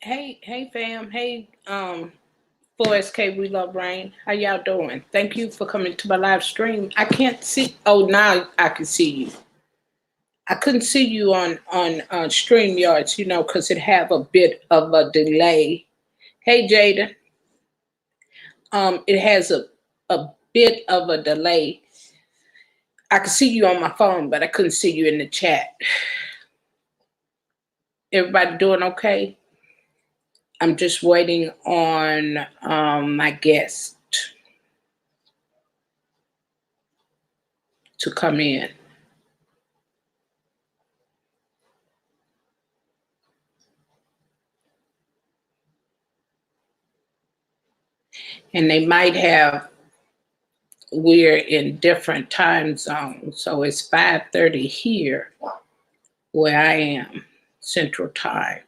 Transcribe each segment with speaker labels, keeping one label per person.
Speaker 1: Hey, fam. Hey, 4SK, we love rain. How y'all doing? Thank you for coming to my live stream. I can't see. Oh, now I can see you. I couldn't see you on StreamYards, because it have a bit of a delay. Hey, Jada. It has a bit of a delay. I could see you on my phone, but I couldn't see you in the chat. Everybody doing okay? I'm just waiting on my guest to come in. And they might have, we're in different time zones. So it's 5:30 here where I am, Central Time.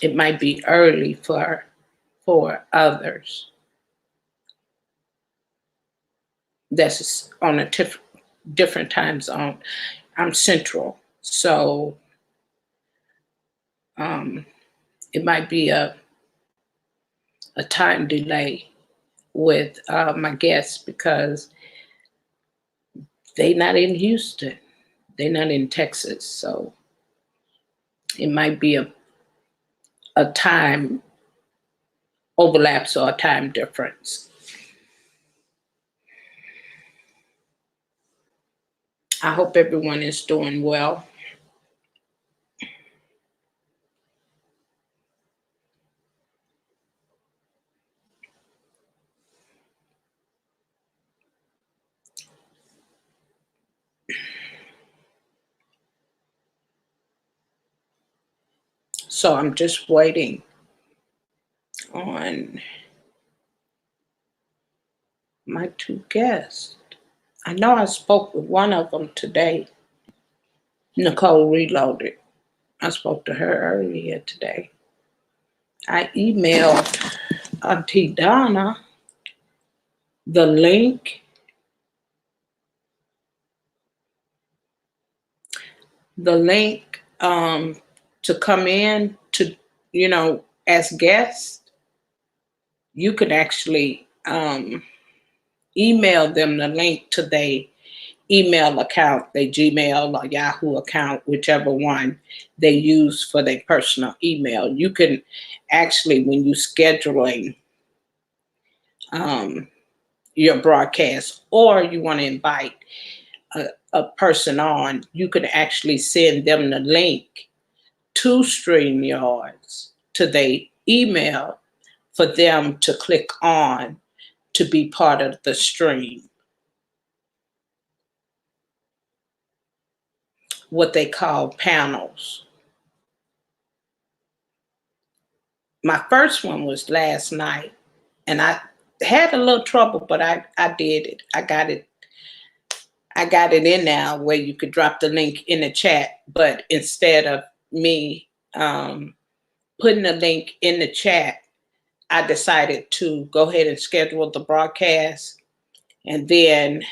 Speaker 1: It might be early for others. That's on a different time zone. I'm Central, so it might be a time delay with my guests because they not in Houston, they're not in Texas, so it might be a time overlaps or a time difference. I hope everyone is doing well. So I'm just waiting on my two guests. I know I spoke with one of them today, Nicole Reloaded. I spoke to her earlier today. I emailed Auntie Donna the link to come in to, as guests. You could actually email them the link to their email account, their Gmail or Yahoo account, whichever one they use for their personal email. You can actually, when you scheduling your broadcast or you want to invite a person on, you could actually send them the link to StreamYards to their email for them to click on to be part of the stream. What they call panels. My first one was last night, and I had a little trouble, but I did it. I got it in now where you could drop the link in the chat, but instead of me putting the link in the chat, I decided to go ahead and schedule the broadcast and then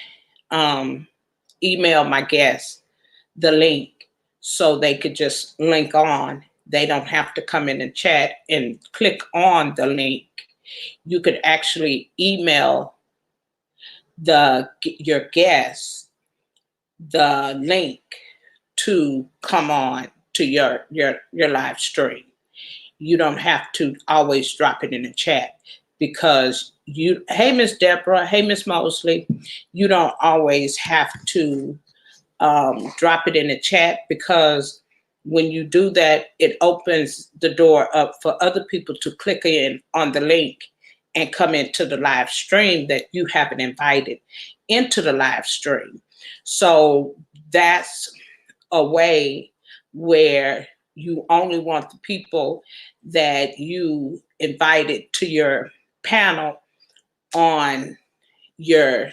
Speaker 1: email my guests the link so they could just link on. They don't have to come in and chat and click on the link. You could actually email your guests the link to come on to your live stream. You don't have to always drop it in the chat because hey, Miss Deborah, hey, Miss Mosley, you don't always have to drop it in the chat because when you do that, it opens the door up for other people to click in on the link and come into the live stream that you haven't invited into the live stream. So that's a way where you only want the people that you invited to your panel on your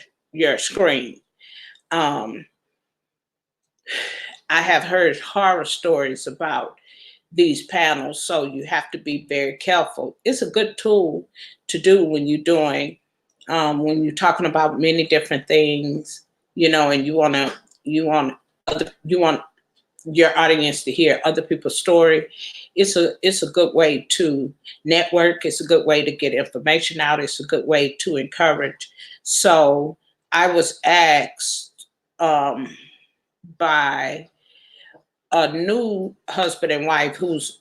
Speaker 1: screen. I have heard horror stories about these panels, so you have to be very careful. It's a good tool to do when you're doing, when you're talking about many different things, and you want your audience to hear other people's story. It's a good way to network. It's a good way to get information out. It's a good way to encourage. So I was asked by a new husband and wife who's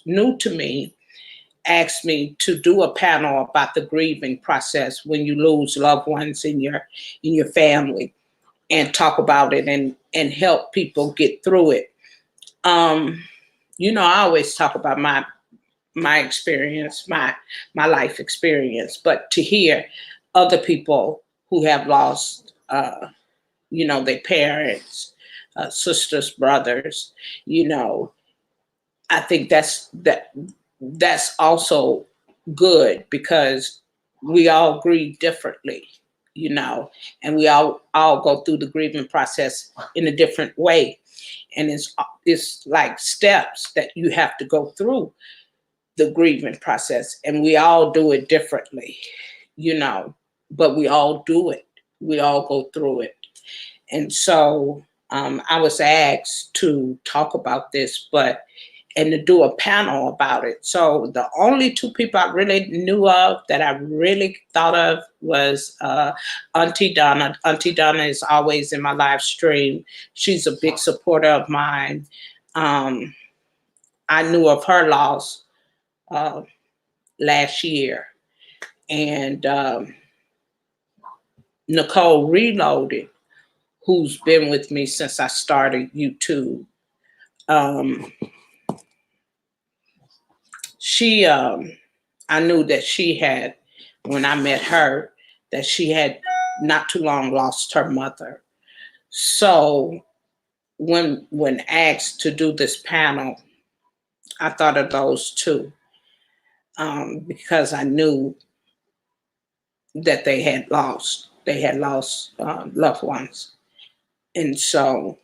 Speaker 1: new to me, asked me to do a panel about the grieving process when you lose loved ones in your family, and talk about it and help people get through it. Um, I always talk about my experience, my life experience, but to hear other people who have lost, their parents, sisters, brothers, you know, I think that's also good because we all grieve differently, you know, and we all go through the grieving process in a different way, and it's like steps that you have to go through the grieving process, and we all do it differently, but we all do it. We all go through it, and so I was asked to talk about this, and to do a panel about it. So the only two people I really knew of that I really thought of was Auntie Donna. Auntie Donna is always in my live stream. She's a big supporter of mine. Um, I knew of her loss uh, last year. And Nicole Reloaded, who's been with me since I started YouTube. Um, she, I knew that she had, when I met her, that she had not too long lost her mother. So when asked to do this panel, I thought of those two because I knew that they had lost loved ones, and so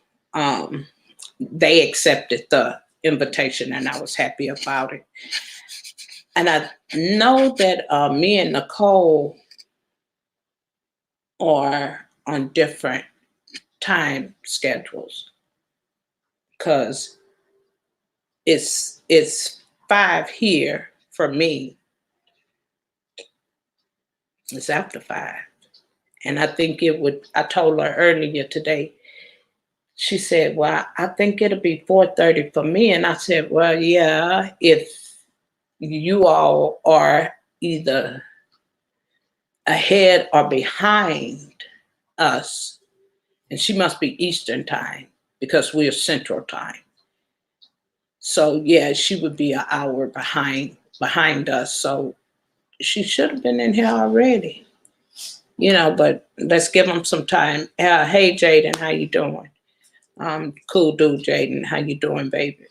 Speaker 1: they accepted the invitation, and I was happy about it. And I know that me and Nicole are on different time schedules because it's 5 here for me. It's after 5. And I think I told her earlier today, she said, well, I think it'll be 4:30 for me. And I said, well, yeah, if you all are either ahead or behind us, and she must be Eastern time because we're Central time. So yeah, she would be an hour behind us. So she should have been in here already, but let's give them some time. Hey, Jaden, how you doing? Cool dude, Jaden, how you doing, baby?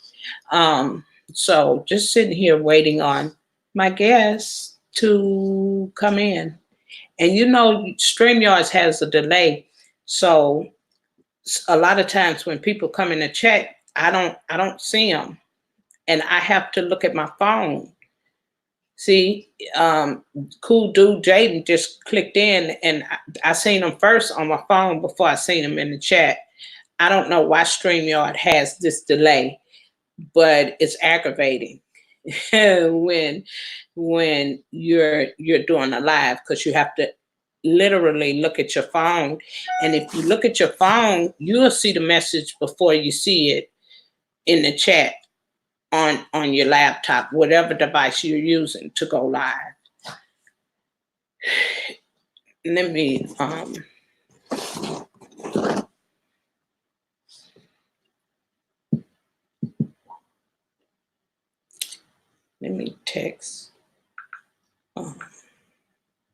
Speaker 1: So just sitting here waiting on my guests to come in. And StreamYards has a delay. So a lot of times when people come in the chat, I don't see them. And I have to look at my phone. See, cool dude Jaden just clicked in, and I seen him first on my phone before I seen him in the chat. I don't know why StreamYard has this delay, but it's aggravating when you're doing a live because you have to literally look at your phone. And if you look at your phone, you'll see the message before you see it in the chat on your laptop, whatever device you're using to go live. Let me text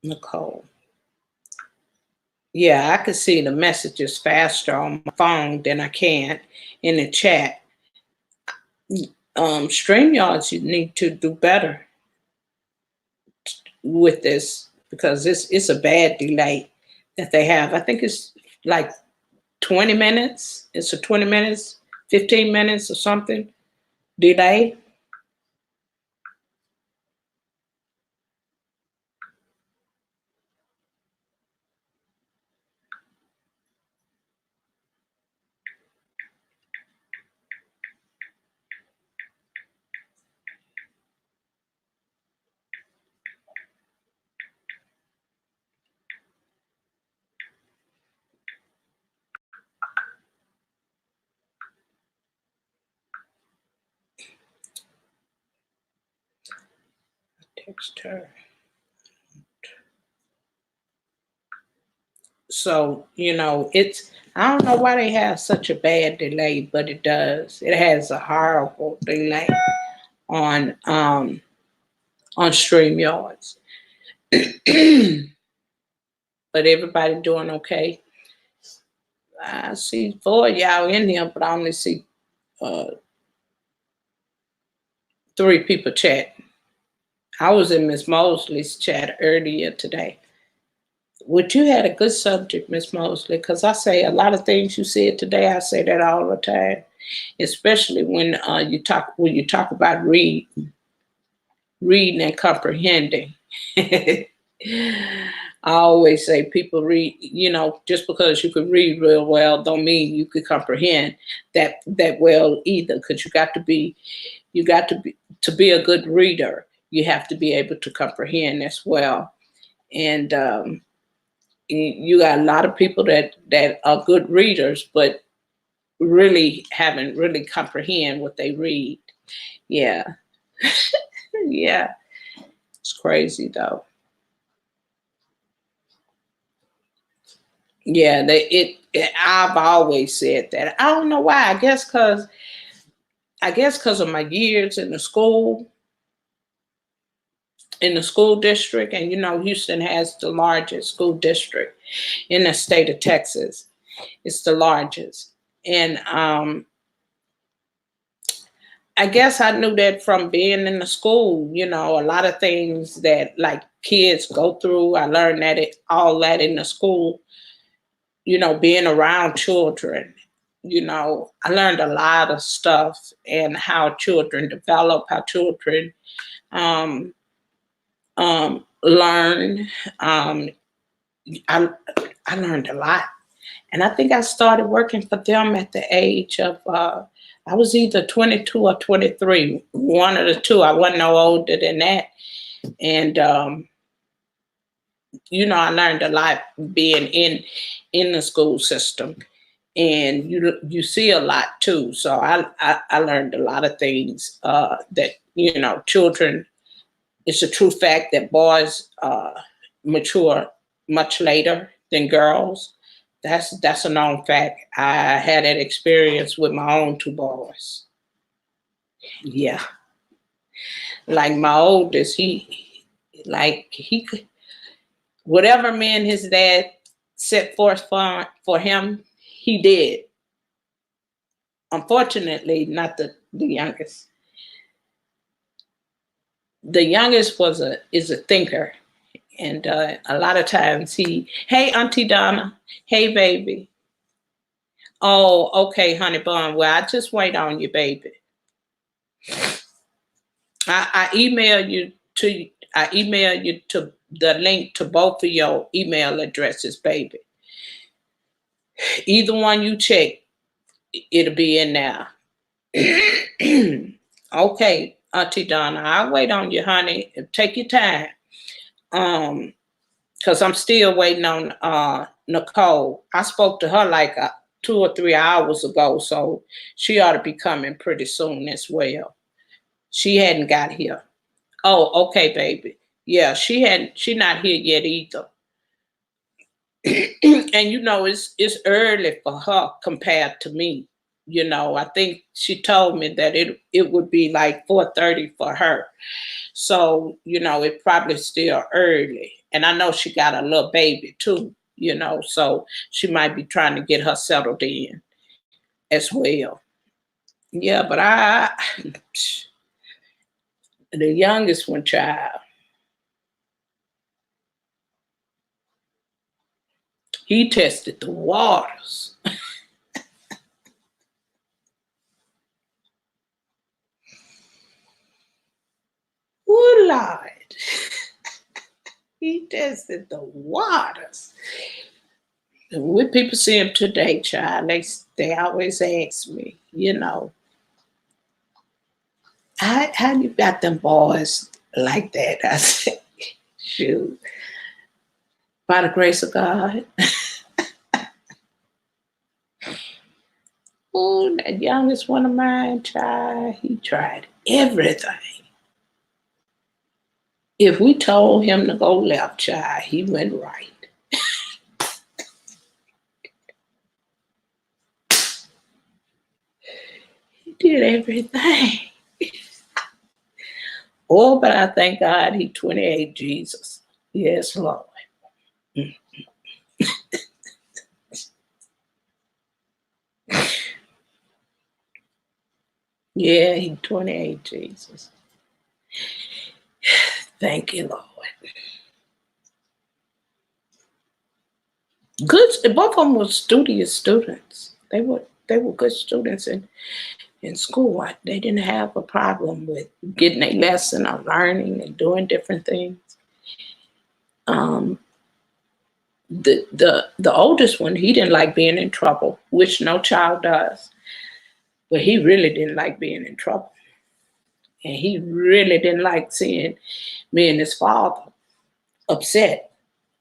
Speaker 1: Nicole. Yeah, I could see the messages faster on my phone than I can in the chat. StreamYards, you need to do better with this because it's a bad delay that they have. I think it's like 20 minutes. It's a 20 minutes, 15 minutes or something delay. text her. So, you know, I don't know why they have such a bad delay, but it does. It has a horrible delay on StreamYards. But everybody doing okay. I see 4 of y'all in here, but I only see 3 people chatting. I was in Miss Mosley's chat earlier today. Which you had a good subject, Miss Mosley, because I say a lot of things you said today. I say that all the time, especially when you talk about reading and comprehending. I always say people read, you know, just because you can read real well don't mean you could comprehend that well either, because you got to be a good reader, you have to be able to comprehend as well. And you got a lot of people that are good readers, but really haven't really comprehend what they read. Yeah. Yeah. It's crazy though. Yeah, I've always said that. I don't know why. I guess because of my years in the school district, and you know, Houston has the largest school district in the state of Texas. It's the largest. And I guess I knew that from being in the school, you know, a lot of things that like kids go through. I learned all that in the school, you know, being around children. You know, I learned a lot of stuff and how children develop, how children um, learn. I, I learned a lot. And I think I started working for them at the age of, I was either 22 or 23, one of the two. I wasn't no older than that. And, you know, I learned a lot being in the school system. And you see a lot too. So I learned a lot of things that, you know, children, it's a true fact that boys mature much later than girls. That's a known fact. I had that experience with my own 2 boys. Yeah, like my oldest, he could, whatever man his dad set forth for him, he did. Unfortunately, not the youngest. The youngest is a thinker, and a lot of times hey Auntie Donna, hey baby. Oh, okay, honey bun. Well, I just wait on you, baby. I email you to the link to both of your email addresses, baby. Either one you check, it'll be in there. Okay, Auntie Donna, I'll wait on you, honey. Take your time. Because I'm still waiting on Nicole. I spoke to her like 2 or 3 hours ago, so she ought to be coming pretty soon as well. She hadn't got here. Oh, okay, baby. Yeah, she not here yet either. And you know, it's early for her compared to me. You know, I think she told me that it would be like 4:30 for her. So, you know, it probably still early. And I know she got a little baby too, you know, so she might be trying to get her settled in as well. Yeah, but the youngest one, child, he tested the waters. Oh, Lord. He tested the waters. When people see him today, child, they always ask me, you know, how you got them boys like that? I said, shoot, by the grace of God. Oh, that youngest one of mine, child, he tried everything. If we told him to go left, child, he went right. He did everything. Oh, but I thank God he 28 Jesus. Yes, Lord. Yeah, he 28 Jesus. Thank you, Lord. Good. Both of them were studious students. They were good students in school. They didn't have a problem with getting a lesson or learning and doing different things. The oldest one, he didn't like being in trouble, which no child does. But he really didn't like being in trouble. And he really didn't like seeing me and his father upset,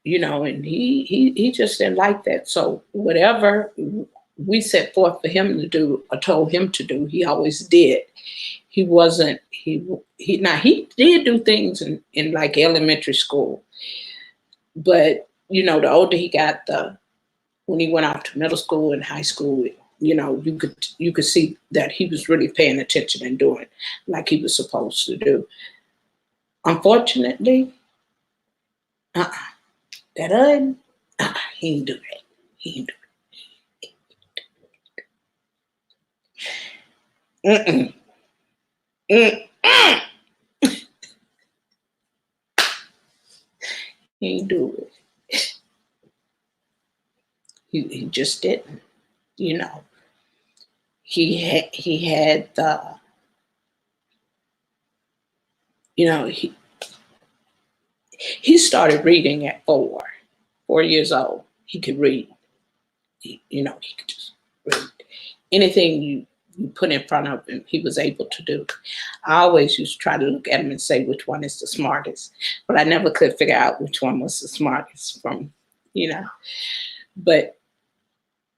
Speaker 1: and he just didn't like that. So whatever we set forth for him to do or told him to do, he always did. He wasn't, he did do things in like elementary school, but the older he got, when he went off to middle school and high school, you could see that he was really paying attention and doing like he was supposed to do. Unfortunately, that he didn't do that. He didn't do it. Mm-mm. Mm-mm. He didn't do it. He just didn't. He had the he started reading at 4 years old. He could read. He could just read anything you put in front of him. He was able to do. I always used to try to look at him and say which one is the smartest, but I never could figure out which one was the smartest from. But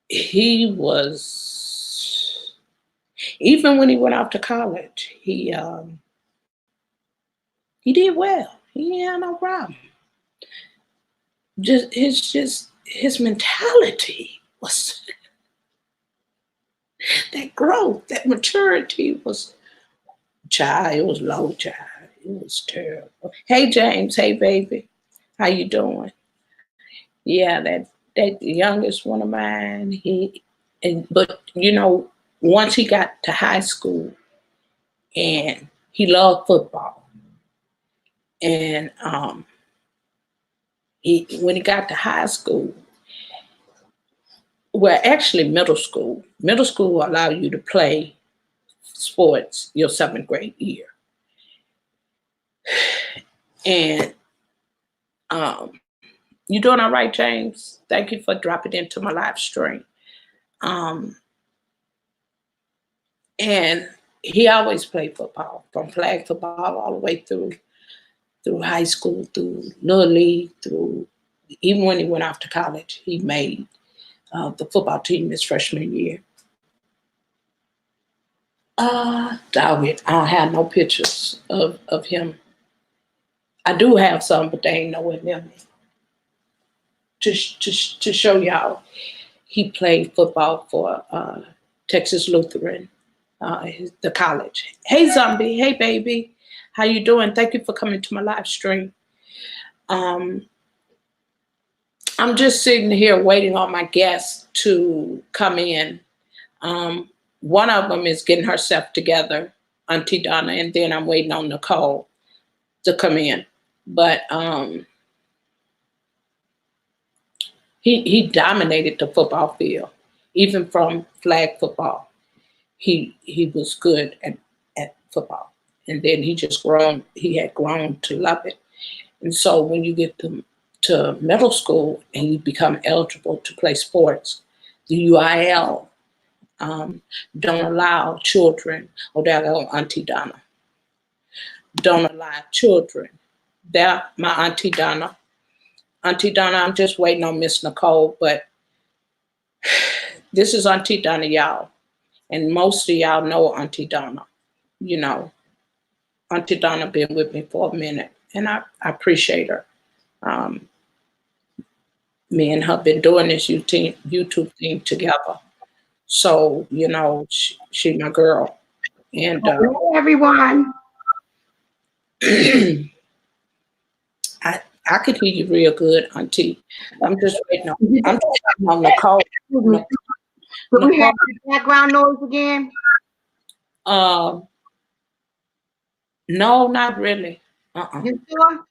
Speaker 1: he was, even when he went off to college, he did well. He had no problem. His mentality was that growth, that maturity was, child, it was low, child. It was terrible. Hey James, hey baby, how you doing? Yeah, that youngest one of mine, but once he got to high school and he loved football. And when he got to high school, well, actually middle school will allow you to play sports your 7th grade year. And you doing all right, James? Thank you for dropping into my live stream. And he always played football, from flag football all the way through high school, through little league, through even when he went off to college, he made the football team his freshman year. Dog it. I don't have no pictures of him. I do have some, but they ain't nowhere near me. To show y'all, he played football for Texas Lutheran, the college. Hey Zombie, hey baby, how you doing? Thank you for coming to my live stream. I'm just sitting here waiting on my guests to come in. One of them is getting herself together, Auntie Donna, and then I'm waiting on Nicole to come in. But he dominated the football field, even from flag football. He was good at football, and then he had grown to love it. And so when you get to middle school and you become eligible to play sports, the UIL don't allow children, there go Auntie Donna, don't allow children. There, my Auntie Donna. Auntie Donna, I'm just waiting on Miss Nicole, but this is Auntie Donna, y'all. And most of y'all know Auntie Donna. Auntie Donna been with me for a minute. and I appreciate her. Um, Me and her been doing this YouTube thing together. So, she my girl. And
Speaker 2: Hello, everyone.
Speaker 1: I could hear you real good, Auntie. I'm just waiting on I'm just waiting on Nicole.
Speaker 2: Do we
Speaker 1: Nicole,
Speaker 2: have background noise again?
Speaker 1: uh, no, not really.
Speaker 2: You sure?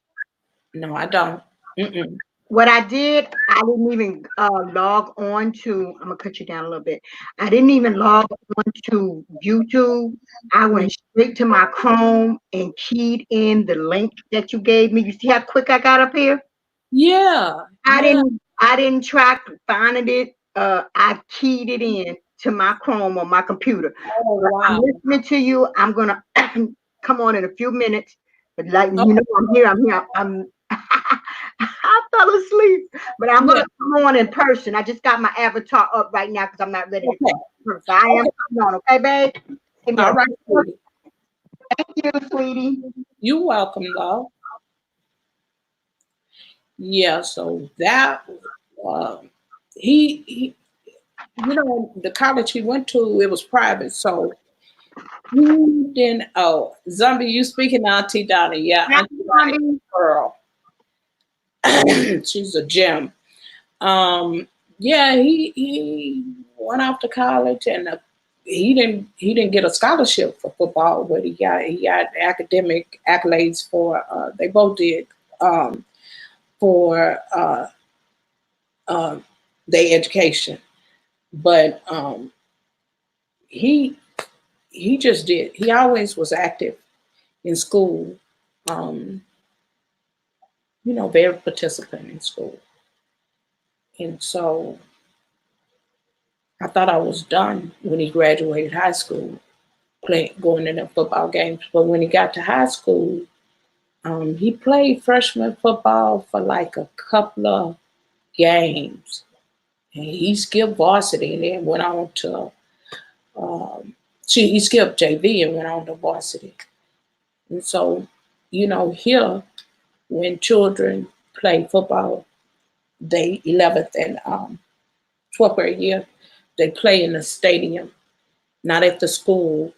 Speaker 1: No, I don't. Mm-mm.
Speaker 2: What I did, I didn't even log on to, I'm gonna cut you down a little bit. I didn't even log on to YouTube. I went straight to my Chrome and keyed in the link that you gave me. You see how quick I got up here?
Speaker 1: Yeah,
Speaker 2: I
Speaker 1: yeah.
Speaker 2: didn't try finding it. I keyed it in to my Chrome on my computer.
Speaker 1: Oh,
Speaker 2: But I'm
Speaker 1: wow.
Speaker 2: listening to you. I'm gonna come on in a few minutes. But like
Speaker 1: Oh,
Speaker 2: I'm here. I fell asleep. But I'm
Speaker 1: yeah.
Speaker 2: gonna come on in person. I just got my avatar up right now because I'm not ready to
Speaker 1: Okay.
Speaker 2: talk. So I am
Speaker 1: Okay.
Speaker 2: coming on, okay, babe? Give me
Speaker 1: All
Speaker 2: a
Speaker 1: right, sweetie.
Speaker 2: thank you, sweetie.
Speaker 1: You're welcome, love. Yeah, so that uh, he the college he went to, it was private, so he didn't. Oh, Zombie, you speaking to Auntie Donna? Yeah,
Speaker 2: Happy
Speaker 1: Auntie Donna is
Speaker 2: Sunday.
Speaker 1: a girl. She's a gem. Um, yeah, he went off to college, and he didn't get a scholarship for football, but he got academic accolades for. They both did for uh, their education, but he he just did. He always was active in school. Um, very participant in school, and so I thought I was done when he graduated high school, going to the football games. But when he got to high school, he played freshman football for like a couple of games, and he skipped varsity and then went on to. He skipped JV and went on to varsity. And so, here when children play football, they 11th and 12th grade year, they play in a stadium, not at the school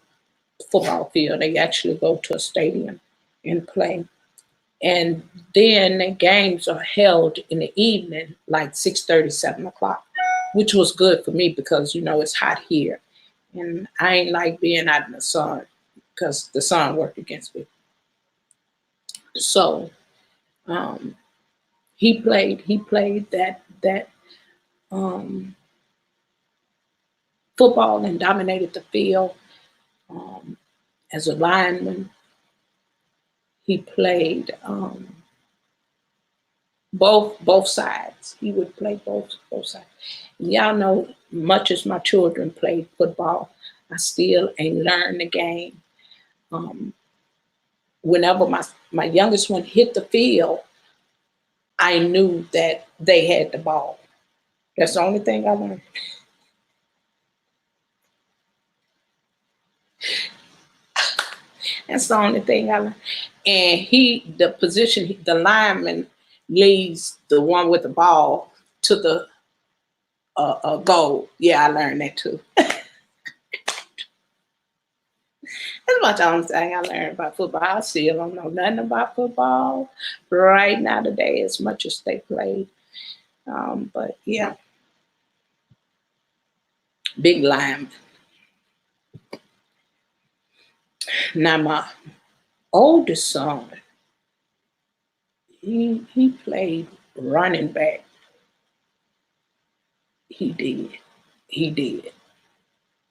Speaker 1: football field. They actually go to a stadium and play. And then the games are held in the evening, like 6:30, 7 o'clock, which was good for me because it's hot here. And I ain't like being out in the sun because the sun worked against me. So um, he played that um, football and dominated the field. Um, as a lineman, he played both sides. He would play both sides. Y'all know, much as my children played football, I still ain't learned the game. Um, Whenever my youngest one hit the field, I knew that they had the ball. That's the only thing I learned. That's the only thing I learned. And the position, the lineman leads the one with the ball to the goal. Yeah, I learned that too. That's about the only thing I learned about football. I still don't know nothing about football right now today as much as they played. But yeah, big lineman. Now my oldest son, he played running back. He did. He did.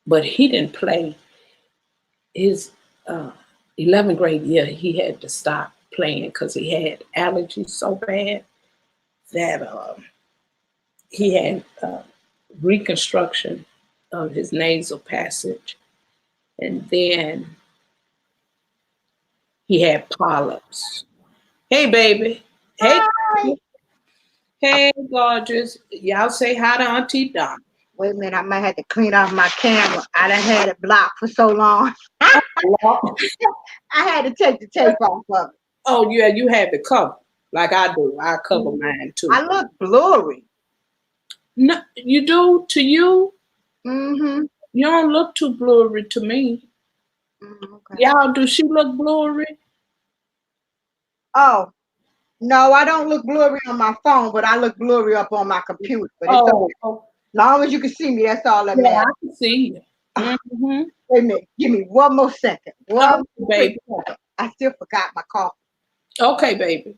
Speaker 1: But he didn't play his uh, 11th grade year. He had to stop playing because he had allergies so bad that he had reconstruction of his nasal passage. And then he had polyps. Hey, baby. Hey,
Speaker 2: Hi.
Speaker 1: hey, gorgeous. Y'all say hi to Auntie Donna.
Speaker 2: Wait a minute, I might have to clean off my camera. I done had it blocked for so long.
Speaker 1: Oh,
Speaker 2: I had to take the tape off of it.
Speaker 1: Oh yeah, you have it covered like I do. I cover mine too.
Speaker 2: I look blurry.
Speaker 1: No, you do to you.
Speaker 2: Mm-hmm.
Speaker 1: You don't look too blurry to me.
Speaker 2: Okay.
Speaker 1: Y'all, do she look blurry?
Speaker 2: Oh, no, I don't look blurry on my phone, but I look blurry up on my computer. But it's okay.
Speaker 1: Oh, oh
Speaker 2: Long as you can see me, that's all that
Speaker 1: yeah,
Speaker 2: matters.
Speaker 1: I can see you. Mm-hmm.
Speaker 2: Wait a minute. Give me one more second.
Speaker 1: Okay,
Speaker 2: One quick
Speaker 1: baby.
Speaker 2: second. I still forgot my coffee.
Speaker 1: Okay, baby.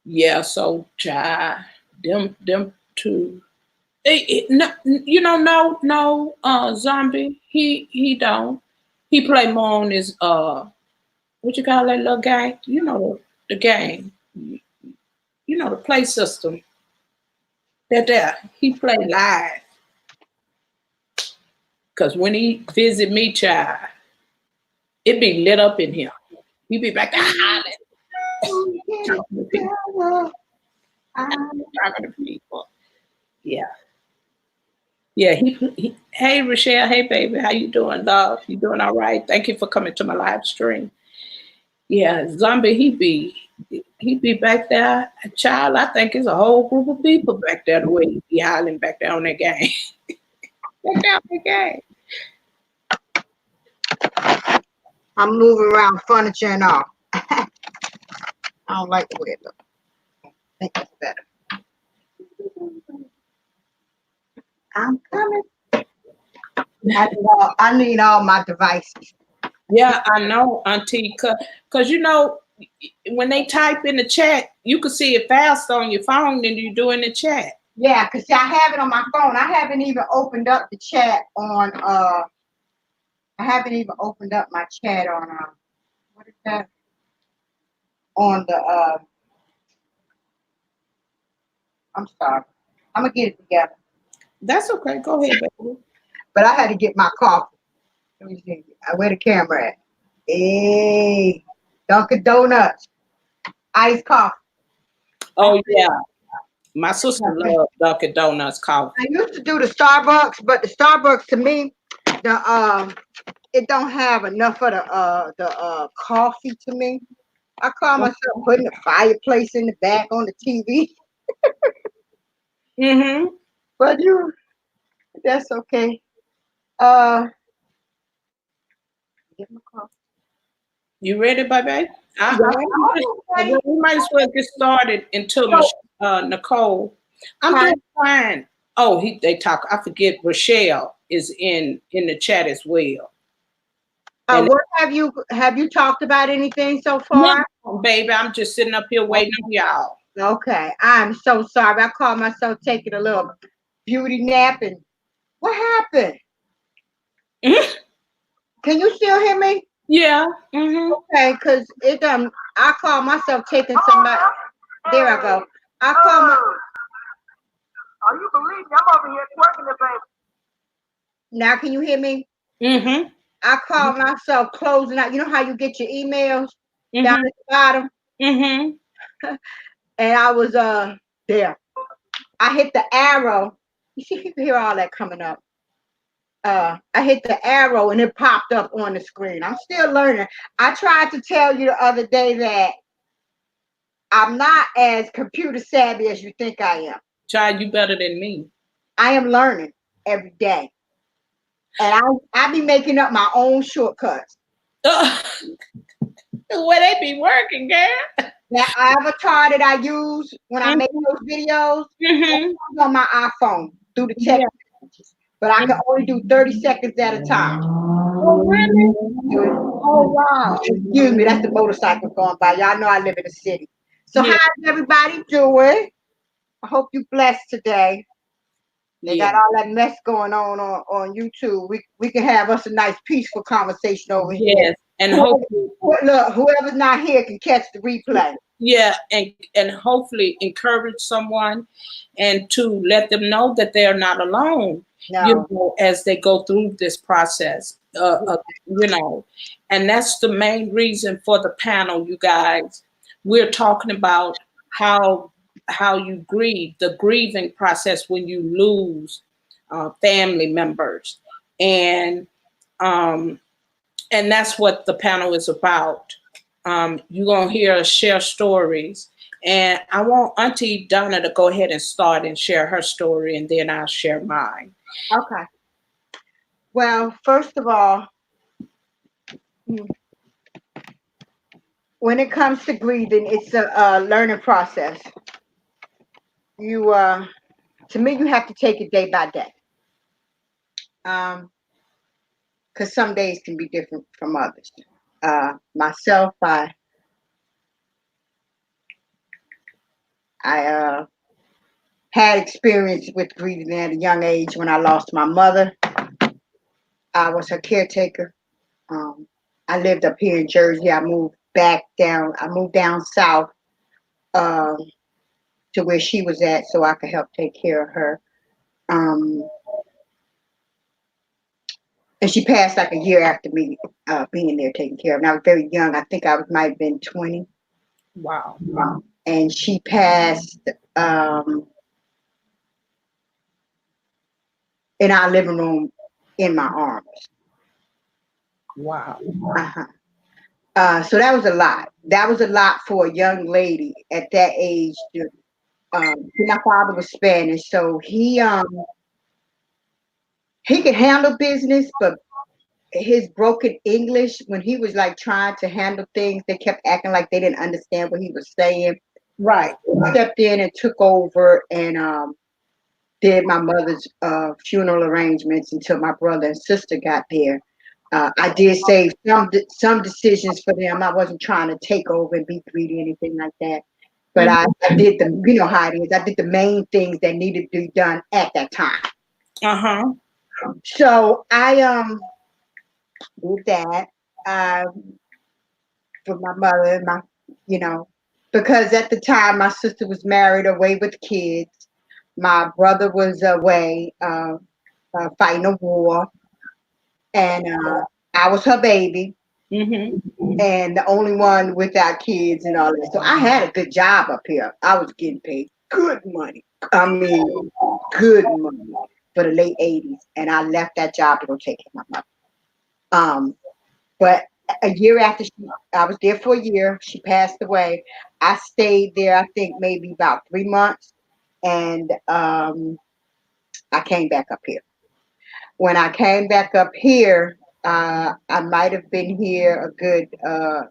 Speaker 1: Yeah, so child, them two. No, you know, no, zombie. He don't. He play more on his what you call that little game? You know the game. You know the play system. That there. He play live. Cause when he visit me, child, it be lit up in here. He be back there hollering, talking to people, talking to people. Yeah. Yeah, hey Rochelle, hey baby, how you doing, love? You doing all right? Thank you for coming to my live stream. Yeah, zombie, he be back there. Child, I think it's a whole group of people back there the way he be hollering back there on that game. back there on that game.
Speaker 2: I'm moving around furniture and all. I don't like the way it looks. I think it's better. I'm coming. I need all my devices.
Speaker 1: Yeah, I know, Auntie, cause you know when they type in the chat, you can see it faster on your phone than you do in the chat.
Speaker 2: Yeah, because I have it on my phone. I haven't even opened up the chat on I haven't even opened up my chat on what is that? On the I'm sorry. I'm gonna get it together.
Speaker 1: That's okay. Go ahead, baby.
Speaker 2: But I had to get my coffee. Let me see. Where the camera at? Hey, Dunkin' Donuts, iced coffee.
Speaker 1: Oh yeah, my sister loves Dunkin' Donuts coffee.
Speaker 2: I used to do the Starbucks, but the Starbucks to me, the it don't have enough of the coffee to me. I call myself putting the fireplace in the back on the TV.
Speaker 1: Mm-hmm.
Speaker 2: But that's okay. Uh, get my coffee.
Speaker 1: You ready, baby?
Speaker 2: Yeah,
Speaker 1: Well, we might as well get started until
Speaker 2: so,
Speaker 1: Nicole. I'm
Speaker 2: hi.
Speaker 1: doing fine. Oh, they talk. I forget. Rochelle is in the chat as well. And
Speaker 2: What have you talked about anything so
Speaker 1: no,
Speaker 2: far?
Speaker 1: baby, I'm just sitting up here waiting on y'all.
Speaker 2: Okay, I'm so sorry. I called myself taking a little beauty nap, and what happened? Can you still hear me?
Speaker 1: Yeah. Mm-hmm.
Speaker 2: Okay, cause I call myself taking somebody. There I go. I call my. Are you believe me? I'm over here twerking the baby. Now can you hear me?
Speaker 1: Mm-hmm.
Speaker 2: I call myself closing out. You know how you get your emails down
Speaker 1: Mm-hmm.
Speaker 2: at the bottom,
Speaker 1: Mm-hmm.
Speaker 2: and I was there. I hit the arrow. You see, you can hear all that coming up. I hit the arrow and it popped up on the screen. I'm still learning. I tried to tell you the other day that I'm not as computer savvy as you think I am.
Speaker 1: Child, you better than me.
Speaker 2: I am learning every day. And I be making up my own shortcuts.
Speaker 1: Where they be working, girl.
Speaker 2: That avatar that I use when I make
Speaker 1: Mm-hmm.
Speaker 2: those videos,
Speaker 1: Mm-hmm.
Speaker 2: that's on my iPhone through the text
Speaker 1: Yeah.
Speaker 2: messages. But I can only do 30 seconds at a time.
Speaker 1: Oh, really? Oh, wow.
Speaker 2: Excuse me, that's the motorcycle going by. Y'all know I live in the city. So
Speaker 1: Yeah.
Speaker 2: how's everybody doing? I hope you blessed today. They
Speaker 1: Yeah.
Speaker 2: got all that mess going on YouTube. We can have us a nice peaceful conversation over here.
Speaker 1: Yes. And hopefully,
Speaker 2: Look, whoever's not here can catch the replay.
Speaker 1: yeah, and hopefully encourage someone and to let them know that they're not alone,
Speaker 2: No.
Speaker 1: as they go through this process, and that's the main reason for the panel, you guys. We're talking about how you grieve, the grieving process when you lose family members, and um, and that's what the panel is about. You're going to hear us share stories. And I want Auntie Donna to go ahead and start and share her story, and then I'll share mine.
Speaker 2: Okay. Well, first of all, when it comes to grieving, it's a learning process. You, to me, you have to take it day by day. Because some days can be different from others. Myself, I had experience with grieving at a young age when I lost my mother. I was her caretaker. Um, I lived up here in Jersey. I moved back down. I moved down south um, to where she was at so I could help take care of her. Um, and she passed like a year after me being there taking care of her. And I was very young. I think might have been 20.
Speaker 1: Wow.
Speaker 2: And she passed in our living room in my arms.
Speaker 1: Wow.
Speaker 2: So that was a lot. That was a lot for a young lady at that age. My father was Spanish, so he could handle business, but his broken English, when he was like trying to handle things, they kept acting like they didn't understand what he was saying.
Speaker 1: Right.
Speaker 2: Stepped in and took over and did my mother's funeral arrangements until my brother and sister got there. I did save some decisions for them. I wasn't trying to take over and be greedy or anything like that. But I did you know how it is. I did the main things that needed to be done at that time.
Speaker 1: Uh-huh.
Speaker 2: So I did that for my mother, because at the time my sister was married away with kids. My brother was away fighting a war, and I was her baby. And the only one without kids and all that. So I had a good job up here. I was getting paid good money. I mean, good money for the late 80s. And I left that job to go take care of my mother. But a year after I was there for a year, she passed away. I stayed there, I think maybe about 3 months. And I came back up here. When I came back up here, I might have been here a good,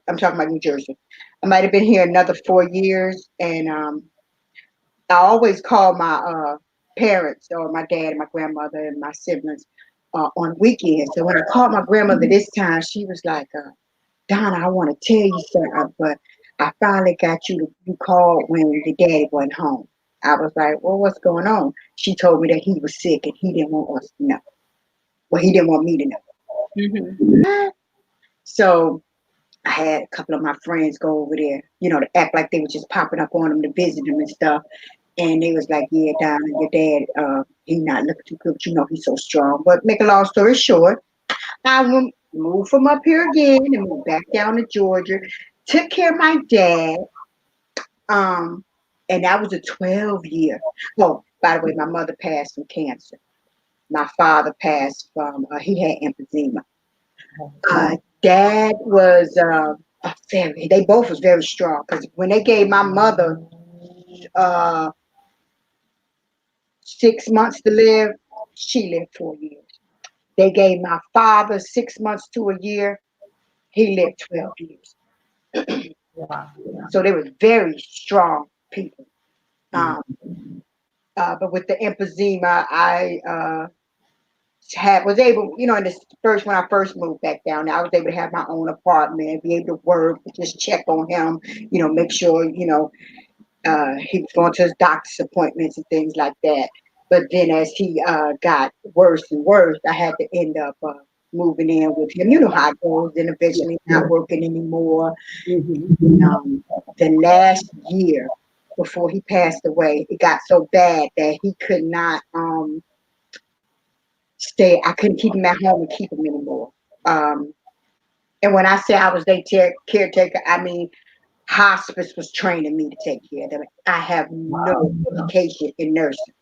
Speaker 2: I'm talking about New Jersey. I might have been here another 4 years. And I always call my parents or my dad and my grandmother and my siblings on weekends. So when I called my grandmother this time, she was like, Donna, I want to tell you something, but I finally got you called when the daddy wasn't home. I was like, well, what's going on? She told me that he was sick and he didn't want us to know. Well, he didn't want me to know. So I had a couple of my friends go over there, to act like they were just popping up on him to visit him and stuff. And they was like, yeah, Donna, your dad, he not looking too good, but he's so strong. But make a long story short, I moved from up here again and moved back down to Georgia. Took care of my dad. And that was a 12-year. Oh, by the way, my mother passed from cancer. My father passed from, he had emphysema. Dad was they both was very strong because when they gave my mother 6 months to live, she lived 4 years. They gave my father 6 months to a year, he lived 12 years.
Speaker 1: Wow.
Speaker 2: So they were very strong people. But with the emphysema, I was able, in the first when I first moved back down, I was able to have my own apartment, be able to work, just check on him, make sure, he was going to his doctor's appointments and things like that. But then as he got worse and worse, I had to end up moving in with him. You know how it goes, and eventually not working anymore. The last year before he passed away, it got so bad that he could not stay. I couldn't keep him at home and keep him anymore. And when I say I was their caretaker, I mean hospice was training me to take care of them. I have no education in nursing,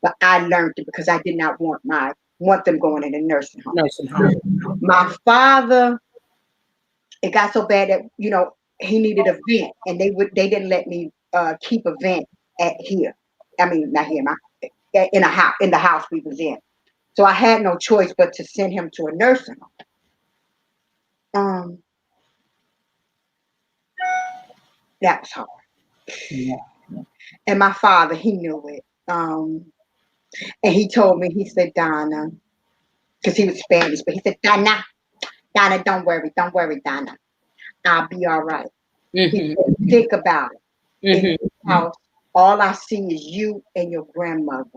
Speaker 2: but I learned it because I did not want them going in a nursing home. My father, it got so bad that he needed a vent, and they didn't let me keep a vent at here. I mean, not here, in the house we was in. So I had no choice but to send him to a nursing home. That was hard.
Speaker 1: Yeah.
Speaker 2: And my father, he knew it. And he told me, he said, Donna, because he was Spanish, but he said, Donna, Donna, don't worry, Donna. I'll be all right. He said, think about it. In this house, all I see is you and your grandmother.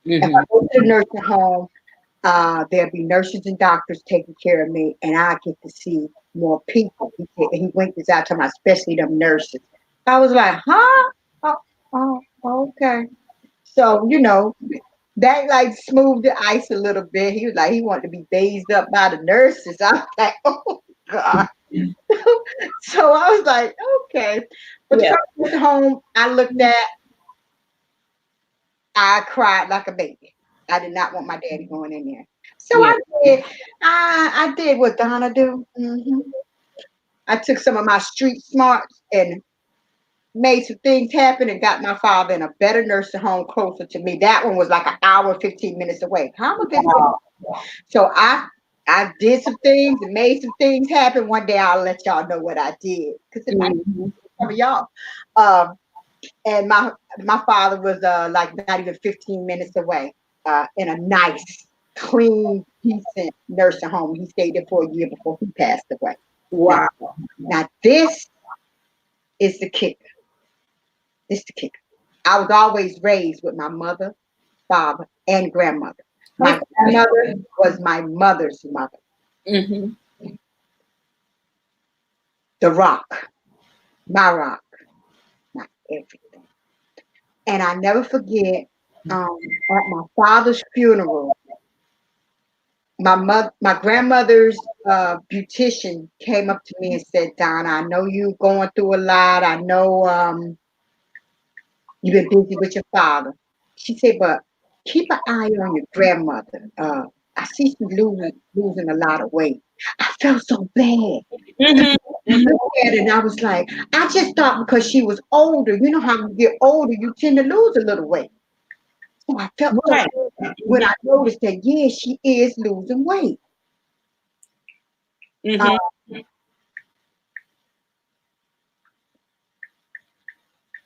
Speaker 2: If I go to the nursing home, there'll be nurses and doctors taking care of me, and I get to see more people. He said, and he winked his eye to my, especially them nurses. I was like, huh? Okay. So, that like smoothed the ice a little bit. He was like, he wanted to be bathed up by the nurses. I was like, oh God. So I was like, okay. But the
Speaker 1: Yeah.
Speaker 2: first I went home, I cried like a baby. I did not want my daddy going in there. So
Speaker 1: Yeah.
Speaker 2: I did. I did what Donna do. I took some of my street smarts and made some things happen and got my father in a better nursing home closer to me. That one was like an hour, 15 minutes away. How am I going? So I did some things and made some things happen. One day I'll let y'all know what I did, because it might be some of y'all. And my father was like not even 15 minutes away, in a nice, clean, decent nursing home. He stayed there for a year before he passed away.
Speaker 1: Wow.
Speaker 2: Now this is the kicker. This is the kicker. I was always raised with my mother, father, and grandmother. My grandmother was my mother's mother. The rock, my everything. And I never forget, at my father's funeral, my grandmother's beautician came up to me and said, Donna, I know you going through a lot. I know you've been busy with your father. She said, but keep an eye on your grandmother. I see she's losing a lot of weight. I felt so bad. I looked at it and I was like, I just thought because she was older, you know how you get older, you tend to lose a little weight. So I felt so bad when I noticed that, yeah, she is losing weight.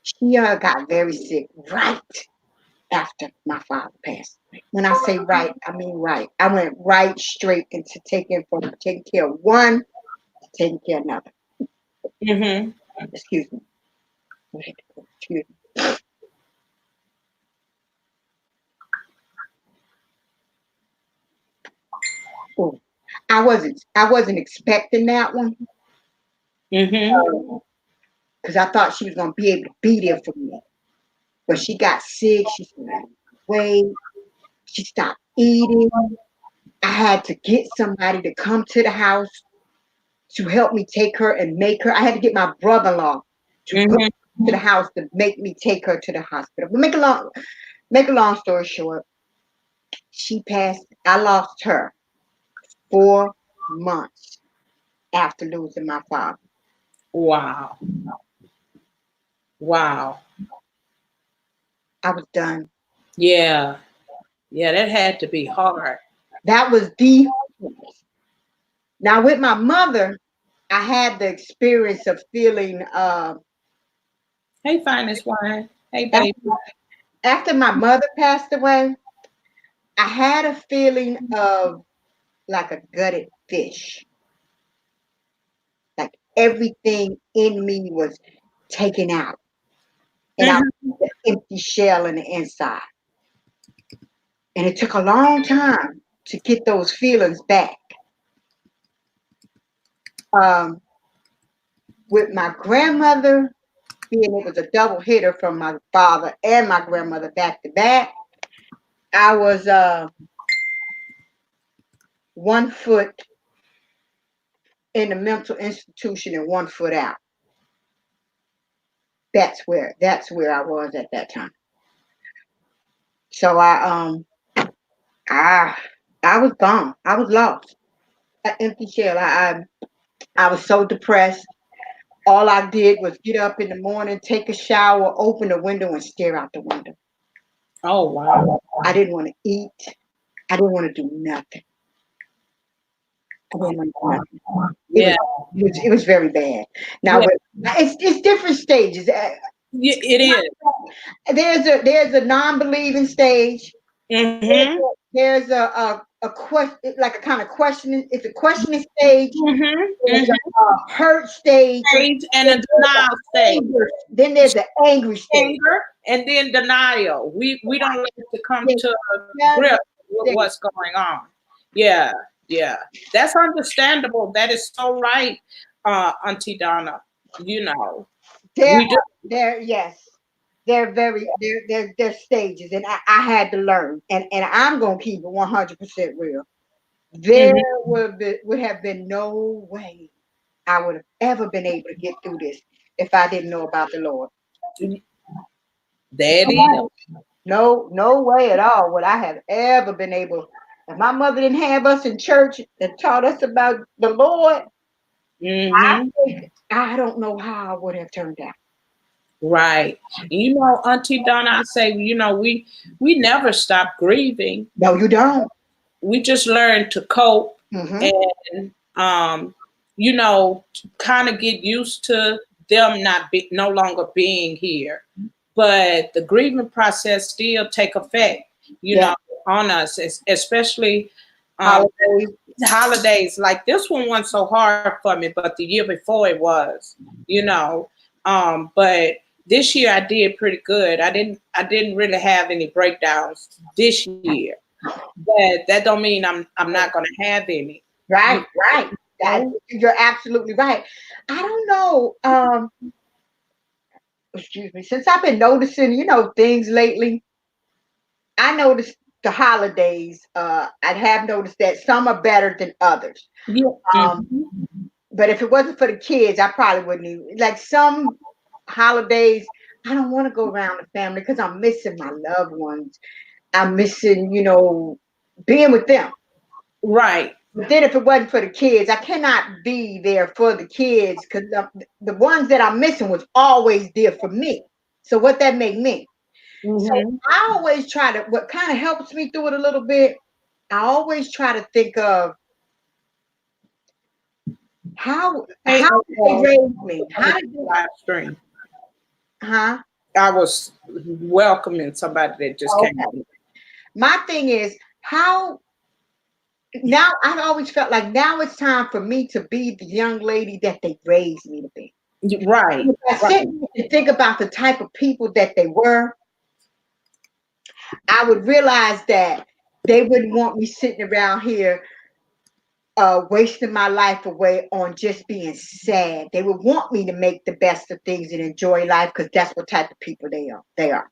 Speaker 2: She got very sick right after my father passed away. When I say right, I mean right. I went right straight into taking care of one to taking care of another. Excuse me. Excuse me. Ooh. I wasn't expecting that one. Because I thought she was gonna be able to be there for me. But she got sick, she started weight, she stopped eating. I had to get somebody to come to the house to help me take her and make her. I had to get my brother-in-law to go to the house to make me take her to the hospital. But make a long story short, she passed. I lost her 4 months after losing my father.
Speaker 1: Wow. Wow.
Speaker 2: I was done.
Speaker 1: Yeah. Yeah, that had to be hard.
Speaker 2: That was the hardest. Now with my mother, I had the experience of feeling
Speaker 1: Hey, finest wine. Hey, baby.
Speaker 2: after my mother passed away, I had a feeling of like a gutted fish. Like everything in me was taken out. And I was an empty shell in the inside. And it took a long time to get those feelings back. Um, with my grandmother, being it was a double hitter from my father and my grandmother back to back, I was 1 foot in a mental institution and 1 foot out. That's where I was at that time. So I I was gone. I was lost. An empty shell. I was so depressed. All I did was get up in the morning, take a shower, open the window, and stare out the window.
Speaker 1: Oh, wow.
Speaker 2: I didn't want to eat. I didn't want to do nothing. I didn't want to do nothing.
Speaker 1: Yeah.
Speaker 2: It was very bad. Now,
Speaker 1: Yeah.
Speaker 2: it's different stages.
Speaker 1: Yeah, it is.
Speaker 2: There's a non-believing stage.
Speaker 1: Mm-hmm.
Speaker 2: There's a question, like a kind of questioning. It's a questioning stage.
Speaker 1: Mm-hmm.
Speaker 2: There's
Speaker 1: Mm-hmm.
Speaker 2: a hurt stage.
Speaker 1: Stage and a denial stage.
Speaker 2: Then there's the angry stage.
Speaker 1: Anger and then denial. We don't like to come to grips with what's going on. Yeah, yeah. That's understandable. That is so right, Auntie Donna. You know, we do.
Speaker 2: Yes. They're stages, and I had to learn, and I'm gonna keep it 100% real. There
Speaker 1: Mhm.
Speaker 2: would have been no way I would have ever been able to get through this if I didn't know about the Lord.
Speaker 1: That is.
Speaker 2: No way at all would I have ever been able. If my mother didn't have us in church and taught us about the Lord,
Speaker 1: Mm-hmm.
Speaker 2: I don't know how I would have turned out.
Speaker 1: Right. You know, Auntie Donna, I say, we never stop grieving.
Speaker 2: No, you don't.
Speaker 1: We just learn to cope
Speaker 2: Mm-hmm.
Speaker 1: and kind of get used to them no longer being here. But the grieving process still take effect,
Speaker 2: Yeah.
Speaker 1: on us, especially
Speaker 2: Holidays.
Speaker 1: holidays. Like this one wasn't so hard for me, but the year before it was, you know. But this year I did pretty good. I didn't really have any breakdowns this year. But that don't mean I'm not gonna have any. You
Speaker 2: Right, right.
Speaker 1: know?
Speaker 2: You're absolutely right. I don't know. Excuse me. Since I've been noticing, things lately, I noticed the holidays. I have noticed that some are better than others.
Speaker 1: Yeah.
Speaker 2: Um, but if it wasn't for the kids, I probably wouldn't even like some holidays. I don't want to go around the family because I'm missing my loved ones. I'm missing, being with them.
Speaker 1: Right.
Speaker 2: But then if it wasn't for the kids, I cannot be there for the kids because the ones that I'm missing was always there for me. So what that made me. So
Speaker 1: Mm-hmm.
Speaker 2: I always try to, what kind of helps me through it a little bit, I always try to think of how
Speaker 1: Hey,
Speaker 2: did they raise me? How did they,
Speaker 1: live stream.
Speaker 2: huh?
Speaker 1: I was welcoming somebody that just came
Speaker 2: Okay.
Speaker 1: in.
Speaker 2: My thing is how now I've always felt like now it's time for me to be the young lady that they raised me to be.
Speaker 1: Right.
Speaker 2: If I
Speaker 1: Right.
Speaker 2: sit and think about the type of people that they were, I would realize that they wouldn't want me sitting around here wasting my life away on just being sad. They would want me to make the best of things and enjoy life because that's what type of people they are. They are.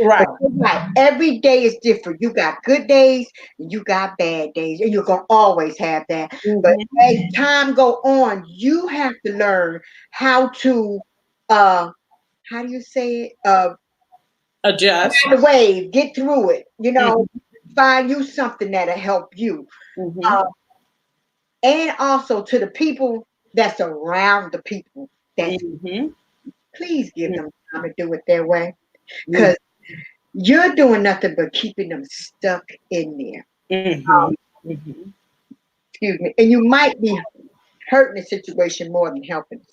Speaker 1: Right.
Speaker 2: But you're right, every day is different. You got good days and you got bad days, and you're gonna always have that. But
Speaker 1: Mm-hmm.
Speaker 2: as time go on, you have to learn how to how do you say it?
Speaker 1: Adjust.
Speaker 2: Ride the wave, get through it,
Speaker 1: Mm-hmm.
Speaker 2: find you something that'll help you.
Speaker 1: Mm-hmm.
Speaker 2: Uh, and also to the people that's around the people that
Speaker 1: Mm-hmm.
Speaker 2: please give them time to do it their way.
Speaker 1: Mm-hmm.
Speaker 2: Because you're doing nothing but keeping them stuck in there.
Speaker 1: Mm-hmm. Mm-hmm.
Speaker 2: Excuse me. And you might be hurting the situation more than helping the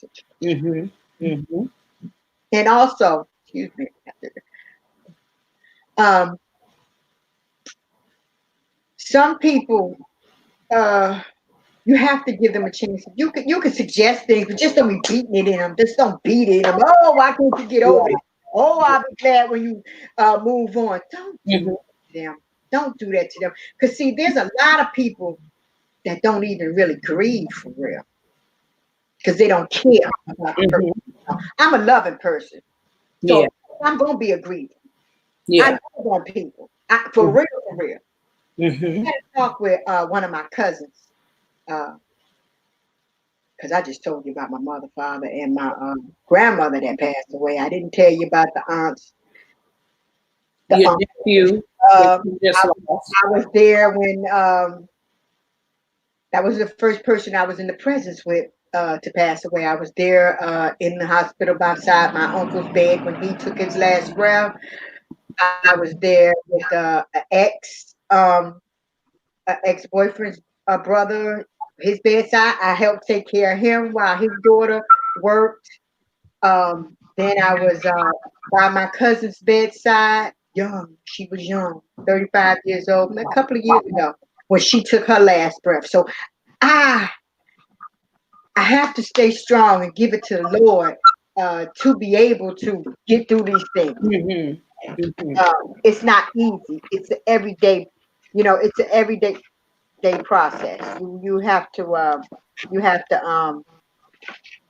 Speaker 2: situation.
Speaker 1: Mm-hmm. Mm-hmm.
Speaker 2: And also, excuse me, um, some people you have to give them a chance. You can suggest things, but just don't be beating it in them. Just don't beat it in them. Oh, why can't you get over it?
Speaker 1: Yeah.
Speaker 2: Oh, I'll be glad when you move on. Don't do
Speaker 1: Mm-hmm.
Speaker 2: that to them. Don't do that to them. Because see, there's a lot of people that don't even really grieve for real. Because they don't care about the person.
Speaker 1: Mm-hmm.
Speaker 2: I'm a loving person.
Speaker 1: Yeah.
Speaker 2: So I'm gonna be a griever. I
Speaker 1: Yeah.
Speaker 2: love on people. For real, for real.
Speaker 1: Mm-hmm.
Speaker 2: I had a talk with one of my cousins. Because I just told you about my mother, father, and my grandmother that passed away. I didn't tell you about the aunts. The
Speaker 1: Your
Speaker 2: aunt.
Speaker 1: nephew that
Speaker 2: Um,
Speaker 1: you just
Speaker 2: I,
Speaker 1: lost.
Speaker 2: I was there when that was the first person I was in the presence with to pass away. I was there in the hospital beside my uncle's bed when he took his last breath. I was there with an ex-boyfriend's brother, his bedside. I helped take care of him while his daughter worked. Then I was by my cousin's bedside, young. She was young, 35 years old, a couple of years ago, when she took her last breath. So I I have to stay strong and give it to the Lord to be able to get through these things.
Speaker 1: Mhm. Mhm.
Speaker 2: It's not easy. It's an everyday, it's an everyday day process. You have to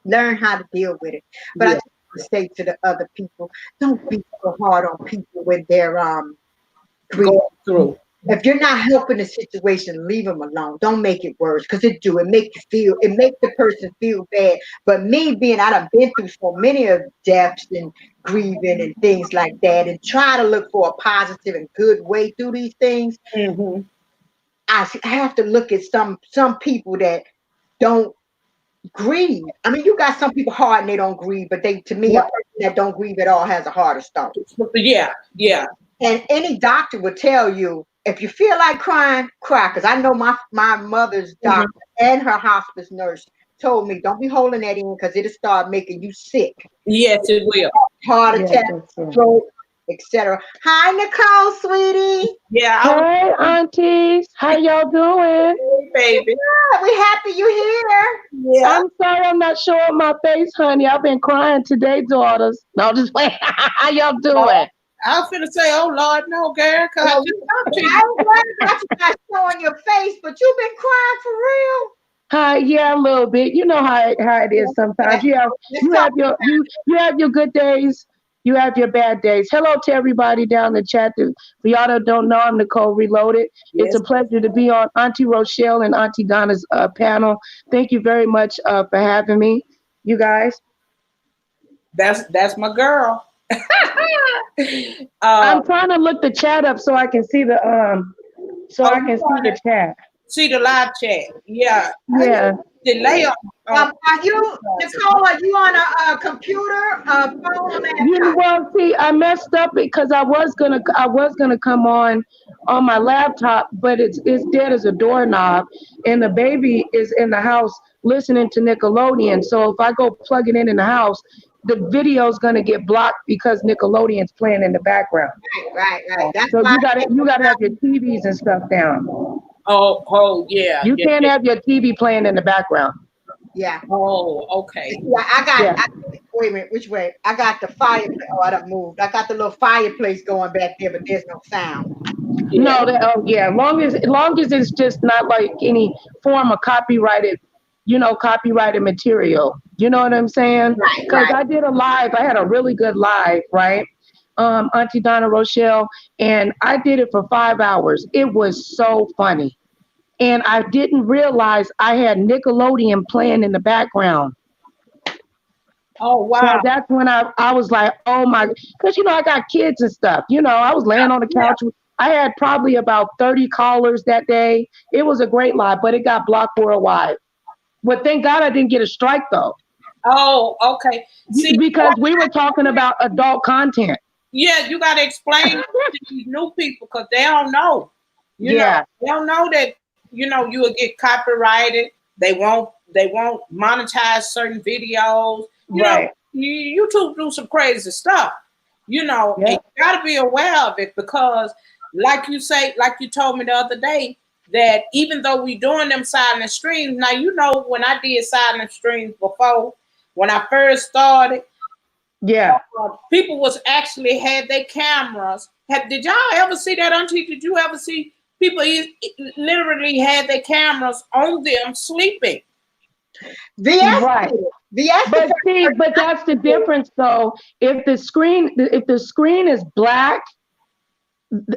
Speaker 2: learn how to deal with it. But I
Speaker 1: Yeah.
Speaker 2: just want to say to the other people, don't be so hard on people when they're grieving.
Speaker 1: Going through.
Speaker 2: If you're not helping the situation, leave them alone. Don't make it worse, because it makes the person feel bad. But me being, I've been through so many of deaths and grieving and things like that, and try to look for a positive and good way through these things.
Speaker 1: Mhm.
Speaker 2: I have to look at some people that don't grieve. I mean, you got some people hard and they don't grieve, but to me, a
Speaker 1: Right.
Speaker 2: person that don't grieve at all has a heart of stone.
Speaker 1: Yeah. Yeah.
Speaker 2: And any doctor would tell you, if you feel like crying, cry. Because I know my mother's
Speaker 1: Mhm.
Speaker 2: doctor and her hospice nurse told me, don't be holding that in, because it'll start making you sick.
Speaker 1: Yes, it will.
Speaker 2: Heart
Speaker 3: Yes,
Speaker 2: attack,
Speaker 3: that's true.
Speaker 2: stroke, etc. Hi, Nicole, sweetie.
Speaker 1: Yeah. I was,
Speaker 3: Hey, aunties, how y'all doing?
Speaker 1: baby.
Speaker 2: Yeah, we happy you here.
Speaker 1: Yeah.
Speaker 3: I'm sorry I'm not showing my face, honey. I've been crying today, daughters. No, just wait. How y'all doing?
Speaker 1: I was finna say, oh Lord, no, girl, cause I
Speaker 2: Well,
Speaker 1: just talked to
Speaker 2: I
Speaker 1: you.
Speaker 2: ain't worried about you not showing your face, but you've been crying for real.
Speaker 3: Hi, yeah, a little bit. You know how it is
Speaker 2: Yeah.
Speaker 3: sometimes.
Speaker 2: Let's
Speaker 3: You
Speaker 2: talk
Speaker 3: have your you have your good days. You have your bad days. Hello to everybody down the chat. For y'all that don't know, I'm Nicole Reloaded. It's
Speaker 1: Yes,
Speaker 3: a pleasure to be on Auntie Rochelle and Auntie Donna's panel. Thank you very much for having me, you guys.
Speaker 1: that's my girl.
Speaker 3: I'm
Speaker 1: uh,
Speaker 3: trying to look the chat up so I can see so
Speaker 1: oh,
Speaker 3: I
Speaker 1: you
Speaker 3: can see
Speaker 1: want
Speaker 3: the
Speaker 1: to
Speaker 3: chat.
Speaker 1: see the live chat? Yeah,
Speaker 2: Are you,
Speaker 3: Yeah.
Speaker 1: delay on
Speaker 2: are you, Nicole, are you on a computer, a phone, or
Speaker 3: You
Speaker 2: laptop?
Speaker 3: well see, I messed up because I was gonna come on my laptop, but it's dead as a doorknob, and the baby is in the house listening to Nickelodeon. So if I go plug it in the house, the video's gonna get blocked because Nickelodeon's playing in the background.
Speaker 2: Right. That's
Speaker 3: So
Speaker 2: why.
Speaker 3: you gotta have your TVs and stuff down.
Speaker 1: oh yeah,
Speaker 3: You
Speaker 1: yeah,
Speaker 3: can't
Speaker 1: yeah.
Speaker 3: have your TV playing in the background.
Speaker 2: Yeah.
Speaker 1: Oh, okay.
Speaker 2: Yeah,
Speaker 3: Yeah.
Speaker 2: wait a minute, which way? I got the fireplace. Oh, I done moved. I got the little fireplace going back there, but there's no sound.
Speaker 1: Yeah,
Speaker 3: No, oh yeah, long as it's just not like any form of copyrighted material. You know what I'm saying? Because
Speaker 2: Right.
Speaker 3: I did a live. I had a really good live, right? Auntie Donna Rochelle, and I did it for 5 hours. It was so funny, and I didn't realize I had Nickelodeon playing in the background.
Speaker 1: oh
Speaker 3: So
Speaker 1: wow.
Speaker 3: that's when I was like, oh my, because I got kids and stuff. I was laying on the
Speaker 1: Yeah.
Speaker 3: couch. I had probably about 30 callers that day. It was a great live, but it got blocked worldwide. But thank God I didn't get a strike though,
Speaker 1: Oh, okay. See,
Speaker 3: because we were talking about adult content.
Speaker 1: yeah, you got to explain to these new people because they don't know.
Speaker 3: Yeah,
Speaker 1: They don't know that you will get copyrighted. They won't monetize certain videos.
Speaker 3: right.
Speaker 1: YouTube do some crazy stuff. And
Speaker 3: Yeah,
Speaker 1: you got to be aware of it because, like you say, like you told me the other day, that even though we doing them silent streams, now when I did silent streams before, when I first started,
Speaker 3: yeah.
Speaker 1: people was actually had their cameras. Did y'all ever see that, Auntie? Did you ever see people literally had their cameras on them sleeping?
Speaker 2: VS
Speaker 3: Right.
Speaker 2: did it. VS the
Speaker 3: But
Speaker 2: first
Speaker 3: see,
Speaker 2: person
Speaker 3: but
Speaker 2: I
Speaker 3: that's the
Speaker 2: did.
Speaker 3: difference though. If the screen is black,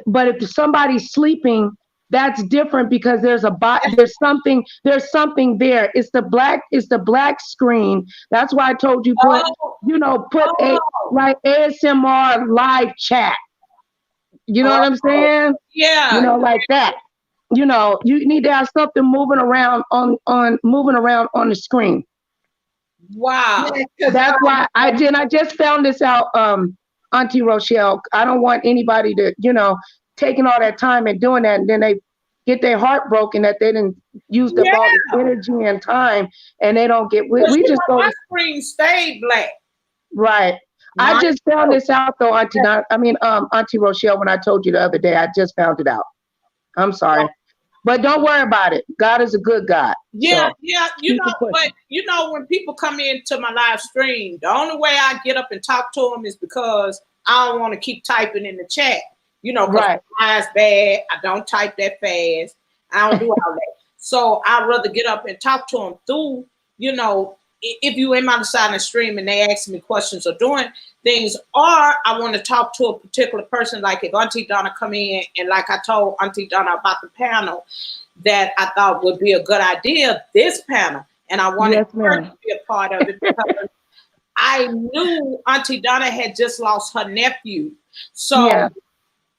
Speaker 3: but if somebody's sleeping, that's different because there's something there. It's the black screen. That's why I told you
Speaker 1: Oh,
Speaker 3: put a
Speaker 1: oh,
Speaker 3: like ASMR live chat. You know what I'm
Speaker 1: oh,
Speaker 3: saying?
Speaker 1: yeah,
Speaker 3: Like that. You need to have something moving around on the screen.
Speaker 1: Wow.
Speaker 3: That's why I just found this out, Auntie Rochelle. I don't want anybody to, taking all that time and doing that, and then they get their heart broken that they didn't use up
Speaker 1: Yeah.
Speaker 3: all this energy and time, and they don't get.
Speaker 1: But
Speaker 3: We just go
Speaker 1: my screen stayed black.
Speaker 3: right. I
Speaker 1: My
Speaker 3: just found this out though, Auntie Rochelle. When I told you the other day, I just found it out. I'm sorry, but don't worry about it. God is a good God.
Speaker 1: Yeah,
Speaker 3: So
Speaker 1: yeah,
Speaker 3: keep it pushing.
Speaker 1: but when people come into my live stream, the only way I get up and talk to them is because I don't want to keep typing in the chat. Because
Speaker 3: Right.
Speaker 1: my eyes bad. I don't type that fast. I don't do all that. So I'd rather get up and talk to them through, if you in my silent stream and they ask me questions or doing things, or I want to talk to a particular person, like if Auntie Donna come in, and like I told Auntie Donna about the panel that I thought would be a good idea, this panel, and I wanted her to be a part of it because I knew Auntie Donna had just lost her nephew. So,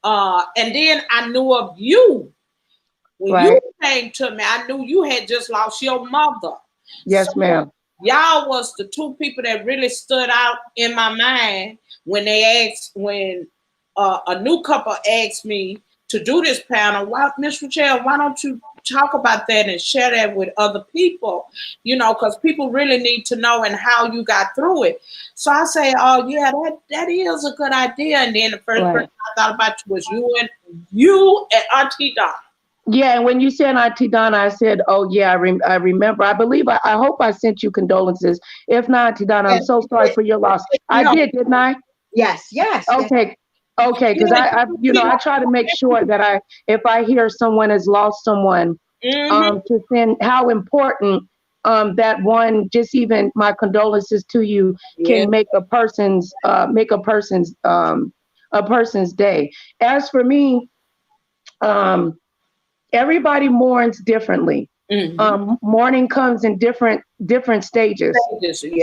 Speaker 1: and then I knew of you. When you came to me, I knew you had just lost your mother.
Speaker 3: Yes, ma'am.
Speaker 1: Y'all was the two people that really stood out in my mind when a new couple asked me to do this panel. Why, Miss Rochelle, why don't you talk about that and share that with other people? Because people really need to know and how you got through it. So I say, oh yeah, that is a good idea. And then the first person I thought about was you and Auntie Donna.
Speaker 3: Yeah, and when you said Auntie Donna, I said, oh, yeah, I remember. I believe, I hope I sent you condolences. If not, Auntie Donna, I'm so sorry for your loss. I did, didn't I?
Speaker 2: Yes.
Speaker 3: Okay, because I try to make sure that if I hear someone has lost someone, to send how important that one, just even my condolences to you, can make a person's day. As for me, everybody mourns differently. Mourning comes in different stages.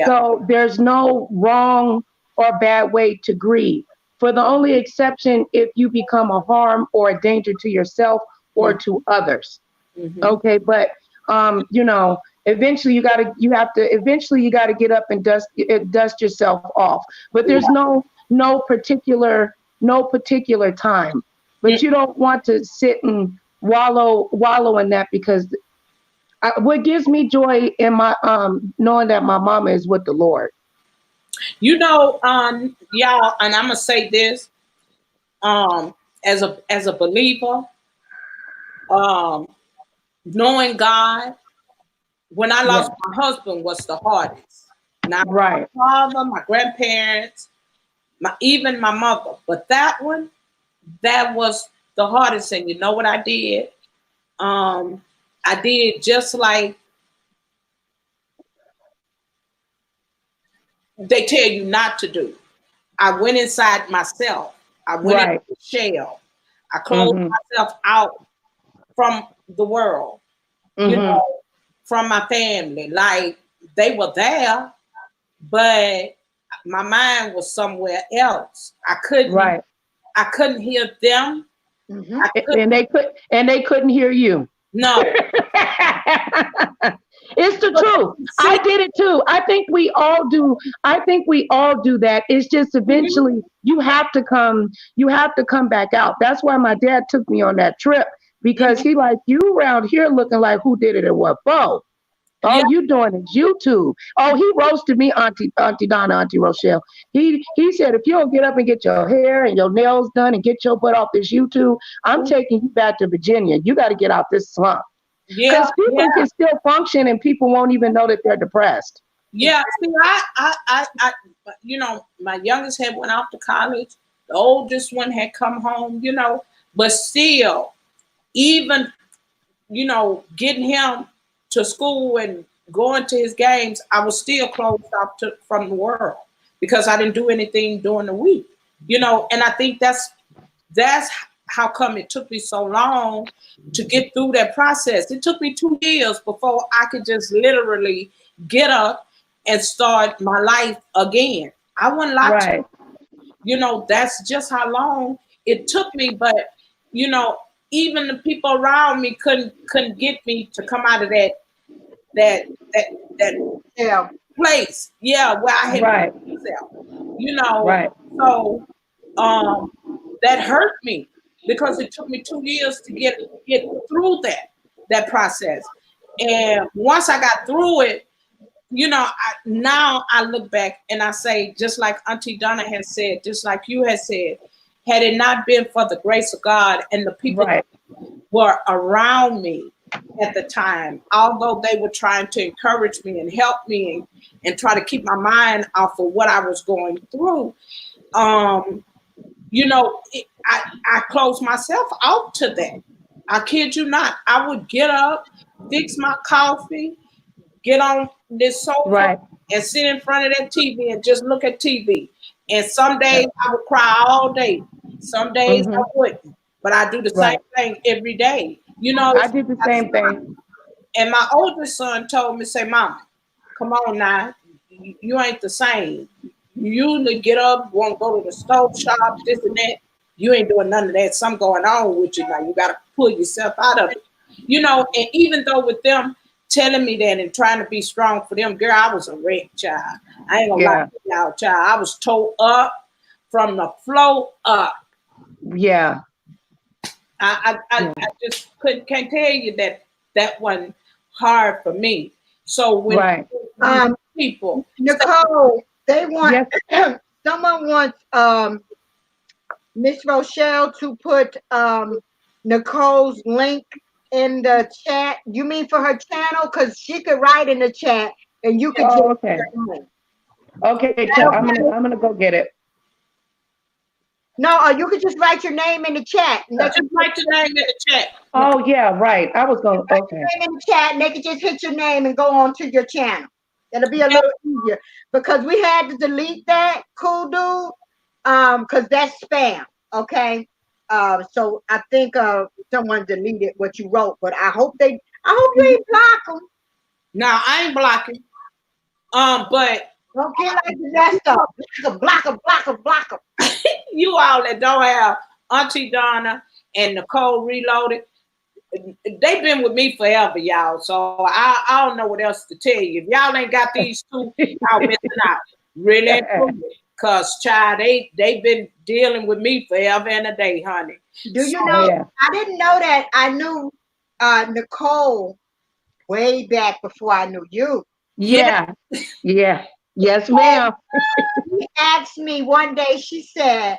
Speaker 3: So there's no wrong or bad way to grieve. For the only exception, if you become a harm or a danger to yourself or to others. Okay, but eventually you gotta get up and dust yourself off. But there's no particular time. But you don't want to sit and wallow in that, because what gives me joy in my knowing that my mama is with the Lord.
Speaker 1: Y'all, and I'm gonna say this, as a believer, knowing God, when I lost my husband was the hardest. Now, my father, my grandparents, even my mother, but that was the hardest thing. You know what I did? I did just like they tell you not to do. I went inside myself. I went into the shell. I closed myself out from the world, from my family. Like, they were there, but my mind was somewhere else. I couldn't hear them.
Speaker 3: And they couldn't hear you.
Speaker 1: No.
Speaker 3: It's the truth. I did it too. I think we all do that. It's just eventually you have to come back out. That's why my dad took me on that trip, because he like, you around here looking like who did it and what for? All you doing is YouTube. Oh, he roasted me, Auntie Donna, Auntie Rochelle. He said, if you don't get up and get your hair and your nails done and get your butt off this YouTube, I'm taking you back to Virginia. You got to get out this slump. Because people can still function and people won't even know that they're depressed.
Speaker 1: Yeah, see, I my youngest had went off to college. The oldest one had come home, but still, even, getting him to school and going to his games, I was still closed off from the world because I didn't do anything during the week, and I think that's how come it took me so long to get through that process. It took me 2 years before I could just literally get up and start my life again. I wasn't like, that's just how long it took me. But, even the people around me couldn't get me to come out of that place. Yeah, where I had
Speaker 3: Right.
Speaker 1: put myself. You know,
Speaker 3: Right.
Speaker 1: so that hurt me because it took me 2 years to get through that process. And once I got through it, now I look back and I say, just like Auntie Donna has said, just like you had said, had it not been for the grace of God and the people
Speaker 3: Right.
Speaker 1: that were around me at the time, although they were trying to encourage me and help me and try to keep my mind off of what I was going through, I closed myself out to that. I kid you not. I would get up, fix my coffee, get on this sofa
Speaker 3: Right.
Speaker 1: and sit in front of that TV and just look at TV. And some days I would cry all day. Some days I wouldn't. But I do the same
Speaker 3: Right.
Speaker 1: thing every day.
Speaker 3: I did the same thing.
Speaker 1: And my oldest son told me, say, Mama, come on now. You ain't the same. You usually get up, want to go to the stove shop, this and that. You ain't doing none of that. Something going on with you now. You got to pull yourself out of it. And even though with them telling me that and trying to be strong for them, girl, I was a wreck, child. I ain't gonna lie to y'all, child. I was towed up from the floor up.
Speaker 3: Yeah.
Speaker 1: I just can't tell you that wasn't hard for me. So when people,
Speaker 2: Nicole, they want someone wants Miss Rochelle to put Nicole's link in the chat. You mean for her channel? Because she could write in the chat and you could
Speaker 3: okay. Okay, so I'm gonna go get it.
Speaker 2: No, you could just write your name in the chat.
Speaker 1: Just write your name in the chat.
Speaker 3: Oh yeah, right. I was going
Speaker 2: okay. Your name in the chat, and they could just hit your name and go on to your channel. It'll be a little easier because we had to delete that, cool dude, because that's spam. Okay. So I think someone deleted what you wrote, but I hope you ain't block them.
Speaker 1: No, I ain't blocking. But
Speaker 2: don't get like the rest of block them.
Speaker 1: You all that don't have Auntie Donna and Nicole Reloaded, they've been with me forever, y'all. So I don't know what else to tell you. If y'all ain't got these two, y'all missing out. Really, because child, they've been dealing with me forever and a day, honey.
Speaker 2: Do you know? I didn't know that. I knew Nicole way back before I knew you.
Speaker 3: Yeah. Yes, ma'am.
Speaker 2: She asked me one day. She said,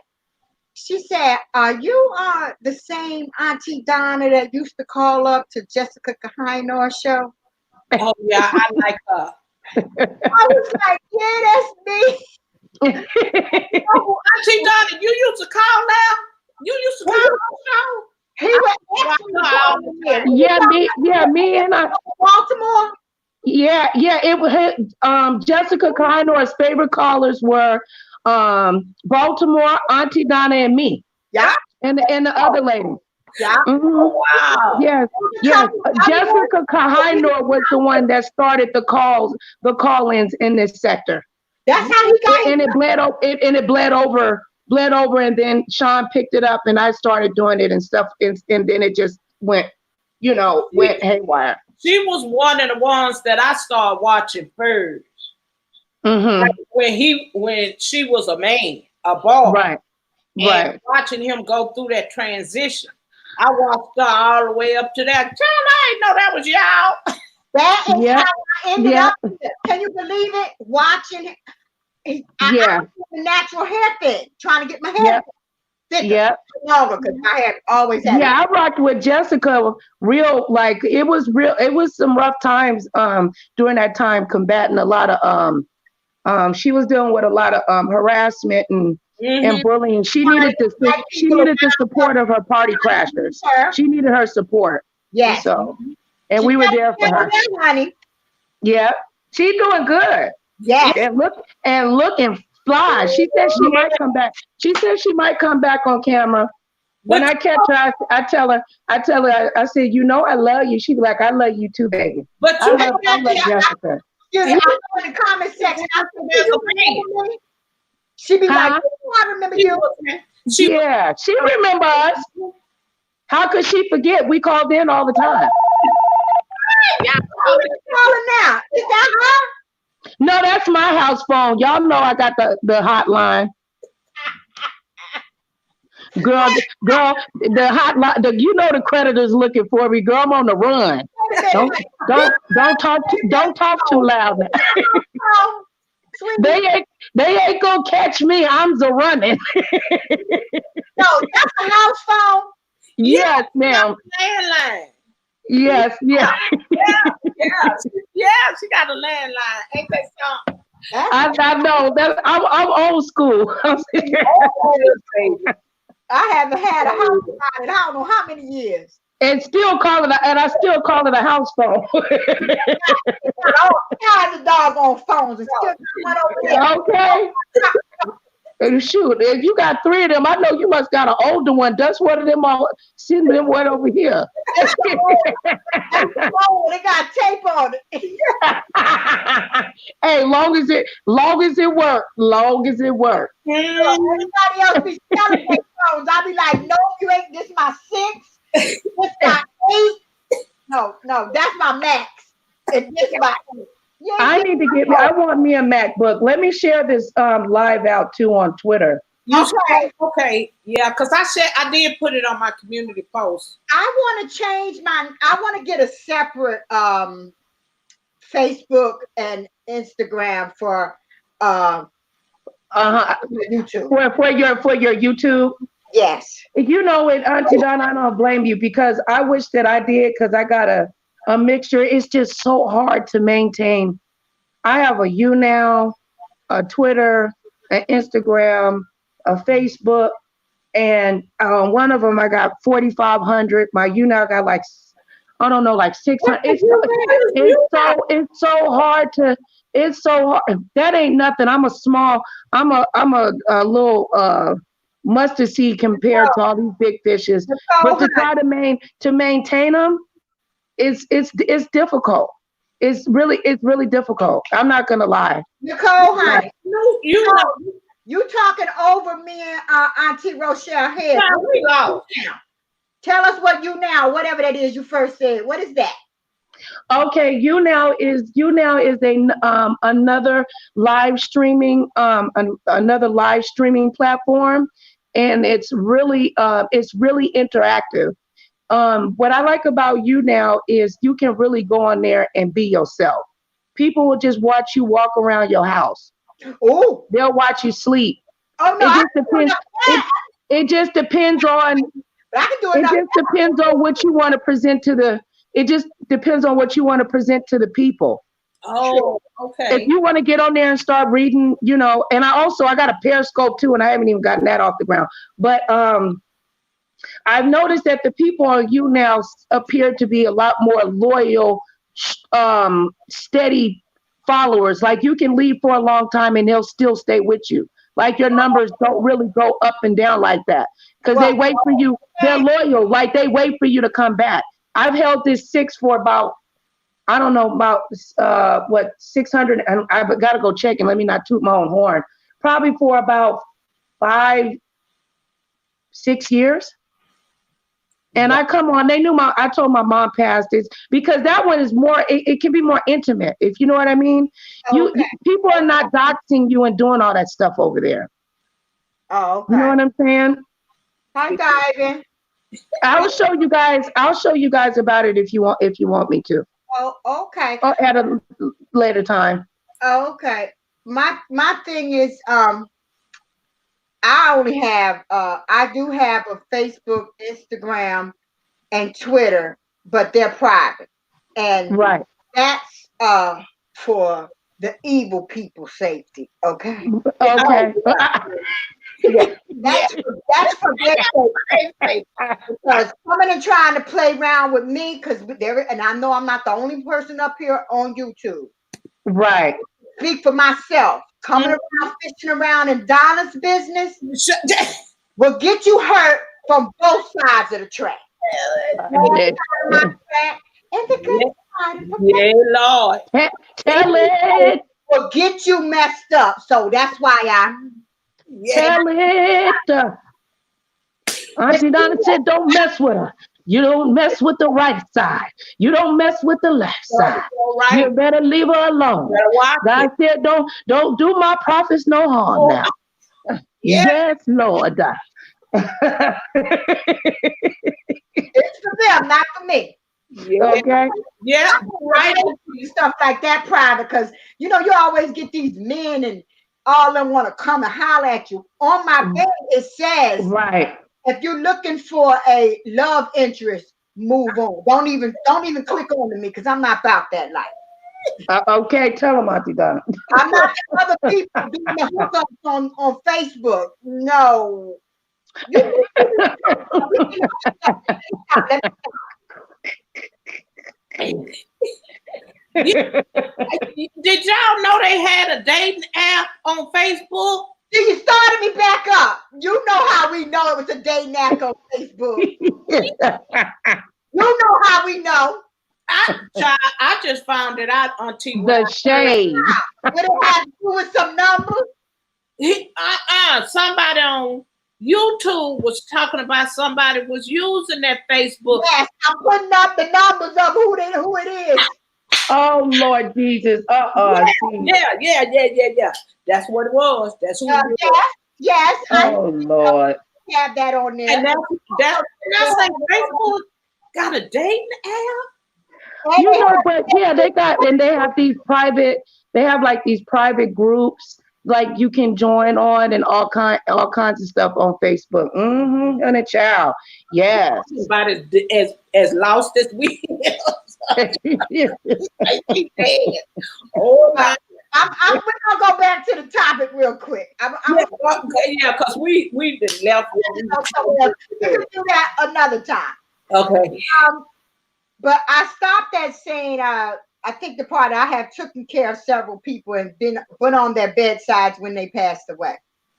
Speaker 2: "Are you the same Auntie Donna that used to call up to Jessica Kahino's show?"
Speaker 1: Oh yeah, I like her.
Speaker 2: I was like, "Yeah, that's me."
Speaker 1: Auntie Donna, you used to call now? You used to call the show?
Speaker 2: He was
Speaker 3: me and I.
Speaker 2: Baltimore.
Speaker 3: Yeah, it was Jessica Kahino's favorite callers were Baltimore, Auntie Donna, and me.
Speaker 2: Yeah.
Speaker 3: And the other lady.
Speaker 2: Yeah.
Speaker 1: Oh, wow.
Speaker 3: Yes. Jessica Kahino was the one that started the call-ins in this sector.
Speaker 2: That's how he got
Speaker 3: and it bled over, and then Sean picked it up, and I started doing it and stuff, and then it just went haywire.
Speaker 1: She was one of the ones that I started watching first. Like when she was a man, a boy.
Speaker 3: Right.
Speaker 1: And watching him go through that transition. I watched her all the way up to that. Child, I didn't know that was y'all.
Speaker 2: That is how I ended up. Can you believe it? Watching it. I was a natural hair fit, trying to get my hair thicker, longer, because I had always had.
Speaker 3: Yeah, I rocked with Jessica real, like it was some rough times during that time, combating a lot of she was dealing with a lot of harassment and bullying. She needed the support of her party crashers. She needed her support.
Speaker 2: Yeah.
Speaker 3: So and we were there for her.
Speaker 2: Honey.
Speaker 3: Yeah. She's doing good.
Speaker 2: Yeah.
Speaker 3: And looking fly. She said she might come back. She said she might come back on camera. When I catch her, I tell her, I said, I love you. She be like, I love you too, baby.
Speaker 1: But
Speaker 3: I love Jessica.
Speaker 2: I in the comment section. I said, she be like, I remember you.
Speaker 3: She remember us. How could she forget? We called in all the time.
Speaker 2: Calling now. Is that her?
Speaker 3: No, that's my house phone. Y'all know I got the hotline. Girl, the hotline. You know the creditors looking for me. Girl, I'm on the run. Don't don't talk too loud now.
Speaker 2: Oh, sweetie,
Speaker 3: They ain't gonna catch me. I'm the running.
Speaker 2: no, that's a house phone.
Speaker 3: Yes, ma'am.
Speaker 1: Landline.
Speaker 3: Yes, yeah.
Speaker 1: Yeah, she got a landline. Ain't that something?
Speaker 3: I know that I'm old school.
Speaker 2: I haven't had a house phone in I don't know how many years.
Speaker 3: and I still call it a house phone.
Speaker 2: All kinds of doggone phones and still coming over there.
Speaker 3: Okay. And shoot, if you got 3 of them, I know you must got an older one. That's one of them all sitting them one over here.
Speaker 2: That's the phone. They got tape on it.
Speaker 3: Hey, long as it work.
Speaker 2: Everybody else be selling their phones. I be like, no, you ain't. This my 6. This my 8. No, that's my max. And this my 8.
Speaker 3: I want me a MacBook. Let me share this live out too on Twitter.
Speaker 1: Okay. Yeah, because I did put it on my community post.
Speaker 2: I want to change I want to get a separate Facebook and Instagram for YouTube.
Speaker 3: For your YouTube.
Speaker 2: Yes.
Speaker 3: You know what, Auntie Donna, I don't blame you because I wish that I did because I got a mixture. It's just so hard to maintain. I have a YouNow, a Twitter, an Instagram, a Facebook, and one of them I got 4,500. My YouNow got like 600. It's so hard to. It's so hard. That ain't nothing. I'm a little mustard seed compared to all these big fishes. But to try to maintain them, it's difficult. It's really difficult. I'm not gonna lie.
Speaker 2: Nicole, honey, you talking over me and Auntie Rochelle here. Tell us what whatever that is you first said. What is that?
Speaker 3: Okay, YouNow is a another live streaming platform, and it's really interactive. What I like about YouNow is you can really go on there and be yourself. People will just watch you walk around your house.
Speaker 2: Oh,
Speaker 3: they'll watch you sleep.
Speaker 2: Oh no,
Speaker 3: it just depends on.
Speaker 2: But I can do it.
Speaker 3: It just depends on what you want to present to the. It just depends on what you want to present to the people.
Speaker 1: Oh, okay.
Speaker 3: If you want to get on there and start reading, and I got a Periscope too, and I haven't even gotten that off the ground. But I've noticed that the people on YouNow appear to be a lot more loyal, steady followers. Like you can leave for a long time and they'll still stay with you. Like your numbers don't really go up and down like that because they wait for you. They're loyal. Like they wait for you to come back. I've held this 6 for about 600. I've got to go check and let me not toot my own horn. Probably for about 5-6 years. And I come on, I told my mom passed this because that one is more, it can be more intimate, if you know what I mean. Okay. People are not doxing you and doing all that stuff over there.
Speaker 2: Oh, okay.
Speaker 3: You know what I'm saying?
Speaker 2: Hi, diving.
Speaker 3: I'll show you guys about it if you want me to.
Speaker 2: Oh, okay.
Speaker 3: Or at a later time.
Speaker 2: Oh, okay. My thing is, I do have a Facebook, Instagram, and Twitter, but they're private. And that's for the evil people's safety. Okay.
Speaker 3: Okay.
Speaker 2: Yeah, that's for their safety. Because coming and trying to play around with me, and I know I'm not the only person up here on YouTube.
Speaker 3: Right.
Speaker 2: Speak for myself. Coming around, fishing around in Donna's business will get you hurt from both sides of the track.
Speaker 1: Yeah, Lord.
Speaker 3: Tell it.
Speaker 2: Will get you messed up. So that's why
Speaker 3: tell it. Auntie Donna said, "Don't mess with her. You don't mess with the right side. You don't mess with the left side.
Speaker 1: Right.
Speaker 3: You better leave her alone. God said, don't do my prophets no harm now.
Speaker 1: Yeah.
Speaker 3: Yes, Lord.
Speaker 2: It's for them, not for me.
Speaker 1: Yeah.
Speaker 3: Okay.
Speaker 1: Yeah.
Speaker 2: Right. Stuff like that private, because you always get these men and all them want to come and holler at you. On my page, it says,
Speaker 3: Right.
Speaker 2: if you're looking for a love interest, move on. Don't even click on to me, because I'm not about that life.
Speaker 3: Okay, tell them, Auntie Donna.
Speaker 2: I'm not other people doing the hookups on Facebook. No.
Speaker 1: Did y'all know they had a dating app on Facebook?
Speaker 2: See, you started me back up. You know how we know it was a dating app on Facebook. You know how we know.
Speaker 1: I just found it out on TV.
Speaker 3: The shade.
Speaker 2: What it had to do with some numbers?
Speaker 1: Somebody on YouTube was talking about somebody was using that Facebook.
Speaker 2: Yes, I'm putting up the numbers of who it is.
Speaker 3: Oh Lord Jesus.
Speaker 1: Yeah. That's what it was. That's who it was.
Speaker 2: Yes.
Speaker 3: Oh Lord.
Speaker 2: Have that on there.
Speaker 1: And that's like Facebook got a dating app.
Speaker 3: You know, but yeah, they have these private, they have like these private groups like you can join on and all kinds of stuff on Facebook. And a child. Yes.
Speaker 1: About as lost as we is. Oh my.
Speaker 2: I'm gonna go back to the topic real quick.
Speaker 1: Yeah, because we just left.
Speaker 2: We can do that another time.
Speaker 1: Okay.
Speaker 2: But I stopped at saying I think the part I have taken care of several people and been on their bedsides when they passed away.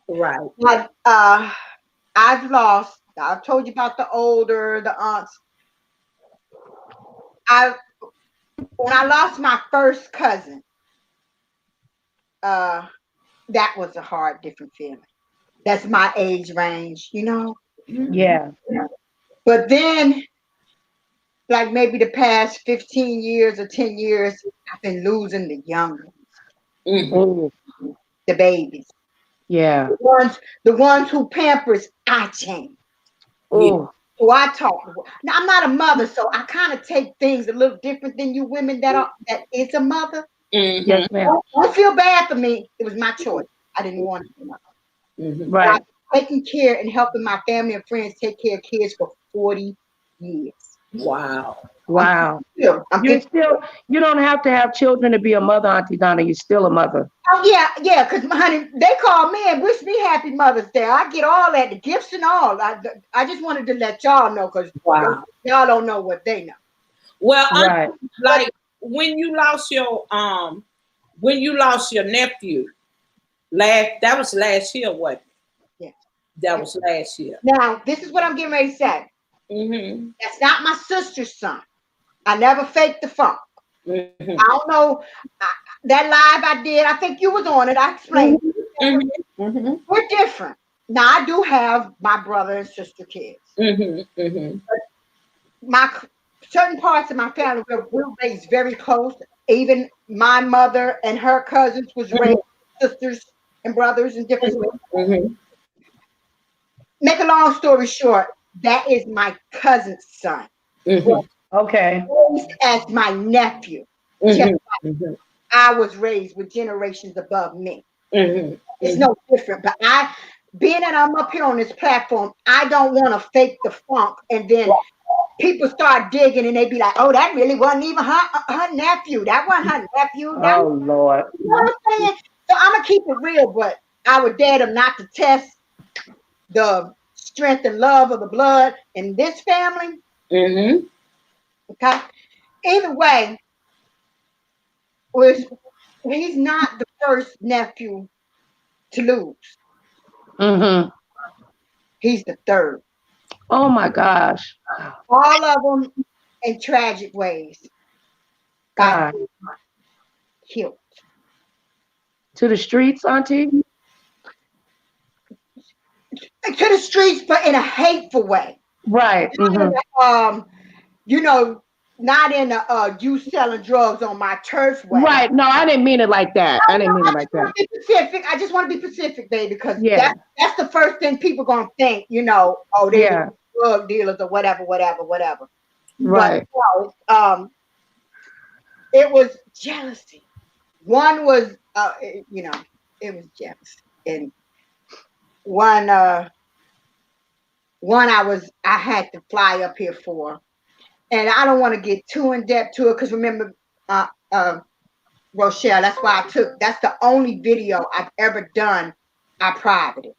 Speaker 1: Right.
Speaker 2: But I've told you about the aunts. When I lost my first cousin, that was a hard, different feeling. That's my age range,
Speaker 3: Yeah.
Speaker 2: But then, like maybe the past 15 years or 10 years, I've been losing the young ones, the babies.
Speaker 3: Yeah.
Speaker 2: The ones who pampers, I change.
Speaker 3: Oh.
Speaker 2: So I talk. Now I'm not a mother, so I kind of take things a little different than you women that is a mother.
Speaker 3: Yes, ma'am.
Speaker 2: Don't feel bad for me. It was my choice. I didn't want to be a mother.
Speaker 3: Right.
Speaker 2: Taking care and helping my family and friends take care of kids for 40 years.
Speaker 1: Wow.
Speaker 2: You
Speaker 3: don't have to have children to be a mother, Auntie Donna. You're still a mother.
Speaker 2: Oh yeah, because honey, they call me and wish me happy Mother's Day. I get all that, the gifts and all. I just wanted to let y'all know, because y'all don't know what they know.
Speaker 1: Well,
Speaker 3: right.
Speaker 1: Like when you lost your nephew, that was last year, what?
Speaker 2: Yeah.
Speaker 1: That was last year.
Speaker 2: Now, this is what I'm getting ready to say. That's not my sister's son. I never faked the funk. I don't know. That live I did, I think you was on it. I explained. We're different. Now, I do have my brother and sister kids. My certain parts of my family were raised very close. Even my mother and her cousins was raised sisters and brothers and different ways. Make a long story short, that is my cousin's son.
Speaker 3: Okay.
Speaker 2: Raised as my nephew. I was raised with generations above me. It's no different. But being that I'm up here on this platform, I don't want to fake the funk, and then people start digging and they be like, oh, that really wasn't even her nephew. That wasn't her nephew.
Speaker 3: Lord.
Speaker 2: You know what I'm saying? So I'm going to keep it real, but I would dare them not to test the strength and love of the blood in this family. Okay? Either way, he's not the first nephew to lose. He's the third.
Speaker 3: Oh my gosh.
Speaker 2: All of them in tragic ways. God killed.
Speaker 3: To the streets, Auntie?
Speaker 2: To the streets, but in a hateful way.
Speaker 3: Right.
Speaker 2: You know, not in the you selling drugs on my turf way.
Speaker 3: Right. No, I didn't mean it like that. I didn't mean it like
Speaker 2: I
Speaker 3: that.
Speaker 2: just want to be specific. I just want to be specific, baby, because
Speaker 3: Yeah.
Speaker 2: that's the first thing people gonna think. You know, oh, they
Speaker 3: Yeah.
Speaker 2: drug dealers or whatever. But
Speaker 3: Right.
Speaker 2: no, it was jealousy. One was, you know, it was jealousy, and one, I had to fly up here for, and I don't want to get too in depth to it because remember, uh, uh, Rochelle, that's the only video I've ever done. I privated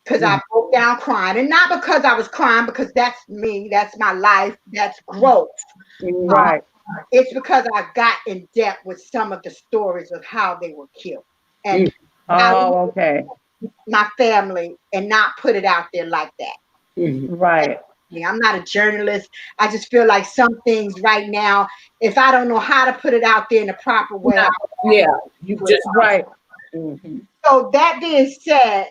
Speaker 2: because I broke down crying, and not because I was crying, because that's me, that's my life, that's growth.
Speaker 3: Right.
Speaker 2: It's because I got in depth with some of the stories of how they were killed, and
Speaker 3: Oh, okay.
Speaker 2: my family, and not put it out there like that.
Speaker 3: Right.
Speaker 2: I'm not a journalist. I just feel like some things right now, if I don't know how to put it out there in the proper way,
Speaker 1: you just
Speaker 3: right.
Speaker 2: So that being said,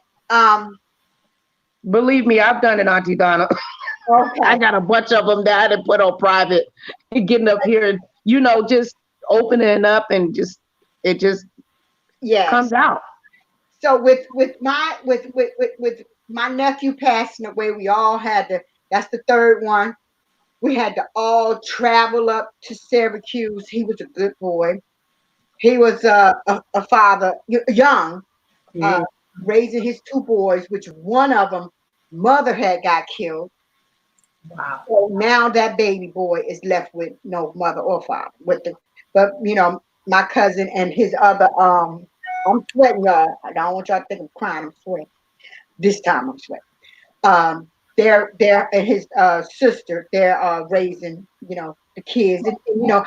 Speaker 3: believe me, I've done it, Auntie Donna.
Speaker 2: okay.
Speaker 3: I got a bunch of them that I had to put on private, getting up here, you know, just opening up and it just comes out.
Speaker 2: So with my nephew passing away, we all had to. That's the third one. We had to all travel up to Syracuse. He was a good boy. He was a father, young, raising his two boys, which one of them, mother had got killed.
Speaker 1: Wow.
Speaker 2: So now that baby boy is left with no mother or father. But you know, my cousin and his other, I'm sweating, y'all. I don't want y'all to think I'm crying. I'm sweating. This time I'm sweating. They're and his sister, they're raising, you know, the kids. And, you know,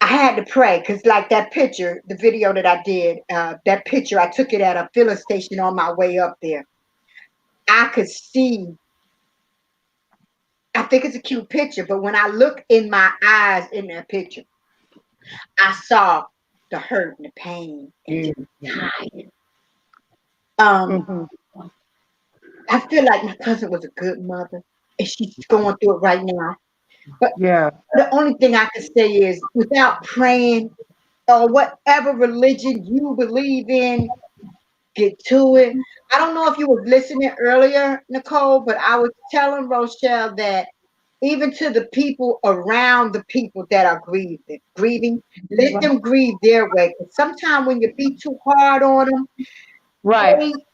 Speaker 2: I had to pray because, like that picture, the video that I did, that picture, I took it at a filling station on my way up there. I could see. I think it's a cute picture, but when I look in my eyes in that picture, I saw the hurt and the pain and just dying. I feel like my cousin was a good mother, and she's going through it right now. But the only thing I can say is, without praying or whatever religion you believe in, get to it. I don't know if you were listening earlier, Nicole, but I was telling Rochelle that even to the people around the people that are grieving, let them grieve their way. Because sometimes when you be too hard on them,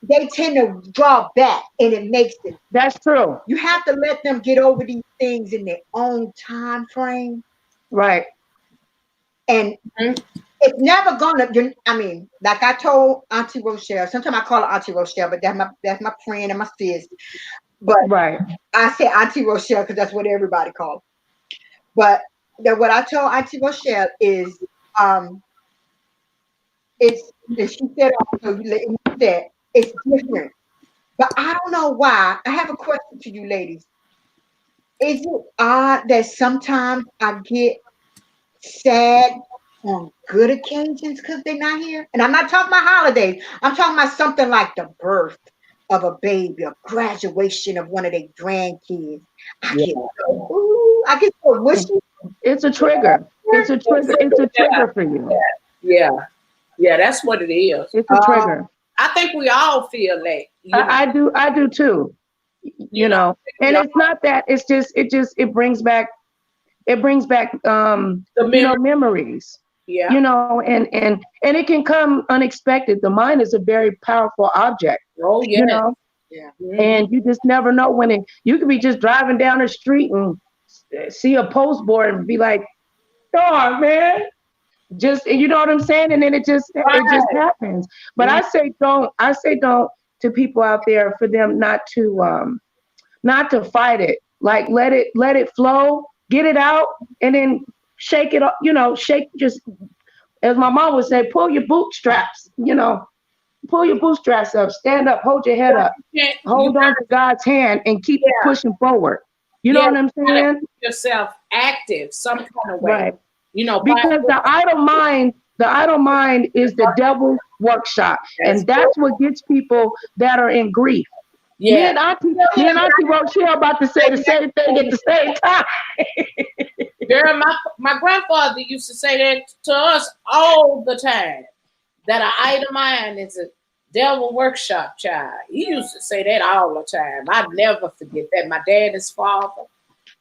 Speaker 2: they tend to draw back, and it makes it.
Speaker 3: That's true.
Speaker 2: You have to let them get over these things in their own time frame.
Speaker 3: Right.
Speaker 2: And it's never gonna. I mean, like I told Auntie Rochelle. Sometimes I call her Auntie Rochelle, but that's my friend and my sis. But I say Auntie Rochelle because that's what everybody calls her. But what I told Auntie Rochelle is, it's. And she said also, that it's different. But I don't know why. I have a question to you, ladies. Is it odd that sometimes I get sad on good occasions because they're not here? And I'm not talking about holidays. I'm talking about something like the birth of a baby, a graduation of one of their grandkids. I get so wishy.
Speaker 3: It's a trigger. It's a trigger. It's a trigger for you.
Speaker 1: Yeah, that's what it is.
Speaker 3: It's a trigger.
Speaker 1: I think we all feel that.
Speaker 3: I do too. You know, and it's not that. It's just it brings back the memories.
Speaker 1: Yeah.
Speaker 3: You know, and it can come unexpected. The mind is a very powerful object.
Speaker 1: Oh yeah.
Speaker 3: You know.
Speaker 2: Yeah.
Speaker 3: And you just never know when you could be just driving down the street and see a post board and be like, "Oh man." Just, you know what I'm saying? And then it just happens. But I say don't to people out there, for them not to fight it. Like let it flow, get it out, and then shake it up, just as my mom would say, pull your bootstraps, pull your bootstraps up, stand up, hold your head up, hold on to God's hand and keep pushing forward. You know what I'm saying?
Speaker 1: Keep yourself active some kind of way.
Speaker 3: Right. Because the idle mind is the devil's workshop. And that's what gets people that are in grief.
Speaker 1: Yeah.
Speaker 3: Me and Auntie Rochelle about to say the same thing at the same time.
Speaker 1: Girl, my grandfather used to say that to us all the time. That an item iron is a devil workshop child. He used to say that all the time. I never forget that. My dad's father.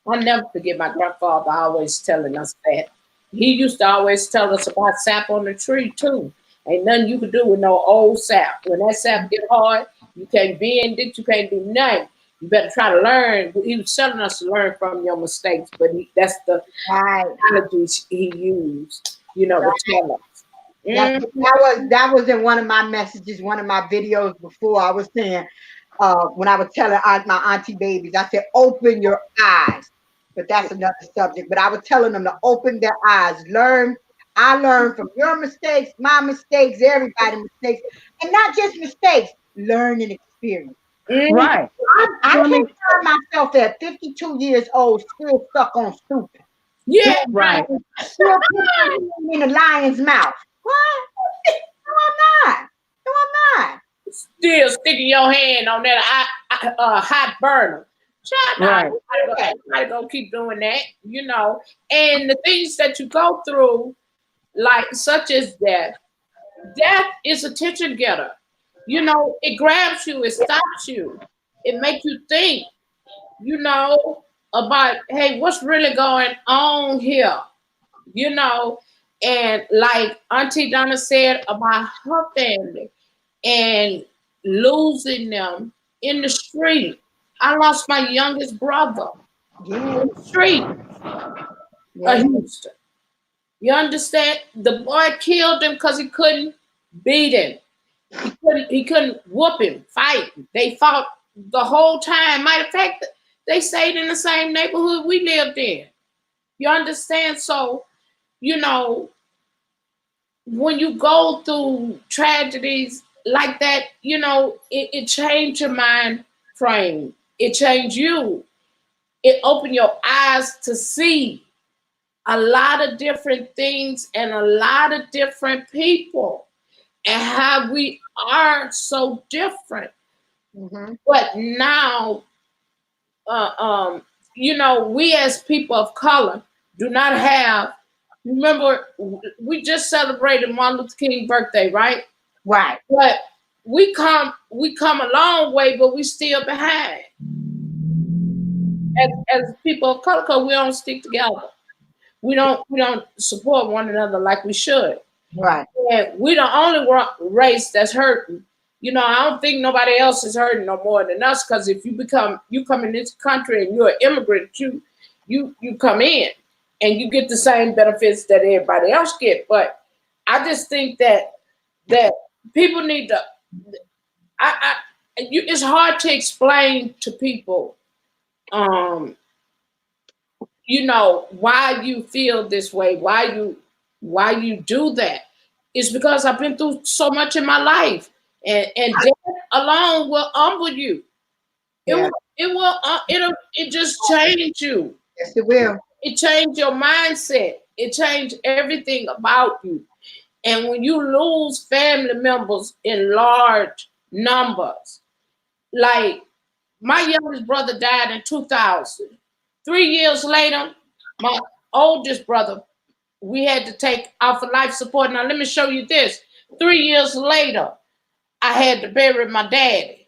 Speaker 1: I never forget my grandfather always telling us that. He used to always tell us about sap on the tree too. Ain't nothing you can do with no old sap. When that sap get hard, you can't bend it, you can't do nothing. You better try to learn. He was telling us to learn from your mistakes, but that's the
Speaker 2: Right.
Speaker 1: analogies he used, to tell us.
Speaker 2: That was in one of my messages, one of my videos before. I was saying, when I was telling my auntie babies, I said, open your eyes. But that's another subject. But I was telling them to open their eyes, learn. I learned from your mistakes, my mistakes, everybody's mistakes, and not just mistakes, learning experience.
Speaker 3: Right.
Speaker 2: I can't find myself at 52 years old still stuck on stupid.
Speaker 1: Yeah,
Speaker 3: Right.
Speaker 2: Still putting in the lion's mouth. What? No, I'm not. No, I'm not.
Speaker 1: Still sticking your hand on that hot burner. Child,
Speaker 3: Right.
Speaker 1: everybody gonna keep doing that, And the things that you go through, like such as death. Death is a attention getter. It grabs you, it stops you, it makes you think, about, hey, what's really going on here? And like Auntie Donna said about her family and losing them in the street. I lost my youngest brother in the street of Houston. You understand? The boy killed him because he couldn't beat him. He couldn't whoop him, fight. They fought the whole time. Matter of fact, they stayed in the same neighborhood we lived in. You understand? So, when you go through tragedies like that, it changed your mind frame. It changed you. It opened your eyes to see a lot of different things and a lot of different people and how we are so different.
Speaker 2: Mm-hmm.
Speaker 1: But now, we as people of color do not have. Remember, we just celebrated Martin Luther King's birthday, right?
Speaker 2: Right.
Speaker 1: But we come a long way, but we still behind as people of color because we don't stick together. We don't support one another like we should.
Speaker 2: Right.
Speaker 1: And we the only race that's hurting. I don't think nobody else is hurting no more than us because if you come in this country and you're an immigrant, you come in and you get the same benefits that everybody else get. But I just think that people need to. It's hard to explain to people, why you feel this way, why you do that. It's because I've been through so much in my life, and that alone will humble you.
Speaker 2: Yeah.
Speaker 1: It just change you.
Speaker 2: Yes, it will.
Speaker 1: It changed your mindset. It changed everything about you. And when you lose family members in large numbers, like my youngest brother died in 2000. 3 years later, my oldest brother, we had to take out for life support. Now, let me show you this. 3 years later, I had to bury my daddy.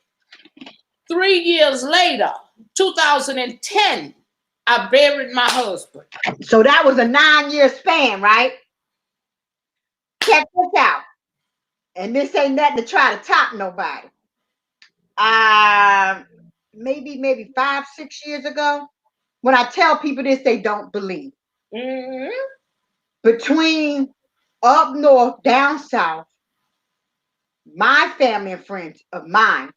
Speaker 1: 3 years later, 2010, I buried my husband.
Speaker 2: So that was a 9-year span, right? Check this out. And this ain't nothing to try to top nobody. Maybe 5-6 years ago, when I tell people this, they don't believe.
Speaker 1: Mm-hmm.
Speaker 2: Between up north, down south, my family and friends of mine,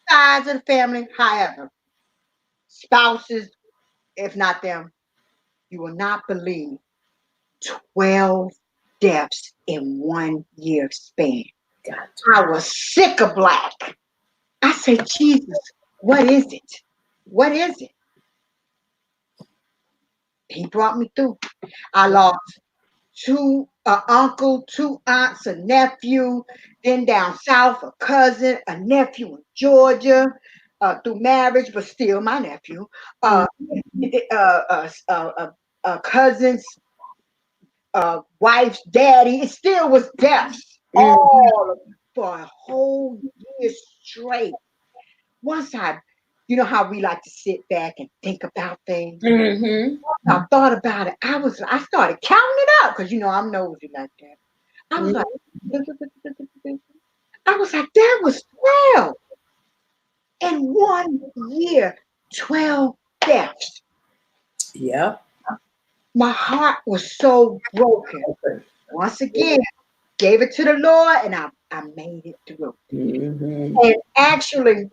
Speaker 2: sides of the family, however, spouses, if not them, you will not believe 12 deaths in 1 year span.
Speaker 1: Gotcha.
Speaker 2: I was sick of black. I said, Jesus, what is it? What is it? He brought me through. I lost two uncle, two aunts, a nephew, then down south a cousin, a nephew in Georgia, through marriage, but still my nephew. Uh, cousins, wife's daddy. It still was deaths all for a whole year straight. Once you know how we like to sit back and think about things.
Speaker 1: Mm-hmm.
Speaker 2: I thought about it. I started counting it up because you know I'm nosy like that. I was like, that was 12 in 1 year, 12 deaths.
Speaker 1: Yeah.
Speaker 2: My heart was so broken. Once again, gave it to the Lord, and I made it through.
Speaker 1: Mm-hmm.
Speaker 2: And actually,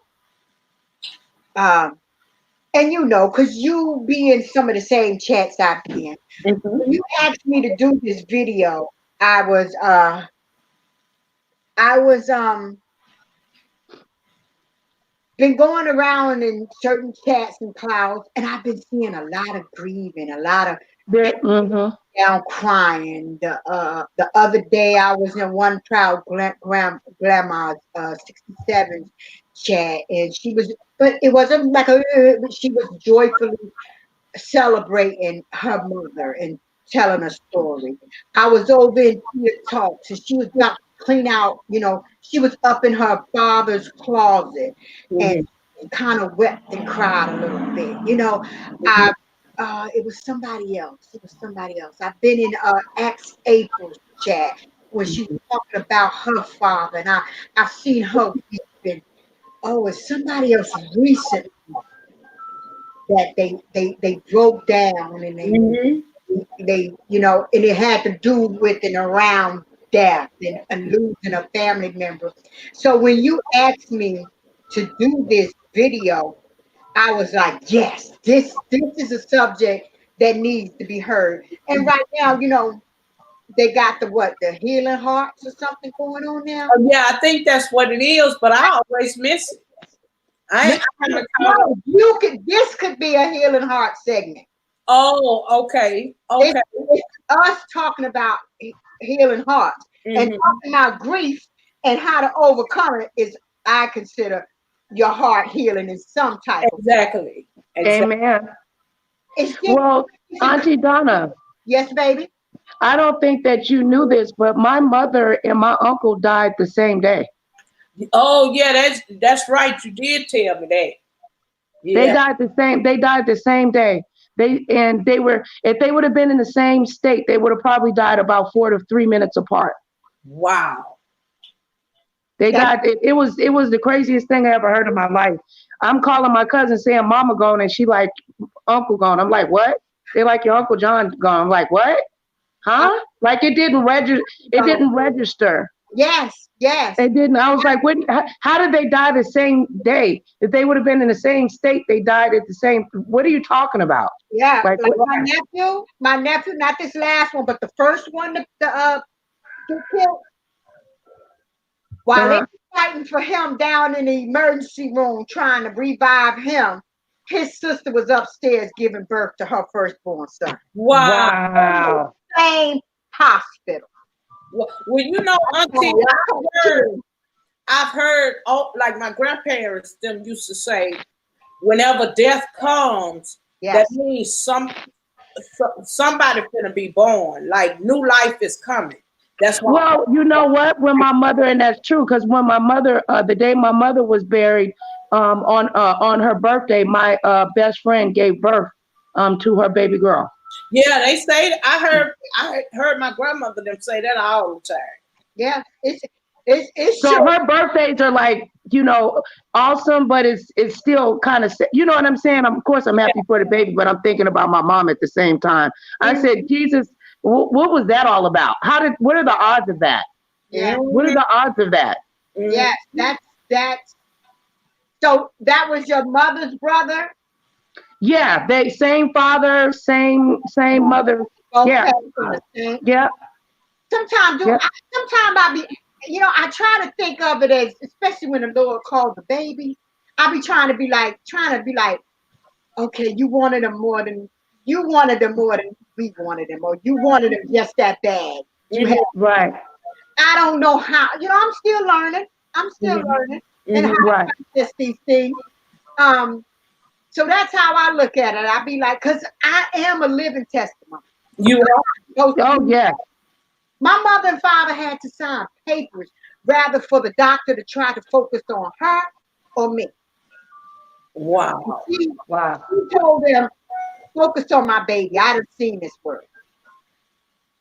Speaker 2: and you know, because you be in some of the same chats I've been.
Speaker 1: Mm-hmm.
Speaker 2: When you asked me to do this video, I was been going around in certain chats and clouds, and I've been seeing a lot of grieving, a lot of down crying. The other day I was in one proud grandma's 67 chat, and she was, but it wasn't like she was joyfully celebrating her mother and telling a story. I was over in Tia Talks, and she was about to clean out, you know, she was up in her father's closet and kind of wept and cried a little bit. You know, it was somebody else. It was somebody else. I've been in ex April's chat when she was talking about her father, and I've seen her weeping. Oh, it's somebody else recent that they broke down, and they you know, and it had to do with and around death and losing a family member. So when you asked me to do this video, I was like, yes, this is a subject that needs to be heard. And right now, you know, they got the healing hearts or something going on now.
Speaker 1: Yeah, I think that's what it is, but I always miss it. I haven't caught up.
Speaker 2: This could be a healing heart segment.
Speaker 1: Oh, okay. Okay.
Speaker 2: It's us talking about healing hearts and talking about grief and how to overcome it is, I consider, your heart healing in some type of way.
Speaker 1: Exactly.
Speaker 3: Amen.
Speaker 2: It's just,
Speaker 3: Well, Auntie Donna,
Speaker 2: yes, baby.
Speaker 3: I don't think that you knew this, but my mother and my uncle died the same day.
Speaker 1: Oh, yeah, that's right. You did tell me that.
Speaker 3: They
Speaker 1: Yeah.
Speaker 3: died the same day. They were, if they would have been in the same state, they would have probably died about 4 to 3 minutes apart.
Speaker 1: Wow.
Speaker 3: They died. It was the craziest thing I ever heard in my life. I'm calling my cousin saying Mama gone, and she like Uncle gone. I'm like, what? They like your Uncle John gone. I'm like, what? Huh? Like it didn't register. It didn't register.
Speaker 2: Yes, yes.
Speaker 3: It didn't. I was like, what? How did they die the same day? If they would have been in the same state, they died at the same. What are you talking about?
Speaker 2: Yeah,
Speaker 3: Like
Speaker 2: my nephew, not this last one, but the first one to get killed. While they were fighting for him down in the emergency room, trying to revive him, his sister was upstairs giving birth to her firstborn son.
Speaker 1: Wow.
Speaker 3: Wow.
Speaker 2: Same hospital.
Speaker 1: Well, you know, Auntie, I've heard, like my grandparents, them used to say, whenever death comes, that means somebody's gonna be born. Like new life is coming. That's why.
Speaker 3: Well, you know what? When my mother, and that's true, because when my mother, the day my mother was buried, on her birthday, my best friend gave birth to her baby girl.
Speaker 1: Yeah, they say. I heard my grandmother them say that all the time.
Speaker 2: Yeah, it's
Speaker 3: So
Speaker 2: true.
Speaker 3: her birthdays are like, you know, awesome, but it's still kind of, you know what I'm saying? Of course, I'm happy for the baby, but I'm thinking about my mom at the same time. I said, Jesus, what was that all about? What are the odds of that?
Speaker 2: Yeah.
Speaker 3: What are the odds of that?
Speaker 2: Yes, that's. So that was your mother's brother?
Speaker 3: Yeah, they same father, same mother.
Speaker 2: Okay.
Speaker 3: Yeah. Yeah.
Speaker 2: Sometimes I be, you know, I try to think of it as, especially when the Lord calls the baby, I be trying to be like, okay, you wanted them more than we wanted them, or you wanted them just that bad. You had,
Speaker 3: Right.
Speaker 2: I don't know how, I'm still learning. I'm still learning and how to
Speaker 3: Right.
Speaker 2: process these things. So that's how I look at it. I be like, because I am a living testimony.
Speaker 1: You are.
Speaker 3: Oh yeah.
Speaker 2: My mother and father had to sign papers rather for the doctor to try to focus on her or me.
Speaker 1: Wow.
Speaker 3: Wow.
Speaker 2: He told them, focus on my baby. I done seen this world.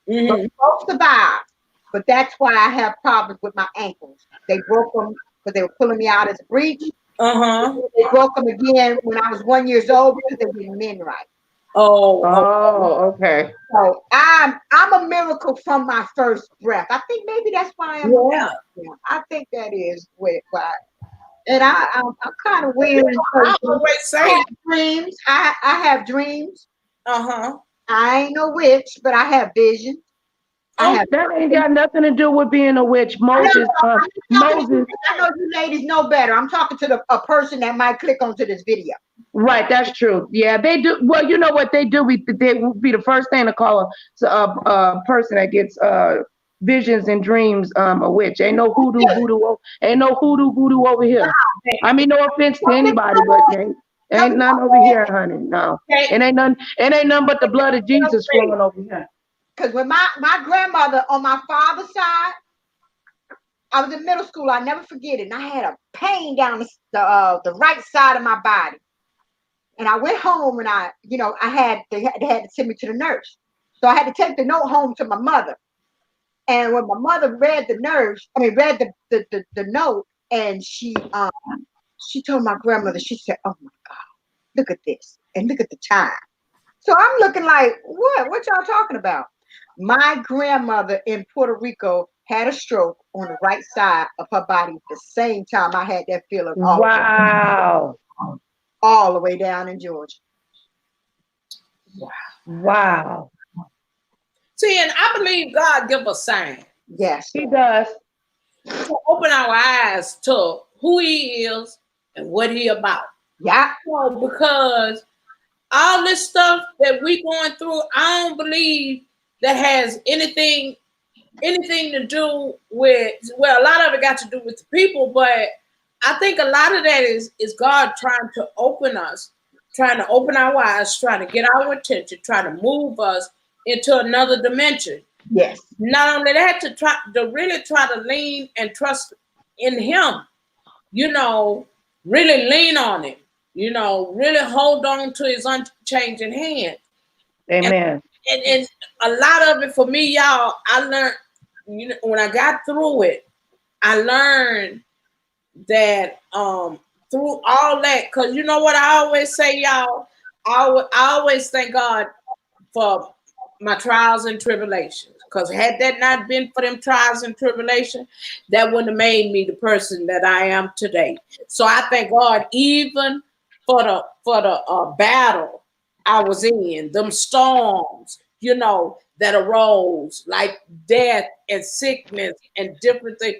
Speaker 2: But both survived. But that's why I have problems with my ankles. They broke them because they were pulling me out as a breech. They broke them again when I was 1 year old because they didn't mend right.
Speaker 3: Oh, okay.
Speaker 2: So I'm a miracle from my first breath. I think maybe that's why I'm.
Speaker 1: Yeah.
Speaker 2: I think that is why. And I'm kind of weird.
Speaker 1: I always say.
Speaker 2: I have dreams. I have dreams.
Speaker 1: Uh-huh.
Speaker 2: I ain't no witch, but I have vision.
Speaker 3: That ain't got nothing to do with being a witch. Moses. Moses.
Speaker 2: I know you ladies know better. I'm talking to a person that might click onto this video.
Speaker 3: Right, that's true. Yeah, they do. Well, you know what they do? They would be the first thing to call a person that gets visions and dreams a witch. Ain't no hoodoo over here. I mean, no offense to anybody, but ain't none over here, honey. No, it ain't none but the blood of Jesus flowing over here.
Speaker 2: Because when my grandmother on my father's side, I was in middle school. I never forget it. And I had a pain down the right side of my body. And I went home and they had to send me to the nurse. So I had to take the note home to my mother. And when my mother read the note, and she told my grandmother, she said, "Oh my God, look at this. And look at the time." So I'm looking like, what y'all talking about? My grandmother in Puerto Rico had a stroke on the right side of her body the same time I had that feeling.
Speaker 3: Wow.
Speaker 2: All the way down in Georgia.
Speaker 3: Wow.
Speaker 1: See, and I believe God give us signs.
Speaker 2: Yes.
Speaker 3: He does.
Speaker 1: To open our eyes to who he is and what he about.
Speaker 2: Yeah.
Speaker 1: Because all this stuff that we going through, I don't believe that has anything to do with, well, a lot of it got to do with the people, but I think a lot of that is God trying to open us, trying to open our eyes, trying to get our attention, trying to move us into another dimension.
Speaker 2: Yes.
Speaker 1: Not only that, to really try to lean and trust in him, really lean on him, really hold on to his unchanging hand.
Speaker 3: Amen.
Speaker 1: And a lot of it for me, y'all, I learned, when I got through it, I learned that through all that, because you know what I always say, y'all, I always thank God for my trials and tribulations, because had that not been for them trials and tribulations, that wouldn't have made me the person that I am today. So I thank God even for the battle I was in, them storms, that arose, like death and sickness and different things.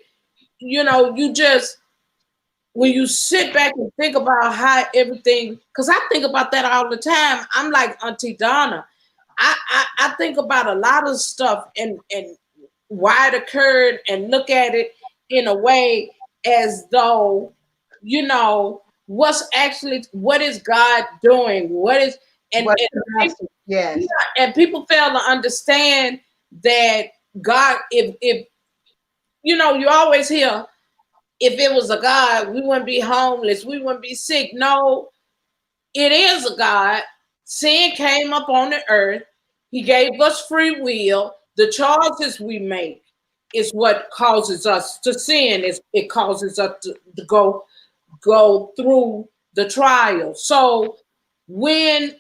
Speaker 1: You just, when you sit back and think about how everything, because I think about that all the time. I'm like Auntie Donna. I think about a lot of stuff and why it occurred, and look at it in a way as though, what is God doing?
Speaker 2: Yes.
Speaker 1: And people fail to understand that God, if you always hear, if it was a God, we wouldn't be homeless, we wouldn't be sick. No, it is a God. Sin came up on the earth. He gave us free will. The choices we make is what causes us to sin. It causes us to go through the trial. So when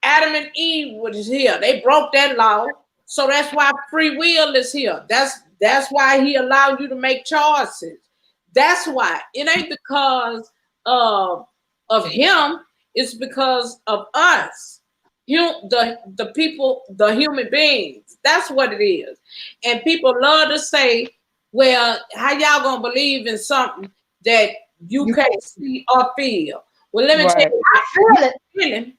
Speaker 1: Adam and Eve was here, they broke that law. So that's why free will is here. That's why he allowed you to make choices. That's why. It ain't because of him. It's because of us. The people, the human beings. That's what it is. And people love to say, well, how y'all gonna believe in something that you can't see or feel? Well, let me tell you,
Speaker 2: I feel it.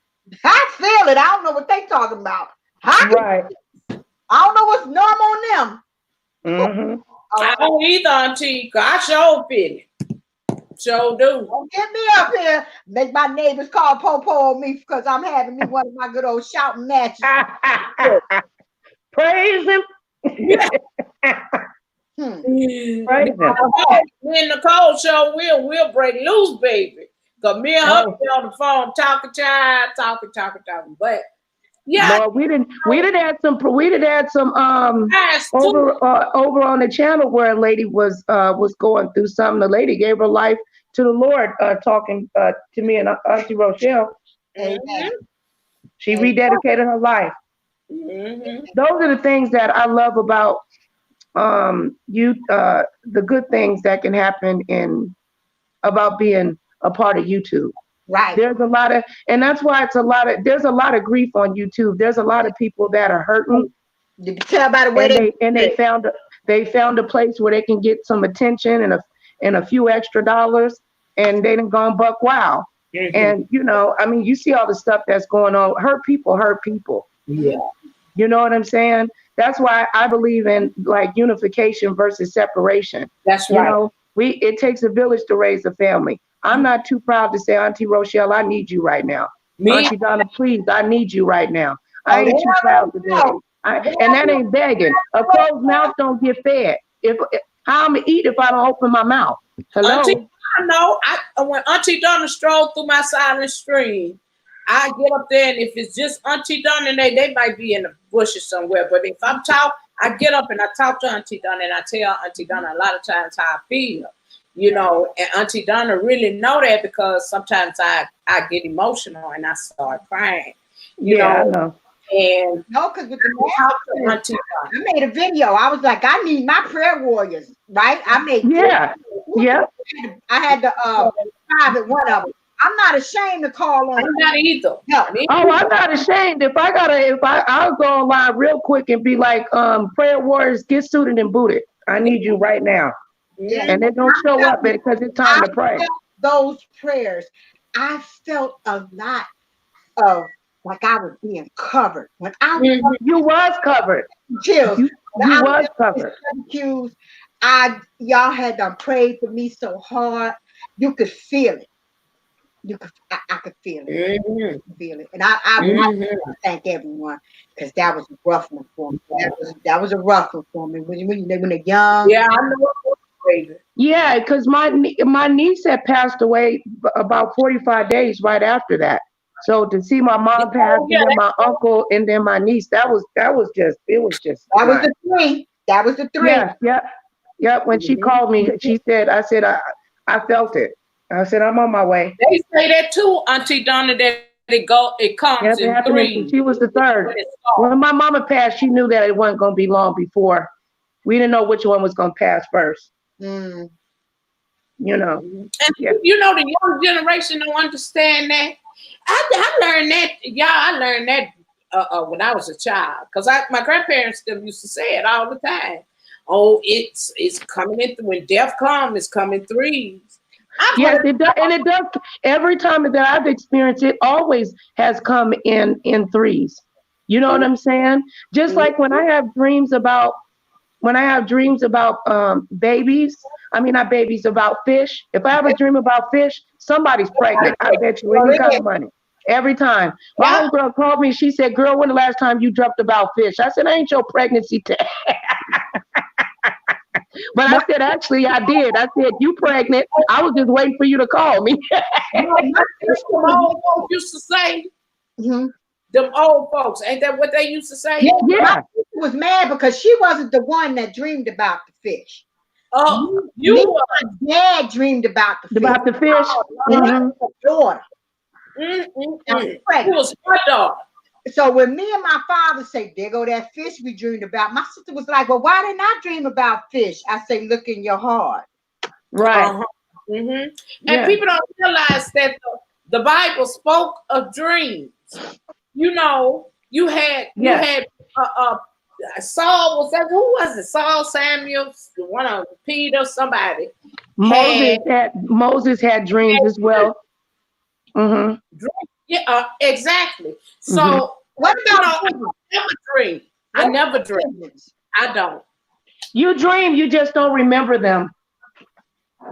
Speaker 2: I feel it. I don't know what they talking about.
Speaker 3: Right.
Speaker 2: I don't know what's normal on them.
Speaker 3: Mm-hmm.
Speaker 1: I don't either, Auntie. 'Cause I sure feel it. Sure do.
Speaker 2: Don't get me up here. Make my neighbors call po-po on me because I'm having me one of my good old shouting matches.
Speaker 3: Praise him. Praise him.
Speaker 1: Me and Nicole sure we'll break loose, baby. Cause me and her be on the phone talking. But yeah,
Speaker 3: Lord, we didn't add some over on the channel where a lady was going through something. The lady gave her life to the Lord, talking to me and Auntie Rochelle.
Speaker 2: Amen.
Speaker 3: She rededicated her life.
Speaker 1: Mm-hmm.
Speaker 3: Those are the things that I love about the good things that can happen about being a part of YouTube.
Speaker 2: Right.
Speaker 3: There's a lot of, and that's why there's a lot of grief on YouTube. There's a lot of people that are hurting.
Speaker 2: You can tell by the way
Speaker 3: they found a place where they can get some attention and a few extra dollars, and they done gone buck wild. Mm-hmm. And you see all the stuff that's going on. Hurt people.
Speaker 1: Yeah.
Speaker 3: You know what I'm saying? That's why I believe in like unification versus separation.
Speaker 1: That's right.
Speaker 3: It takes a village to raise a family. I'm not too proud to say, Auntie Rochelle, I need you right now. Auntie Donna, please, I need you right now. I ain't too proud to do it. And that ain't begging. A closed mouth don't get fed. How I'm gonna eat if I don't open my mouth? Hello.
Speaker 1: Auntie, I know. When Auntie Donna strolled through my silent stream, I get up there, and if it's just Auntie Donna, and they might be in the bushes somewhere. But if I'm talking, I get up and I talk to Auntie Donna, and I tell Auntie Donna a lot of times how I feel. And Auntie Donna really know that because sometimes I get emotional and I start crying.
Speaker 3: I know.
Speaker 2: And because with the Auntie Donna, I made a video. I was like, I need my prayer warriors, right? I made
Speaker 3: I
Speaker 2: had the private one of them. I'm not ashamed to call on.
Speaker 1: I'm not either.
Speaker 2: No.
Speaker 3: Oh, I'm not ashamed. I'll go online real quick and be like, prayer warriors, get suited and booted. I need you right now.
Speaker 2: Yeah.
Speaker 3: And they don't show up because it's time to pray.
Speaker 2: Those prayers, I felt a lot of like I was being covered. When I was
Speaker 3: you was covered.
Speaker 2: Chills.
Speaker 3: You was covered.
Speaker 2: Y'all had done prayed for me so hard. You could feel it. I could feel it.
Speaker 1: Mm-hmm.
Speaker 2: Feel it. And I want to thank everyone because that was a rough one for me. That was a rough one for me. When they're young.
Speaker 1: Yeah, I know.
Speaker 3: Yeah, because my niece had passed away about 45 days right after that. So to see my mom pass, and then my uncle, and then my niece, that was just.
Speaker 2: That was the three. That was the three.
Speaker 3: Yeah. When she called me, she said, I felt it. I said, I'm on my way.
Speaker 1: They say that too, Auntie Donna, that it comes in three.
Speaker 3: She was the third. When my mama passed, she knew that it wasn't going to be long before. We didn't know which one was going to pass first.
Speaker 2: Mm.
Speaker 1: And the young generation don't understand that. I learned that, I learned that when I was a child, because my grandparents still used to say it all the time. Oh, it's coming in when death comes, it's coming threes.
Speaker 3: Yes, it does, and it does. Every time that I've experienced it, always has come in threes. You know what I'm saying? Just like when I have dreams about babies. I mean, not babies, about fish. If I have a dream about fish, somebody's pregnant. I bet you any kind of money. Every time. My old girl called me. She said, "Girl, when the last time you dreamt about fish?" I said, "I ain't your pregnancy test." But I said, actually, I did. I said, "You pregnant?" I was just waiting for you to call me.
Speaker 1: My old folks used to say.
Speaker 2: Mm-hmm.
Speaker 1: Them old folks, ain't that what they used to say?
Speaker 2: Yeah. My sister was mad because she wasn't the one that dreamed about the fish.
Speaker 1: Oh,
Speaker 2: my dad dreamed about the fish.
Speaker 3: About the fish.
Speaker 2: And daughter.
Speaker 1: It was my daughter.
Speaker 2: So when me and my father say, "There go that fish we dreamed about," my sister was like, "Well, why didn't I dream about fish?" I say, "Look in your heart."
Speaker 3: Right.
Speaker 1: And people don't realize that the Bible spoke of dreams. You had Saul, who was it? Saul, Samuel, one of Peter, somebody.
Speaker 3: Moses had dreams as well. Mm-hmm.
Speaker 1: Yeah, exactly. So,
Speaker 3: Mhm.
Speaker 2: What
Speaker 1: you know,
Speaker 2: about
Speaker 1: I
Speaker 2: visions?
Speaker 1: never dream. I
Speaker 2: What
Speaker 1: never
Speaker 2: about
Speaker 1: dream.
Speaker 2: visions?
Speaker 1: I don't.
Speaker 3: You dream, you just don't remember them.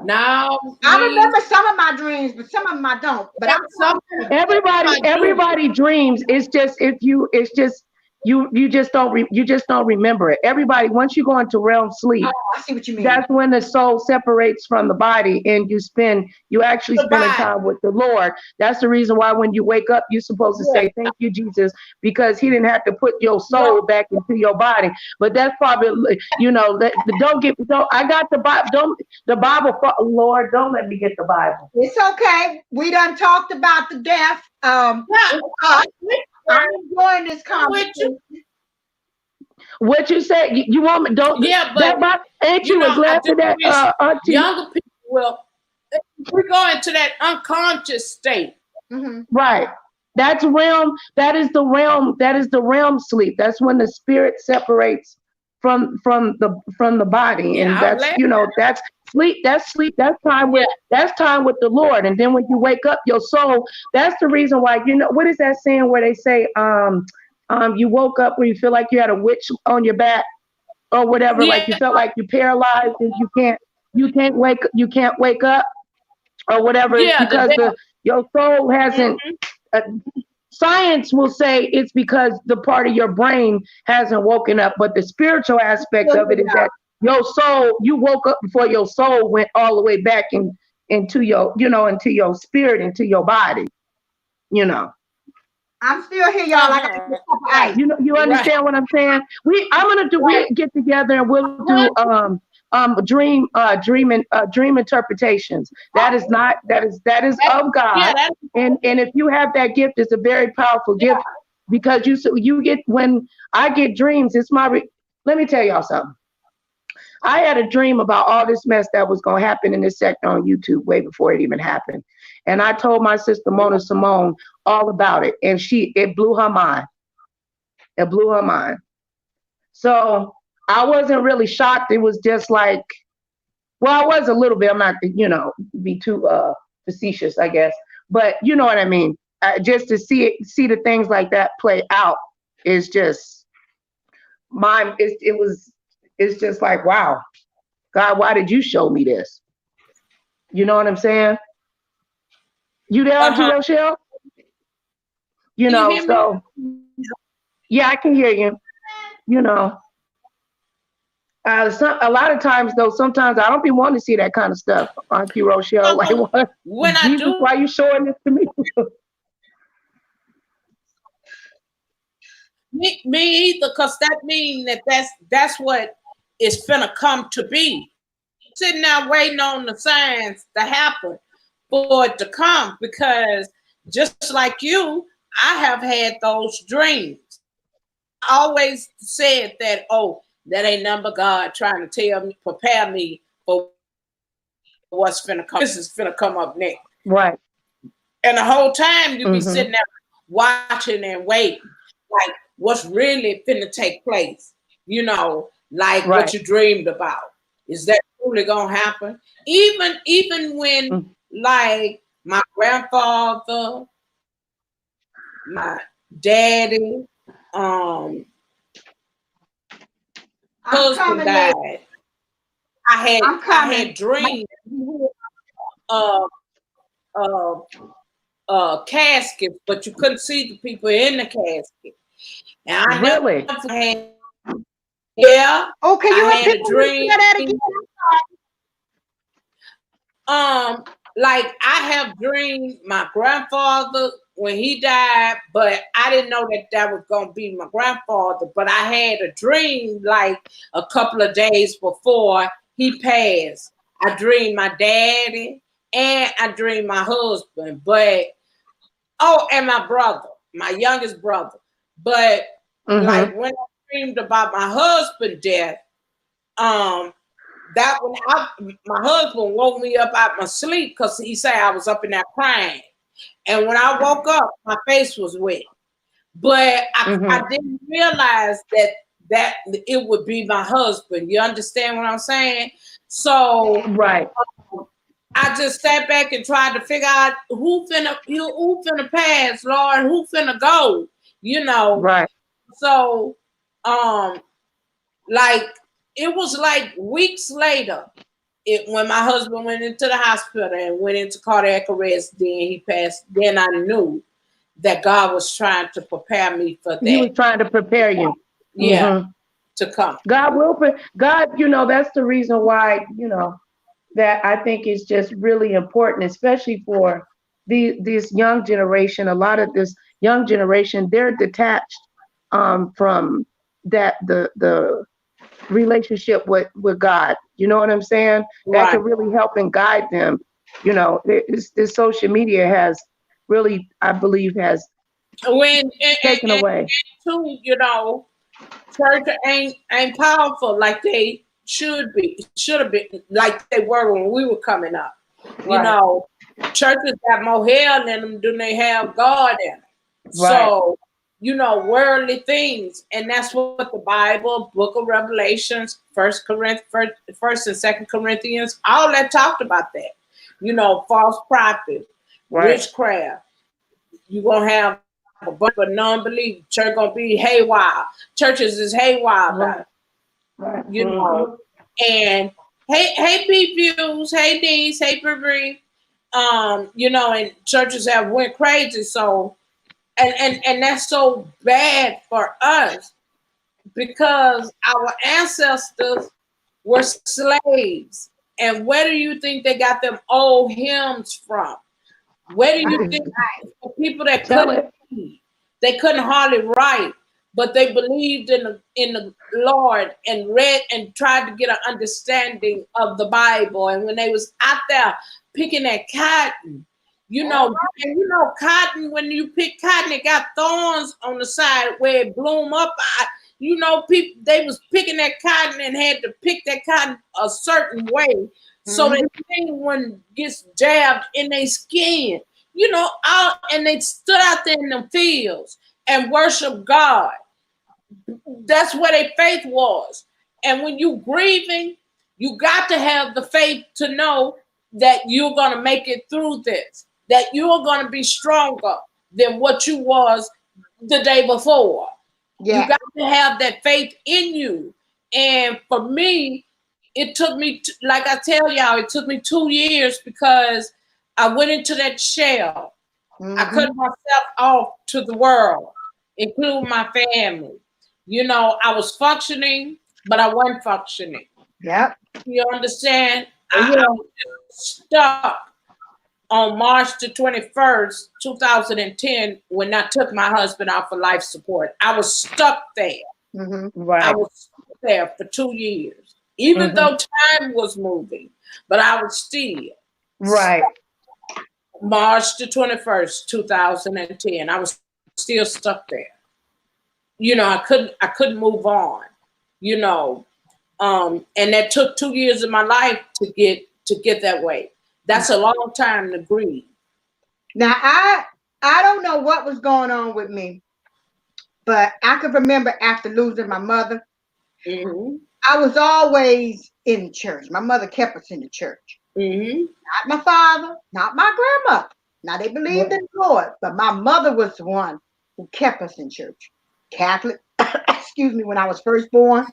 Speaker 1: Now,
Speaker 2: I
Speaker 1: me,
Speaker 2: remember some of my dreams, but some of them I don't. But I
Speaker 1: yeah,
Speaker 2: remember
Speaker 1: something I do.
Speaker 3: Everybody dreams. It's just if you it's just you just you just don't remember it. Everybody, once you go into realm sleep,
Speaker 2: oh, I see what you mean.
Speaker 3: that's when the soul separates from the body and you actually spending
Speaker 1: Goodbye.
Speaker 3: time with the Lord. That's the reason why when you wake up you're supposed to
Speaker 1: Yeah,
Speaker 3: say thank you Jesus, because he didn't have to put your
Speaker 1: right.
Speaker 3: soul back into your body. But that's probably, don't I got the Bible, don't the Bible, Lord, don't let me get the Bible.
Speaker 2: It's okay. We done talked about the death.
Speaker 1: Yeah,
Speaker 2: It's us. I'm
Speaker 1: I'm
Speaker 2: enjoying this
Speaker 1: with you.
Speaker 2: conversation.
Speaker 3: What you say? You want me? Don't
Speaker 1: Yeah, but
Speaker 3: that Bible? Ain't
Speaker 1: you
Speaker 3: you
Speaker 1: know,
Speaker 3: was
Speaker 1: I do
Speaker 3: laughing at
Speaker 1: wish
Speaker 3: Auntie?
Speaker 1: younger people will. We go into that unconscious state.
Speaker 2: Hmm.
Speaker 3: Right. That's realm. That is the realm. That is the realm sleep. That's when the spirit separates from the body,
Speaker 1: Yeah,
Speaker 3: and
Speaker 1: I'm
Speaker 3: that's
Speaker 1: glad.
Speaker 3: that's sleep. That's sleep.
Speaker 1: Yeah,
Speaker 3: That's time with the Lord. And then when you wake up, your soul. That's the reason why what is that saying where they say you woke up where you feel like you had a witch on your back or whatever, like you
Speaker 1: yeah,
Speaker 3: felt like you paralyzed and you can't wake up or whatever. It's
Speaker 1: yeah. The
Speaker 3: because
Speaker 1: devil.
Speaker 3: your soul hasn't.
Speaker 1: Mhm.
Speaker 3: Uh, Science will say it's because the part of your brain hasn't woken up, but the spiritual aspect of it is that your soul, you woke up before your soul went all the way back into your, into your spirit, into your body. You know,
Speaker 2: I'm still here, y'all. I got a
Speaker 1: Uh-huh.
Speaker 2: cup of ice.
Speaker 1: Right,
Speaker 3: you
Speaker 1: right,
Speaker 3: understand what I'm saying?
Speaker 1: right.
Speaker 3: We get together and we'll
Speaker 1: Well,
Speaker 3: do dream interpretations. That is
Speaker 1: that,
Speaker 3: of
Speaker 1: yeah,
Speaker 3: God.
Speaker 1: that's
Speaker 3: And if you have that gift, it's a very powerful gift, because you get, when I get dreams, it's let me tell y'all something. I had a dream about all this mess that was going to happen in this sector on YouTube way before it even happened. And I told my sister Mona Simone all about it, and it blew her mind. It blew her mind. So I wasn't really shocked. It was just like, well, I was a little bit. I'm not, be too facetious, I guess, but you know what I mean. Just to see the things like that play out is just mine. It's just like, wow, God, why did you show me this? You know what I'm saying? You there, Auntie
Speaker 1: uh-huh.
Speaker 3: Rochelle?
Speaker 1: Can you hear me?
Speaker 3: So yeah, I can hear you. You know, a lot of times though, sometimes I don't be wanting to see that kind of stuff, Auntie Rochelle. Like,
Speaker 1: So
Speaker 3: what?
Speaker 1: when I
Speaker 3: Jesus,
Speaker 1: do,
Speaker 3: why you showing this to me?
Speaker 1: me either, because that means that's what it's finna come to be. Sitting there waiting on the signs to happen for it to come, because just like you, I have had those dreams. I always said that, oh, that ain't nothing but God trying to tell me, prepare me for what's finna come. This is finna come up next.
Speaker 3: Right.
Speaker 1: And the whole time you be
Speaker 3: Mm-hmm.
Speaker 1: sitting there watching and waiting, like what's really finna take place. Like what
Speaker 3: Right.
Speaker 1: you dreamed about. Is that truly gonna happen? Even when,
Speaker 3: Mm.
Speaker 1: like, my grandfather, my daddy, um,
Speaker 2: I'm
Speaker 1: husband
Speaker 2: coming, lady.
Speaker 1: died.
Speaker 2: I'm
Speaker 1: I had
Speaker 2: coming.
Speaker 1: dreams of of caskets, but you couldn't see the people in the casket. And I never
Speaker 3: Really?
Speaker 1: had, yeah,
Speaker 2: Oh, can
Speaker 1: I
Speaker 2: you
Speaker 1: had
Speaker 2: repeat
Speaker 1: a dream.
Speaker 2: that again?
Speaker 1: Um, like I have dreamed my grandfather when he died, but I didn't know that was gonna be my grandfather. But I had a dream like a couple of days before he passed. I dreamed my daddy and I dreamed my husband, and my brother, my youngest brother. But
Speaker 3: Mm-hmm.
Speaker 1: like when I dreamed about my husband's death, um, that when my husband woke me up out my sleep because he said I was up in there crying. And when I woke up, my face was wet. But I
Speaker 3: Mm-hmm.
Speaker 1: didn't realize that it would be my husband. You understand what I'm saying? So
Speaker 3: Right.
Speaker 1: I just sat back and tried to figure out who finna pass, Lord, who finna go, you know.
Speaker 3: Right.
Speaker 1: So, like it was like weeks later, when my husband went into the hospital and went into cardiac arrest, then he passed. Then I knew that God was trying to prepare me for
Speaker 3: He was
Speaker 1: that.
Speaker 3: trying to prepare you.
Speaker 1: Yeah,
Speaker 3: Mm-hmm.
Speaker 1: to come.
Speaker 3: God will God, that's the reason why, that I think is just really important, especially for this young generation. A lot of this young generation, they're detached from the relationship with God. You know what I'm saying? That
Speaker 1: Right.
Speaker 3: could really help and guide them. This social media has really, I believe, has
Speaker 1: When
Speaker 3: taken away.
Speaker 1: too, church ain't powerful like they should have been, like they were when we were coming up. You
Speaker 3: Right.
Speaker 1: know, churches got more hell in them than they have God in them.
Speaker 3: Right.
Speaker 1: So, worldly things, and that's what the Bible, Book of Revelations, First and Second Corinthians, all that talked about that. False prophets,
Speaker 3: Right.
Speaker 1: witchcraft. You're gonna have a bunch of non-belief. Church gonna be haywire. Churches is haywire about it,
Speaker 3: Right.
Speaker 1: you know. And hey, P views, hey D's, hey Bree, and churches have went crazy. So, and that's so bad for us because our ancestors were slaves. And where do you think they got them old hymns from? Where do you think the people that
Speaker 3: Tell
Speaker 1: couldn't
Speaker 3: it.
Speaker 1: read, they couldn't hardly write, but they believed in the Lord and read and tried to get an understanding of the Bible. And when they was out there picking that cotton, cotton, when you pick cotton, it got thorns on the side where it bloom up. People, they was picking that cotton and had to pick that cotton a certain way so that anyone gets jabbed in their skin. And they stood out there in the fields and worship God. That's where their faith was. And when you grieving, you got to have the faith to know that you're going to make it through this, that you're going to be stronger than what you was the day before.
Speaker 2: Yeah.
Speaker 1: You got to have that faith in you. And for me, it took me, like I tell y'all, it took me 2 years because I went into that shell. I cut myself off to the world, including my family. I was functioning, but I wasn't functioning.
Speaker 2: Yep.
Speaker 1: You understand? I was stuck on March the 21st, 2010, when I took my husband out for life support. I was stuck there.
Speaker 3: Right.
Speaker 1: I was stuck there for 2 years, even though time was moving, but I was still.
Speaker 3: Right.
Speaker 1: March the 21st, 2010. I was still stuck there. I couldn't move on, and that took 2 years of my life to get that way. That's a long time to grieve.
Speaker 2: Now I don't know what was going on with me, but I could remember after losing my mother, I was always in church. My mother kept us in the church. Not my father, not my grandmother. Now they believed in the Lord, but my mother was the one who kept us in church. Catholic, excuse me, when I was first born.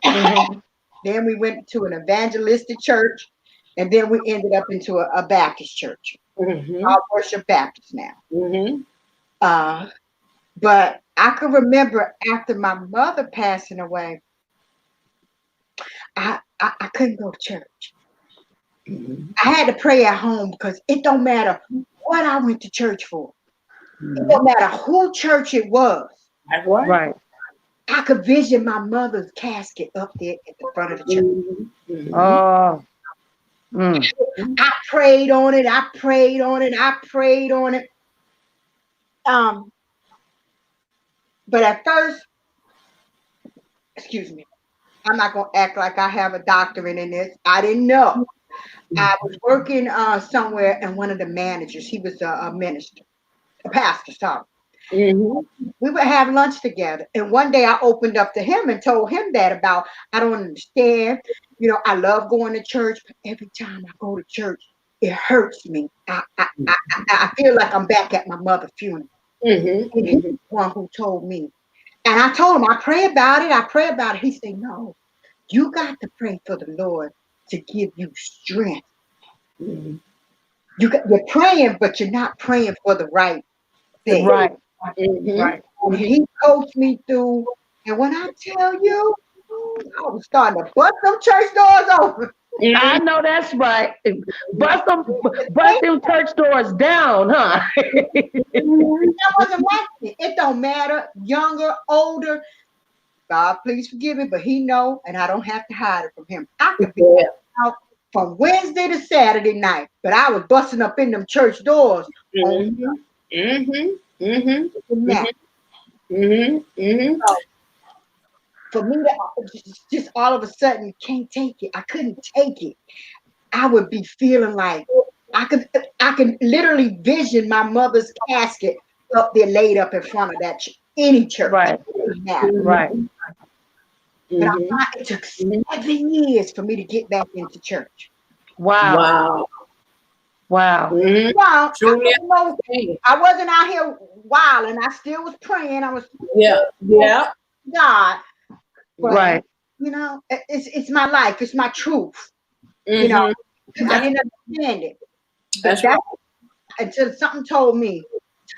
Speaker 2: Then we went to an evangelistic church, and then we ended up into a Baptist church. I worship Baptist now. But I can remember after my mother passing away, I couldn't go to church. I had to pray at home because it don't matter what I went to church for. It don't matter who church it was.
Speaker 3: Right.
Speaker 2: I could vision my mother's casket up there at the front of the church.
Speaker 3: Oh.
Speaker 2: I prayed on it. I prayed on it. I prayed on it. But at first, excuse me, I'm not gonna act like I have a doctorate in this. I didn't know. I was working somewhere, and one of the managers, he was a minister, a pastor, sorry. We would have lunch together. And one day I opened up to him and told him that about, I don't understand. You know, I love going to church, but every time I go to church, it hurts me. I feel like I'm back at my mother's funeral. And he's the one who told me. And I told him, I pray about it. I pray about it. He said, no, you got to pray for the Lord to give you strength. You're praying, but you're not praying for the right thing.
Speaker 3: Right.
Speaker 2: Right. And he coached me through. And when I tell you, I was starting to bust them church doors open.
Speaker 3: I know that's right. Bust them church doors down, huh?
Speaker 2: That wasn't like it. It don't matter, younger, older. God, please forgive me, but he know, and I don't have to hide it from him. I could be out from Wednesday to Saturday night, but I was busting up in them church doors. For me to just all of a sudden can't take it. I couldn't take it. I would be feeling like I could literally vision my mother's casket up there laid up in front of that any church.
Speaker 3: Right. Right.
Speaker 2: But it took 7 years for me to get back into church.
Speaker 3: Wow.
Speaker 2: Well, I wasn't out here wilding. I still was praying. I was God. But,
Speaker 3: right.
Speaker 2: You know, it's my life. It's my truth. You know, I didn't understand it. But until something told me,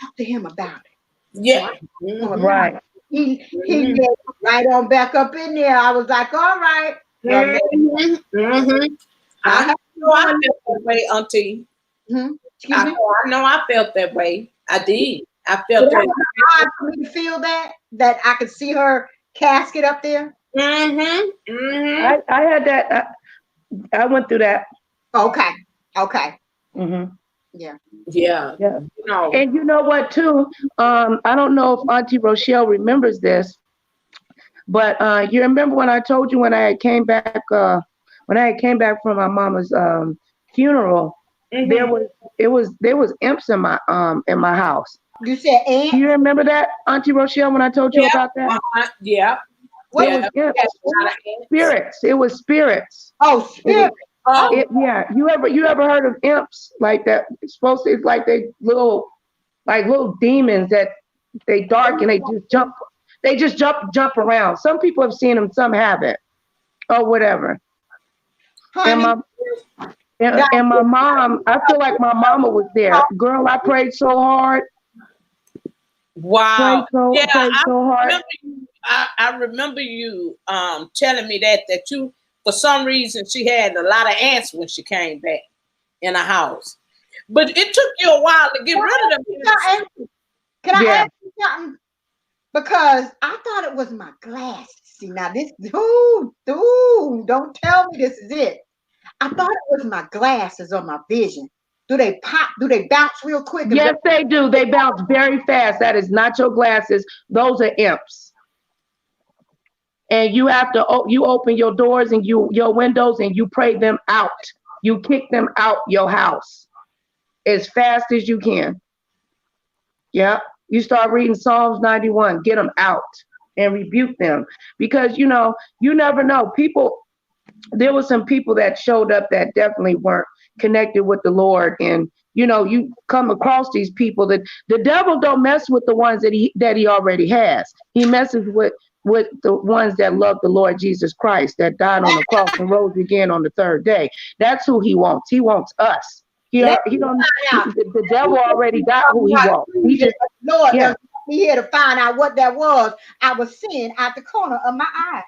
Speaker 2: talk to him about it.
Speaker 1: Yeah.
Speaker 3: Right.
Speaker 2: He led right on back up in there. I was like, all right.
Speaker 1: I know I felt that way, Auntie. I know I felt that way. I did. I felt that.
Speaker 2: Hard for me to feel that I could see her casket up there.
Speaker 3: I had that. I went through that.
Speaker 2: Okay.
Speaker 1: Yeah.
Speaker 3: You know. And you know what too? I don't know if Auntie Rochelle remembers this, but you remember when I told you when I came back from my mama's funeral, there was imps in my house.
Speaker 2: You said ants?
Speaker 3: Do you remember that, Auntie Rochelle, when I told you about that?
Speaker 1: Yeah.
Speaker 3: It was spirits. It was spirits.
Speaker 2: Oh, spirits.
Speaker 3: You ever heard of imps like that? It's like they little demons that they dark and they just jump around. Some people have seen them, some haven't, or whatever. Honey. And my mom, I feel like my mama was there. Girl, I prayed so hard.
Speaker 1: Wow.
Speaker 3: Prayed so hard.
Speaker 1: I remember you telling me that you, for some reason, she had a lot of ants when she came back in the house. But it took you a while to get rid of them.
Speaker 2: Can I ask you something? Because I thought it was my glasses. See, now this, don't tell me this is it. I thought it was my glasses or my vision. Do they pop? Do they bounce real quick?
Speaker 3: Yes, they do. They bounce very fast. That is not your glasses. Those are imps. And you have to, you open your doors and your windows and you pray them out. You kick them out your house as fast as you can. Yeah. You start reading Psalms 91, get them out and rebuke them. Because, you know, you never know. There were some people that showed up that definitely weren't connected with the Lord. And, you know, you come across these people that the devil don't mess with the ones that he already has. He messes with the ones that love the Lord Jesus Christ, that died on the cross and rose again on the third day. That's who he wants. He wants us. The devil already got who he wants. He just,
Speaker 2: Lord, be here to find out what that was. I was seeing out the corner of my eyes.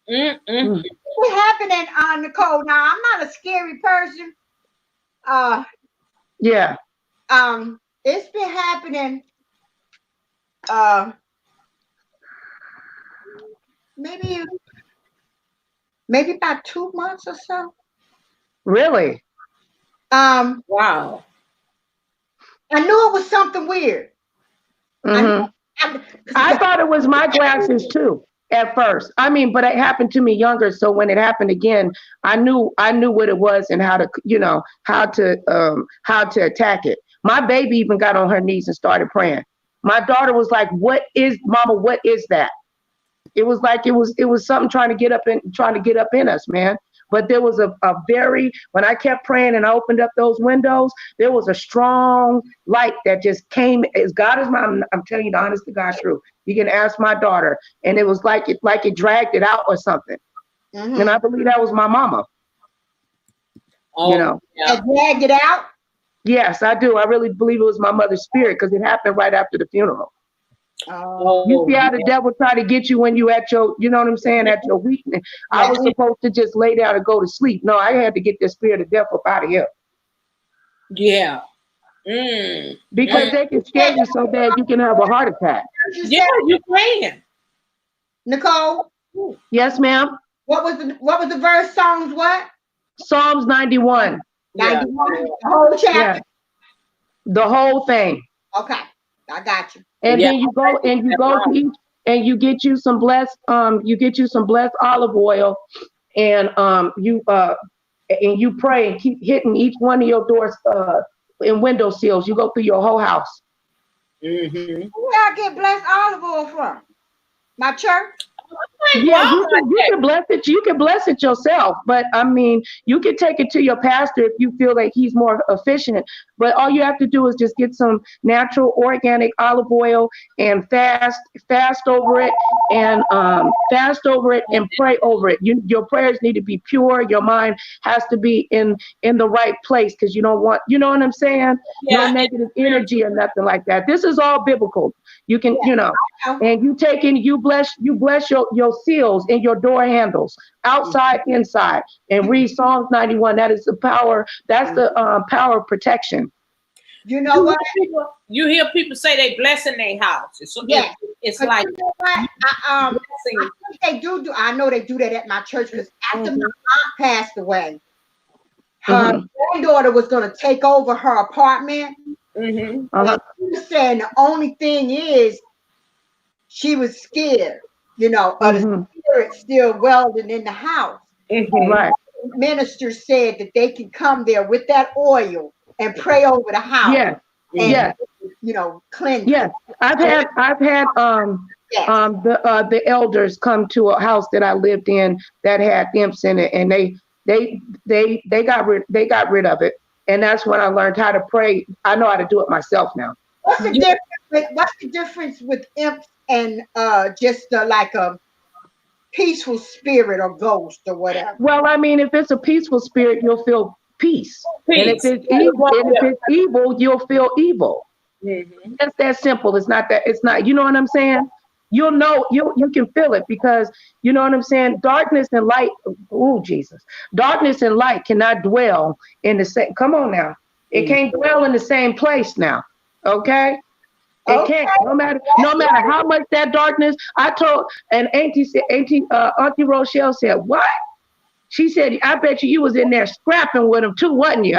Speaker 2: What happening, Nicole? Now I'm not a scary person. It's been happening. Maybe about 2 months or so.
Speaker 3: Really?
Speaker 1: Wow.
Speaker 2: I knew it was something weird.
Speaker 3: I thought it was my glasses too at first. I mean, but it happened to me younger. So when it happened again, I knew what it was and how to attack it. My baby even got on her knees and started praying. My daughter was like, Mama, what is that? It was like it was something trying to get up in us, man. But there was a very, when I kept praying and I opened up those windows, there was a strong light that just came. As God is I'm telling you the honest to God truth. You can ask my daughter, and it was like it dragged it out or something. And I believe that was my mama.
Speaker 1: Oh,
Speaker 3: you know.
Speaker 1: yeah.
Speaker 2: And dragged it out?
Speaker 3: Yes, I do. I really believe it was my mother's spirit because it happened right after the funeral.
Speaker 2: Oh.
Speaker 3: You see how the devil try to get you when you at your, you know what I'm saying, at your weakness. I was supposed to just lay down and go to sleep. No, I had to get the spirit of death up out of here.
Speaker 1: Yeah.
Speaker 3: Because they can scare you so bad you can have a heart attack.
Speaker 1: Yeah, you can.
Speaker 2: Nicole?
Speaker 3: Yes, ma'am.
Speaker 2: What was the verse? Psalms what?
Speaker 3: Psalms 91.
Speaker 2: 91. The whole chapter.
Speaker 3: Yeah. The whole thing.
Speaker 2: Okay. I got you.
Speaker 3: And then you go to each, and you get you some blessed olive oil, and you pray and keep hitting each one of your doors and window sills. You go through your whole house.
Speaker 2: Where I get blessed olive oil from? My church?
Speaker 3: Yeah, you can bless it. You can bless it yourself, but I mean, you can take it to your pastor if you feel like he's more efficient. But all you have to do is just get some natural, organic olive oil and fast over it, and pray over it. Your prayers need to be pure. Your mind has to be in the right place, because you don't want, you know what I'm saying?
Speaker 1: Yeah.
Speaker 3: No negative energy or nothing like that. This is all biblical. You can, and you take in, you bless your seals and your door handles, outside, inside, and read Psalms 91. That is the power. That's the power of protection.
Speaker 2: You know what?
Speaker 1: You hear people say they blessing their house. It's like,
Speaker 2: you know what? I think they do. I know they do that at my church, because after my aunt passed away, her granddaughter was going to take over her apartment. She was saying the only thing is she was scared, of the spirit still welding in the house.
Speaker 3: Right.
Speaker 2: The minister said that they can come there with that oil and pray over the house.
Speaker 3: Yes.
Speaker 2: And, cleanse.
Speaker 3: Yes. I've had the elders come to a house that I lived in that had imps in it, and they got rid of it. And that's when I learned how to pray. I know how to do it myself now.
Speaker 2: What's the difference with imps and just like a peaceful spirit or ghost or whatever?
Speaker 3: Well, I mean, if it's a peaceful spirit, you'll feel peace. And if it's evil, you'll feel evil. It's that simple. It's not, you know what I'm saying? You'll know, you can feel it, because you know what I'm saying? Darkness and light, darkness and light cannot dwell in the same, come on now. It can't dwell in the same place now. Okay? It can't, no matter how much that darkness. I told, and Auntie Rochelle said, what? She said, I bet you was in there scrapping with him too, wasn't you?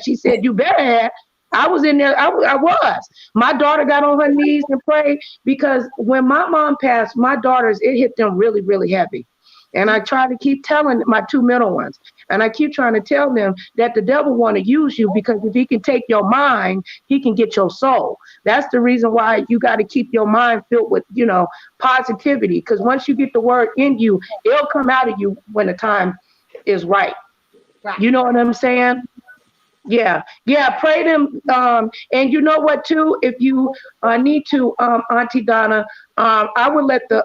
Speaker 3: She said, you better have. I was in there. I was. My daughter got on her knees and prayed, because when my mom passed, my daughters, it hit them really, really heavy. And I try to keep telling my two middle ones, and I keep trying to tell them that the devil want to use you, because if he can take your mind, he can get your soul. That's the reason why you got to keep your mind filled with, positivity, because once you get the word in you, it'll come out of you when the time is right. You know what I'm saying? Yeah, pray them. And you know what, too? If you need to, Auntie Donna, I would let the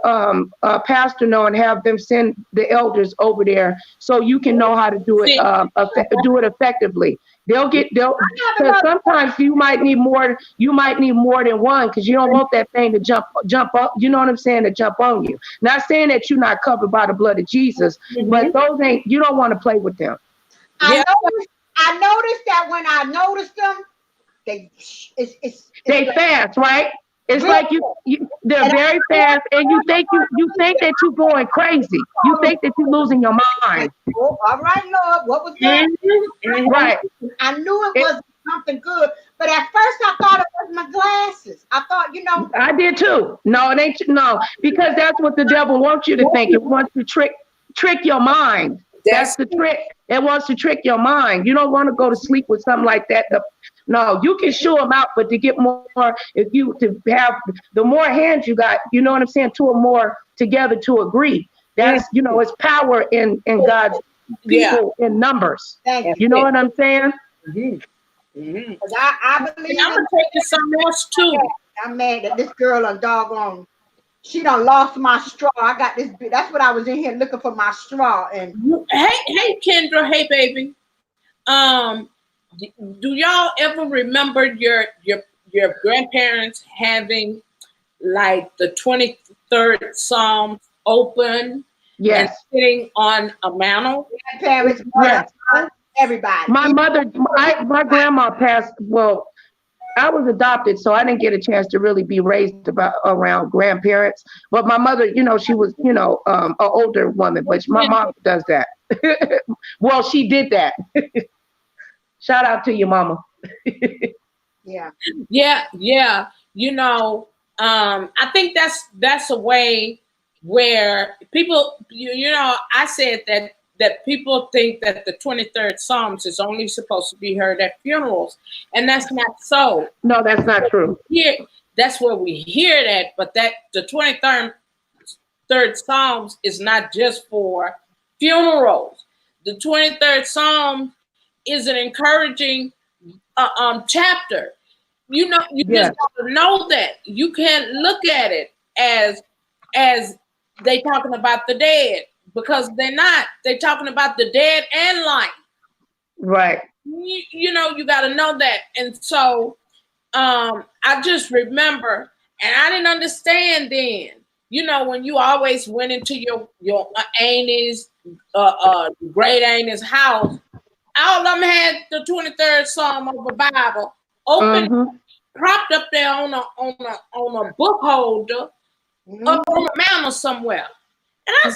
Speaker 3: pastor know and have them send the elders over there, so you can know how to do it, effectively. Because sometimes you might need more than one, because you don't want that thing to jump up. You know what I'm saying? To jump on you. Not saying that you're not covered by the blood of Jesus, but you don't want to play with them.
Speaker 2: I noticed that when I noticed them, they
Speaker 3: fast, right? It's like they're very fast, and you think that you're going crazy. You think that you're losing your mind.
Speaker 2: Oh, all right, Lord, what was that?
Speaker 3: Right.
Speaker 2: I knew it wasn't something good, but at first I thought it was my glasses. I thought,
Speaker 3: I did too. No, it ain't. No, because that's what the devil wants you to think. It wants to trick your mind. That's the trick. It wants to trick your mind. You don't want to go to sleep with something like that. No, you can shoo them out, but to get more, to have the more hands you got, you know what I'm saying, two or more together to agree. That's, it's power in God's people in numbers.
Speaker 2: Thank
Speaker 3: You know what I'm saying?
Speaker 1: Mm-hmm. Mm-hmm.
Speaker 2: 'Cause I believe
Speaker 1: And I'm gonna take you something else too.
Speaker 2: I'm mad that this girl a doggone. She done lost my straw. I got this. That's what I was in here looking for, my straw. And
Speaker 1: Hey, Kendra. Hey, baby. Um, do y'all ever remember your grandparents having like the 23rd Psalm open and
Speaker 3: Yes.
Speaker 1: sitting on a mantle?
Speaker 2: parents,
Speaker 3: Yes.
Speaker 2: everybody.
Speaker 3: My mother, my grandma passed. Well, I was adopted, so I didn't get a chance to really be raised around grandparents. But my mother, she was, an older woman, but my mom does that. Well, she did that. Shout out to your mama.
Speaker 2: Yeah.
Speaker 1: Yeah. I think that's a way where people, I said that people think that the 23rd Psalms is only supposed to be heard at funerals, and that's not so.
Speaker 3: No, that's not true.
Speaker 1: That's where we hear that, but that the 23rd Psalms is not just for funerals. The 23rd Psalm is an encouraging chapter. You
Speaker 3: Yes.
Speaker 1: just got to know that. You can't look at it as they talking about the dead, because they're not. They're talking about the dead and life.
Speaker 3: Right.
Speaker 1: You got to know that. And so I just remember, and I didn't understand then. When you always went into your auntie's, great auntie's house, all of them had the 23rd Psalm of the Bible open, propped up there on a book holder, up on the mantle somewhere. And I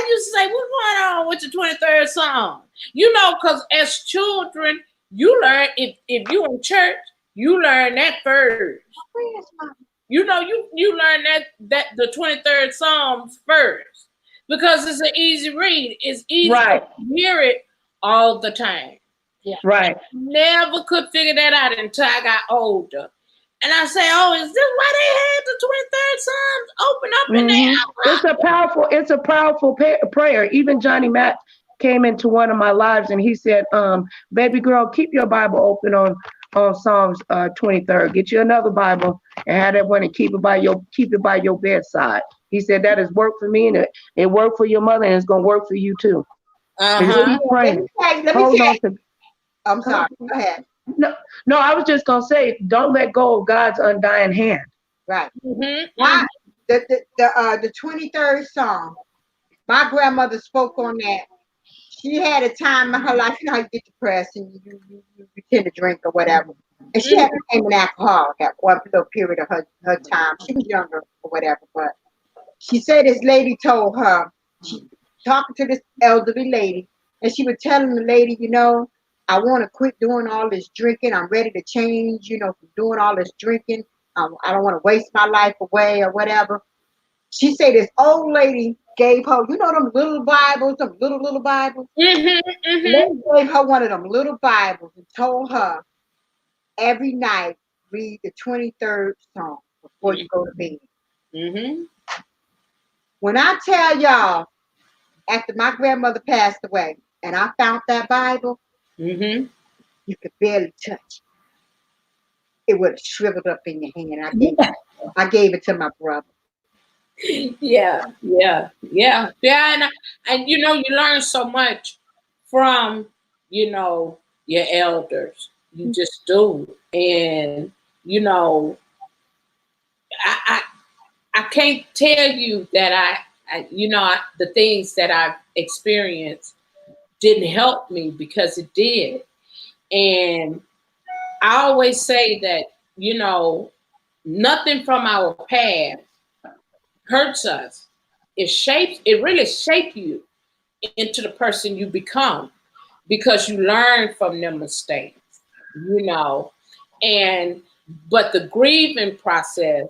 Speaker 1: used to say, what's going on with the 23rd Psalm? Because as children, you learn, if you in church, you learn that first. You learn that the 23rd Psalms first, because it's an easy read. It's easy to hear it all the time.
Speaker 3: Yeah. Right.
Speaker 1: Never could figure that out until I got older. And I say, oh, is this why they had the 23rd Psalms open up in there?
Speaker 3: It's a powerful prayer. Even Johnny Matt came into one of my lives and he said, baby girl, keep your Bible open on Psalms 23rd. Get you another Bible and have that one and keep it by your bedside. He said that has worked for me, and it worked for your mother, and it's gonna work for you too.
Speaker 2: Let me tell you. I'm sorry. Go ahead.
Speaker 3: No, I was just gonna say, don't let go of God's undying hand.
Speaker 2: Right. The 23rd Psalm. My grandmother spoke on that. She had a time in her life, how you get depressed and you tend to drink or whatever. And she had became an alcoholic at one little period of her time. She was younger or whatever, but she said this lady told her, she talking to this elderly lady, and she was telling the lady, I want to quit doing all this drinking. I'm ready to change, from doing all this drinking. I don't want to waste my life away or whatever. She said this old lady gave her, them little Bibles, them little Bibles. They gave her one of them little Bibles and told her every night read the 23rd Psalm before you go to bed. When I tell y'all, after my grandmother passed away, and I found that Bible, you could barely touch it. It would have shriveled up in your hand. I gave it to my brother.
Speaker 1: Yeah. And you learn so much from, your elders. You just do. And, I can't tell you that the things that I've experienced didn't help me, because it did. And I always say that, nothing from our past hurts us. It really shapes you into the person you become, because you learn from them mistakes, but the grieving process,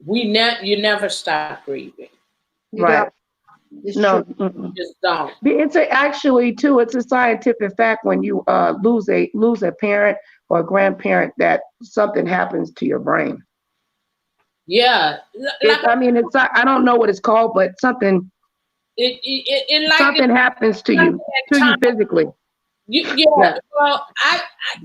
Speaker 1: you never stop grieving.
Speaker 3: Right. No,
Speaker 1: you just don't.
Speaker 3: It's a scientific fact when you lose a parent or a grandparent, that something happens to your brain.
Speaker 1: Yeah.
Speaker 3: I don't know what it's called, but something.
Speaker 1: it like
Speaker 3: Something happens to you physically.
Speaker 1: Yeah. Well,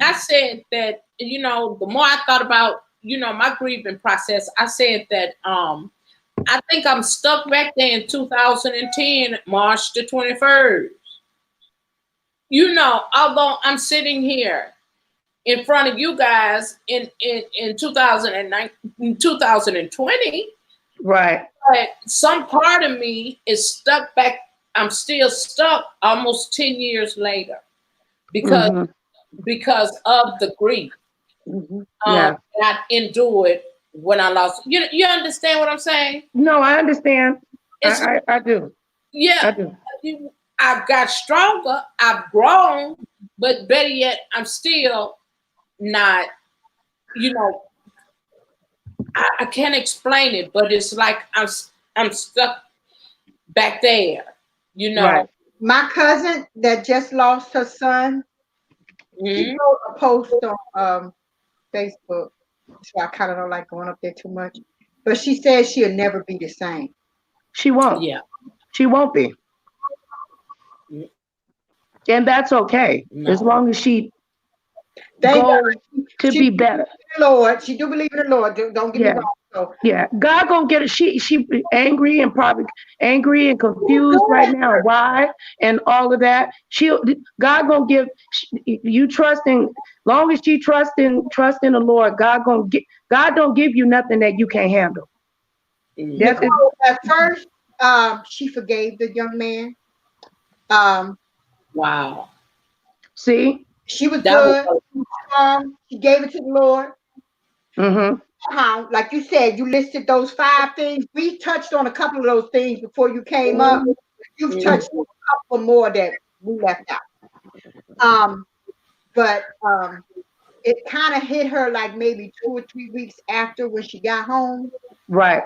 Speaker 1: I said that, you know, the more I thought about, you know, my grieving process, I said that I think I'm stuck back there in 2010, March the 21st. You know, although I'm sitting here in front of you guys in 2020,
Speaker 3: right?
Speaker 1: But some part of me is stuck back. I'm still stuck almost 10 years later because of the grief
Speaker 3: Yeah.
Speaker 1: that I endured when I lost. You understand what I'm saying?
Speaker 3: No, I understand. I do.
Speaker 1: Yeah.
Speaker 3: I do.
Speaker 1: I've got stronger. I've grown, but better yet, I'm still not. You know, I can't explain it, but it's like I'm stuck back there. You know.
Speaker 3: Right.
Speaker 2: My cousin that just lost her son, she wrote a post on Facebook, so I kind of don't like going up there too much. But she said she'll never be the same.
Speaker 3: She won't.
Speaker 1: Yeah.
Speaker 3: She won't be. And that's okay.
Speaker 1: No.
Speaker 3: As long as she
Speaker 2: Thank
Speaker 3: goes
Speaker 2: God.
Speaker 3: to
Speaker 2: She
Speaker 3: be better.
Speaker 2: Lord, she do believe in the Lord. Don't get me wrong. So.
Speaker 3: Yeah, God gonna get it. She angry and probably angry and confused right now. Why and all of that. God gonna give you trusting. Long as she trust in the Lord, God don't give you nothing that you can't handle.
Speaker 2: Nicole, at first, she forgave the young man.
Speaker 1: Wow.
Speaker 3: See,
Speaker 2: she was good. She gave it to the Lord. Like you said, you listed those 5 things. We touched on a couple of those things before you came up. You've touched on a couple more that we left out. But it kind of hit her like maybe 2 or 3 weeks after when she got home.
Speaker 3: Right.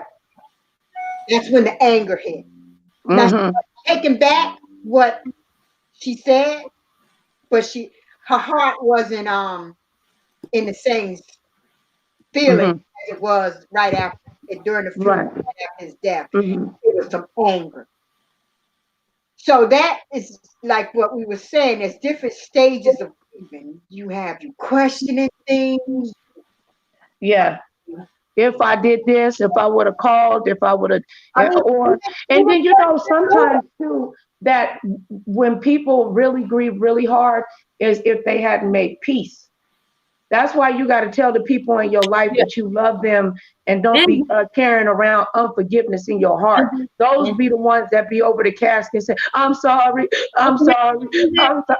Speaker 2: That's when the anger hit. Now she wasn't taking back what she said, but her heart wasn't in the same feeling as it was right after during the funeral, right after his death. It was some anger. So that is like what we were saying. There's different stages of grieving. You questioning things.
Speaker 3: Yeah. If I did this, if I would have called, if I would have, and then sometimes too that when people really grieve really hard is if they hadn't made peace. That's why you got to tell the people in your life that you love them and don't be carrying around unforgiveness in your heart. Those be the ones that be over the casket and say, I'm sorry, I'm sorry.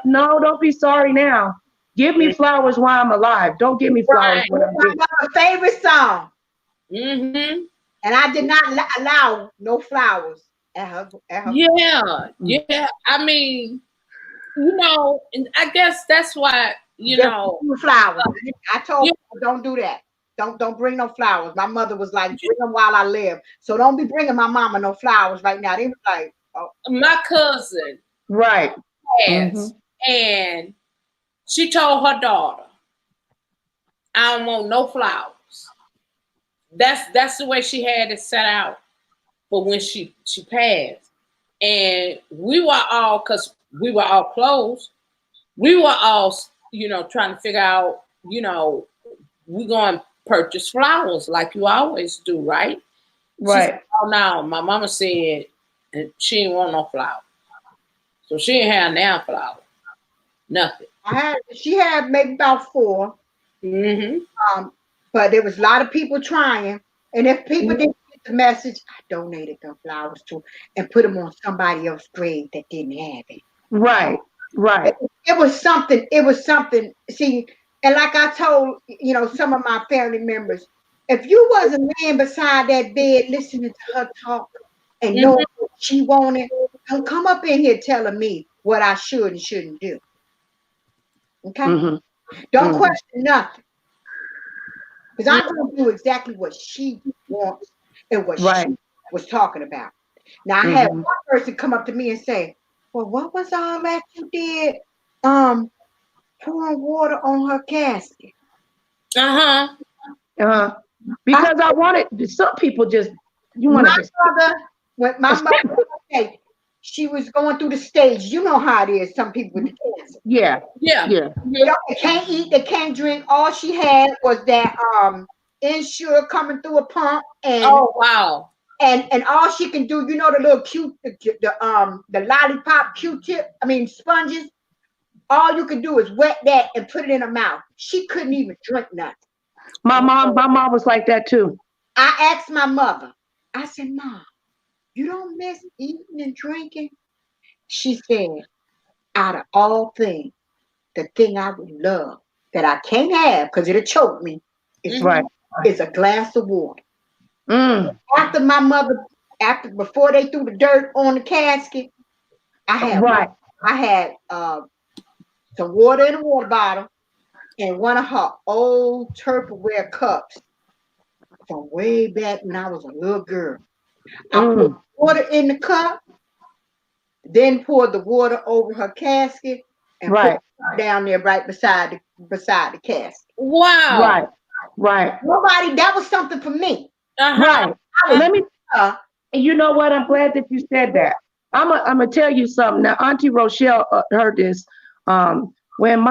Speaker 3: No, don't be sorry now. Give me flowers while I'm alive. Don't give me flowers when I'm dead.
Speaker 2: My favorite song. And I did not allow no flowers at her.
Speaker 1: Yeah. I mean, I guess that's why,
Speaker 2: flowers. I told her, don't do that. Don't bring no flowers. My mother was like, bring them while I live. So don't be bringing my mama no flowers right now. They was like, oh.
Speaker 1: My cousin.
Speaker 3: Right.
Speaker 1: Yes. And she told her daughter, I don't want no flowers. That's the way she had it set out for when she passed. And we were all, because we were all close, we were all, trying to figure out, we're going to purchase flowers like you always do, right?
Speaker 3: Right.
Speaker 1: Said, oh, no, my mama said she didn't want no flowers. So she didn't have now flowers. Nothing.
Speaker 2: She had maybe about 4. But there was a lot of people trying. And if people didn't get the message, I donated the flowers to and put them on somebody else's grave that didn't have it.
Speaker 3: Right. Right.
Speaker 2: It was something. See, and like I told, some of my family members, if you wasn't laying beside that bed listening to her talk and knowing what she wanted, don't come up in here telling me what I should and shouldn't do. Okay? Don't question nothing. Because I'm going to do exactly what she wants and what she was talking about. Now, I had one person come up to me and say, well, what was all that you did pouring water on her casket?
Speaker 3: Because I wanted, some people just,
Speaker 2: my mother, say, she was going through the stage. You know how it is, some people with the cancer.
Speaker 3: Yeah.
Speaker 1: Yeah.
Speaker 3: Yeah.
Speaker 2: They can't eat, they can't drink. All she had was that insure coming through a pump, and
Speaker 1: Oh wow.
Speaker 2: and all she can do, you know, the little the lollipop Q-tip, I mean sponges. All you can do is wet that and put it in her mouth. She couldn't even drink nothing.
Speaker 3: My mom was like that too.
Speaker 2: I asked my mother, I said, Mom, you don't miss eating and drinking? She said, out of all things, the thing I would love that I can't have because it'll choke me is,
Speaker 3: Right.
Speaker 2: is a glass of water.
Speaker 3: Mm.
Speaker 2: After my mother, before they threw the dirt on the casket, I had some water in a water bottle and one of her old Tupperware cups from way back when I was a little girl. I put water in the cup, then poured the water over her casket and put it down there right beside the casket.
Speaker 1: Wow.
Speaker 3: Right.
Speaker 2: Nobody, that was something for me.
Speaker 3: Right. Let me. You know what? I'm glad that you said that. I'm gonna tell you something. Now, Auntie Rochelle heard this. When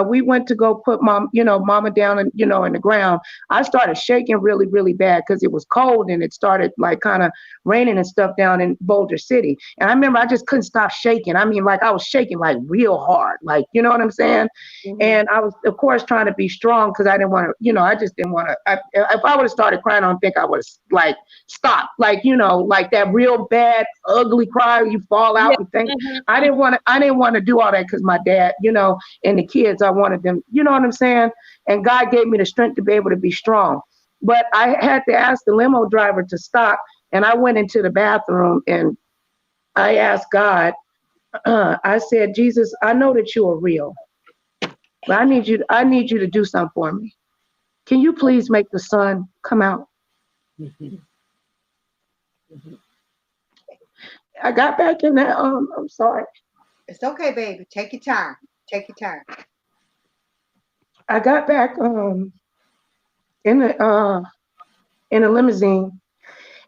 Speaker 3: we went to go put Mama down in the ground, I started shaking really, really bad because it was cold and it started like kind of raining and stuff down in Boulder City. And I remember I just couldn't stop shaking. I mean, like I was shaking like real hard, like, you know what I'm saying? Mm-hmm. And I was, of course, trying to be strong because I didn't want to, I just didn't want to. If I would have started crying, I don't think I would have like stopped, like, like that real bad, ugly cry, you fall out and think. Mm-hmm. I didn't want to do all that because my dad, and the kids, I wanted them, you know what I'm saying? And God gave me the strength to be able to be strong. But I had to ask the limo driver to stop. And I went into the bathroom and I asked God, I said, Jesus, I know that you are real, but I need you to do something for me. Can you please make the sun come out? Mm-hmm. Mm-hmm. I got back in that, I'm sorry.
Speaker 2: It's okay, baby. Take your time. Take your time.
Speaker 3: I got back in the limousine,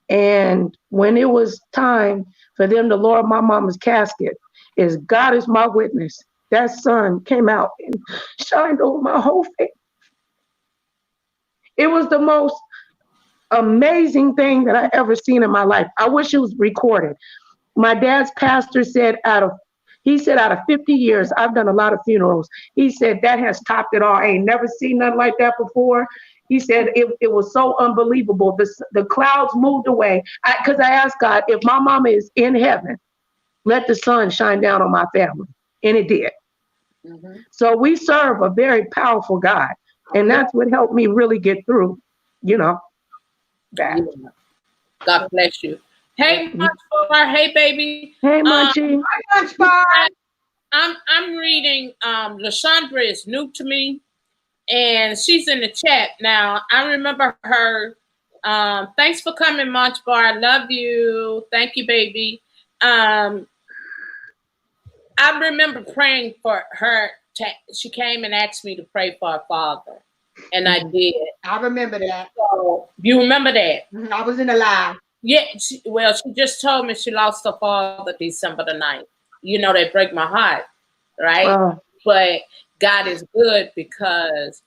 Speaker 3: and when it was time for them to lower my mama's casket, as God is my witness, that sun came out and shined over my whole face. It was the most amazing thing that I ever seen in my life. I wish it was recorded. My dad's pastor said out of 50 years, I've done a lot of funerals. He said that has topped it all. I ain't never seen nothing like that before. He said it was so unbelievable. The clouds moved away. Because I asked God, if my mama is in heaven, let the sun shine down on my family. And it did. Mm-hmm. So we serve a very powerful God. And that's what helped me really get through, that.
Speaker 1: Yeah. God bless you. Hey, Munchbar. Hey, baby.
Speaker 3: Hey, Munchie.
Speaker 2: Hi, Munchbar.
Speaker 1: I'm reading. LaShondra is new to me, and she's in the chat now. I remember her. Thanks for coming, Munchbar. I love you. Thank you, baby. I remember praying for her. She came and asked me to pray for her father, and I did.
Speaker 2: I remember that.
Speaker 1: So, you remember that?
Speaker 2: I was in the live.
Speaker 1: Yeah, she just told me she lost her father December the 9th. They break my heart, right? But God is good because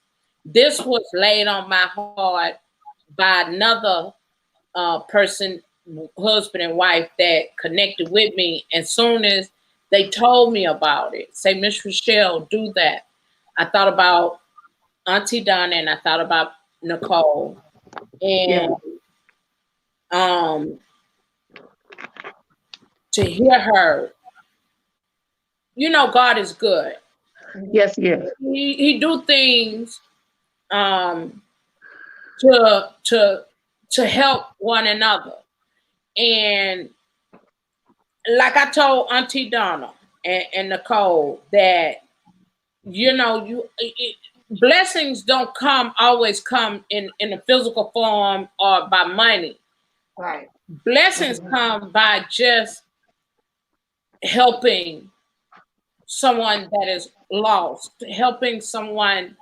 Speaker 1: this was laid on my heart by another person, husband and wife, that connected with me. As soon as they told me about it, say, Miss Rochelle, do that. I thought about Auntie Donna and I thought about Nicole. And to hear her, God is good.
Speaker 3: Yes, yes.
Speaker 1: He do things to help one another. And like I told Auntie Donna and Nicole that blessings don't always come in a physical form or by money.
Speaker 2: Right.
Speaker 1: Blessings come by just helping someone that is lost, helping someone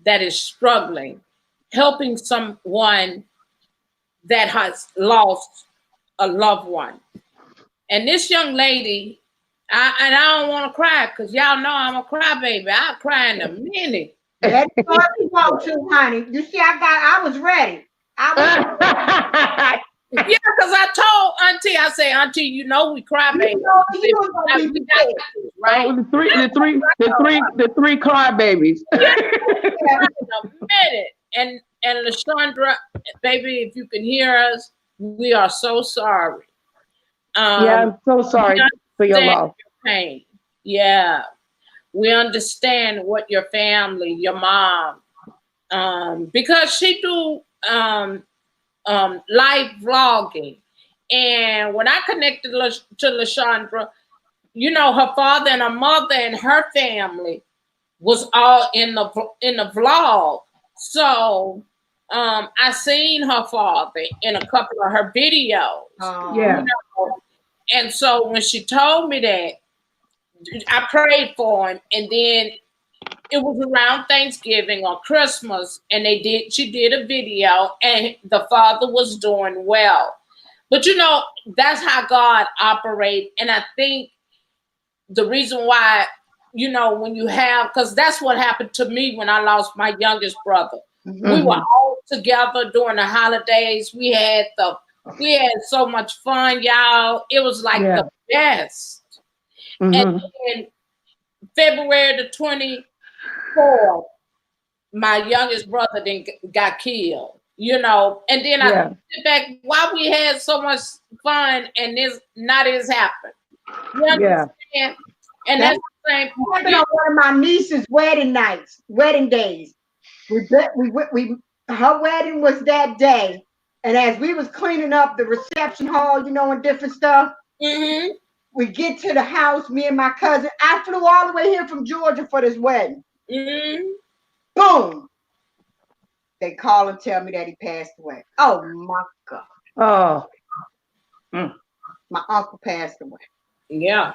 Speaker 1: that is struggling, helping someone that has lost a loved one. And this young lady, I don't want to cry because y'all know I'm a crybaby. I'll cry in a minute.
Speaker 2: That's what you want to, honey. You see, I was ready.
Speaker 1: Yeah, because I told Auntie, I say, Auntie, you know we cry, baby.
Speaker 3: Right? Oh, the three cry babies.
Speaker 1: Yeah, in a minute. And LaShondra, baby, if you can hear us, we are so sorry.
Speaker 3: Yeah, I'm so sorry for your loss.
Speaker 1: Your pain. Yeah, we understand what your family, your mom, because she do live vlogging, and when I connected to LaShondra, you know, her father and her mother and her family was all in the vlog. So I seen her father in a couple of her videos.
Speaker 3: Yeah.
Speaker 1: You know? And so when she told me that, I prayed for him, and then it was around Thanksgiving or Christmas, and she did a video, and the father was doing well. But you know, that's how God operates. And I think the reason why, you know, when you have, because that's what happened to me when I lost my youngest brother. Mm-hmm. We were all together during the holidays. We had so much fun, y'all. It was like the best. Mm-hmm. And then February the 24th, my youngest brother then got killed, you know. And then I sit back, why we had so much fun and this happened. You understand? Yeah. And that's the same.
Speaker 2: On one of my niece's wedding days. Her wedding was that day, and as we was cleaning up the reception hall, you know, and different stuff, we get to the house. Me and my cousin. I flew all the way here from Georgia for this wedding. Boom! They call and tell me that he passed away. Oh my God! Oh, my uncle passed away.
Speaker 1: Yeah.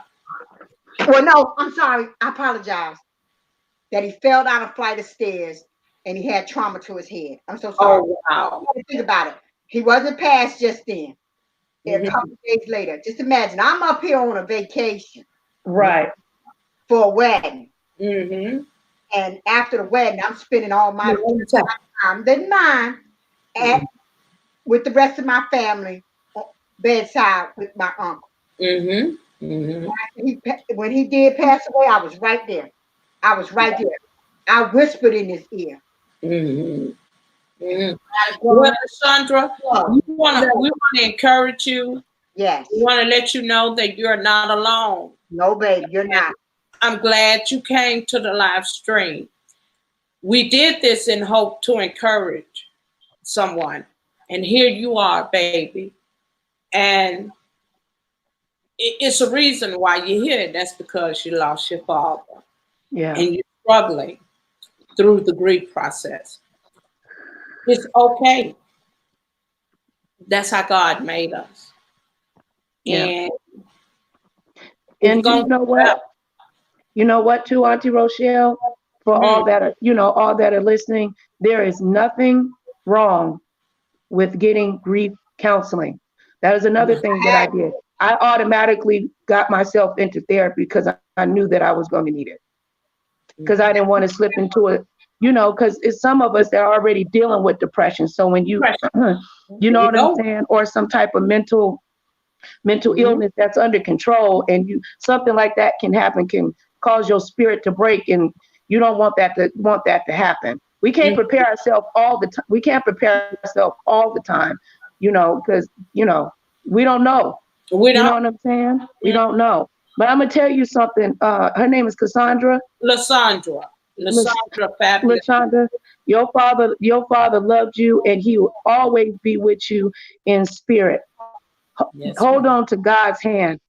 Speaker 2: Well, no, I'm sorry. I apologize. That he fell down a flight of stairs and he had trauma to his head. I'm so sorry.
Speaker 1: Oh, wow.
Speaker 2: Think about it. He wasn't passed just then. A couple of days later. Just imagine, I'm up here on a vacation.
Speaker 3: Right.
Speaker 2: For a wedding. And after the wedding, I'm spending all my time, then mine, with the rest of my family, bedside with my uncle. When he did pass away, I was right there. I whispered in his ear.
Speaker 1: Well, Sandra, we want to encourage you.
Speaker 2: Yes.
Speaker 1: We want to let you know that you're not alone.
Speaker 2: No, baby, you're not.
Speaker 1: I'm glad you came to the live stream. We did this in hope to encourage someone. And here you are, baby. And it's a reason why you're here. That's because you lost your father. Yeah. And you're struggling through the grief process. It's okay. That's how God made us.
Speaker 3: Yeah. And you know what? You know what, too, Auntie Rochelle? For all that are listening, there is nothing wrong with getting grief counseling. That is another thing that I did. I automatically got myself into therapy because I knew that I was going to need it. Because I didn't want to slip into it, you know, because it's some of us that are already dealing with depression. So when you, you know what I'm saying, or some type of mental illness that's under control, and something like that can happen, can cause your spirit to break, and you don't want that to happen. We can't prepare ourselves all the time. We can't prepare ourselves all the time, you know, because, you know, we don't know. You know what I'm saying? We don't know. But I'm gonna tell you something. Her name is Cassandra.
Speaker 1: LaShondra, fabulous.
Speaker 3: LaShondra, your father loved you, and he will always be with you in spirit. Yes, hold on to God's hand.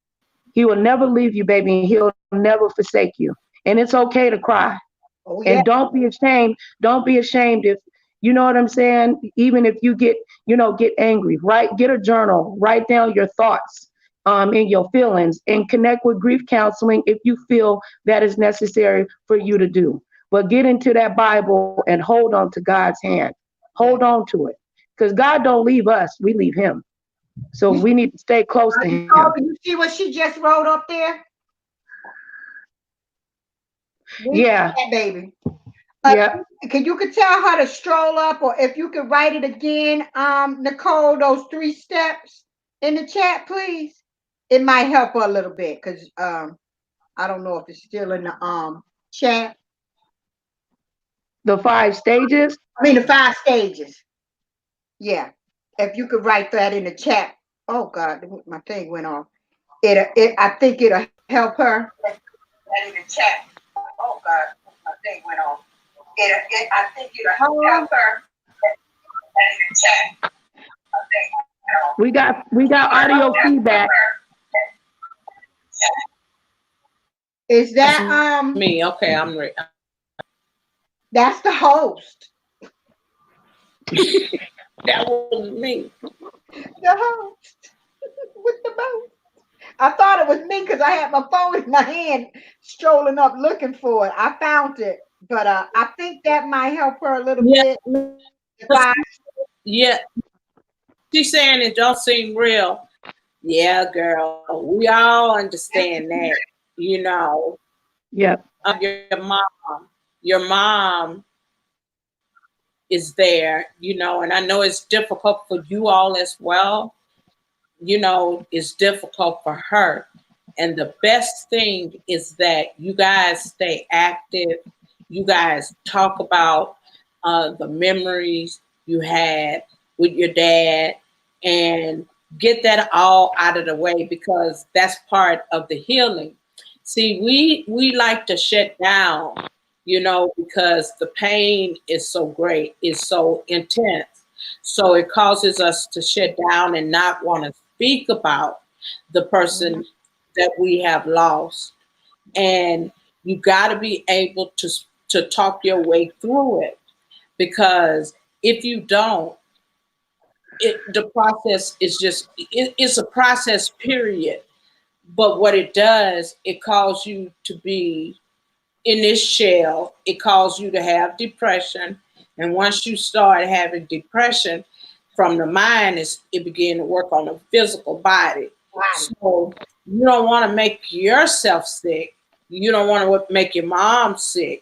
Speaker 3: He will never leave you, baby, and he'll never forsake you. And it's okay to cry. Oh, yeah. And don't be ashamed. Don't be ashamed if, you know what I'm saying? Even if you get angry, get a journal, write down your thoughts and your feelings, and connect with grief counseling if you feel that is necessary for you to do. But get into that Bible and hold on to God's hand. Hold on to it. Because God don't leave us, we leave him. So we need to stay close to
Speaker 2: Oh,
Speaker 3: him.
Speaker 2: you see what she just wrote up there? Read
Speaker 3: Yeah,
Speaker 2: that, baby. Uh,
Speaker 3: yeah.
Speaker 2: you could tell her to stroll up, or if you could write it again, Nicole, those 3 steps in the chat, please. It might help her a little bit because I don't know if it's still in the chat.
Speaker 3: The 5 stages.
Speaker 2: I mean the 5 stages. Yeah. If you could write that in the chat. Oh God, my thing went off. I think it'll help her. That in the chat. Oh God, my thing went off. I think it'll help her. That in the chat. My thing went off.
Speaker 3: We got audio feedback.
Speaker 2: Is
Speaker 1: That's
Speaker 2: that
Speaker 1: me. Okay, I'm ready.
Speaker 2: that's the host.
Speaker 1: That was me.
Speaker 2: The host with the most. I thought it was me because I had my phone in my hand, strolling up looking for it. I found it, but I think that might help her a little
Speaker 1: Yeah,
Speaker 2: bit. If I,
Speaker 1: yeah. She's saying it don't seem real. Yeah, girl. We all understand that. You know,
Speaker 3: Yep.
Speaker 1: your mom is there. You know, and I know it's difficult for you all as well. You know, it's difficult for her. And the best thing is that you guys stay active. You guys talk about the memories you had with your dad and get that all out of the way because that's part of the healing. See, we like to shut down, you know, because the pain is so great, it's so intense. So it causes us to shut down and not want to speak about the person that we have lost. And you got to be able to talk your way through it because if you don't, the process is just it's a process period. But what it does, it calls you to be in this shell. It calls you to have depression, and once you start having depression from the mind, it begin to work on the physical body. So you don't want to make yourself sick. You don't want to make your mom sick.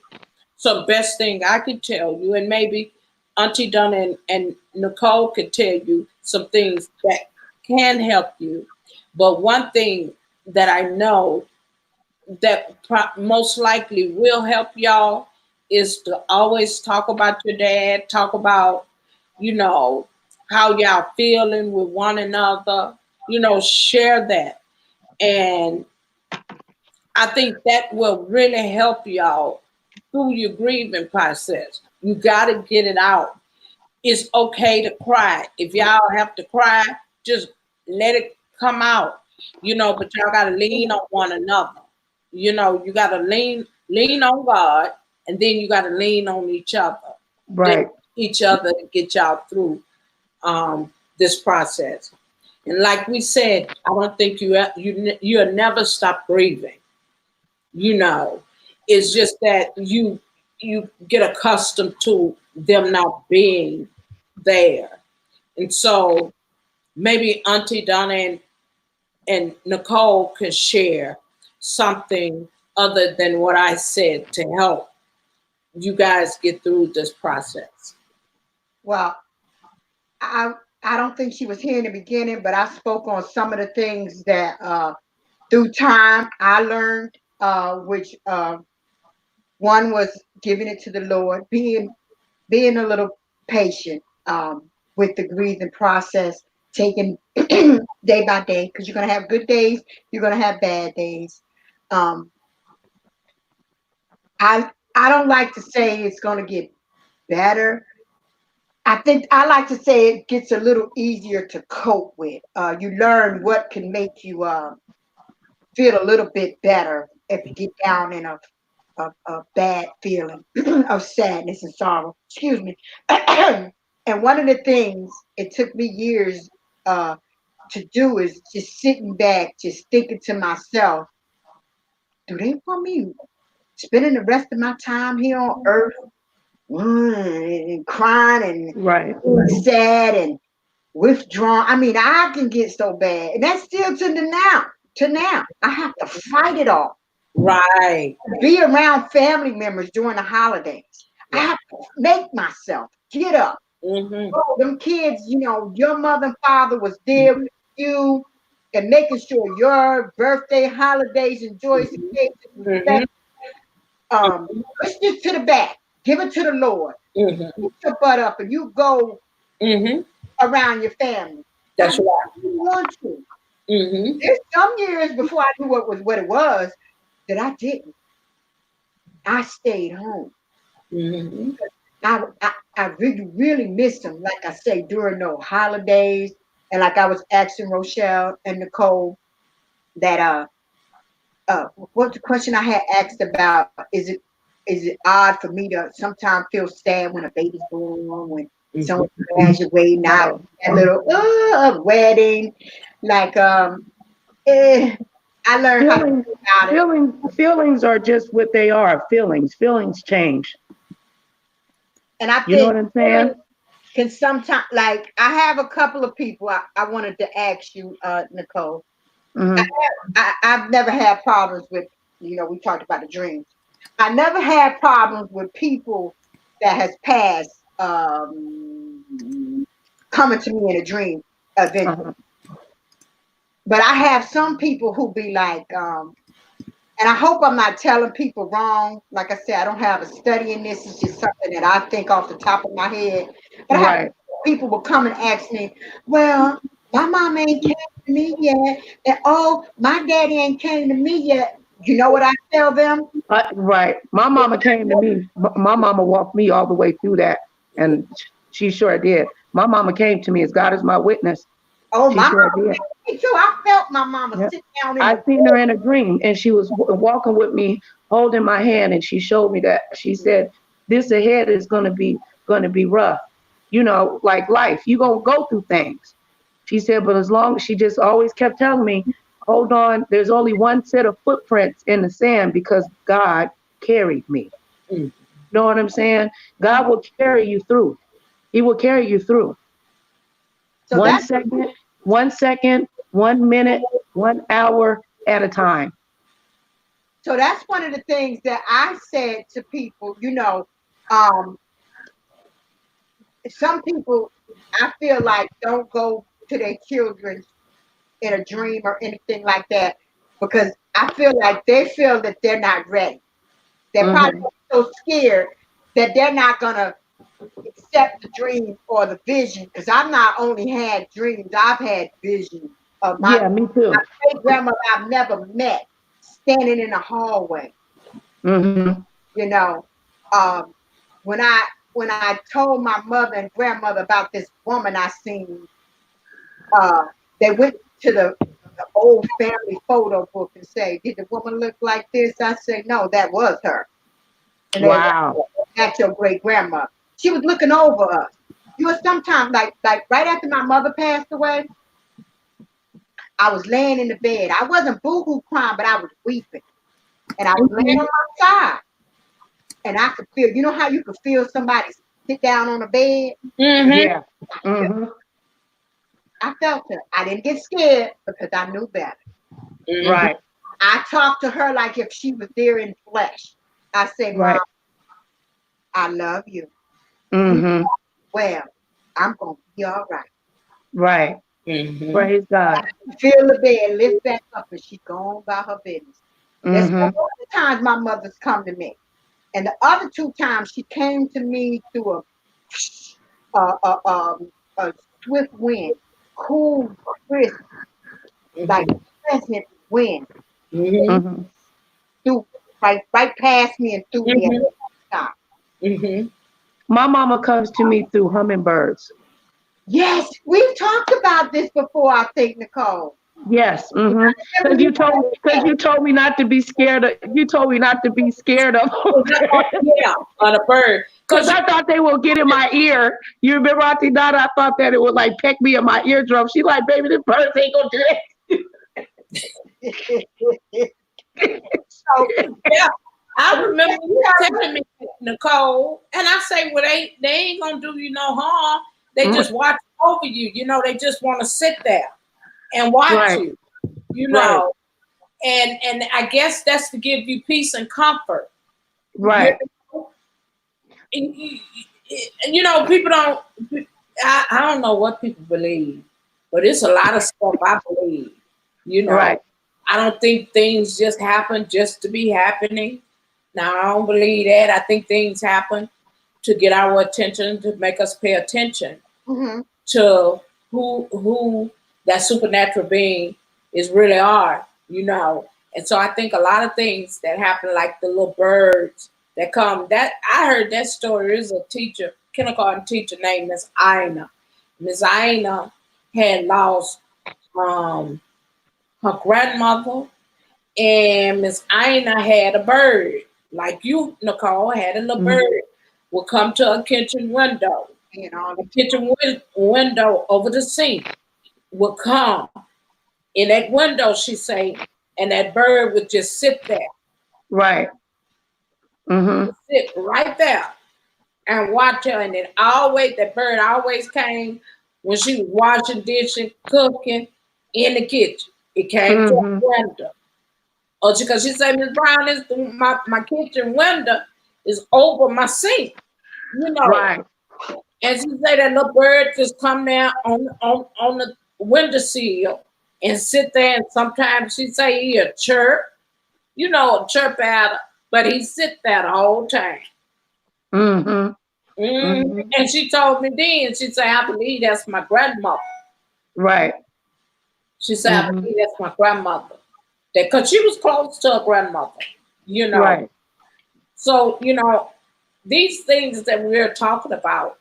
Speaker 1: So best thing I could tell you, and maybe Auntie Donna and Nicole could tell you some things that can help you. But one thing that I know that most likely will help y'all is to always talk about your dad, talk about, you know, how y'all feeling with one another, you know, share that. And I think that will really help y'all through your grieving process. You got to get it out. It's okay to cry. If y'all have to cry, just let it come out, you know, but y'all got to lean on one another. You know, you got to lean on God, and then you got to lean on each other. Then
Speaker 3: Right.
Speaker 1: each other to get y'all through this process. And like we said, I don't think you'll never stop grieving. You know, it's just that you get accustomed to them not being there. And so maybe Auntie Donna and Nicole can share something other than what I said to help you guys get through this process.
Speaker 2: well, I I don't think she was here in the beginning, but I spoke on some of the things that through time I learned, which one was giving it to the Lord, being a little patient with the grieving process, taking day by day, because you're gonna have good days, you're gonna have bad days. Um, I don't like to say it's gonna get better. I think I like to say it gets a little easier to cope with. You learn what can make you feel a little bit better if you get down in a bad feeling of sadness and sorrow. Excuse me. And one of the things it took me years to do is just sitting back, just thinking to myself, do they want me spending the rest of my time here on earth and crying and
Speaker 3: Right.
Speaker 2: being sad and withdrawn. I mean, I can get so bad, and that's still to the now. To now, I have to fight it all.
Speaker 1: Right.
Speaker 2: Be around family members during the holidays. I
Speaker 1: Yeah.
Speaker 2: have to make myself get up.
Speaker 1: Mm-hmm.
Speaker 2: Oh, them kids, your mother and father was there with you and making sure your birthday, holidays, and joys occasions was
Speaker 1: Mm-hmm.
Speaker 2: special. Push this to the back. Give it to the Lord.
Speaker 1: Mm-hmm.
Speaker 2: Put your butt up and you go
Speaker 1: Mm-hmm.
Speaker 2: around your family. I
Speaker 1: That's
Speaker 2: didn't
Speaker 1: right.
Speaker 2: want to.
Speaker 1: Mm-hmm.
Speaker 2: There's some years before I knew what it was that I didn't. I stayed home.
Speaker 1: Mm-hmm.
Speaker 2: I really, really missed them, like I say, during those holidays. And like I was asking Rochelle and Nicole that what's the question I had asked about? Is it odd for me to sometimes feel sad when a baby's born, when someone's graduating out, that little wedding, like I learned how to
Speaker 3: Feelings,
Speaker 2: think about it,
Speaker 3: feelings are just what they are. Feelings change.
Speaker 2: and I
Speaker 3: You know
Speaker 2: think
Speaker 3: what I'm saying?
Speaker 2: can sometimes, like, I have a couple of people I wanted to ask you, Nicole.
Speaker 3: Mm-hmm.
Speaker 2: I've never had problems with, we talked about the dreams. I never had problems with people that has passed coming to me in a dream eventually.
Speaker 3: Uh-huh.
Speaker 2: But I have some people who be like, and I hope I'm not telling people wrong. Like I said, I don't have a study in this. It's just something that I think off the top of my head. But I have
Speaker 3: Right.
Speaker 2: people will come and ask me, well, my mom ain't came to me yet. And oh, my daddy ain't came to me yet. You know what I tell them?
Speaker 3: Right. My mama came to me. My mama walked me all the way through that, and she sure did. My mama came to me, as God is my witness.
Speaker 2: Oh,
Speaker 3: She
Speaker 2: my
Speaker 3: sure
Speaker 2: mama
Speaker 3: did.
Speaker 2: came to me too. I felt my mama
Speaker 3: Yeah.
Speaker 2: sit down in the
Speaker 3: I seen her in a dream, and she was walking with me, holding my hand, and she showed me that. She said, "This ahead is gonna be rough. Like life. You gonna go through things." She said, "But as long as," she just always kept telling me, "Hold on. There's only one set of footprints in the sand because God carried me."
Speaker 1: Mm-hmm.
Speaker 3: You know what I'm saying? God will carry you through. He will carry you through.
Speaker 2: so
Speaker 3: One
Speaker 2: that's
Speaker 3: second, 1 second, 1 minute, 1 hour at a time.
Speaker 2: so that's one of the things that I said to people, um, some people I feel like don't go to their children in a dream or anything like that because I feel like they feel that they're not ready. They're probably
Speaker 3: Hmm.
Speaker 2: so scared that they're not gonna accept the dream or the vision. Because I've not only had dreams, I've had visions of my
Speaker 3: Yeah, me too.
Speaker 2: great grandmother I've never met standing in the hallway.
Speaker 3: Hmm.
Speaker 2: You know, um, when I told my mother and grandmother about this woman I seen, uh, they went to the old family photo book and say, "Did the woman look like this?" I said, "No, that was her." And they
Speaker 3: Wow.
Speaker 2: that's your great grandma. She was looking over us. You know, sometimes like right after my mother passed away, I was laying in the bed. I wasn't boohoo crying, but I was weeping. And I was laying
Speaker 3: Hmm.
Speaker 2: on my side. And I could feel, you know how you could feel somebody sit down on a bed?
Speaker 1: Mm-hmm.
Speaker 3: Yeah. Hmm.
Speaker 2: I felt it. I didn't get scared because I knew better.
Speaker 1: Mm-hmm.
Speaker 3: Right.
Speaker 2: I talked to her like if she was there in flesh. I say, Mom,
Speaker 3: Right.
Speaker 2: I love you. You
Speaker 3: Hmm.
Speaker 2: well, I'm gonna be all right.
Speaker 3: Right.
Speaker 1: Mm-hmm.
Speaker 3: Praise God.
Speaker 2: Feel the bed, lift back up, and she gone about her business. That's
Speaker 3: Hmm.
Speaker 2: one of the times my mother's come to me. And the other two times she came to me through a swift wind, cool, crisp, like pleasant wind,
Speaker 1: Mm-hmm.
Speaker 3: Hmm.
Speaker 2: through right past me and through me at
Speaker 1: Mm-hmm.
Speaker 2: the same time.
Speaker 1: Mm-hmm.
Speaker 3: My mama comes to me through hummingbirds.
Speaker 2: Yes, we've talked about this before, I think, Nicole.
Speaker 3: Yes. Mm-hmm.
Speaker 2: Remember you
Speaker 3: Because you told me not to be scared of. You told me not to be scared of.
Speaker 1: Yeah, on a bird.
Speaker 3: Because
Speaker 1: Cause
Speaker 3: I thought they would get in my ear. You remember Auntie Donna? I thought that it would like peck me in my eardrum. She like, baby, this bird ain't gonna do
Speaker 2: so
Speaker 1: yeah, I remember you telling me, Nicole, and I say, well, they ain't gonna do you no harm. They
Speaker 3: that.
Speaker 1: just watch over you. You know, they just want to sit there and watch
Speaker 3: Right.
Speaker 1: you. You
Speaker 3: Right.
Speaker 1: know, and I guess that's to give you peace and comfort. You
Speaker 3: Right.
Speaker 1: know, you know, people don't. I don't know what people believe, but it's a lot of stuff I believe. You know,
Speaker 3: Right.
Speaker 1: I don't think things just happen just to be happening. Now I don't believe that. I think things happen to get our attention, to make us pay attention
Speaker 2: Mm-hmm.
Speaker 1: to who that supernatural being is really are, you know. And so I think a lot of things that happen, like the little birds that come. That I heard that story is a teacher, kindergarten teacher named Miss Ina. Miss Ina had lost um, her grandmother, and Miss Ina had a bird, like you, Nicole, had a little
Speaker 3: Mhm.
Speaker 1: bird would come to a kitchen window.
Speaker 2: And all
Speaker 1: The
Speaker 2: the
Speaker 1: kitchen window over the sink would come in that window, she say, and that bird would just sit there,
Speaker 3: Right. Mm-hmm.
Speaker 1: sit right there and watch her. And then always, that bird always came when she was washing dishes, cooking in the kitchen. It came to
Speaker 3: Mm-hmm.
Speaker 1: a window. Or because she said, Miss Brown, my kitchen window is over my sink, you know.
Speaker 3: Right.
Speaker 1: And she said that little bird just come down on the windowsill and sit there. And sometimes she say he'll chirp, you know, chirp at her, but he sit there the whole time.
Speaker 3: Mm-hmm.
Speaker 1: Mhm.
Speaker 3: Mm-hmm.
Speaker 1: And she told me then, she said, I believe that's my grandmother.
Speaker 3: Right.
Speaker 1: She said, I
Speaker 3: Mm-hmm.
Speaker 1: believe that's my grandmother. Because she was close to her grandmother, you know.
Speaker 3: Right.
Speaker 1: So, you know, these things that we're talking about,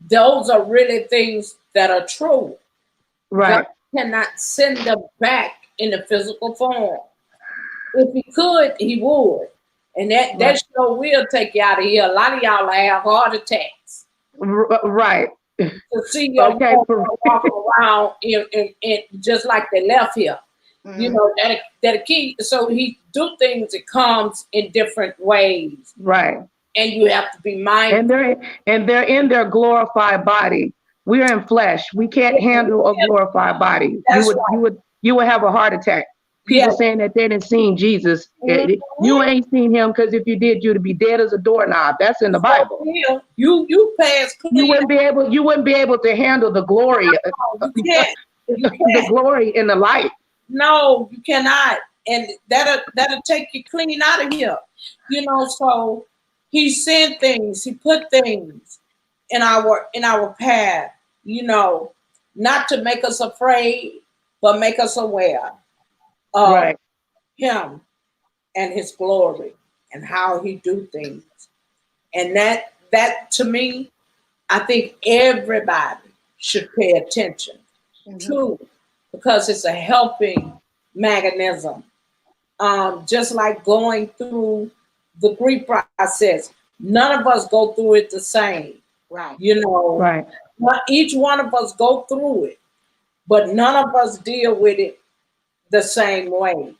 Speaker 1: those are really things that are true. God
Speaker 3: Right.
Speaker 1: cannot send them back in the physical form. If he could, he would. And
Speaker 3: Right.
Speaker 1: that sure will take you out of here. A lot of y'all have heart attacks
Speaker 3: Right.
Speaker 1: to see your
Speaker 3: Okay.
Speaker 1: mother walking around in just like they left here. You
Speaker 2: mm-hmm.
Speaker 1: know, that key. So he do things, it comes in different ways.
Speaker 3: Right.
Speaker 1: And you have to be
Speaker 3: And
Speaker 1: mindful.
Speaker 3: they're in their glorified body. We're in flesh. We can't handle a glorified body.
Speaker 1: That's right.
Speaker 3: You would have a heart attack. People
Speaker 1: Yes.
Speaker 3: saying that they didn't seen Jesus. You
Speaker 1: Mhm.
Speaker 3: ain't seen him, because if you did, you'd be dead as a doorknob. That's in the
Speaker 1: So
Speaker 3: Bible.
Speaker 1: yeah, you pass
Speaker 3: You
Speaker 1: clean.
Speaker 3: wouldn't be able. You wouldn't be able to handle the glory,
Speaker 1: You can't. You
Speaker 3: the
Speaker 1: can't.
Speaker 3: glory in the light.
Speaker 1: No, you cannot. And that'll take you clean out of here. You know, so he sent things, he put things in our path, you know, not to make us afraid, but make us aware of
Speaker 3: Right.
Speaker 1: him and his glory and how he do things. And that to me, I think everybody should pay attention
Speaker 2: Mm-hmm.
Speaker 1: to, because it's a helping mechanism. Just like going through the grief process, none of us go through it the same.
Speaker 2: Right.
Speaker 1: You know,
Speaker 3: Right.
Speaker 1: each one of us go through it, but none of us deal with it the same way.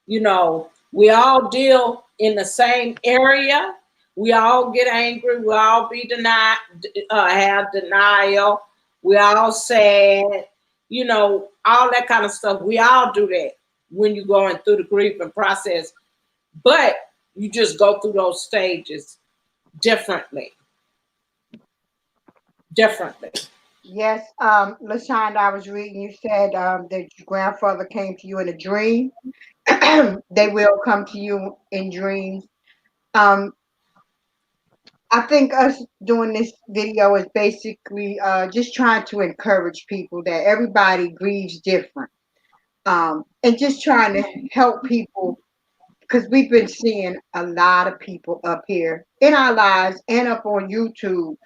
Speaker 1: You know, we all deal in the same area. We all get angry. We all be denied, have denial. We all sad. You know, all that kind of stuff. We all do that when you're going through the grieving process. But you just go through those stages differently. Differently.
Speaker 2: Yes, LaShonda, I was reading, you said that your grandfather came to you in a dream. They will come to you in dreams. Um, I think us doing this video is basically just trying to encourage people that everybody grieves different. And just trying to help people, because we've been seeing a lot of people up here in our lives and up on YouTube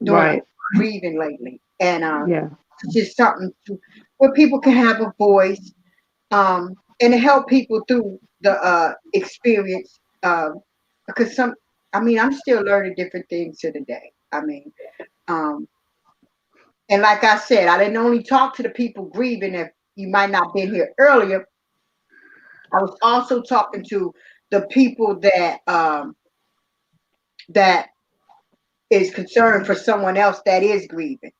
Speaker 2: doing
Speaker 3: Right.
Speaker 2: grieving lately. And
Speaker 3: Yeah.
Speaker 2: it's just something to where people can have a voice, and to help people through the experience. Because I mean, I'm still learning different things to the day. I mean, um, and like I said, I didn't only talk to the people grieving. If you might not been here earlier, I was also talking to the people that is concerned for someone else that is grieving.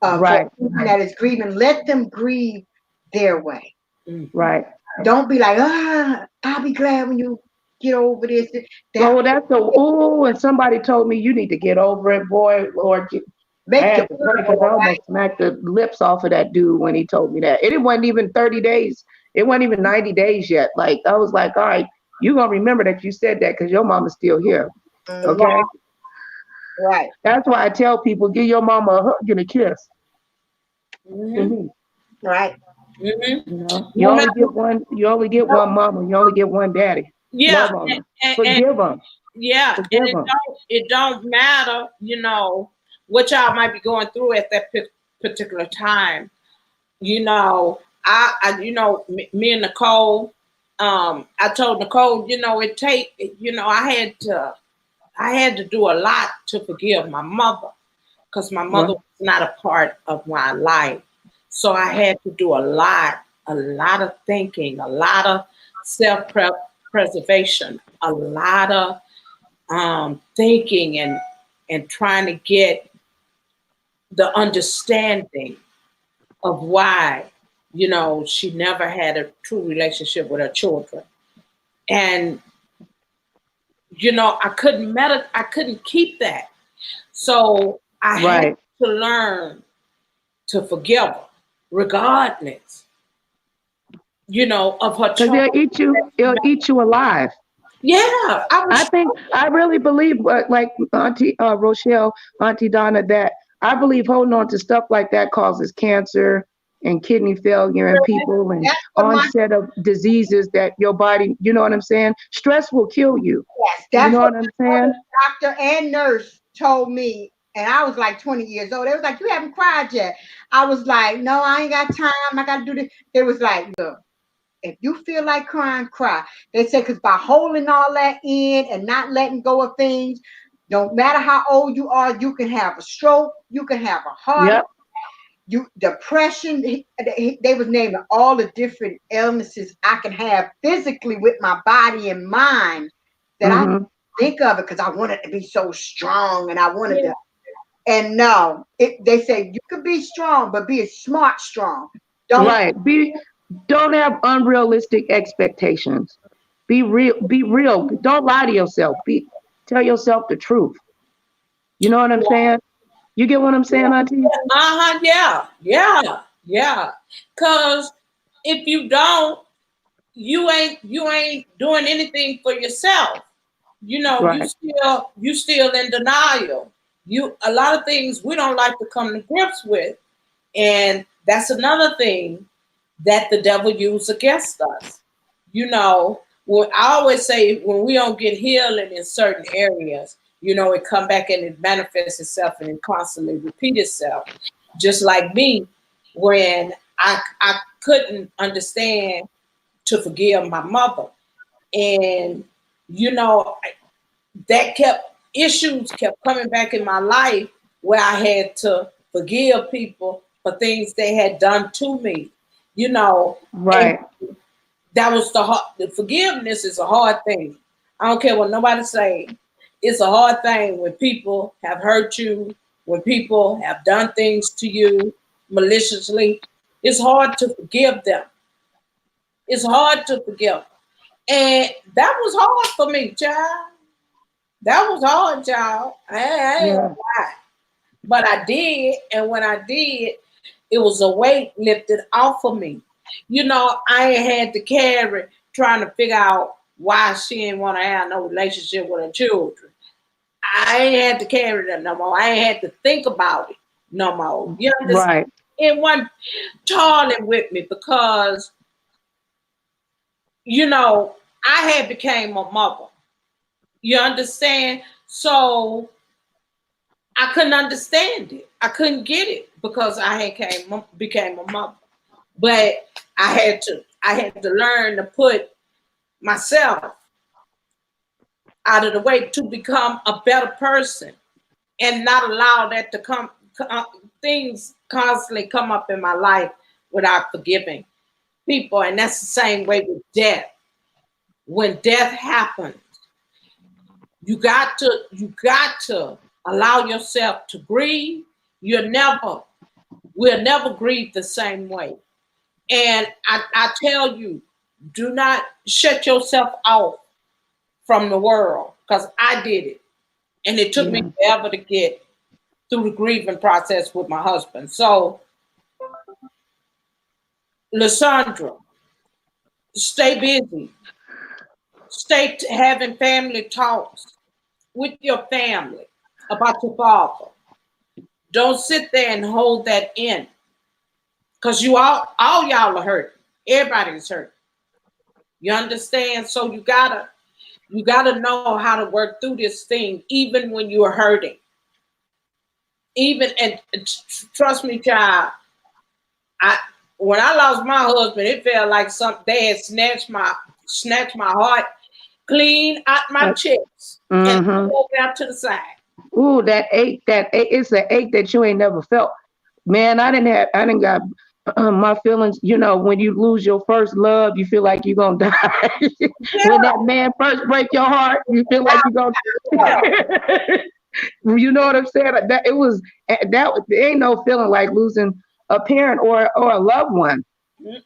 Speaker 2: for
Speaker 3: Right.
Speaker 2: a person that is grieving. Let them grieve their way.
Speaker 3: Right.
Speaker 2: Don't be like, I'll be glad when you get over this. That
Speaker 3: Oh, that's the and somebody told me you need to get over it, boy. Lord, I
Speaker 2: make you
Speaker 3: had to pray because I almost smacked the lips off of that dude when he told me that. It wasn't even 30 days. It wasn't even 90 days yet. Like, I was like, all right, you're going to remember that you said that because your mama's still here. Okay?
Speaker 2: right.
Speaker 3: That's why I tell people, give your mama a hug and a kiss.
Speaker 1: Mm-hmm.
Speaker 2: Right.
Speaker 1: Mm-hmm.
Speaker 3: You know,
Speaker 1: No matter,
Speaker 3: you only get one mama, you only get one daddy.
Speaker 1: yeah,
Speaker 3: Love on them.
Speaker 1: and
Speaker 3: Forgive them.
Speaker 1: yeah, and
Speaker 3: Forgive them.
Speaker 1: it don't matter, what y'all might be going through at that particular time. Me and Nicole, I told Nicole, I had to do a lot to forgive my mother because my mother was not a part of my life. So I had to do a lot of thinking, a lot of self-preservation, a lot of thinking and trying to get the understanding of why, she never had a true relationship with her children. And, I couldn't keep that. So I had to learn to forgive her, regardless, of her
Speaker 3: Because
Speaker 1: children.
Speaker 3: they'll eat you alive.
Speaker 1: Yeah,
Speaker 3: I really believe, like Auntie Rochelle, Auntie Donna, that I believe holding on to stuff like that causes cancer and kidney failure in people and onset of diseases that your body, you know what I'm saying? Stress will kill you.
Speaker 2: Yes, that's
Speaker 3: you know what I'm saying?
Speaker 2: Doctor and nurse told me, and I was like 20 years old. They was like, you haven't cried yet. I was like, no, I ain't got time. I got to do this. They was like, look, if you feel like crying, cry. They said, because by holding all that in and not letting go of things, no matter how old you are, you can have a stroke, you can have a heart, depression. They was naming all the different illnesses I can have physically with my body and mind that I think of it because I wanted to be so strong and I wanted to. And no, they say you could be strong, but be a smart strong.
Speaker 3: Don't have unrealistic expectations. Be real. Be real. Don't lie to yourself. Tell yourself the truth. You know what I'm saying? You get what I'm saying, Auntie?
Speaker 1: Yeah. Cause if you don't, you ain't doing anything for yourself. You still in denial. A lot of things we don't like to come to grips with, and that's another thing that the devil used against us. I always say when we don't get healing in certain areas, it come back and it manifests itself and it constantly repeat itself. Just like me, when I couldn't understand to forgive my mother. And, issues kept coming back in my life where I had to forgive people for things they had done to me, And that was the forgiveness is a hard thing. I don't care what nobody say. It's a hard thing when people have hurt you, when people have done things to you maliciously. It's hard to forgive them. It's hard to forgive. And that was hard for me, child. That was hard, child. I ain't gonna lie. But I did. And when I did, it was a weight lifted off of me. I ain't had to carry trying to figure out why she didn't want to have no relationship with her children. I ain't had to carry that no more. I ain't had to think about it no more. You understand? It wasn't toiling with me because, I had became a mother. You understand? So I couldn't understand it. I couldn't get it because I had became a mother. But I had to learn to put myself out of the way to become a better person and not allow that to come things constantly come up in my life without forgiving people. And that's the same way with death. When death happens, you got to allow yourself to grieve. You'll never We'll never grieve the same way. And I tell you, do not shut yourself off from the world, because I did it. And it took me forever to get through the grieving process with my husband. So, Lysandra, stay busy. Stay having family talks with your family about your father. Don't sit there and hold that in, because you all y'all are hurt. Everybody's hurt. You understand? So you gotta know how to work through this thing, even when you're hurting. Even and trust me, child. When I lost my husband, it felt like they had snatched my heart clean out my chest and pulled it out to the side.
Speaker 3: Ooh, that ache, it's an ache that you ain't never felt. Man, I didn't got my feelings, you know, when you lose your first love, you feel like you're gonna die. When that man first break your heart, you feel like you're gonna die. You know what I'm saying? There ain't no feeling like losing a parent or a loved one.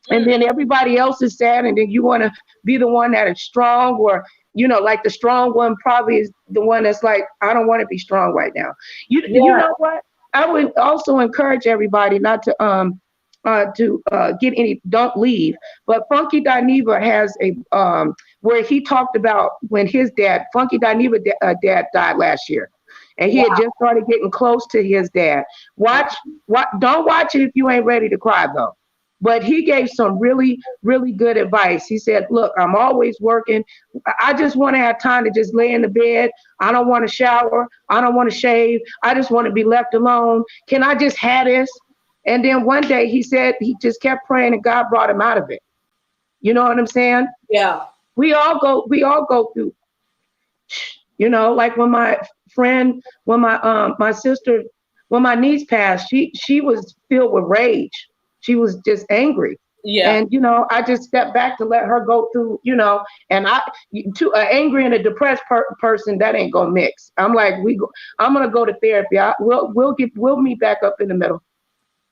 Speaker 3: And then everybody else is sad, and then you want to be the one that is strong, or you know, like the strong one probably is the one that's like, I don't want to be strong right now. You know what? I would also encourage everybody not to get any, don't leave. But Funky Dineva has a where he talked about when his dad, Funky Dineva dad died last year. And he had just started getting close to his dad. Don't watch it if you ain't ready to cry though. But he gave some really, really good advice. He said, look, I'm always working. I just want to have time to just lay in the bed. I don't want to shower. I don't want to shave. I just want to be left alone. Can I just have this? And then one day he said he just kept praying and God brought him out of it. You know what I'm saying?
Speaker 1: Yeah.
Speaker 3: We all go through, you know, like when my sister, when my niece passed, she was filled with rage. She was just angry. Yeah. And, you know, I just stepped back to let her go through, you know, and to an angry and a depressed person, that ain't gonna mix. I'm like, I'm gonna go to therapy. We'll meet back up in the middle.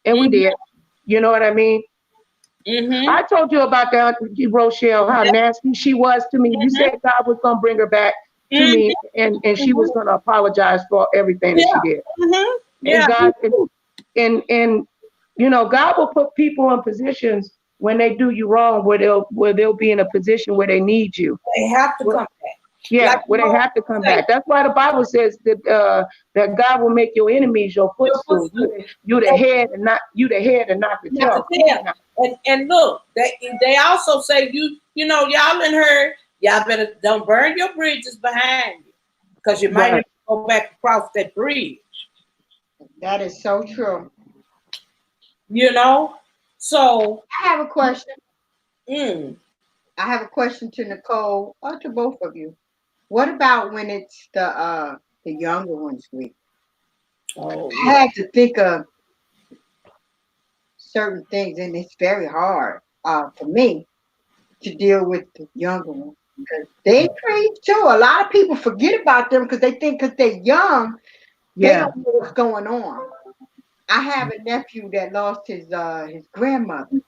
Speaker 3: And we did. You know what I mean? I told you about that, Rochelle, how nasty she was to me. You said God was gonna bring her back to me, and she was gonna apologize for everything that she did. And God, and you know, God will put people in positions when they do you wrong, where they'll be in a position where they need you.
Speaker 1: They have to come back.
Speaker 3: Yeah, like, where they have to come back. That's why the Bible says that God will make your enemies your footstool. You the head and not the tail.
Speaker 1: And look, they also say you know, y'all in her, y'all better don't burn your bridges behind you, because you might have to go back across that bridge.
Speaker 2: That is so true.
Speaker 1: You know, so
Speaker 2: I have a question.
Speaker 1: I
Speaker 2: have a question to Nicole or to both of you. What about when it's the younger ones week? I had to think of certain things, and it's very hard for me to deal with the younger ones, because they grieve too. A lot of people forget about them because they think because they're young, they don't know what's going on. I have a nephew that lost his grandmother,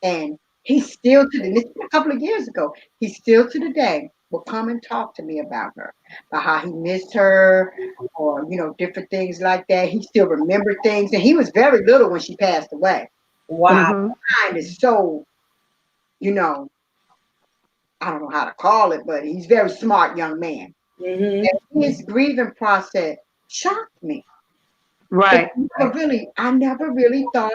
Speaker 2: and he's still this was a couple of years ago. He still to the day will come and talk to me about her, about how he missed her, or you know, different things like that. He still remembered things, and he was very little when she passed away. Wow, mind is so, you know, I don't know how to call it, but he's a very smart young man. And his grieving process shocked me. Right. I never really thought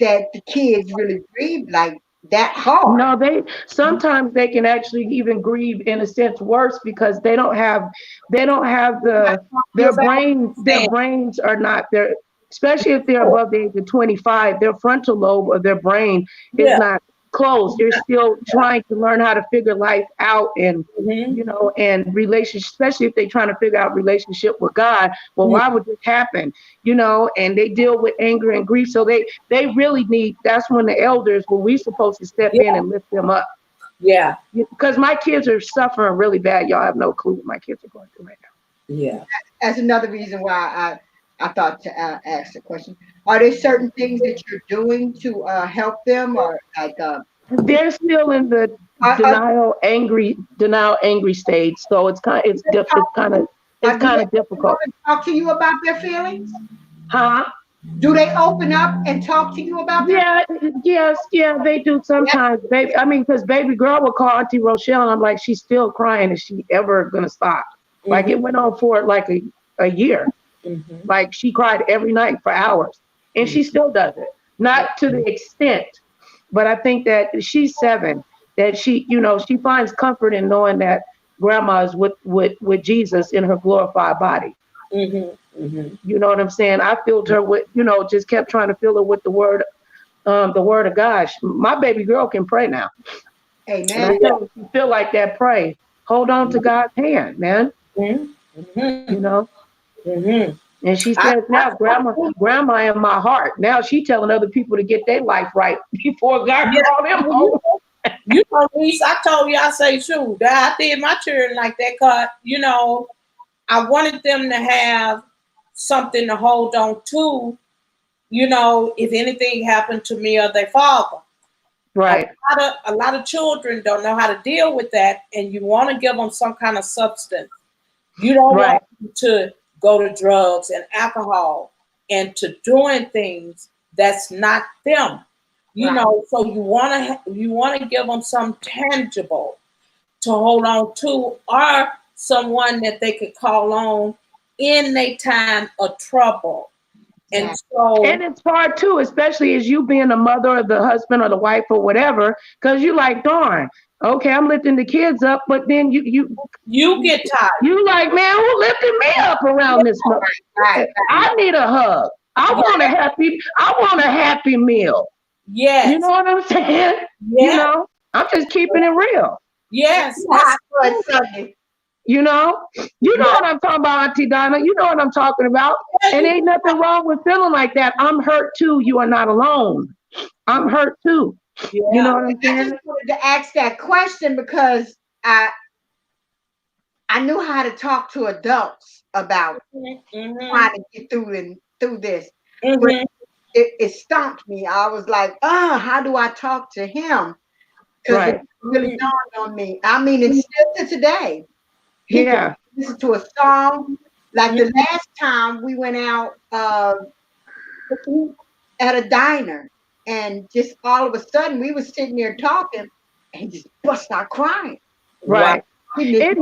Speaker 2: that the kids really grieve like that hard.
Speaker 3: No, sometimes they can actually even grieve in a sense worse, because they don't have their brains are not there, especially if they're above the age of 25, their frontal lobe of their brain is not closed. They're still trying to learn how to figure life out, and you know, and relationship, especially if they're trying to figure out relationship with God. Well, why would this happen? You know, and they deal with anger and grief. So they really need, that's when the elders, when we're supposed to step in and lift them up. Yeah. Because my kids are suffering really bad. Y'all have no clue what my kids are going through right now.
Speaker 2: Yeah. That's another reason why I thought to ask the question. Are there certain things that you're doing to help them, or like
Speaker 3: They're still in the
Speaker 2: are
Speaker 3: denial, angry stage. So it's kind,
Speaker 2: they
Speaker 3: it's
Speaker 2: do
Speaker 3: kind
Speaker 2: they
Speaker 3: of difficult.
Speaker 2: talk to you about their feelings?
Speaker 3: Huh?
Speaker 2: Do they open up and talk to you about their
Speaker 3: Yeah, yes, yeah, they do sometimes. Baby, I mean, because baby girl will call Auntie Rochelle, and I'm like, she's still crying. Is she ever gonna stop? Like it went on for like a year.
Speaker 1: Mhm.
Speaker 3: Like she cried every night for hours, and she still does it. Not to the extent, but I think that she's 7. That she, she finds comfort in knowing that grandma is with Jesus in her glorified body.
Speaker 1: Mhm. Mhm.
Speaker 3: You know what I'm saying? I filled her with, just kept trying to fill her with the word of God. My baby girl can pray now. And I
Speaker 2: amen?
Speaker 3: tell her, if you feel like that, pray. Hold on to God's hand, man.
Speaker 1: Mhm. Mhm.
Speaker 3: You know?
Speaker 1: Mhm.
Speaker 3: And she
Speaker 1: I,
Speaker 3: says now, grandma in my heart. Now she telling other people to get their life right before God
Speaker 1: yeah,
Speaker 3: call them home.
Speaker 1: Lisa, I told you, I say, shoot, I did my children like that, cause I wanted them to have something to hold on to, if anything happened to me or their father.
Speaker 3: Right,
Speaker 1: A lot of children don't know how to deal with that, and you want to give them some kind of substance. You don't
Speaker 3: right,
Speaker 1: want them to go to drugs and alcohol and to doing things that's not them.
Speaker 2: Right.
Speaker 1: So you want to give them some tangible to hold on to, or someone that they could call on in their time of trouble. And
Speaker 2: Exactly.
Speaker 3: and
Speaker 1: so
Speaker 3: it's hard too, especially as you being the mother or the husband or the wife or whatever, because you like, darn, okay, I'm lifting the kids up, but then
Speaker 1: you get tired.
Speaker 3: you like, man, who lifted me up around this month?
Speaker 2: Right.
Speaker 3: I need a hug. I want a happy meal. You know
Speaker 1: Yes,
Speaker 3: what I'm saying?
Speaker 1: yes,
Speaker 3: I'm just keeping it real.
Speaker 1: yes.
Speaker 2: Hot
Speaker 1: That's
Speaker 2: for a Sunday.
Speaker 3: You know,
Speaker 1: yeah,
Speaker 3: what I'm talking about, Auntie Donna. You know what I'm talking about. And
Speaker 1: you
Speaker 3: ain't nothing wrong with feeling like that. I'm hurt too. You are not alone. I'm hurt too. You know
Speaker 1: yeah.
Speaker 3: what I'm
Speaker 2: I just
Speaker 3: saying?
Speaker 2: wanted to ask that question because I knew how to talk to adults about
Speaker 1: Mm-hmm.
Speaker 2: trying to get through this, but
Speaker 1: Mm-hmm.
Speaker 2: it stumped me. I was like, how do I talk to him? Because it
Speaker 3: Right.
Speaker 2: really dawned on me. I mean, it's still to today. He can
Speaker 3: Yeah.
Speaker 2: listen to a song. Like the last time we went out to eat at a diner, and just all of a sudden we were sitting there talking, and just bust out crying.
Speaker 1: Wow.
Speaker 3: Right.
Speaker 2: He just
Speaker 3: It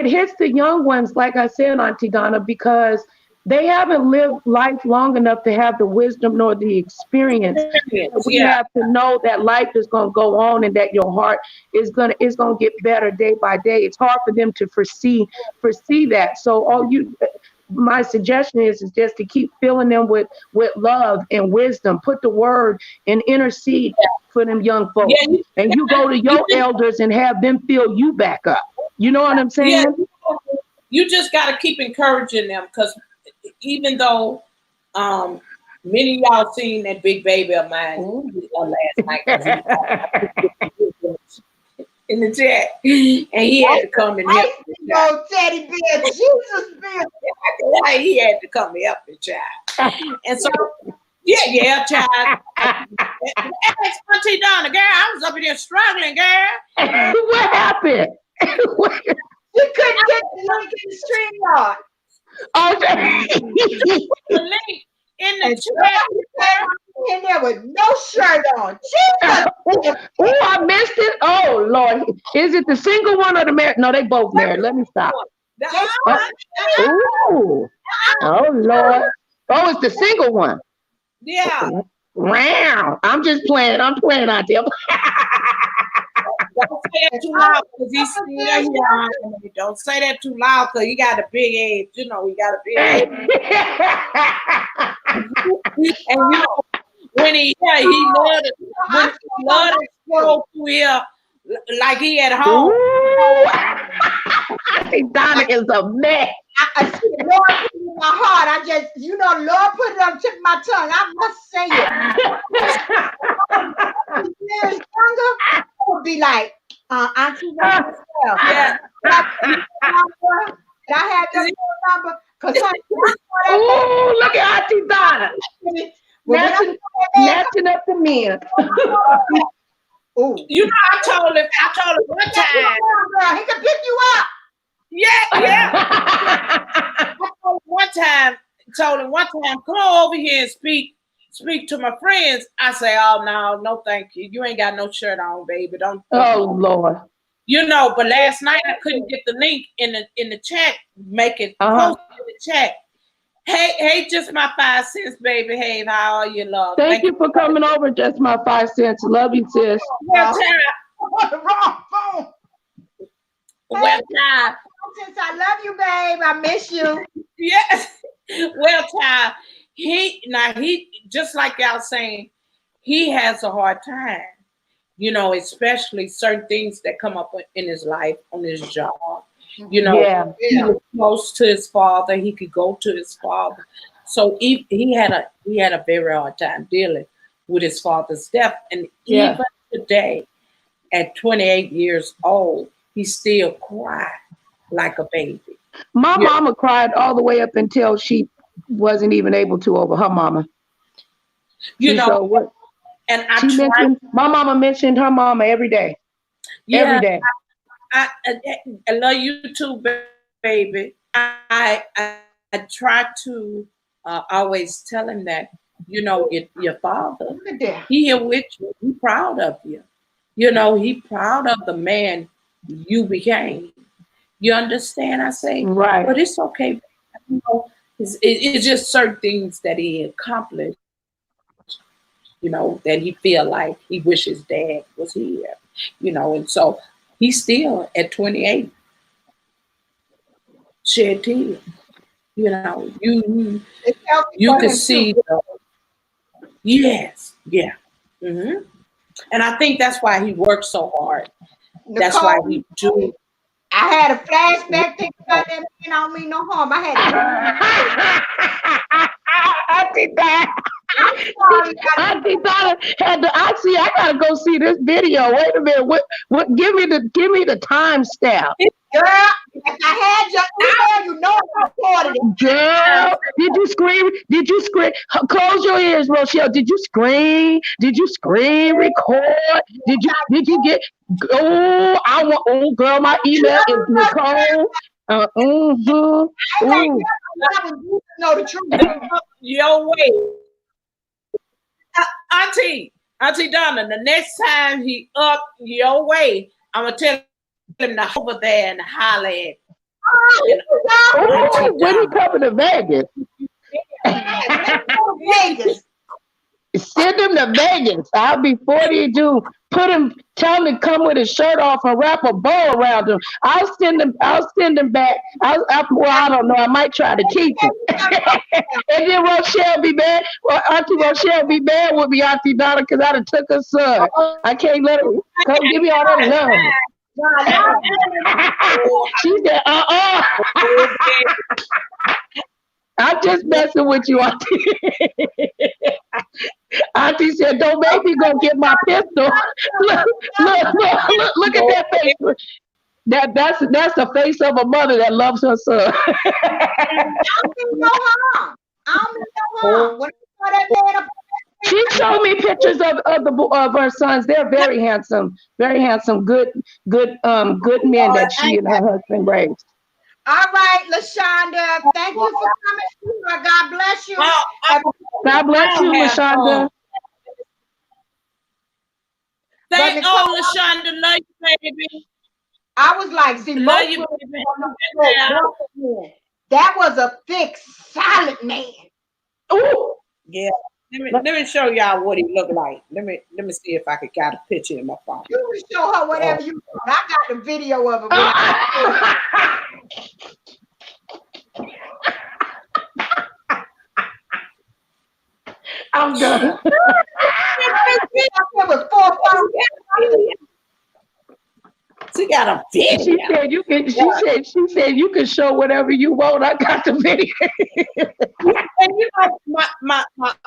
Speaker 3: hits the young ones, like I said, Auntie Donna, because they haven't lived life long enough to have the wisdom nor the experience that we
Speaker 1: Yeah.
Speaker 3: have to know that life is going to go on and that your heart is going to get better day by day. It's hard for them to foresee that. So my suggestion is just to keep filling them with love and wisdom. Put the word and intercede for them young
Speaker 1: Yeah.
Speaker 3: folks. And you go to your elders and have them fill you back up. You know what I'm
Speaker 1: Yeah.
Speaker 3: saying?
Speaker 1: You just got to keep encouraging them, because even though um, many of y'all seen that big baby of mine last night, because he in the chat, and he had to come and help
Speaker 2: nice
Speaker 1: me,
Speaker 2: big
Speaker 1: child.
Speaker 2: old teddy bear, Jesus bear.
Speaker 1: Why he had to come and help me, child. And so, yeah, child. Ask Auntie Donna, girl, I was up in there struggling, girl.
Speaker 3: What happened?
Speaker 2: We couldn't get the link in the stream yard.
Speaker 3: Okay.
Speaker 1: The link in the
Speaker 2: And
Speaker 1: chat.
Speaker 2: came in there with no shirt on. Jesus.
Speaker 3: Oh, I missed it. Oh Lord, is it the single one or the married? No, they both married. Let me stop. What? Ooh. Oh Lord. Oh, it's the single one.
Speaker 1: Yeah.
Speaker 3: Round. I'm just playing. I'm playing out there.
Speaker 1: Don't say that too loud, because he's still young. Don't say that too loud, because he got a big age. He got a big age. And when he loved it. When he loved to scroll through here like he at home.
Speaker 3: I think Donna is a mess.
Speaker 2: I see the Lord put it in my heart. I just, Lord put it on the tip of my tongue. I must say it. Years younger, I would be like, Auntie Donna.
Speaker 1: Yeah.
Speaker 2: I have your phone number. Cause
Speaker 3: Oh, look at Auntie Donna. Matching up the men.
Speaker 2: Oh,
Speaker 1: You know, I told him one time.
Speaker 2: girl, he can pick you up.
Speaker 1: Yeah. I told him one time, come on over here and speak to my friends. I say, oh no, thank you. You ain't got no shirt on, baby. Don't.
Speaker 3: Oh Lord.
Speaker 1: You know, but last night I couldn't get the link in the chat. Make it post in the chat. Hey, just my 5 cents, baby. Hey, how are you, love?
Speaker 3: Thank you for coming over. Just my 5 cents. Love you, sis.
Speaker 1: Well,
Speaker 2: The wrong phone.
Speaker 1: well, child.
Speaker 2: Since I love you, babe, I miss you.
Speaker 1: Yes. Well, child. He just like y'all saying, he has a hard time. You know, especially certain things that come up in his life, on his job. You know, he was close to his father. He could go to his father. So he had a very hard time dealing with his father's death. And even today, at 28 years old, he still cried like a baby.
Speaker 3: My mama cried all the way up until she wasn't even able to over her mama.
Speaker 1: You know,
Speaker 3: so what?
Speaker 1: And
Speaker 3: my mama mentioned her mama every day.
Speaker 1: Yeah,
Speaker 3: every day.
Speaker 1: I love you too, baby. I try to always tell him that, you know, your father, he here with you. He proud of you. You know, he proud of the man you became. You understand? I say,
Speaker 3: right.
Speaker 1: But it's okay. You know, it's just certain things that he accomplished. You know, that he feel like he wish his dad was here. You know, and so he still at 28 shed tears. You know, you can see. Yes, yeah. Mm-hmm. And I think that's why he works so hard. Nicole, that's why he do.
Speaker 2: I had a flashback thinking about that man. I don't mean no harm. I
Speaker 3: did that. Auntie Donna had to. I gotta go see this video. Wait a minute. What? Give me the timestamp.
Speaker 2: Girl, if I had your email, you know I recorded it.
Speaker 3: Girl, did you scream? Did you scream? Close your ears, Rochelle. Did you scream? Did you scream? Record? Did you get? Oh, I want. Oh, girl, my email is Nicole.
Speaker 2: Know the truth.
Speaker 1: Yo, wait. Auntie Donna, the next time he up your way, I'm gonna tell him to over there and holler at.
Speaker 3: When he coming to Vegas? Send him to Vegas. I'll be 40 in June. Tell him to come with his shirt off and wrap a bow around him. I'll send him back. I don't know. I might try to keep him. And then Rochelle be mad. Well, Auntie Rochelle be mad with me, Auntie Donna, because I done took her son. I can't let her come give me all that love. She said, I'm just messing with you, Auntie. Auntie said, don't make me go get my pistol. Look at that face. That's the face of a mother that loves her son.
Speaker 2: I don't mean no harm.
Speaker 3: She showed me pictures of her sons. They're very handsome, good men that she and her husband raised.
Speaker 2: All right, LaShonda, thank you for coming through. God bless you.
Speaker 3: God bless you, LaShonda.
Speaker 1: Thank LaShonda, love you, baby.
Speaker 2: I was like, see,
Speaker 1: love you,
Speaker 2: baby. That was a thick, solid man.
Speaker 3: Ooh.
Speaker 1: Yeah. Let me show y'all what he looked like. Let me see if I could get a picture in my phone.
Speaker 2: You can show her whatever you want. I got the video of it.
Speaker 3: I'm done.
Speaker 1: She got a video.
Speaker 3: She said you can show whatever you want. I got the video.
Speaker 1: And you know, my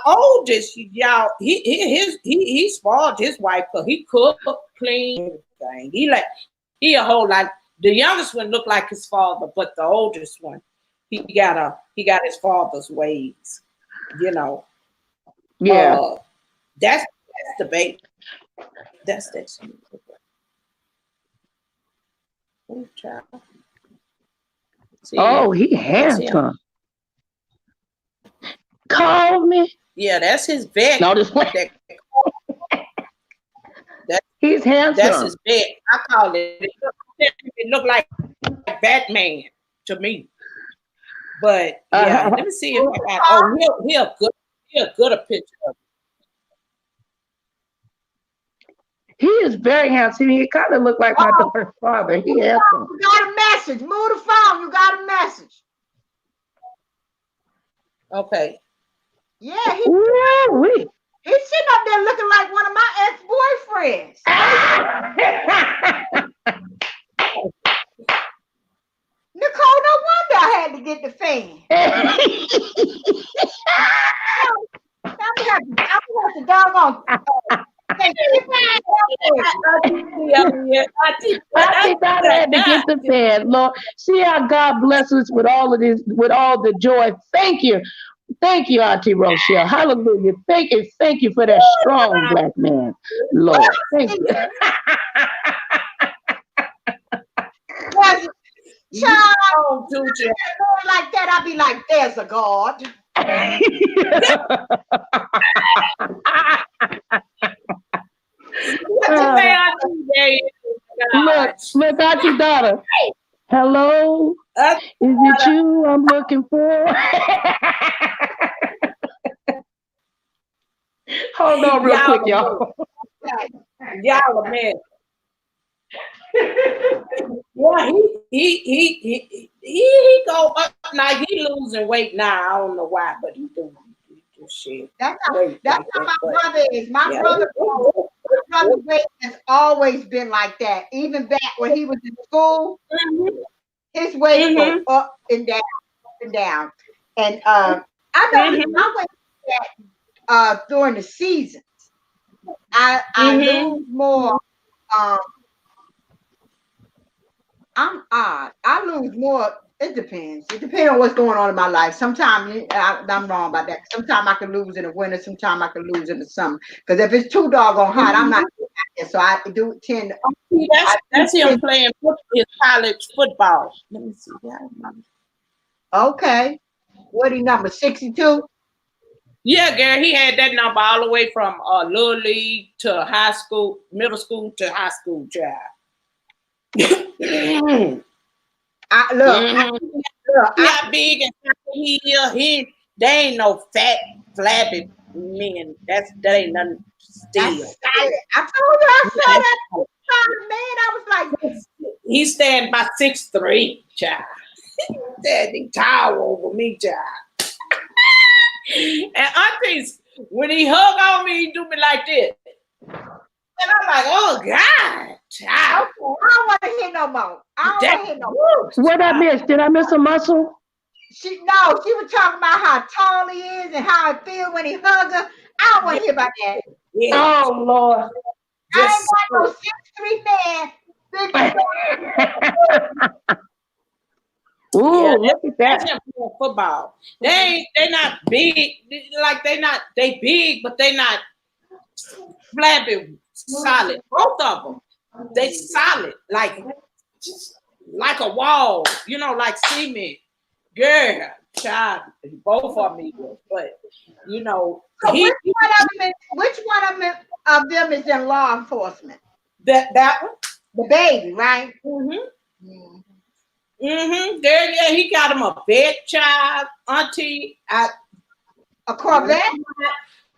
Speaker 1: oldest, y'all, he spoiled his wife, because he cooked, clean, everything. He a whole lot. The youngest one looked like his father, but the oldest one, he got his father's ways, you know.
Speaker 3: Yeah.
Speaker 1: That's the baby. That's that. Oh, child. See,
Speaker 3: Oh, he
Speaker 1: that's him.
Speaker 3: handsome. Call me.
Speaker 1: Yeah, that's his vet.
Speaker 3: No, this way. He's
Speaker 1: That's
Speaker 3: handsome.
Speaker 1: his vet. I call it. It look like Batman to me. But yeah, let me see if I got. Oh, he'll good a picture of
Speaker 3: He is very handsome. He kind of looked like my daughter's father. He handsome.
Speaker 2: You got a message. Move the phone. You got a message.
Speaker 1: Okay.
Speaker 2: Yeah,
Speaker 3: Ooh,
Speaker 2: he's sitting up there looking like one of my ex-boyfriends. Nicole, no wonder I had to get the fan. I'm gonna have to doggone.
Speaker 3: Auntie Donna had to get the fan. Lord, see how God bless us with all of this, with all the joy. Thank you. Thank you, Auntie Rochelle. Hallelujah. Thank you for that strong black man. Lord, thank you.
Speaker 2: Child, like that, I'd be like, there's a God.
Speaker 3: Look, Auntie Donna. Hello, is it you I'm looking for? Hold on real quick, y'all.
Speaker 1: Y'all a man. Yeah, he go up now. He losing weight now. I don't know why, but he doing shit.
Speaker 2: That's how my brother is. My brother weight has always been like that. Even back when he was in school, his weight goes up and down, up and down. And I went that during the seasons. I lose more. I'm odd. I lose more. It depends. It depends on what's going on in my life. Sometimes I'm wrong about that. Sometimes I can lose in the winter. Sometimes I can lose in the summer. Because if it's too doggone hot, I'm not doing that. So I do tend to.
Speaker 1: That's him playing his college football. Let me see.
Speaker 2: Okay. What he number 62?
Speaker 1: Yeah, Gary, he had that number all the way from little league to high school, middle school to high school, child.
Speaker 2: Look,
Speaker 1: not big and they ain't no fat, flabby men. That ain't nothing still.
Speaker 2: I told you I saw that man. I was like,
Speaker 1: he's standing about 6'3", child. Standing tall over me, child. And aunties, when he hug on me, he do me like this. And I'm like, oh God, child.
Speaker 2: I don't want to hear no more. I don't want to hear no more.
Speaker 3: What I missed? Did I miss a muscle?
Speaker 2: She was talking about how tall he is and how it feels when he hugs her. I don't want to hear about that.
Speaker 1: Yeah.
Speaker 3: Oh Lord.
Speaker 2: I ain't got no 6'3" man.
Speaker 3: Ooh, look at that.
Speaker 1: That's football. They not big. They big, but they not flabby, solid. Both of them, they solid, like a wall. You know, like cement. Girl, child, both of me. But you know,
Speaker 2: so which one of them is in law enforcement?
Speaker 1: That one,
Speaker 2: the baby, right?
Speaker 1: There, yeah, he got him a bed, child, auntie.
Speaker 2: A Corvette.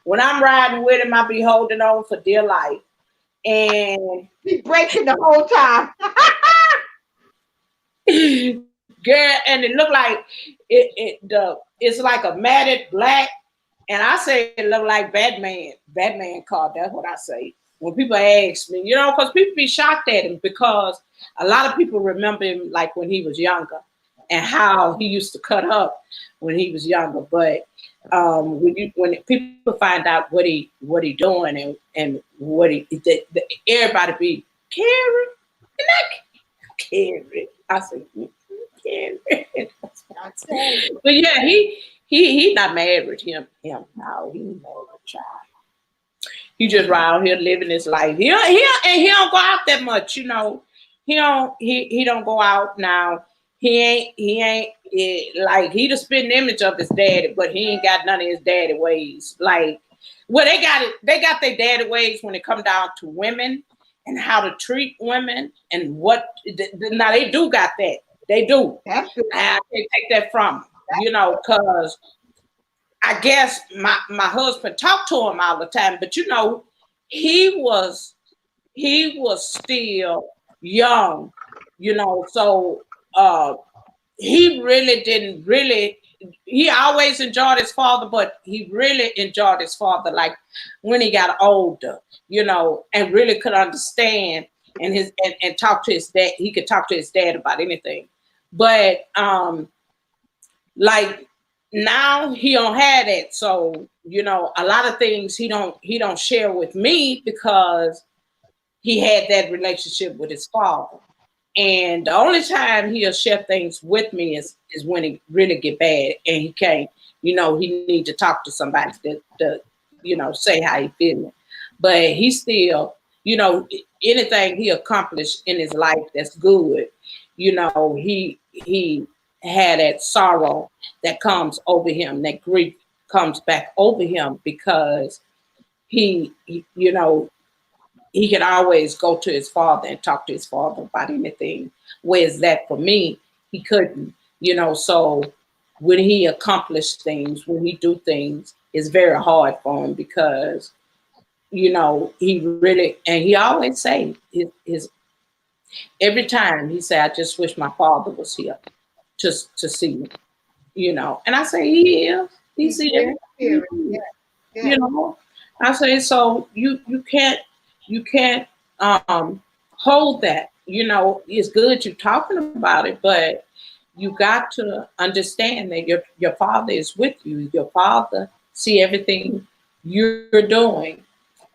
Speaker 1: When I'm riding with him, I be holding on for dear life, and
Speaker 2: he breaking the whole time.
Speaker 1: Girl, and it looked like it's like a matted black, and I say it looked like Batman car. That's what I say when people ask me, you know, because people be shocked at him because a lot of people remember him like when he was younger and how he used to cut up when he was younger. But when people find out what he doing and what everybody be Karen, and I Karen. I say Karen.
Speaker 2: I tell you.
Speaker 1: But yeah, he not married him. No, he ain't married, child. He just around here living his life. He don't go out that much, you know. He don't go out now. Like he the spitting image of his daddy, but he ain't got none of his daddy ways. Like, well, they got their daddy ways when it come down to women and how to treat women and what. Now they do got that. They do.
Speaker 2: That's good.
Speaker 1: I can't take that from them, you know, because I guess my husband talked to him all the time, but you know, he was still young, you know, so he really didn't really he always enjoyed his father, but he really enjoyed his father like when he got older, you know, and really could understand and talk to his dad. He could talk to his dad about anything. But like now he don't have that. So, you know, a lot of things he don't share with me because he had that relationship with his father. And the only time he'll share things with me is when he really get bad and he can't, you know, he need to talk to somebody to you know, say how he feeling. But he still, you know, anything he accomplished in his life that's good, you know, he had that sorrow that comes over him, that grief comes back over him because he you know, he could always go to his father and talk to his father about anything. Whereas that for me, he couldn't, you know, so when he accomplished things, when he do things, it's very hard for him because, you know, he really, and he always say his every time he say, I just wish my father was here to see me, you know. And I say, he is. He's here.
Speaker 2: Yeah.
Speaker 1: You know, I say, so you can't hold that. You know, it's good you talking about it, but you got to understand that your father is with you. Your father see everything you're doing.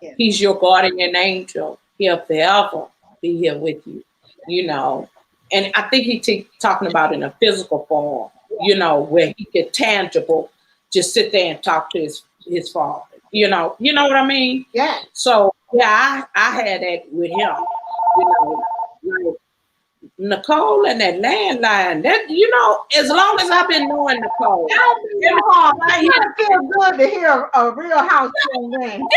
Speaker 2: Yeah.
Speaker 1: He's your guardian angel. He'll forever be here with you. You know, and I think talking about in a physical form. You know, where he get tangible, just sit there and talk to his father. You know what I mean?
Speaker 2: Yeah.
Speaker 1: So yeah, I had that with him. You know, like Nicole and that landline. That, you know, as long as I've been knowing Nicole,
Speaker 2: It feel good to hear a real house phone ring.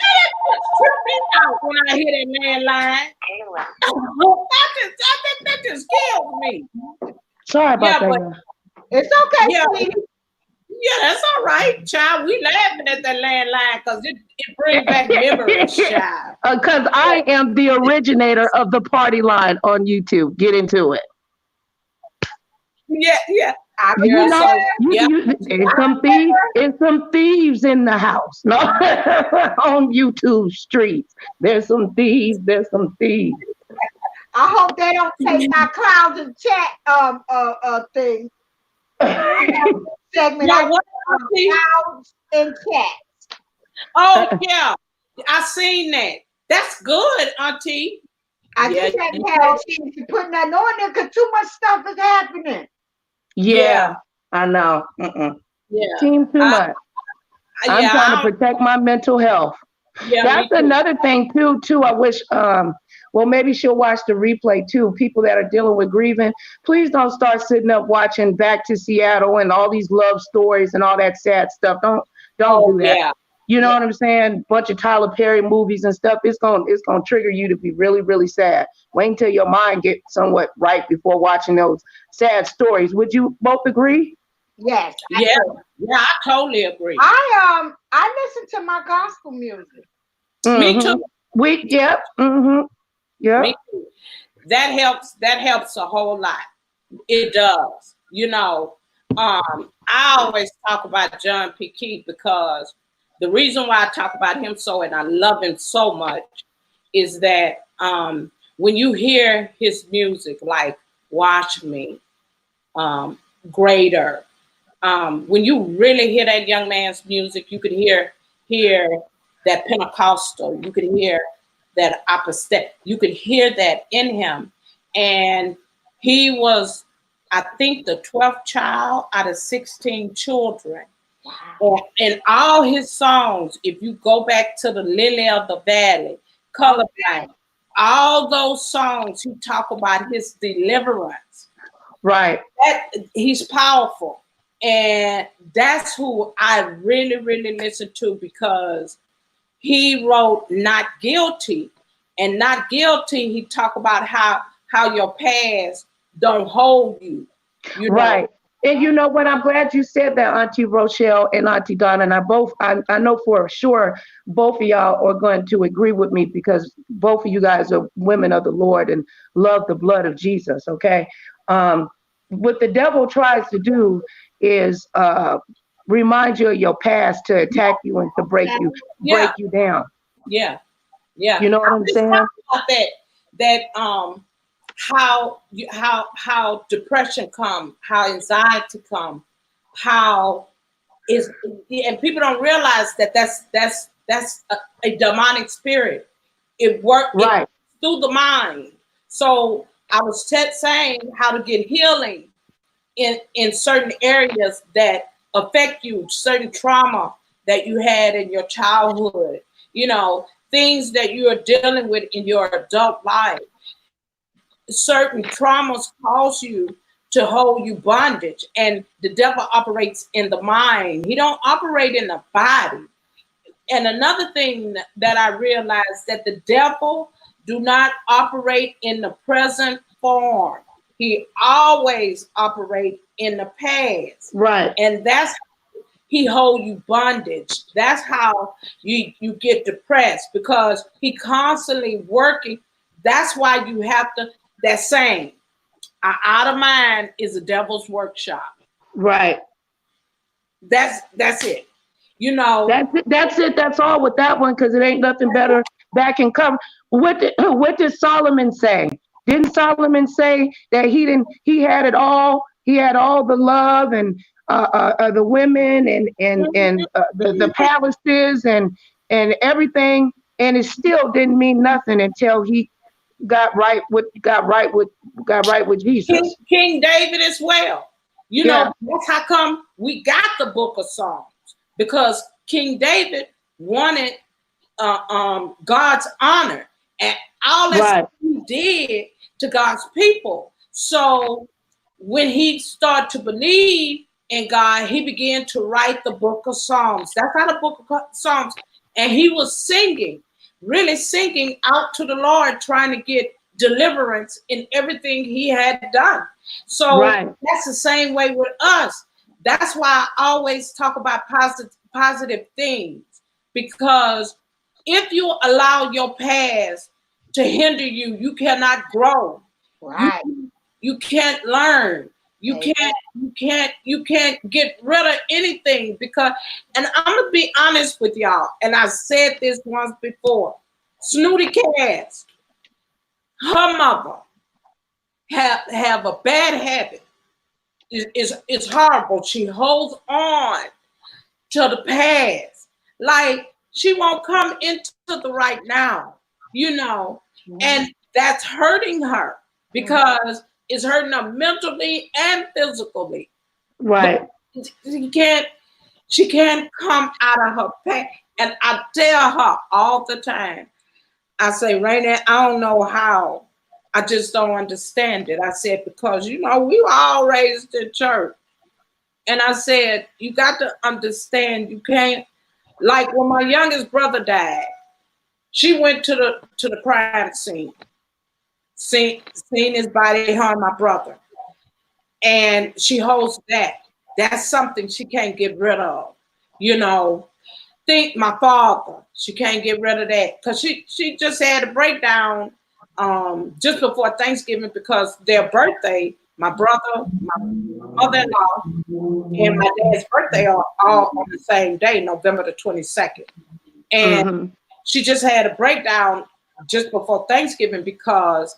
Speaker 1: tripping out when I hear that landline. that just kills me.
Speaker 3: Sorry about that.
Speaker 1: But
Speaker 2: it's okay,
Speaker 1: yeah,
Speaker 2: sweetie.
Speaker 1: yeah, that's all right, child. We laughing at that landline because it brings back memories, child.
Speaker 3: Because I am the originator of the party line on YouTube. Get into it.
Speaker 1: Yeah.
Speaker 3: You know, there's some thieves in the house. No, on YouTube streets. There's some thieves.
Speaker 2: I hope they don't take my clouds and chat thing. Segment.
Speaker 1: Yeah, what?
Speaker 2: Clouds and chat.
Speaker 1: Oh yeah, I seen that. That's good, Auntie.
Speaker 2: I just haven't had a chance to put nothing on there because too much stuff is happening.
Speaker 3: Yeah, I know.
Speaker 1: Yeah,
Speaker 3: Seems too much. I'm trying to protect my mental health.
Speaker 1: Yeah,
Speaker 3: that's another thing too. I wish well, maybe she'll watch the replay too. People that are dealing with grieving, please don't start sitting up watching Back to Seattle and all these love stories and all that sad stuff. Don't do that.
Speaker 1: Yeah.
Speaker 3: You know what I'm saying? Bunch of Tyler Perry movies and stuff. It's gonna trigger you to be really, really sad. Wait until your mind gets somewhat right before watching those sad stories. Would you both agree?
Speaker 2: Yes.
Speaker 1: Yeah, I totally agree.
Speaker 2: I listen to my gospel music.
Speaker 1: Me too.
Speaker 3: Yeah.
Speaker 1: Me too. That helps a whole lot. It does. You know, I always talk about John P. Keith because the reason why I talk about him so and I love him so much is that when you hear his music, like Watch Me, Greater, when you really hear that young man's music, you could hear that Pentecostal, you could hear that opposite, you could hear that in him. And he was I think the 12th child out of 16 children.
Speaker 2: Wow.
Speaker 1: And all his songs, if you go back to the Lily of the Valley, Colorblind, all those songs, he talk about his deliverance.
Speaker 3: Right.
Speaker 1: He's powerful. And that's who I really, really listen to, because he wrote Not Guilty. And Not Guilty, he talk about how your past don't hold you. You know?
Speaker 3: Right. And you know what? I'm glad you said that, Auntie Rochelle and Auntie Donna. And I know for sure both of y'all are going to agree with me, because both of you guys are women of the Lord and love the blood of Jesus. Okay. What the devil tries to do is remind you of your past, to attack you and to break you down.
Speaker 1: Yeah. Yeah.
Speaker 3: You know what I'm saying?
Speaker 1: About that how depression come, how anxiety come, how is, and people don't realize that that's a demonic spirit. It works
Speaker 3: Right.
Speaker 1: through the mind. So I was saying how to get healing in certain areas that affect you, certain trauma that you had in your childhood, things that you are dealing with in your adult life. Certain traumas cause you to hold you bondage, and the devil operates in the mind. He don't operate in the body. And another thing that I realized, that the devil do not operate in the present form. He always operate in the past.
Speaker 3: Right.
Speaker 1: And that's how he hold you bondage. That's how you get depressed, because he constantly working. That's why you have to, that saying, out of mind is a devil's workshop.
Speaker 3: Right.
Speaker 1: That's it.
Speaker 3: That's it. That's all with that one, because it ain't nothing better back in cover. What did Solomon say? Didn't Solomon say that he had it all? He had all the love and the women and the palaces and everything, and it still didn't mean nothing until he got right with Jesus.
Speaker 1: King David as well. That's how come we got the book of Psalms, because King David wanted God's honor and all that he did to God's people. So when he started to believe in God, he began to write the book of Psalms. That's how the book of Psalms. And he was singing, really singing out to the Lord, trying to get deliverance in everything he had done. So that's the same way with us. That's why I always talk about positive things, because if you allow your past to hinder you, you cannot grow.
Speaker 2: Right.
Speaker 1: You can't learn. You can't get rid of anything, because, and I'm gonna be honest with y'all, and I said this once before. Snooty Cass, her mother have a bad habit. It's horrible. She holds on to the past, like she won't come into the right now, and that's hurting her, because it's hurting her mentally and physically.
Speaker 3: Right.
Speaker 1: She can't come out of her past. And I tell her all the time, I say, Raina, I don't know how. I just don't understand it. I said, because, we were all raised in church. And I said, you got to understand, you can't, like when my youngest brother died, she went to the crime scene, seen his body, her and my brother. And she holds that. That's something she can't get rid of. Think my father, she can't get rid of that, because she just had a breakdown just before Thanksgiving, because their birthday, my brother, my mother-in-law, and my dad's birthday are all on the same day, November the 22nd. And she just had a breakdown just before Thanksgiving, because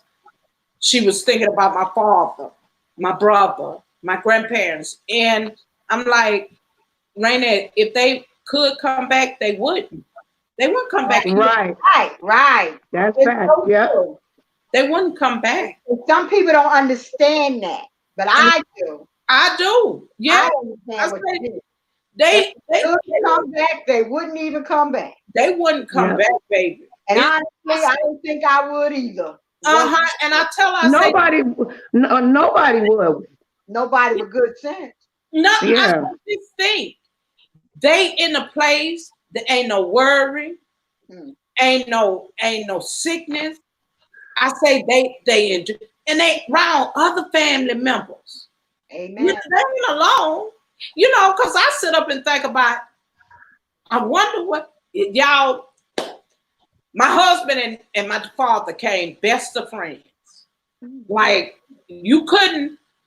Speaker 1: she was thinking about my father, my brother, my grandparents. And I'm like, Raina, if they could come back, they wouldn't. They wouldn't come back.
Speaker 2: Right.
Speaker 3: That's fact. Yeah.
Speaker 1: They wouldn't come back.
Speaker 2: Some people don't understand that. But I do.
Speaker 1: I do. Yeah.
Speaker 2: I understand what you did.
Speaker 1: They
Speaker 2: come back, they wouldn't even come back.
Speaker 1: They wouldn't come back, baby.
Speaker 2: And honestly, I don't think I would either.
Speaker 1: And I tell her,
Speaker 3: nobody would.
Speaker 2: Nobody with good sense.
Speaker 1: No,
Speaker 3: yeah.
Speaker 1: I just think they in a place that ain't no worry, ain't no sickness. I say they enjoy, and they around other family members.
Speaker 2: Amen.
Speaker 1: They ain't alone. You know, because I sit up and think about, I wonder what y'all, my husband and my father came best of friends. Like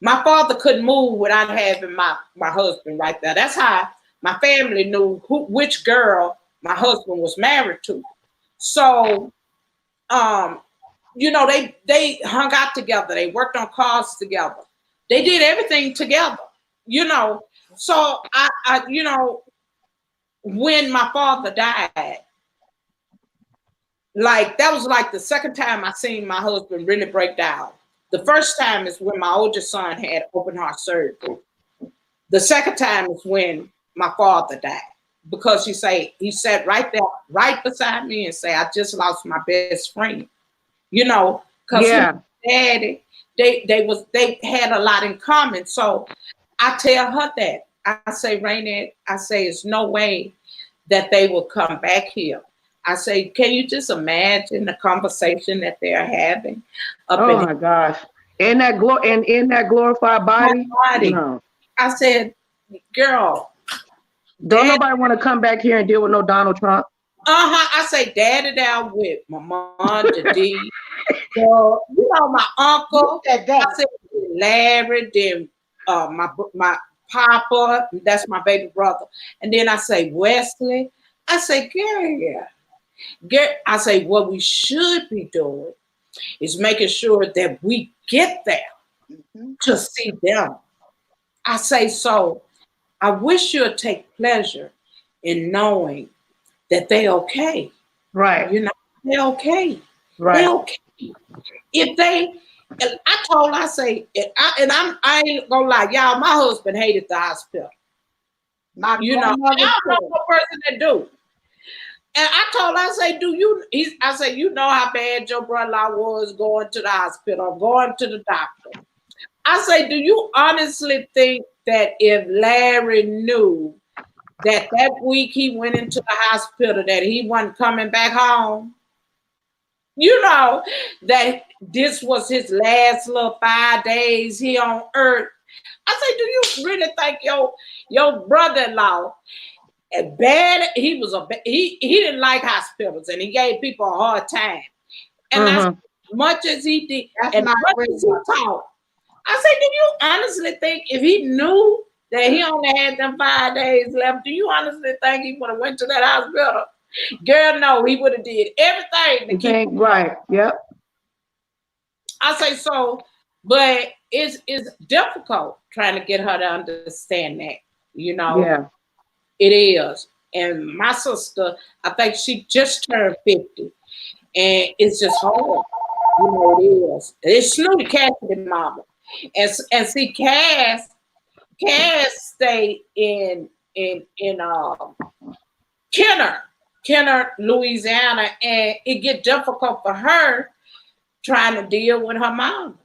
Speaker 1: my father couldn't move without having my husband right there. That's how my family knew which girl my husband was married to. So, you know, they hung out together. They worked on cars together. They did everything together, you know. So I you know, when my father died, like that was like the second time I seen my husband really break down. The first time is when my oldest son had open heart surgery. The second time is when my father died, because he sat right there, right beside me, and say, "I just lost my best friend." You know, because daddy, they had a lot in common. So I tell her that. I say, Rainette, I say, it's no way that they will come back here. I say, can you just imagine the conversation that they're having?
Speaker 3: My gosh. In that glorified body? No.
Speaker 1: I said, girl.
Speaker 3: Don't nobody want to come back here and deal with no Donald Trump.
Speaker 1: I say, daddy down with my mom, the D. So, you know, my uncle. I said, Larry, then my papa, that's my baby brother. And then I say, Wesley. I say, girl, I say, what we should be doing is making sure that we get there to see them. I say, so I wish you'd take pleasure in knowing that they're okay.
Speaker 3: Right.
Speaker 1: You know, they're okay.
Speaker 3: Right.
Speaker 1: They're okay. If they, I told, I say, I ain't gonna lie, y'all, my husband hated the hospital. You know, I'm not the person that do. And I told her, I say, I said, you know how bad your brother-in-law was going to the hospital, going to the doctor. I say, do you honestly think that if Larry knew that week he went into the hospital that he wasn't coming back home? You know, that this was his last little 5 days here on earth. I say, do you really think your brother-in-law, as bad he didn't like hospitals and he gave people a hard time. And as much as he did, and much as he taught, I say, do you honestly think if he knew that he only had them 5 days left, do you honestly think he would have went to that hospital? Girl, no, he would have did everything to keep him
Speaker 3: right. Yep.
Speaker 1: I say so, but it's difficult trying to get her to understand that, you know.
Speaker 3: Yeah.
Speaker 1: It is. And my sister, I think she just turned 50. And it's just hard. You know, it is. It's Snooty Cassidy mama. And see, Cass stayed in Kenner, Louisiana, and it get difficult for her trying to deal with her mom.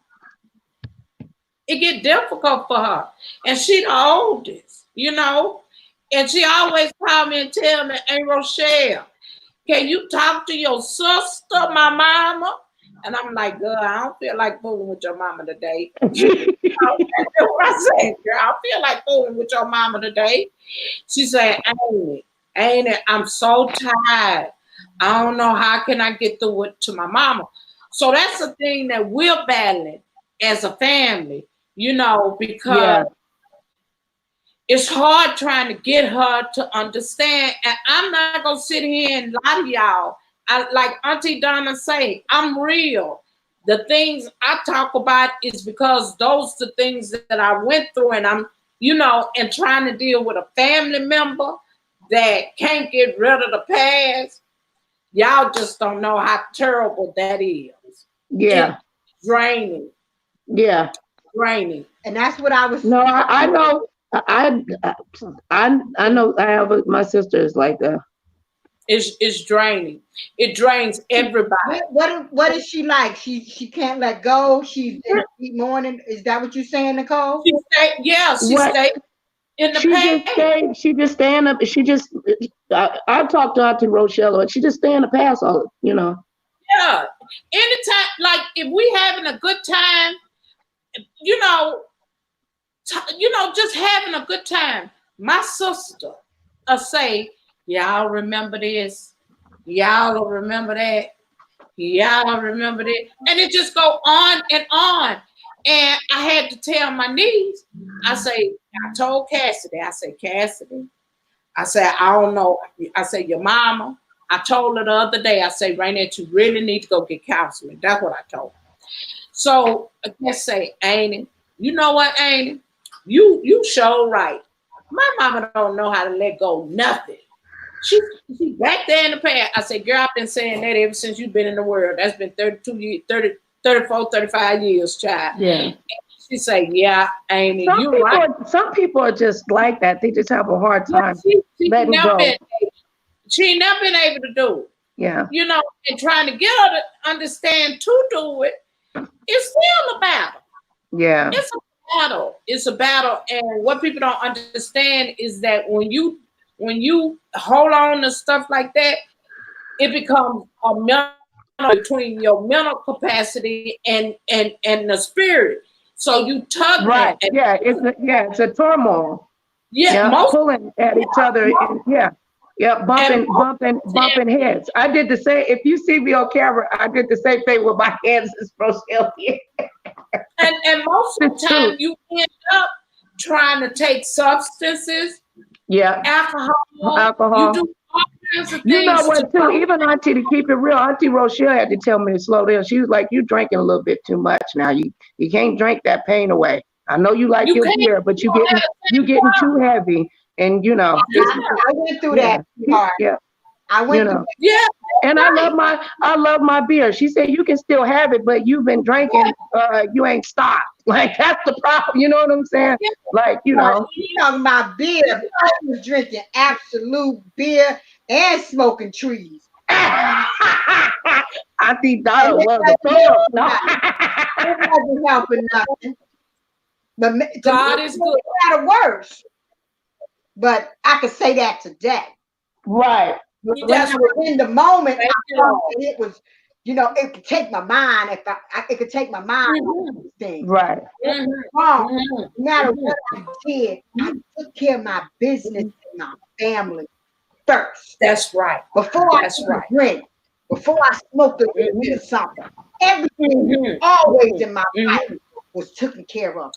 Speaker 1: It get difficult for her. And she the oldest, you know. And she always call me and tell me, hey, Rochelle, can you talk to your sister, my mama? And I'm like, girl, I don't feel like fooling with your mama today. That's what I said, girl. I feel like fooling with your mama today. She said, ain't it? I'm so tired. I don't know how can I get through it to my mama. So that's the thing that we're battling as a family, you know, because it's hard trying to get her to understand. And I'm not going to sit here and lie to y'all. Like Auntie Donna say, I'm real. The things I talk about is because those are the things that I went through, and I'm, you know, and trying to deal with a family member that can't get rid of the past. Y'all just don't know how terrible that is.
Speaker 3: Yeah.
Speaker 1: It's draining.
Speaker 3: Yeah.
Speaker 1: draining.
Speaker 2: And that's what I was.
Speaker 3: No, I know. I know. I have my sister is like that.
Speaker 1: It's draining. It drains everybody.
Speaker 2: What is she like? She can't let go. She's in a deep mourning. Is that what you're saying, Nicole?
Speaker 1: She stayed in the pain.
Speaker 3: She just stay in the. She just. I talked to Auntie Rochelle, and she just stay in the past. All
Speaker 1: Yeah. Anytime, like if we having a good time, just having a good time. My sister will say, y'all remember this? Y'all remember that? Y'all remember that? And it just go on and on. And I had to tell my niece, I told Cassidy, Cassidy, I said, I don't know. I said, your mama, I told her the other day, I said, Rainette, you really need to go get counseling. That's what I told her. So I just say, Annie, you know what, Annie? You sure right. My mama don't know how to let go nothing. She back there in the past. I said, girl, I've been saying that ever since you've been in the world. That's been 32 years, 30, 34, 35 years, child.
Speaker 3: Yeah.
Speaker 1: And she say, yeah, Amy, you're right.
Speaker 3: Some people are just like that. They just have a hard time letting go.
Speaker 1: She ain't never been able to do it.
Speaker 3: Yeah.
Speaker 1: And trying to get her to understand to do it, it's still a battle.
Speaker 3: Yeah.
Speaker 1: It's a battle. And what people don't understand is that when you hold on to stuff like that, it becomes a mental between your mental capacity and the spirit. So you tug
Speaker 3: right. It's a turmoil. Yeah, pulling at each other. Bumping heads. I did the same. If you see me on camera, I did the same thing with my hands as Rochelle did.
Speaker 1: And most of the time, you end up trying to take substances.
Speaker 3: Yeah. Alcohol.
Speaker 1: You do all kinds of things.
Speaker 3: You know what, too? Even Auntie, to keep it real, Auntie Rochelle had to tell me to slow down. She was like, you drinking a little bit too much now. You can't drink that pain away. I know you like your beer, but you getting too heavy. And,
Speaker 2: I went through that.
Speaker 3: Yeah.
Speaker 2: I went through
Speaker 1: that.
Speaker 3: And I love my beer. She said you can still have it, but you've been drinking. You ain't stopped. Like that's the problem. You know what I'm saying? Like
Speaker 2: You talking about beer? I was drinking absolute beer and smoking trees.
Speaker 3: Auntie Donna was a pro. No,
Speaker 2: it wasn't helping nothing. But
Speaker 1: God is good.
Speaker 2: It worse. But I could say that today.
Speaker 3: Right.
Speaker 2: But when I was in the moment, I thought it was, it could take my mind it could take my mind off these things.
Speaker 3: Right.
Speaker 2: Wrong. No matter what I did, I took care of my business and my family first.
Speaker 1: That's right.
Speaker 2: Before I drink, before I smoked a little bit of something, everything always in my life was taken care of.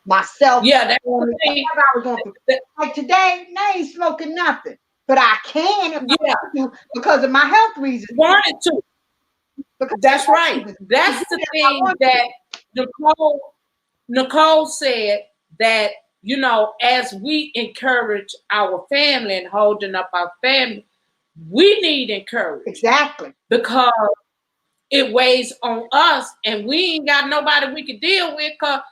Speaker 2: Myself,
Speaker 1: that's the thing.
Speaker 2: I was going through. Like today, I ain't smoking nothing. But I can if I want to because of my health reasons.
Speaker 1: Wanted to. That's right. That's the thing that Nicole said that, as we encourage our family and holding up our family, we need encouragement.
Speaker 2: Exactly.
Speaker 1: Because it weighs on us and we ain't got nobody we can deal with because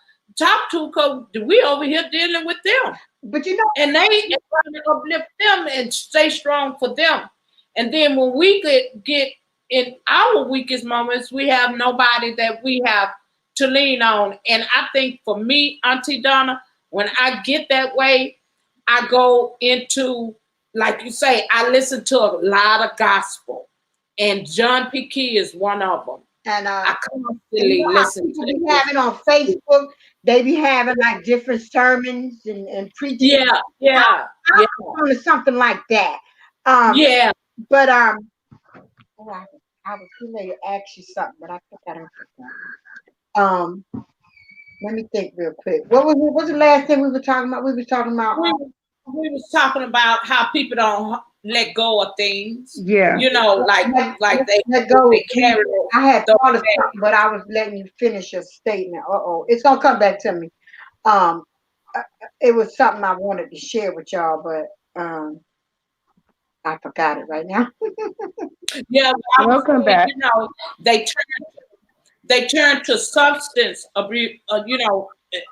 Speaker 1: we over here dealing with them.
Speaker 2: But
Speaker 1: and they trying to uplift them and stay strong for them. And then when we get in our weakest moments, we have nobody that we have to lean on. And I think for me, Auntie Donna, when I get that way, I go into, like you say, I listen to a lot of gospel. And John P. Key is one of them.
Speaker 2: And
Speaker 1: I constantly listen to
Speaker 2: it. Having on Facebook, they be having like different sermons and preaching.
Speaker 1: Yeah.
Speaker 2: I'm doing something like that. But I was going to ask you something, but I think I don't forget. Let me think real quick. What's the last thing we were talking about? We was talking
Speaker 1: about how people don't let go of things.
Speaker 3: Yeah.
Speaker 1: Like they
Speaker 2: let go.
Speaker 1: They carry it.
Speaker 2: I had thought of something, but I was letting you finish your statement. It's gonna come back to me. It was something I wanted to share with y'all, but I forgot it right now.
Speaker 3: We'll come back.
Speaker 1: They turn to substance abuse,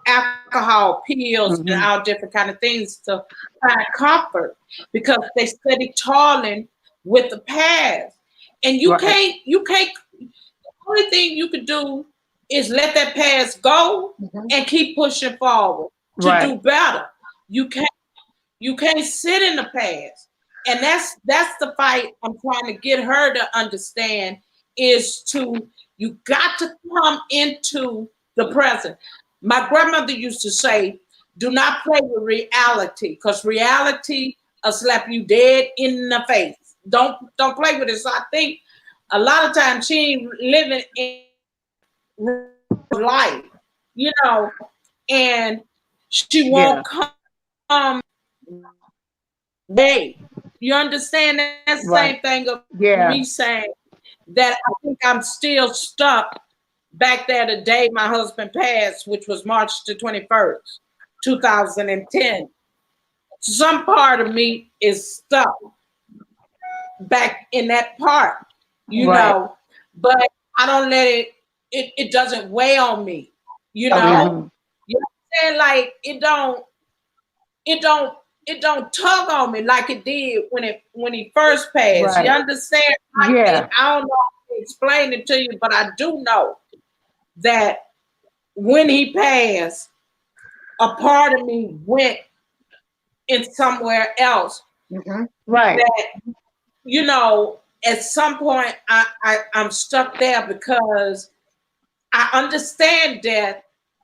Speaker 1: alcohol, pills, and
Speaker 3: Mhm.
Speaker 1: all different kind of things to find comfort because they steady toiling with the past. And
Speaker 3: Right.
Speaker 1: you can't, the only thing you could do is let that past go
Speaker 2: Mhm.
Speaker 1: and keep pushing forward to
Speaker 3: Right.
Speaker 1: do better. You can't you can't sit in the past. And that's the fight I'm trying to get her to understand is to you got to come into the present. My grandmother used to say, do not play with reality, because reality will slap you dead in the face. Don't play with it. So I think a lot of times she ain't living in life, you know, and she
Speaker 3: Yeah.
Speaker 1: won't come day. You understand that
Speaker 3: Right.
Speaker 1: same thing of
Speaker 3: Yeah.
Speaker 1: me saying that I think I'm still stuck back there the day my husband passed, which was March the 21st, 2010. Some part of me is stuck back in that part, you
Speaker 3: Right.
Speaker 1: know, but I don't let it doesn't weigh on me, you
Speaker 2: Okay.
Speaker 1: know.
Speaker 3: Mhm.
Speaker 1: You understand? Like it don't it don't tug on me like it did when he first passed. You
Speaker 3: Right.
Speaker 1: understand?
Speaker 3: Yeah.
Speaker 1: I don't know how to explain it to you, but I do know that when he passed, a part of me went in somewhere else.
Speaker 2: Mhm.
Speaker 3: Right.
Speaker 1: That you know, at some point I'm stuck there because I understand death,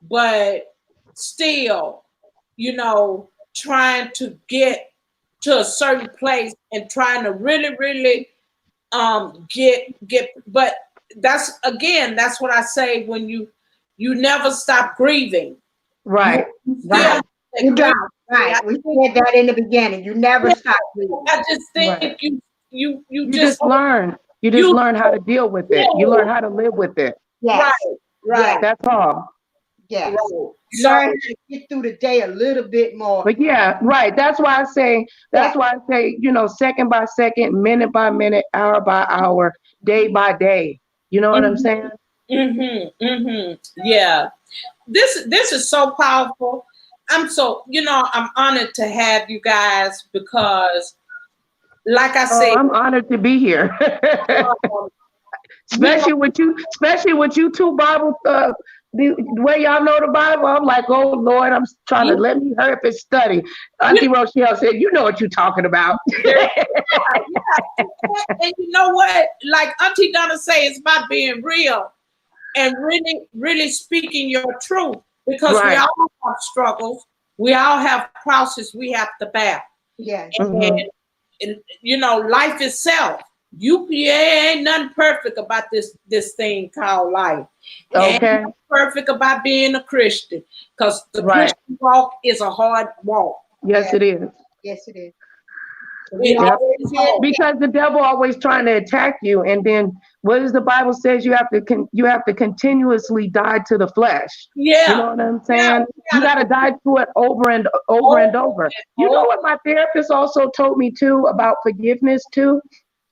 Speaker 1: but still, you know, trying to get to a certain place and trying to really, really get but that's again, that's what I say when you never stop grieving. You
Speaker 3: Right.
Speaker 1: still
Speaker 2: Right.
Speaker 1: have that
Speaker 2: You
Speaker 1: grieving.
Speaker 2: don't.
Speaker 1: I
Speaker 2: Right. We
Speaker 1: think
Speaker 2: said that in the beginning. You never
Speaker 1: yeah,
Speaker 2: stop breathing.
Speaker 1: I just
Speaker 3: Right.
Speaker 1: think you
Speaker 3: You
Speaker 1: just
Speaker 3: just learn. You just
Speaker 1: you
Speaker 3: learn how to deal with it. You learn
Speaker 1: know
Speaker 3: how to live with it.
Speaker 1: right,
Speaker 2: Yes.
Speaker 1: right,
Speaker 2: Yes.
Speaker 3: That's all.
Speaker 2: Yes.
Speaker 1: right.
Speaker 2: You
Speaker 1: So
Speaker 2: learn how to get through the day a little bit more.
Speaker 3: But yeah, right.
Speaker 2: Yeah.
Speaker 3: That's why I say, second by second, minute by minute, hour by hour, day by day. You know what I'm
Speaker 1: mhm,
Speaker 3: saying?
Speaker 1: yeah. This is so powerful. I'm so I'm honored to have you guys because, like I
Speaker 3: Oh,
Speaker 1: said,
Speaker 3: I'm honored to be here.
Speaker 1: um, you know,
Speaker 3: Especially with you two Bible the way y'all know the Bible. I'm like, oh Lord, I'm trying to
Speaker 1: you,
Speaker 3: let me hurry up and study.
Speaker 1: you
Speaker 3: Auntie Rochelle said, you know what you're talking about.
Speaker 1: yeah, yeah. And you know what? Like Auntie Donna say, it's about being real and really, really speaking your truth because we
Speaker 3: Right.
Speaker 1: all have struggles. We all have crosses we have to bear.
Speaker 2: Yes.
Speaker 3: Hmm.
Speaker 1: And life itself. You ain't nothing perfect about this thing called life. Ain't
Speaker 3: Okay.
Speaker 1: nothing perfect about being a Christian because the
Speaker 3: Right.
Speaker 1: Christian walk is a hard walk.
Speaker 3: Yes,
Speaker 2: Yes.
Speaker 3: it is.
Speaker 2: Yes, it is. We
Speaker 1: It
Speaker 3: Yep.
Speaker 2: always
Speaker 1: is
Speaker 2: hear
Speaker 1: hard.
Speaker 3: Because the devil always trying to attack you, and then what does the Bible says? You have to continuously die to the flesh. You know
Speaker 1: Yeah,
Speaker 3: what I'm
Speaker 1: yeah.
Speaker 3: saying?
Speaker 1: We
Speaker 3: You
Speaker 1: gotta
Speaker 3: got to die to it over and over
Speaker 1: over
Speaker 3: and over.
Speaker 1: and
Speaker 3: You know
Speaker 1: over.
Speaker 3: what my therapist also told me too about forgiveness too?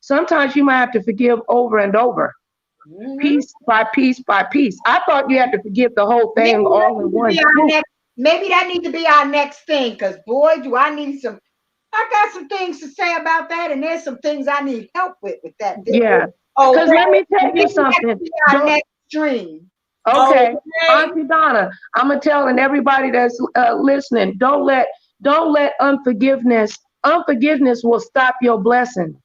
Speaker 3: Sometimes you might have to forgive over and over,
Speaker 1: Mhm.
Speaker 3: piece by piece by piece. I thought you had to forgive the whole
Speaker 2: maybe
Speaker 3: thing
Speaker 2: that
Speaker 3: all in
Speaker 2: needs to
Speaker 3: one
Speaker 2: be our
Speaker 3: swoop.
Speaker 2: next maybe that needs to be our next thing because boy do I need some I got some things to say about that and there's some things I need help with that there.
Speaker 3: Yeah. Because
Speaker 1: Okay,
Speaker 3: let me tell you
Speaker 2: Maybe that
Speaker 3: something.
Speaker 2: could be our
Speaker 3: Don't.
Speaker 2: next stream.
Speaker 3: Okay,
Speaker 1: okay.
Speaker 3: Auntie Donna, I'm gonna telling everybody that's listening. Don't let unforgiveness will stop your blessing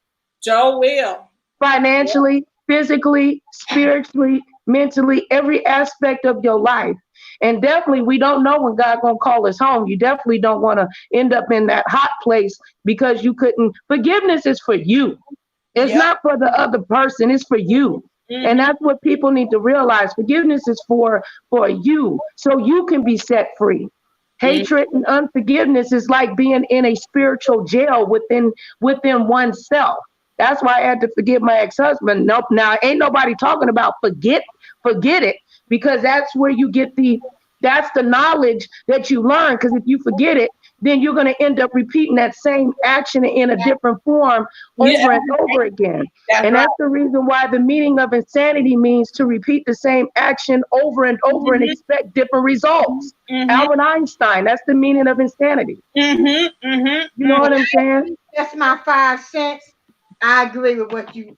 Speaker 1: Joe will.
Speaker 3: financially, physically, spiritually, mentally, every aspect of your life. And definitely, we don't know when God gonna call us home. You definitely don't want to end up in that hot place because you couldn't. Forgiveness is for you. It's
Speaker 1: Yep.
Speaker 3: not for the other person, it's for you. And
Speaker 1: Mm-hmm.
Speaker 3: that's what people need to realize. Forgiveness is for you, so you can be set free.
Speaker 1: Mm-hmm.
Speaker 3: Hatred and unforgiveness is like being in a spiritual jail within oneself. That's why I had to forgive my ex-husband. Nope. Now ain't nobody talking about forget it, because that's where you get that's the knowledge that you learn. Because if you forget it, then you're going to end up repeating that same action in a different form over and over again. And that's the reason why the meaning of insanity means to repeat the same action over and over and expect different results. Albert Einstein, that's the meaning of insanity. You know what I'm saying?
Speaker 2: That's my 5 cents. I agree with what your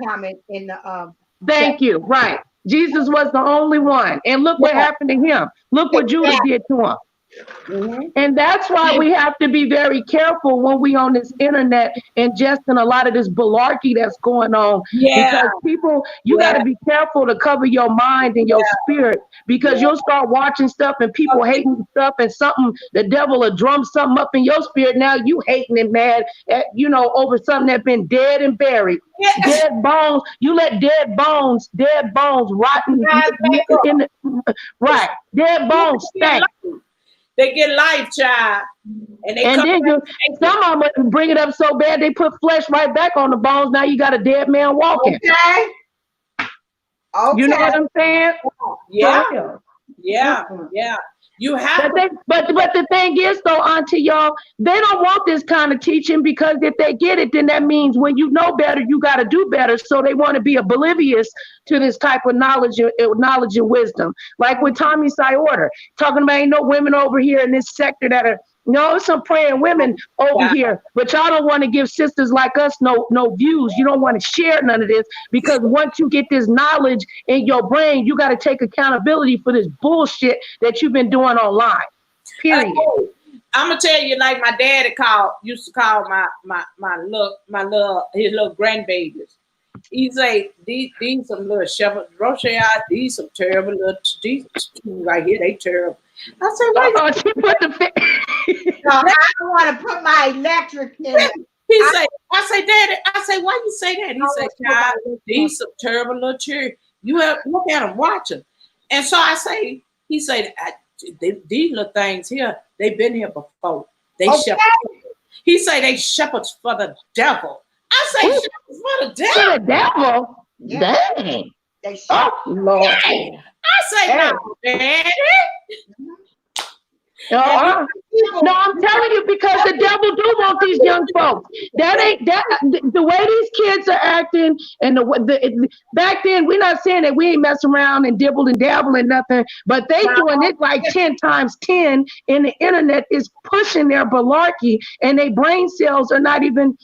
Speaker 2: comment in the
Speaker 3: Thank you. Right. Jesus was the only one. And look what happened to him. Look what Judas did to him. And that's why we have to be very careful when we on this internet ingesting a lot of this malarkey that's going on. Because people, you got to be careful to cover your mind and your spirit, because you'll start watching stuff and people hating stuff, and something, the devil will drum something up in your spirit. Now you hating and mad at, you know, over something that's been dead and buried. Dead bones. You let dead bones rotten in the, right. Dead bones stank.
Speaker 1: They get life, child. And
Speaker 3: then some of them bring it up so bad they put flesh right back on the bones. Now you got a dead man walking.
Speaker 2: Okay.
Speaker 3: You know what I'm saying?
Speaker 1: Yeah. You have
Speaker 3: but the thing is though, Auntie, y'all, they don't want this kind of teaching, because if they get it, then that means when you know better, you got to do better. So they want to be oblivious to this type of knowledge and wisdom. Like with Tommy Sciorda, talking about ain't no women over here in this sector that are, no, some praying women over here, but y'all don't want to give sisters like us no views. You don't want to share none of this, because once you get this knowledge in your brain, you got to take accountability for this bullshit that you've been doing online. Period.
Speaker 1: I'm gonna tell you, like my daddy used to call his little grandbabies. He say these some little shepherds, Rochelle, these some terrible little these two right here, they terrible. I said, why
Speaker 3: she put the
Speaker 2: no, I don't want to put my electric in.
Speaker 1: I say, Daddy, why you say that? He said, child, these some terrible little children. You have look at them, watch them. And so he said, these little things here, they've been here before. They shepherds. He say they shepherds for the devil. I say shepherds for the devil.
Speaker 3: For the devil? Yeah. Dang. Oh, Lord.
Speaker 1: I say, no, Daddy.
Speaker 3: No, I'm telling you, because the devil do want these young folks. That ain't the way these kids are acting, and back then, we're not saying that we ain't messing around and dibble and dabble and nothing, but they doing it like 10 times 10, and the internet is pushing their malarkey, and their brain cells are not even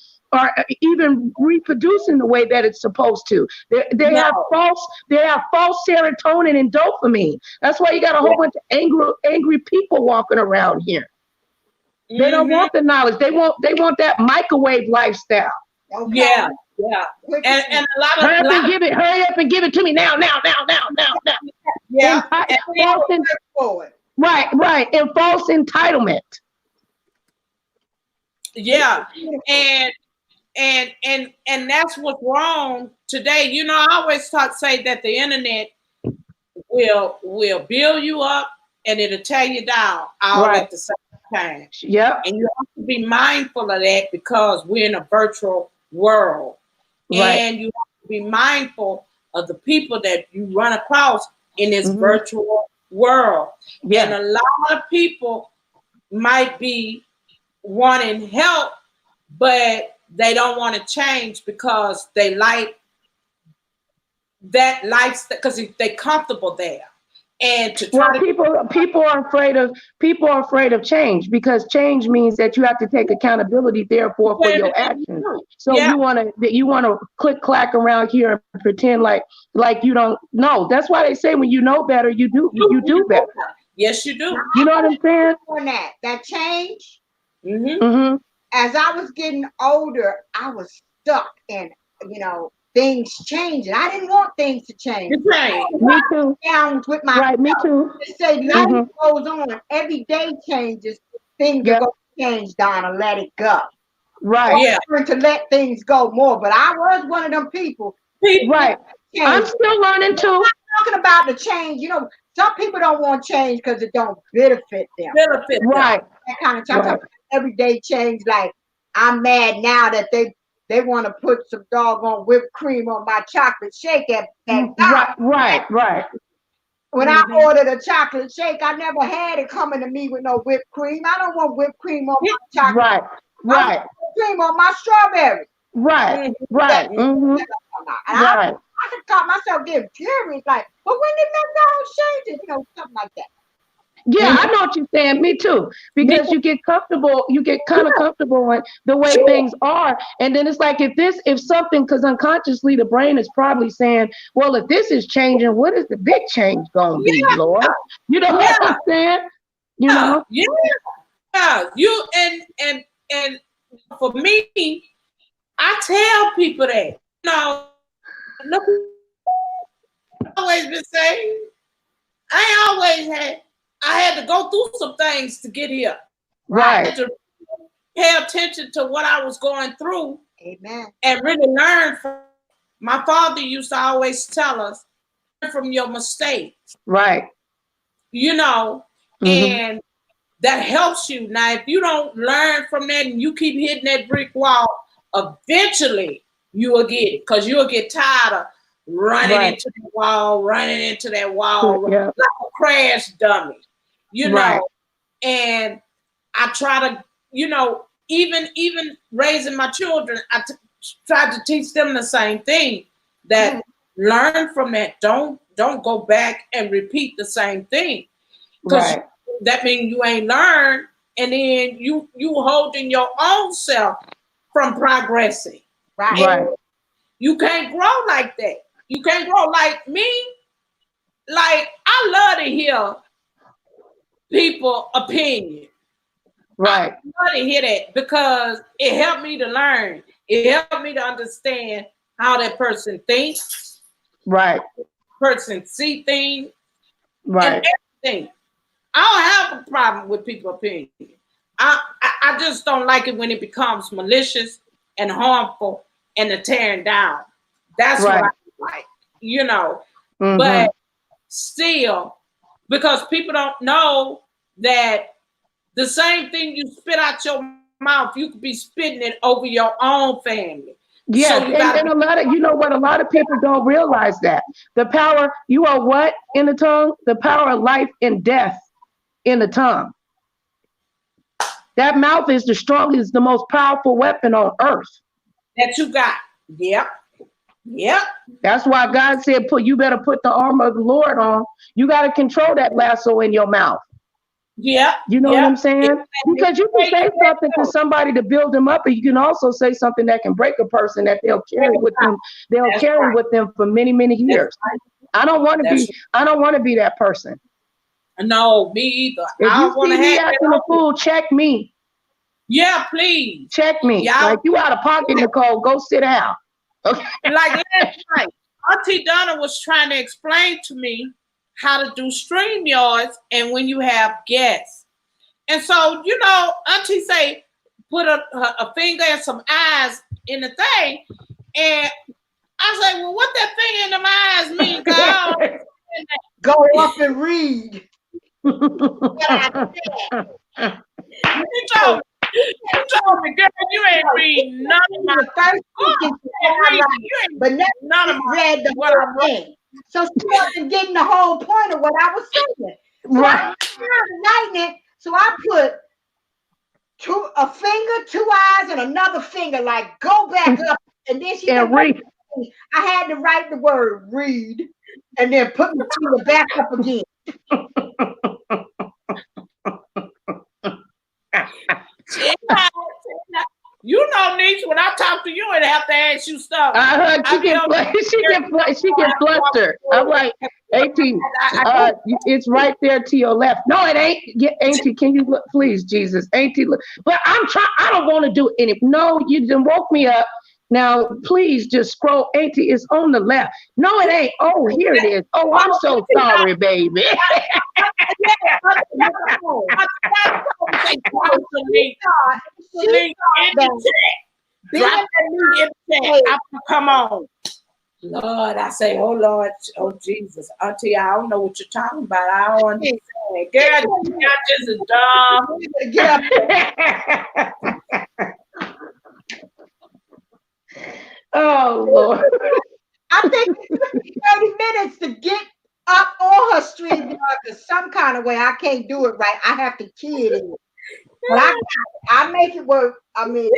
Speaker 3: reproducing the way that it's supposed to. They have false serotonin and dopamine. That's why you got a whole bunch of angry people walking around here. They don't want the knowledge. They want that microwave lifestyle.
Speaker 2: Okay.
Speaker 1: Yeah. And a lot of
Speaker 3: hurry up and give it to me now.
Speaker 1: Yeah.
Speaker 3: Right. And false entitlement.
Speaker 1: Yeah. And that's what's wrong today. You know, I always say that the internet will build you up and it'll tear you down all at the same time.
Speaker 3: Yep.
Speaker 1: And you have to be mindful of that, because we're in a virtual world. Right. And you have to be mindful of the people that you run across in this virtual world. Yeah. And a lot of people might be wanting help, but they don't want to change because they like that lifestyle, because they're comfortable there. And
Speaker 3: people are afraid of change, because change means that you have to take accountability, therefore, for your actions. So you want to click clack around here and pretend like you don't know. That's why they say when you know better, you do better.
Speaker 1: Yes, you do.
Speaker 3: You know what I'm saying?
Speaker 2: On that change. As I was getting older, I was stuck in, things changing. I didn't want things to change.
Speaker 1: Right.
Speaker 3: Me too.
Speaker 2: Down with my
Speaker 3: right. Me too.
Speaker 2: They say life goes on. Every day changes. Things are going to change, Donna. Let it go.
Speaker 3: Right.
Speaker 1: Yeah.
Speaker 2: Learn to let things go more. But I was one of them people.
Speaker 3: Right. I'm still learning too.
Speaker 2: I'm not talking about the change. Some people don't want change because it don't benefit them.
Speaker 3: Right.
Speaker 2: That kind of time. Right. Everyday change. Like, I'm mad now that they want to put some doggone whipped cream on my chocolate shake at
Speaker 3: Right.
Speaker 2: When I ordered a chocolate shake, I never had it coming to me with no whipped cream. I don't want whipped cream on my chocolate.
Speaker 3: Right,
Speaker 2: I want
Speaker 3: right,
Speaker 2: whipped cream on my strawberry.
Speaker 3: right, right,
Speaker 2: And
Speaker 3: right.
Speaker 2: I could caught myself getting furious, like, but when did McDonald's change it? You know, something like that.
Speaker 3: Yeah, I know what you're saying. Me too. Because you get comfortable, you get kind of comfortable in the way things are. And then it's like if something, because unconsciously the brain is probably saying, well, if this is changing, what is the big change gonna be, Lord? You know what I'm saying? You know?
Speaker 1: Yeah. You and for me, I tell people that, you know, look, I've always been saying, I had to go through some things to get here.
Speaker 3: Right.
Speaker 1: I had to pay attention to what I was going through.
Speaker 2: Amen.
Speaker 1: And really learn from. My father used to always tell us, learn from your mistakes.
Speaker 3: Right.
Speaker 1: You know, and that helps you. Now, if you don't learn from that and you keep hitting that brick wall, eventually you will get it, because you'll get tired of running into the wall, like a crash dummy, you know. And I try to, you know, even raising my children, I try to teach them the same thing, that learn from that. Don't go back and repeat the same thing, because that means you ain't learned, and then you holding your own self from progressing. Right. You can't grow like that. You can't grow like me. Like, I love to hear people opinion.
Speaker 3: Right.
Speaker 1: I love to hear that, because it helped me to learn. It helped me to understand how that person thinks.
Speaker 3: Right.
Speaker 1: Person see things.
Speaker 3: Right.
Speaker 1: And everything. I don't have a problem with people's opinion. I just don't like it when it becomes malicious and harmful and the tearing down. That's what I like, you know. But still, because people don't know that the same thing you spit out your mouth, you could be spitting it over your own family.
Speaker 3: Yeah, so and a lot of, you know what, a lot of people don't realize that. The power, you are what in the tongue? The power of life and death in the tongue. That mouth is the strongest, the most powerful weapon on earth.
Speaker 1: That you got. Yep. Yep.
Speaker 3: That's why God said, you better put the armor of the Lord on. You got to control that lasso in your mouth.
Speaker 1: Yeah.
Speaker 3: You know what I'm saying? Because you can say something to somebody to build them up, but you can also say something that can break a person that they'll carry with them. They'll carry with them for many, many years. I don't want to be that person.
Speaker 1: No, me either.
Speaker 3: If you see me acting a fool, check me.
Speaker 1: Yeah, please.
Speaker 3: Check me. Like, you out of pocket, Nicole. Go sit down. Okay.
Speaker 1: Like last night, Auntie Donna was trying to explain to me how to do StreamYards and when you have guests. And so, you know, Auntie say, put a finger and some eyes in the thing. And I say, well, what that finger and them eyes mean, God?
Speaker 2: Go up and read.
Speaker 1: You told me, girl, you ain't read none of my first book.
Speaker 2: But none of my read the whole thing. So she wasn't getting the whole point of what I was saying. So I was writing it. So I put a finger, two eyes, and another finger, like, go back up. And then she said,
Speaker 3: read.
Speaker 2: I had to write the word read and then put the finger back up again.
Speaker 1: You know, Niche, when I talk to you, I have to ask you stuff.
Speaker 3: I heard she get flustered. I'm like, Auntie, it's right there to your left. No, it ain't. Auntie, can you look, please, Jesus? Auntie, look. But I'm trying. I don't want to do any. No, you done woke me up. Now, please just scroll. Auntie, it's on the left. No, it ain't. Oh, here it is. Oh, I'm so sorry, baby.
Speaker 1: Come on. Lord, I say, oh Lord, oh Jesus, Auntie, I don't know what you're talking about. I don't understand. Girl, you're just a dumb.
Speaker 2: Get up.
Speaker 3: Oh Lord.
Speaker 2: I think it took me 30 minutes to get up on her stream in some kind of way. I can't do it right. I have to key it in. But I make it work. I mean,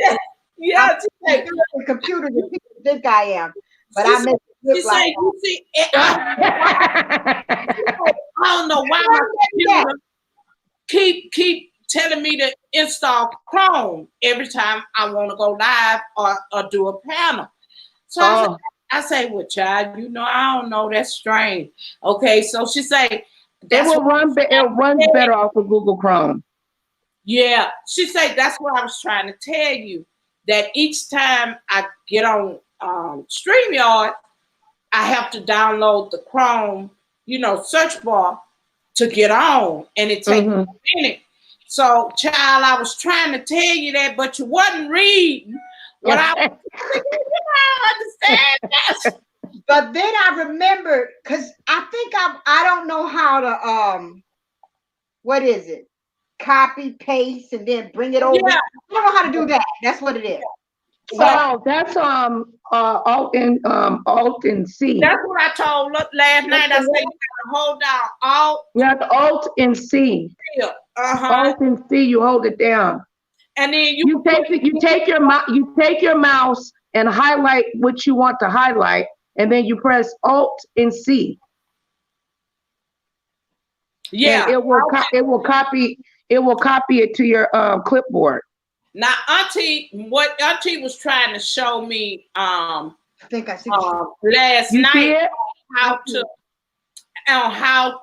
Speaker 1: Yeah,
Speaker 2: I'm the computer that people think I am, but I make it look like
Speaker 1: you see, I don't know why my computer keep telling me to install Chrome every time I want to go live or do a panel. So I say, well, child, I don't know. That's strange. Okay, so she say,
Speaker 3: it runs better off of Google Chrome.
Speaker 1: Yeah, she said that's what I was trying to tell you. That each time I get on StreamYard, I have to download the Chrome, search bar to get on, and it takes a minute. So, child, I was trying to tell you that, but you wasn't reading what I was understand that.
Speaker 2: But then I remembered, because I think I don't know how to what is it? Copy, paste, and then bring it over.
Speaker 1: Yeah.
Speaker 2: I don't know how to do that. That's what it is.
Speaker 3: So that's Alt and C.
Speaker 1: That's what I told last night. I said you gotta hold down Alt.
Speaker 3: You have to Alt and C.
Speaker 1: Yeah.
Speaker 3: Alt and C. You hold it down,
Speaker 1: and then
Speaker 3: you take your mouse and highlight what you want to highlight, and then you press Alt and C.
Speaker 1: Yeah,
Speaker 3: and it will copy it to your clipboard.
Speaker 1: Now, what Auntie was trying to show me,
Speaker 2: I think I see
Speaker 1: last night, how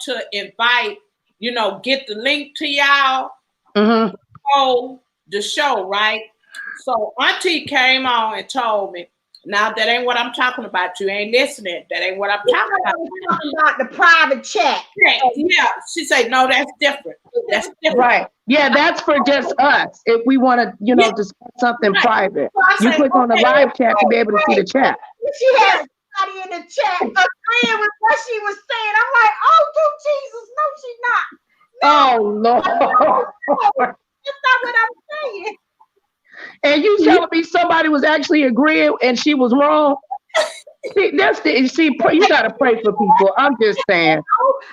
Speaker 1: to invite, get the link to y'all, the show, right? So Auntie came on and told me, now that ain't what I'm talking about. You ain't listening. That ain't what I'm talking about.
Speaker 2: I'm talking about the private chat.
Speaker 1: Yeah. She said, no, that's different. That's different.
Speaker 3: Right. Yeah, that's for just us. If we want to, discuss something private, you click on the live chat to be able to see the chat.
Speaker 2: She had somebody in the chat agreeing with what she was saying. I'm like, oh, Jesus, no, she's not. No.
Speaker 3: Oh, Lord.
Speaker 2: That's not what I'm saying.
Speaker 3: And you telling me somebody was actually agreeing and she was wrong? You got to pray for people. I'm just saying.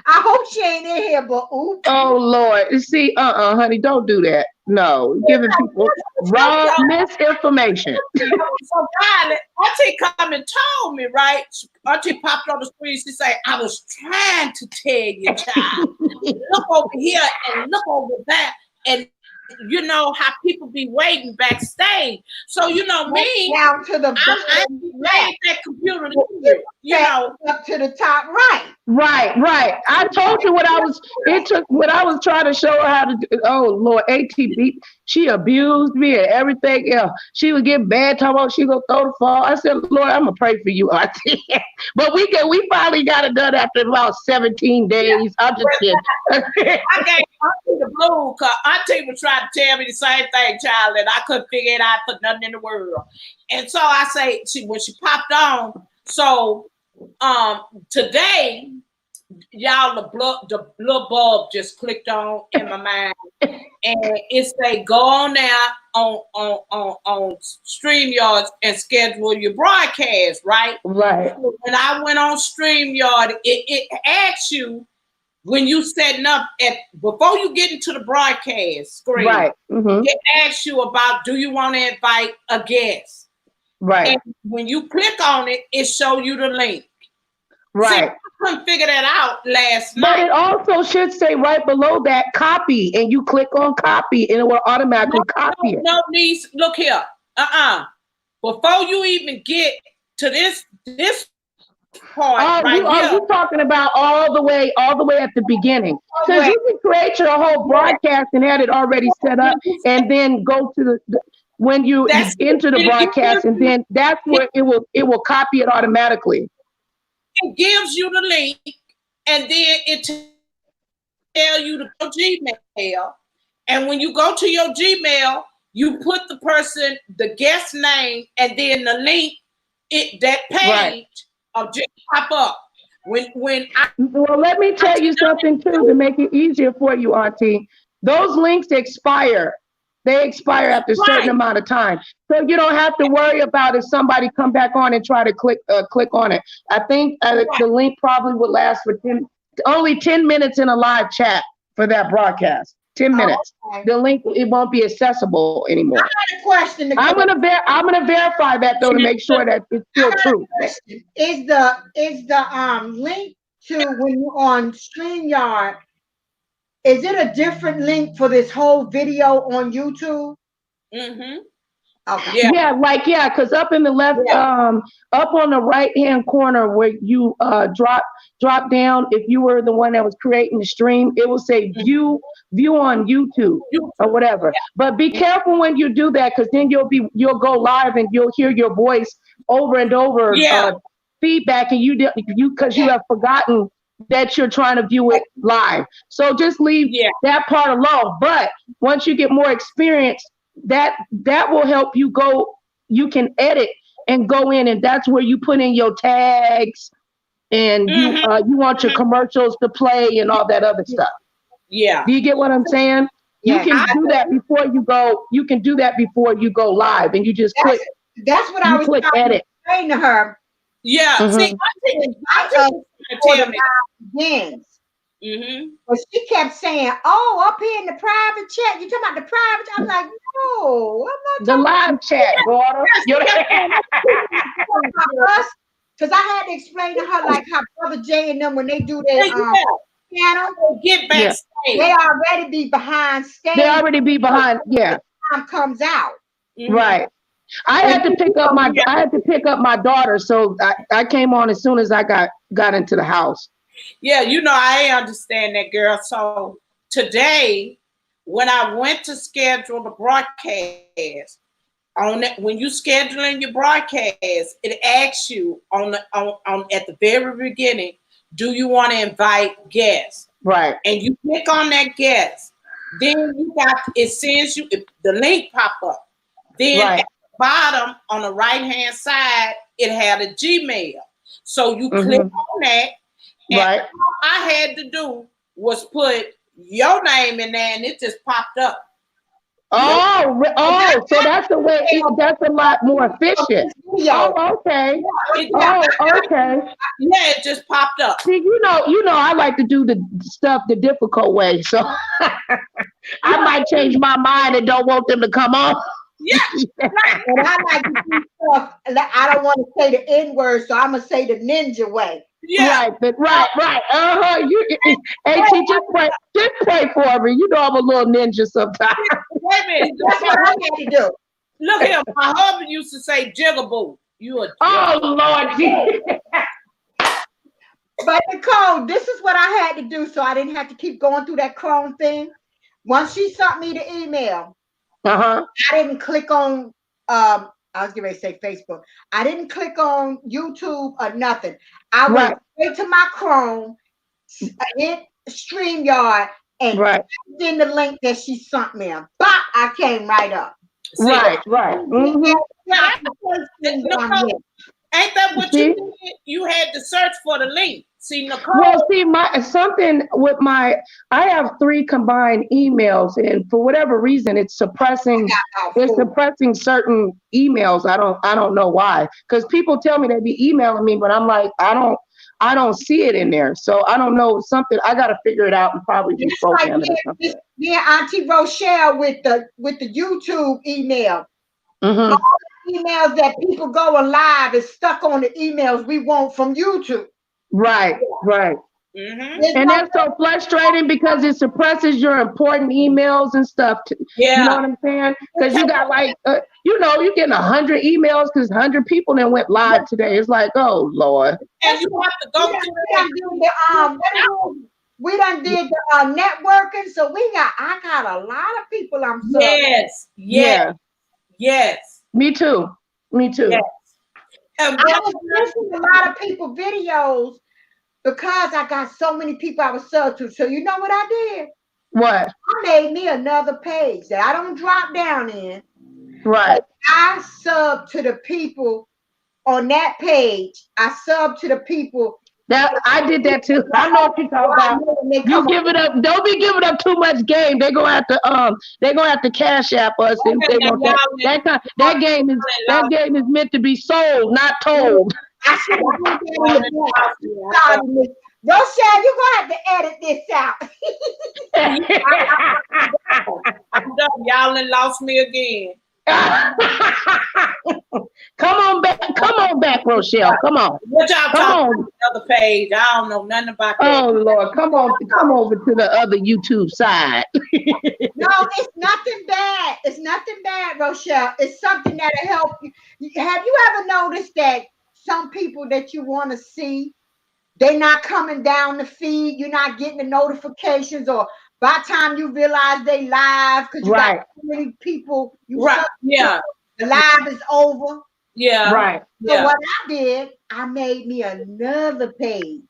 Speaker 2: I hope she ain't in here, but oops.
Speaker 3: Oh, Lord. See, honey, don't do that. No, giving people wrong misinformation.
Speaker 1: So, Auntie come and told me, right? Auntie popped on the screen. She said, I was trying to tell you, child. Look over here and look over there. And you know how people be waiting backstage. So me,
Speaker 2: down to the
Speaker 1: I made that computer,
Speaker 2: up to the top right.
Speaker 3: Right. I told you what I was trying to show her how to do. Oh Lord, ATB, she abused me and everything else. She would get bad, talking about she gonna throw the fall. I said, Lord, I'm gonna pray for you, Auntie. But we finally got it done after about 17 days. I'm just kidding.
Speaker 1: I gave Auntie the blue because Auntie was trying to tell me the same thing, child, and I couldn't figure it out for nothing in the world. And so I say, when she popped on, so today, y'all, the little bulb just clicked on in my mind, and it say go on now on StreamYard and schedule your broadcast, right?
Speaker 3: Right.
Speaker 1: When I went on StreamYard, it asks you when you setting up before you get into the broadcast screen,
Speaker 3: right?
Speaker 1: It asks you about, do you want to invite a guest?
Speaker 3: Right.
Speaker 1: And when you click on it, it show you the link.
Speaker 3: Right.
Speaker 1: See, I couldn't figure that out last night.
Speaker 3: But it also should say right below that copy, and you click on copy, and it will automatically copy it.
Speaker 1: No, niece, look here. Before you even get to this part,
Speaker 3: you're talking about all the way at the beginning. Because you can create your whole broadcast and have it already set up, and then go to when you enter the broadcast, and then that's where it will copy it automatically.
Speaker 1: It gives you the link, and then it tell you to go Gmail. And when you go to your Gmail, you put the guest name, and then the link. That page of just pop up.
Speaker 3: Well, let me tell you something too to make it easier for you, Auntie. Those links expire. They expire after a certain amount of time. So you don't have to worry about if somebody come back on and try to click on it. I think the link probably would last for only 10 minutes in a live chat for that broadcast. 10 minutes.
Speaker 2: Okay.
Speaker 3: The link, it won't be accessible anymore.
Speaker 2: I got a question.
Speaker 3: I'm gonna verify that though to make sure that it's still true.
Speaker 2: Is the link to when you're on StreamYard, is it a different link for this whole video on YouTube?
Speaker 1: Mm-hmm.
Speaker 2: Okay.
Speaker 3: Yeah, because up in the left, up on the right hand corner where you drop down, if you were the one that was creating the stream, it will say view on YouTube or whatever. But be careful when you do that, because then you'll go live and you'll hear your voice over and over feedback, and you because you have forgotten that you're trying to view it live. So just leave that part alone. But once you get more experience, that will help you go. You can edit and go in, and that's where you put in your tags, and you want your commercials to play and all that other stuff.
Speaker 1: Yeah.
Speaker 3: Do you get what I'm saying?
Speaker 2: Yeah.
Speaker 3: You can do that before you go. You can do that before you go live, and you just click.
Speaker 2: That's what I was
Speaker 3: click
Speaker 2: trying
Speaker 3: edit.
Speaker 2: to explain to her.
Speaker 1: Yeah. See, I think
Speaker 2: begins.
Speaker 1: Mm-hmm.
Speaker 2: But she kept saying, "Oh, up here in the private chat, you talking about the private?" I'm like, "No, I'm not
Speaker 3: the live chat, daughter."
Speaker 2: Because I had to explain to her like how Brother Jay and them when they do their channel,
Speaker 1: get backstage.
Speaker 2: They already be behind stage.
Speaker 3: They already be behind. Yeah.
Speaker 2: Time comes out.
Speaker 1: Mm-hmm.
Speaker 3: Right. I had to pick up my daughter, so I came on as soon as I got into the house.
Speaker 1: Yeah, I understand that, girl. So today, when I went to schedule the broadcast, when you scheduling your broadcast, it asks you on at the very beginning, do you want to invite guests?
Speaker 3: Right.
Speaker 1: And you click on that guest, then it sends you the link pop up. Then at the bottom on the right hand side, it had a Gmail. So you click on that. And all I had to do was put your name in there, and it just popped up.
Speaker 3: So that's the way. That's a lot more efficient. Oh, okay. Okay.
Speaker 1: Yeah, it just popped up.
Speaker 3: See, I like to do the stuff the difficult way, so I might change my mind and don't want them to come on.
Speaker 2: Yeah. And I like to do stuff. I don't want to say the N word, so I'm gonna say the ninja way.
Speaker 3: Yeah. Right. Hey, just pray for me. I'm a little ninja sometimes.
Speaker 1: Wait a minute.
Speaker 2: That's what I need to do.
Speaker 1: Look here, my husband used to say jigaboo.
Speaker 3: Lord Jesus.
Speaker 2: But Nicole, this is what I had to do, so I didn't have to keep going through that Chrome thing. Once she sent me the email, I didn't click on I was getting ready to say Facebook. I didn't click on YouTube or nothing. I went straight to my Chrome, hit StreamYard, and in the link that she sent me. Bop, I came right up.
Speaker 3: Right. Mm-hmm.
Speaker 1: Ain't that what you did? You had to search for the link. See, Nicole.
Speaker 3: Well, see, I have 3 combined emails, and for whatever reason, it's suppressing certain emails. I don't know why. Because people tell me they be emailing me, but I'm like, I don't see it in there. So I don't know something. I got to figure it out and probably be programmed or something.
Speaker 2: Auntie Rochelle with the YouTube email.
Speaker 3: Mm-hmm.
Speaker 2: All the emails that people going live is stuck on the emails we want from YouTube.
Speaker 3: Right.
Speaker 1: Mm-hmm.
Speaker 3: And that's so frustrating because it suppresses your important emails and stuff. You know what I'm saying? Because you got you're getting 100 emails because 100 people then went live today. It's like, oh Lord.
Speaker 1: And you have to go
Speaker 2: we done did the networking, so I got a lot of people I'm serving.
Speaker 1: Yes.
Speaker 3: Me too.
Speaker 1: Yes.
Speaker 2: I was missing a lot of people videos because I got so many people I was subbed to. So you know what I did?
Speaker 3: What?
Speaker 2: I made me another page that I don't drop down in.
Speaker 3: Right.
Speaker 2: I sub to the people on that page. I sub to the people.
Speaker 3: I did that too. I know what you're talking about. You give it up. Don't be giving up too much game. They're gonna have to cash app us. And that game is meant to be sold, not told.
Speaker 2: I should have Rochelle, you're gonna have to edit this out.
Speaker 1: I'm done. Y'all done lost me again.
Speaker 3: Come on back, Rochelle. Come on.
Speaker 1: What y'all
Speaker 3: Come
Speaker 1: talking
Speaker 3: on.
Speaker 1: about the other page? I don't know nothing about that.
Speaker 3: Oh Lord, come over to the other YouTube side.
Speaker 2: No, it's nothing bad. It's nothing bad, Rochelle. It's something that'll help you. Have you ever noticed that some people that you want to see, they're not coming down the feed, you're not getting the notifications, or by the time you realize they live because you got so many people,
Speaker 1: Yeah.
Speaker 2: the live is over.
Speaker 1: Yeah.
Speaker 3: Right.
Speaker 2: So
Speaker 1: Yeah.
Speaker 2: what I did, I made me another page.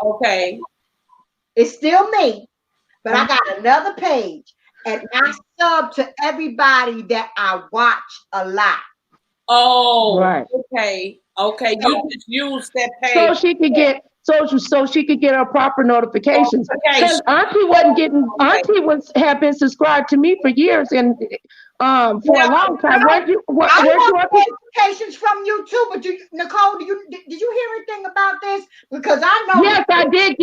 Speaker 1: Okay.
Speaker 2: It's still me, but I got another page, and I sub to everybody that I watch a lot.
Speaker 3: Oh, right.
Speaker 1: Okay. Okay. You just use that page
Speaker 3: so she could get her proper notifications. Because Auntie had been subscribed to me for years and for a long time.
Speaker 2: I want notifications from you too, but Nicole, did you hear anything about this? Because I know.
Speaker 3: Yes, I did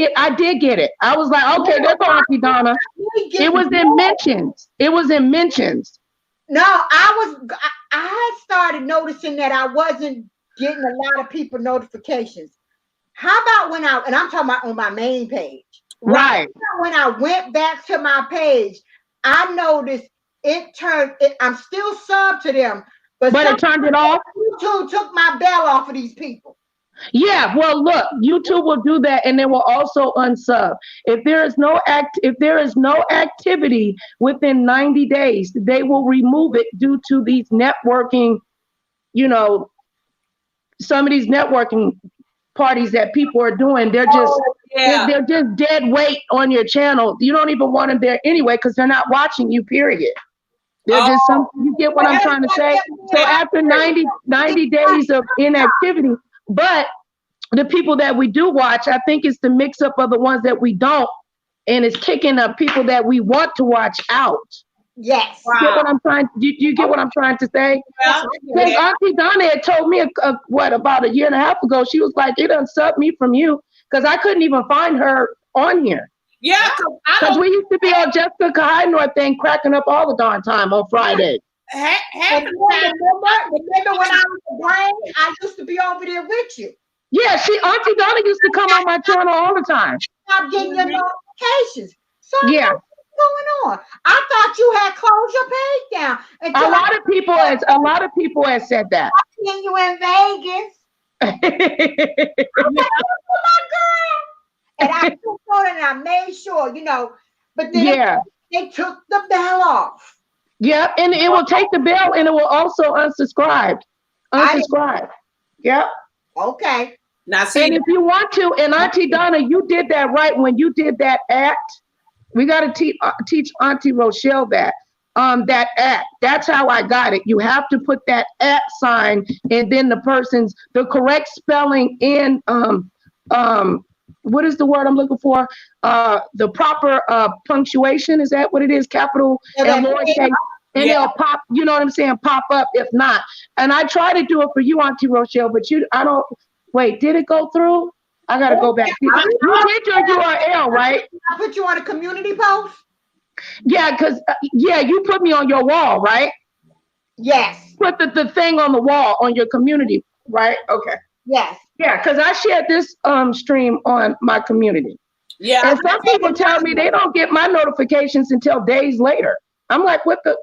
Speaker 3: get it. I was like, okay, there's Auntie Donna. It was in mentions.
Speaker 2: No, I had started noticing that I wasn't getting a lot of people notifications. How about and I'm talking about on my main page.
Speaker 3: Right.
Speaker 2: When I went back to my page, I noticed I'm still subbed to them, but
Speaker 3: it turned it off.
Speaker 2: YouTube took my bell off of these people.
Speaker 3: Yeah, well, look, YouTube will do that, and they will also unsub. If there is no activity within 90 days, they will remove it due to these networking, some of these networking parties that people are doing. They're just they're just dead weight on your channel. You don't even want them there anyway because they're not watching you. Period. They're just you get what I'm trying to say? So after 90 days of inactivity. But the people that we do watch, I think it's the mix up of the ones that we don't, and it's kicking up people that we want to watch out.
Speaker 2: Yes.
Speaker 3: You get what I'm trying? You get what I'm trying to say? Because Auntie Donna had told me about a year and a half ago. She was like, "It unsubbed me from you," because I couldn't even find her on here.
Speaker 1: Yeah,
Speaker 3: because we used to be on Jessica Kahinour thing, cracking up all the darn time on Friday.
Speaker 2: Remember when I was a brain? I used to be over there with you.
Speaker 3: Yeah, Auntie Donna used to come on my channel all the time.
Speaker 2: Stop getting your notifications. So
Speaker 3: yeah.
Speaker 2: What's going on? I thought you had closed your page down.
Speaker 3: A lot of people have said that.
Speaker 2: I seen you in Vegas. I'm like, oh my girl. And I took on it and I made sure, but then they took the bell off.
Speaker 3: Yep, and it will take the bell and it will also unsubscribe. Yep.
Speaker 2: Okay.
Speaker 1: Now see,
Speaker 3: and if you want to, and Auntie Donna, you did that right when you did that act. We got to teach Auntie Rochelle that. That at. That's how I got it. You have to put that at sign and then the correct spelling in what is the word I'm looking for? The proper punctuation. Is that what it is? Capital and lowercase. And they'll pop, you know what I'm saying? Pop up if not. And I try to do it for you, Auntie Rochelle, but wait, did it go through? I got to go back. You did your URL, right?
Speaker 2: I put you on a community post?
Speaker 3: Yeah, because, you put me on your wall, right?
Speaker 2: Yes.
Speaker 3: Put the thing on the wall on your community, right? Okay.
Speaker 2: Yes.
Speaker 3: Yeah, because I shared this stream on my community.
Speaker 1: Yeah.
Speaker 3: And some people tell me they don't get my notifications until days later. I'm like, what the?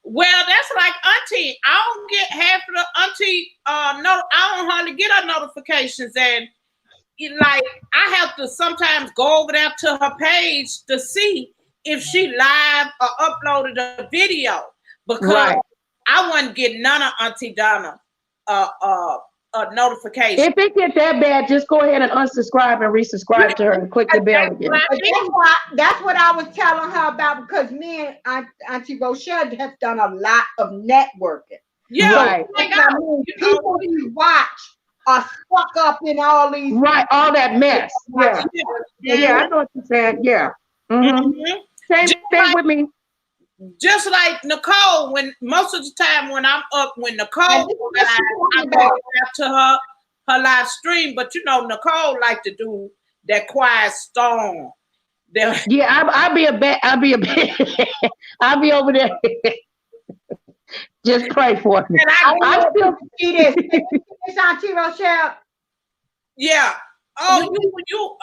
Speaker 1: Well, that's like Auntie. I don't get half of the Auntie. I don't hardly get her notifications, and like I have to sometimes go over there to her page to see if she live or uploaded a video because I wasn't getting none of Auntie Donna notification.
Speaker 3: If it get that bad, just go ahead and unsubscribe and resubscribe to her and click the bell again.
Speaker 2: That's what I was telling her about because me and Auntie Rochelle have done a lot of networking.
Speaker 1: Yeah,
Speaker 2: so, people we watch are stuck up in all these
Speaker 3: all that mess. Yeah, I know what you're saying. Yeah. Mm-hmm. Stay with me.
Speaker 1: Just like Nicole, when most of the time when I'm up, when Nicole I go back to her live stream, but Nicole like to do that quiet storm.
Speaker 3: Yeah, I'll be a bit. I'll be over there. Just pray for me.
Speaker 1: And
Speaker 2: I still see this. It's Auntie Rochelle.
Speaker 1: Yeah. Oh, you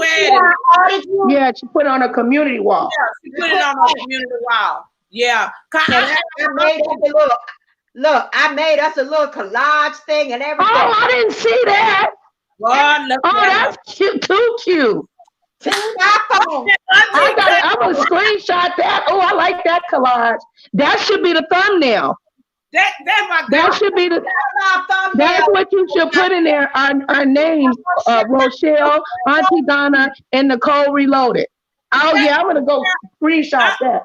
Speaker 1: added.
Speaker 3: Yeah, she put it on a community wall.
Speaker 1: Yeah, she put it on a community wall. Yeah.
Speaker 2: I made us a little. Look, I made us a little collage thing and everything.
Speaker 3: Oh, I didn't see that.
Speaker 1: Well,
Speaker 3: that's cute, too cute. I'm gonna screenshot that. Oh, I like that collage. That should be the thumbnail. That should be the. That's what you should put in there. Our names: Rochelle, Auntie Donna, and Nicole Reloaded. Oh yeah, I'm gonna go screenshot that.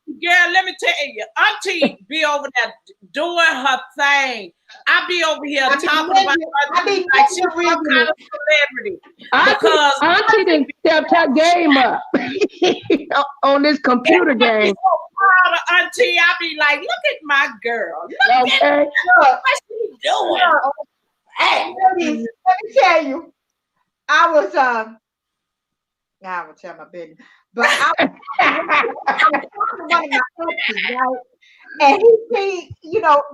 Speaker 1: Girl, let me tell you, Auntie be over there doing her thing. I be over here talking about Auntie like she's some kind of celebrity. Because
Speaker 3: Auntie didn't step her game up on this computer game.
Speaker 1: So proud of Auntie, I be like, look at my girl. Look at what she's doing.
Speaker 2: Let me tell you, I was now I will tell my business. But I was talking to one of my aunties, right? And he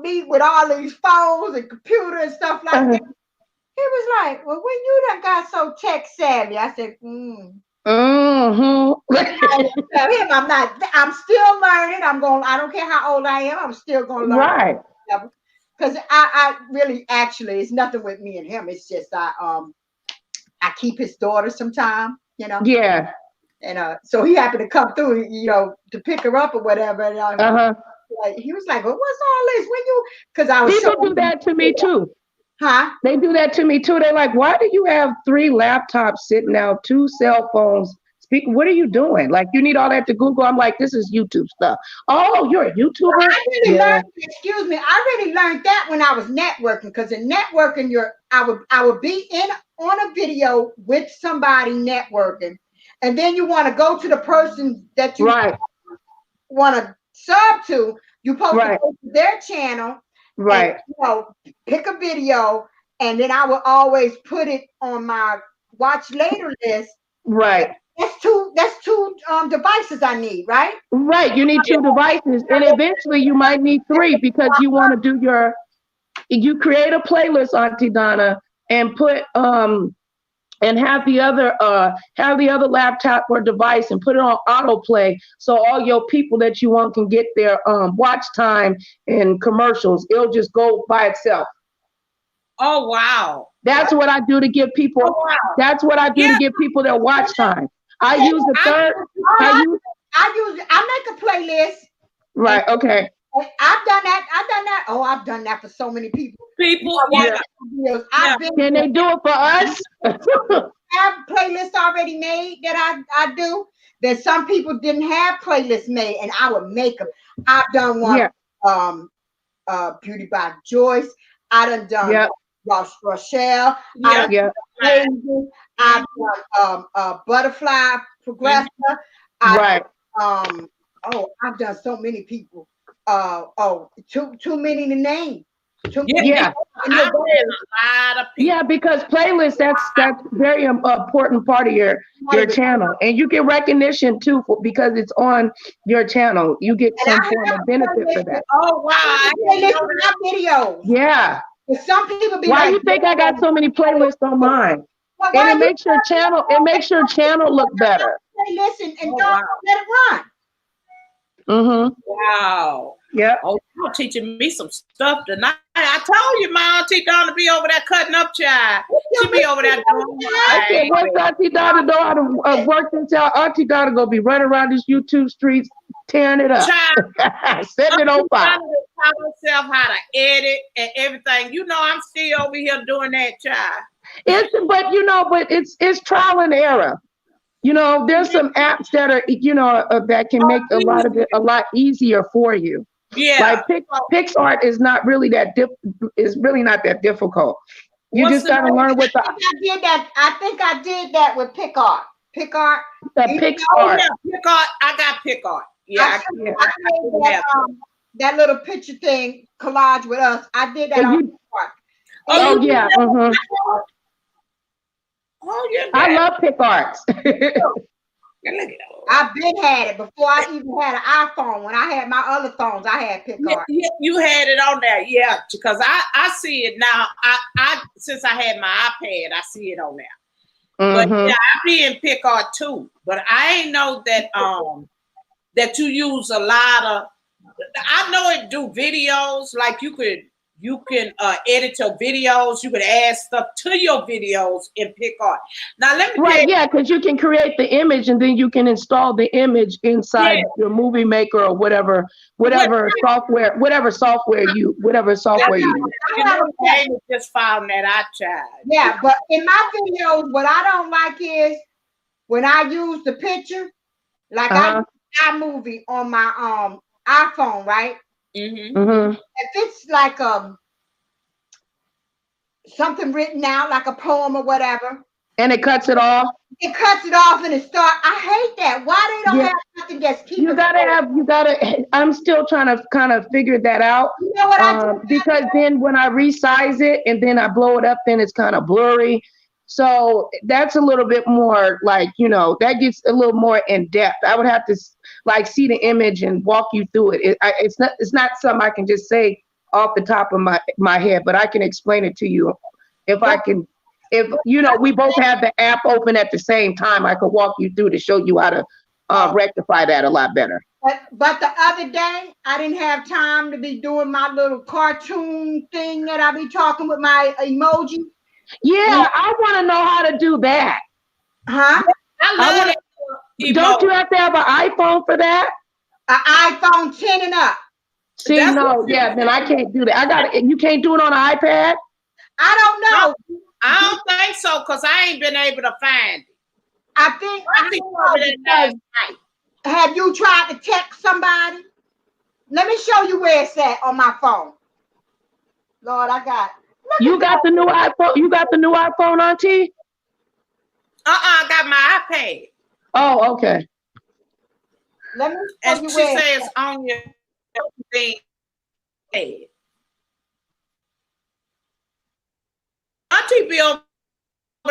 Speaker 2: me with all these phones and computers and stuff like that. He was like, well, when you done got so tech savvy, I said, I tell him I'm still learning. I don't care how old I am, I'm still gonna learn.
Speaker 3: Right.
Speaker 2: Because I really actually it's nothing with me and him. It's just I keep his daughter sometime,
Speaker 3: Yeah.
Speaker 2: And so he happened to come through, to pick her up or whatever. And like, he was like, well, what's all this? When you, because I was
Speaker 3: people do that to me too.
Speaker 2: Huh?
Speaker 3: They do that to me too. They're like, why do you have 3 laptops sitting out, 2 cell phones? What are you doing? Like, you need all that to Google? I'm like, this is YouTube stuff. Oh, you're a YouTuber?
Speaker 2: I really learned that when I was networking, because in networking, I would be on a video with somebody networking. And then you want to go to the person that you want to sub to. You post to go to their channel,
Speaker 3: right?
Speaker 2: And, pick a video, and then I will always put it on my watch later list.
Speaker 3: Right.
Speaker 2: That's two devices I need, right?
Speaker 3: Right. You need 2 devices, and eventually you might need 3 because you want to do you create a playlist, Auntie Donna, and put and have the other laptop or device and put it on autoplay, so all your people that you want can get their watch time and commercials. It'll just go by itself.
Speaker 1: Oh wow!
Speaker 3: That's what I do to give people. Oh, wow. That's what I do to give people their watch time. I use the third.
Speaker 2: I make a playlist.
Speaker 3: Right. Okay.
Speaker 2: I've done that. Oh, I've done that for so many people.
Speaker 3: Yeah. Can they do it for us?
Speaker 2: I have playlists already made that I do. That some people didn't have playlists made, and I would make them. I've done one. Beauty by Joyce. I done Rochelle. I've done Butterfly Progressive. I've done so many people. Too many to name.
Speaker 3: Yeah, because playlists, that's very important part of your channel, and you get recognition too because it's on your channel. You get some form of benefit for that.
Speaker 2: Oh wow! My videos.
Speaker 3: Yeah.
Speaker 2: Some people be
Speaker 3: why do you think I got so many playlists on mine? And it makes your channel. It makes your channel look better.
Speaker 2: Listen and don't let it run.
Speaker 3: Mm-hmm.
Speaker 1: Wow.
Speaker 3: Yeah.
Speaker 1: Oh, you're teaching me some stuff tonight. I told you my Auntie Donna be over there cutting up, child. She be over there doing
Speaker 3: I said, once Auntie Donna know how to work this out, Auntie Donna gonna be running around these YouTube streets tearing it up. Setting it on fire.
Speaker 1: Taught herself how to edit and everything. I'm still over here doing that, child.
Speaker 3: But it's trial and error. There's some apps that are, that can make a lot of it a lot easier for you.
Speaker 1: Yeah.
Speaker 3: Like PixArt is not really is really not that difficult. You just got to learn what
Speaker 2: I think I did that with PixArt. PixArt.
Speaker 3: PixArt.
Speaker 1: PixArt. I got PixArt. Yeah. I
Speaker 2: made that little picture thing collage with us. I did that on PixArt.
Speaker 3: Oh yeah.
Speaker 1: Oh, you
Speaker 3: I
Speaker 1: got
Speaker 3: love pick arts.
Speaker 1: it. Look at that.
Speaker 2: I've been had it before I even had an iPhone. When I had my other phones, I had PicArt.
Speaker 1: You had it on there, yeah, because I see it now. I since I had my iPad, I see it on there. But yeah, I be in PicArt too. But I ain't know that that you use a lot of. I know it do videos, like you can edit your videos. You could add stuff to your videos in PicArt. Now let me
Speaker 3: Right, yeah, because you can create the image and then you can install the image inside your movie maker or whatever software you use.
Speaker 1: I just found that I tried.
Speaker 2: Yeah, but in my videos, what I don't like is when I use the picture, like I use iMovie on my iPhone, right? If it's like something written out, like a poem or whatever,
Speaker 3: and it cuts it off.
Speaker 2: It cuts it off and it starts. I hate that. Why they don't have nothing that's keeping
Speaker 3: you gotta I'm still trying to kind of figure that out.
Speaker 2: You know what I do?
Speaker 3: Because then when I resize it and then I blow it up, then it's kind of blurry. So that's a little bit more like, that gets a little more in depth. I would have to like see the image and walk you through it. It's not something I can just say off the top of my head, but I can explain it to you if I can. If we both have the app open at the same time, I could walk you through to show you how to rectify that a lot better.
Speaker 2: But the other day, I didn't have time to be doing my little cartoon thing that I be talking with my emoji.
Speaker 3: Yeah, I want to know how to do that.
Speaker 2: Huh?
Speaker 3: Don't you have to have an iPhone for that?
Speaker 2: An iPhone 10 and up.
Speaker 3: See, then I can't do that. You can't do it on an iPad?
Speaker 2: I don't know.
Speaker 1: I don't think so, because I ain't been able to find it.
Speaker 2: I think have you tried to text somebody? Let me show you where it's at on my phone. Lord, I got it.
Speaker 3: You got the new iPhone? You got the new iPhone, Auntie?
Speaker 1: I got my iPad.
Speaker 3: Oh, okay.
Speaker 2: Let me show
Speaker 1: and
Speaker 2: you
Speaker 1: she
Speaker 2: where
Speaker 1: says on your thing. Auntie be over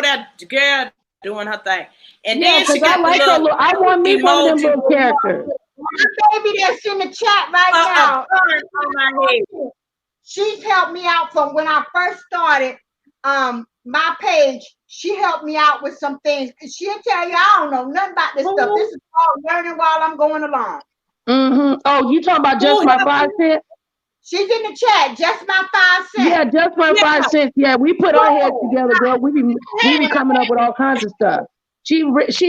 Speaker 1: that girl doing her thing. And then she got
Speaker 3: I want me one of them little characters.
Speaker 2: My baby that's in the chat right now. She's helped me out from when I first started my page. She helped me out with some things. She'll tell you I don't know nothing about this stuff. This is all learning while I'm going along.
Speaker 3: Oh, you talking about just my 5 cents?
Speaker 2: She's in the chat. Just my 5 cents.
Speaker 3: Yeah, just my 5 cents. Yeah, we put our heads together, girl. We be coming up with all kinds of stuff. She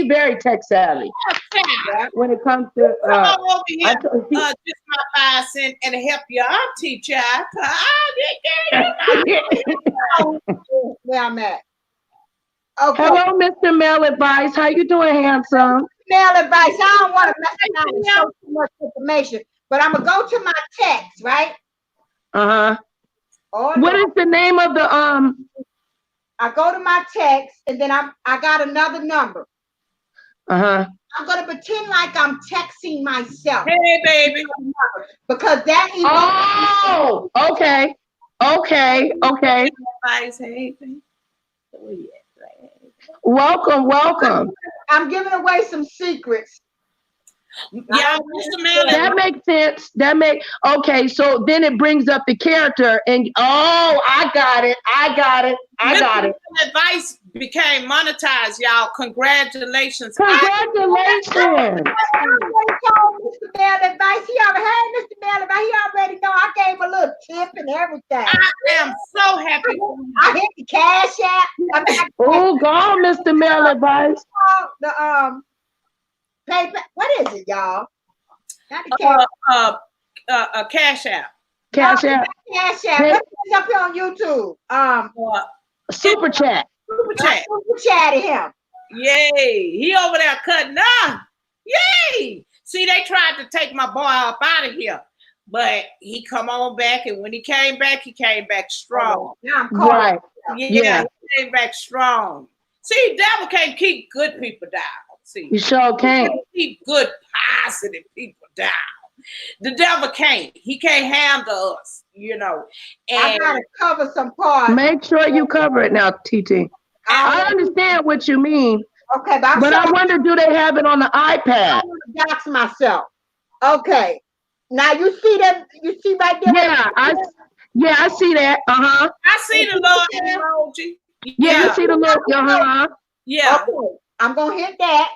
Speaker 3: very tech savvy when it comes to.
Speaker 1: Come over here, just my 5 cents and help your auntie, child.
Speaker 2: Where I'm at. Okay.
Speaker 3: Hello, Mr. Mail Advice. How you doing, handsome?
Speaker 2: Mail Advice. I don't want to mess around and show too much information, but I'm gonna go to my text, right? What
Speaker 3: is the name of the
Speaker 2: I go to my text and then I got another number. I'm gonna pretend like I'm texting myself.
Speaker 1: Hey, baby.
Speaker 2: Because that is.
Speaker 3: Oh, okay. Welcome.
Speaker 2: I'm giving away some secrets.
Speaker 1: Yeah,
Speaker 3: that makes sense. Okay, so then it brings up the character and I got it.
Speaker 1: Advice became monetized, y'all. Congratulations.
Speaker 2: I told Mr. Mail Advice. Mr. Mail Advice. He already know I gave a little tip and everything.
Speaker 1: I am so happy.
Speaker 2: I hit the cash app.
Speaker 3: Oh, go on, Mr. Mail Advice.
Speaker 2: The PayPal. What is it, y'all? Not the
Speaker 1: cash app.
Speaker 3: Cash app.
Speaker 2: Cash app. What's up here on YouTube?
Speaker 3: Super chat.
Speaker 2: Super chat to him.
Speaker 1: Yay. He over there cutting up. Yay. See, they tried to take my boy up out of here. But he come on back, and when he came back strong.
Speaker 3: Right.
Speaker 1: Yeah, he came back strong. See, devil can't keep good people down. See,
Speaker 3: you sure can't
Speaker 1: keep good, positive people down. The devil can't. He can't handle us, And
Speaker 2: I gotta cover some parts.
Speaker 3: Make sure you cover it now, TT. I understand what you mean,
Speaker 2: Okay,
Speaker 3: but I wonder, do they have it on the iPad?
Speaker 2: I'm gonna dox myself. Okay. Now you see that? You see right there?
Speaker 3: Yeah, I see that.
Speaker 1: I see the little emoji.
Speaker 3: Yeah, you see the little.
Speaker 1: Yeah.
Speaker 2: Okay, I'm gonna hit that.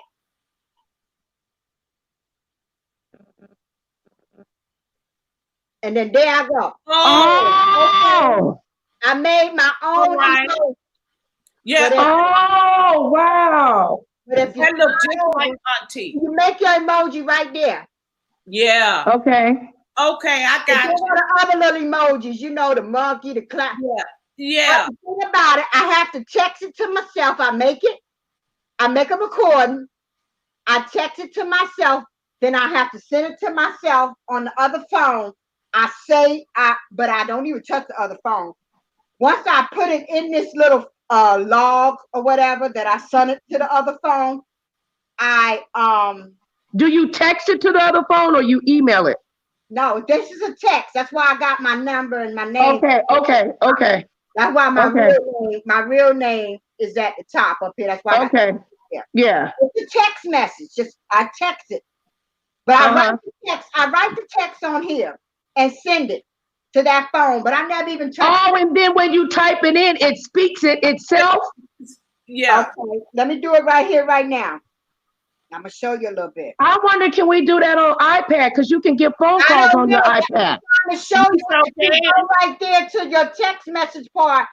Speaker 2: And then there I go.
Speaker 3: Oh.
Speaker 2: I made my own emoji.
Speaker 1: Yeah.
Speaker 3: Oh, wow.
Speaker 2: But if
Speaker 1: that looks just like Auntie.
Speaker 2: You make your emoji right there.
Speaker 1: Yeah.
Speaker 3: Okay.
Speaker 1: Okay, I got you.
Speaker 2: The other little emojis, you know, the monkey, the clap.
Speaker 1: Yeah.
Speaker 2: But the thing about it, I have to text it to myself. I make a recording. I text it to myself. Then I have to send it to myself on the other phone. But I don't even touch the other phone. Once I put it in this little log or whatever that I sent it to the other phone,
Speaker 3: Do you text it to the other phone or you email it?
Speaker 2: No, this is a text. That's why I got my number and my name.
Speaker 3: Okay.
Speaker 2: That's why my real name is at the top up here. That's why I got it there.
Speaker 3: Yeah.
Speaker 2: It's a text message. I text it. But I write the text on here and send it to that phone. But I never even touched it.
Speaker 3: And then when you type it in, it speaks it itself?
Speaker 2: Yeah. Okay. Let me do it right here, right now. I'm going to show you a little bit.
Speaker 3: I wonder, can we do that on iPad? Because you can get phone calls on your iPad.
Speaker 2: I'm going to show you. If you go right there to your text message part,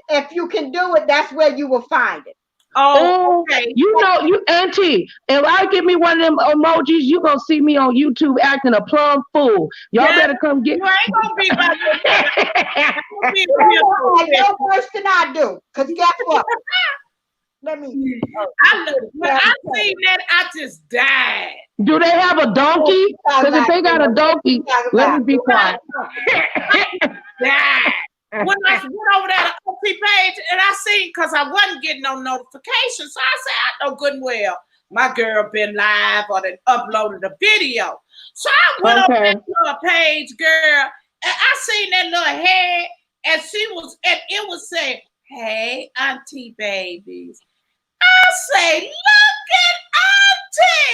Speaker 2: if you can do it, that's where you will find it.
Speaker 1: Oh, okay.
Speaker 3: You know, Auntie, if I give me one of them emojis, you going to see me on YouTube acting a plum fool. Y'all better come get
Speaker 1: You ain't going to be about to
Speaker 2: no worse than I do. Because guess what? Let me.
Speaker 1: When I seen that, I just died.
Speaker 3: Do they have a donkey? Because if they got a donkey, let me be quiet.
Speaker 1: When I went over that Auntie page and I seen, because I wasn't getting no notifications, so I said, I know good and well my girl been live or they uploaded a video. So I went over that little page, girl, and I seen that little head, and it was saying, hey, Auntie babies. I say, look at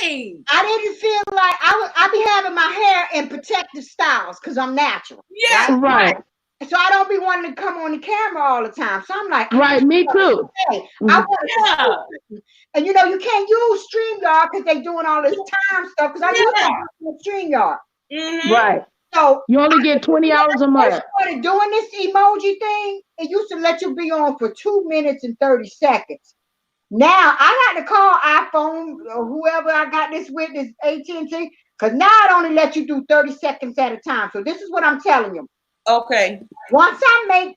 Speaker 1: Auntie.
Speaker 2: I didn't feel like I be having my hair in protective styles because I'm natural.
Speaker 1: Yeah,
Speaker 3: right.
Speaker 2: So I don't be wanting to come on the camera all the time. So I'm like,
Speaker 3: right, me too.
Speaker 2: Hey, I want to, and you know, you can't use StreamYard because they doing all this time stuff. Because I use StreamYard.
Speaker 3: Right.
Speaker 2: So
Speaker 3: you only get 20 hours a month.
Speaker 2: I started doing this emoji thing. It used to let you be on for 2 minutes and 30 seconds. Now I got to call iPhone or whoever I got this with, this AT&T, because now it only let you do 30 seconds at a time. So this is what I'm telling you.
Speaker 1: Okay.
Speaker 2: Once I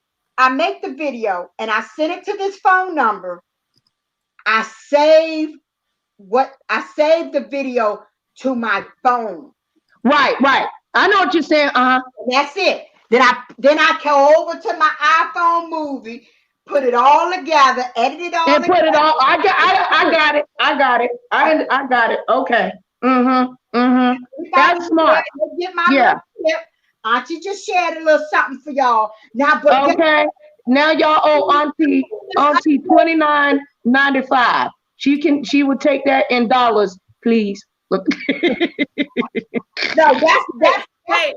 Speaker 2: make the video and I send it to this phone number, I save the video to my phone.
Speaker 3: Right. I know what you're saying.
Speaker 2: That's it. Then I go over to my iPhone movie, put it all together, edit it all together.
Speaker 3: Put it all. I got it. I got it. Okay. That's smart.
Speaker 2: Get my tip. Auntie just shared a little something for y'all. Now,
Speaker 3: now y'all owe Auntie $29.95. She would take that in dollars, please.
Speaker 2: No, that's
Speaker 1: hey.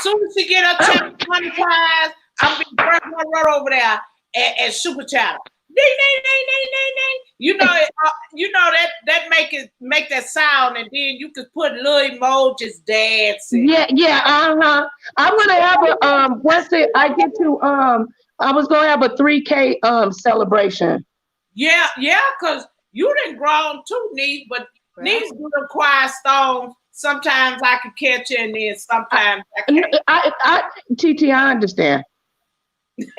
Speaker 1: Soon as she get her check monetized, I'm be first one right over there and super chat. Ding, ding, ding, ding, ding, ding. You know that make that sound, and then you could put little emojis dancing.
Speaker 3: Yeah. I'm gonna have once I get to I was gonna have a 3K celebration.
Speaker 1: Yeah, because you didn't grown too, Niece, but Niece do the quiet stones. Sometimes I can catch you, and then sometimes I can't.
Speaker 3: TT, I understand.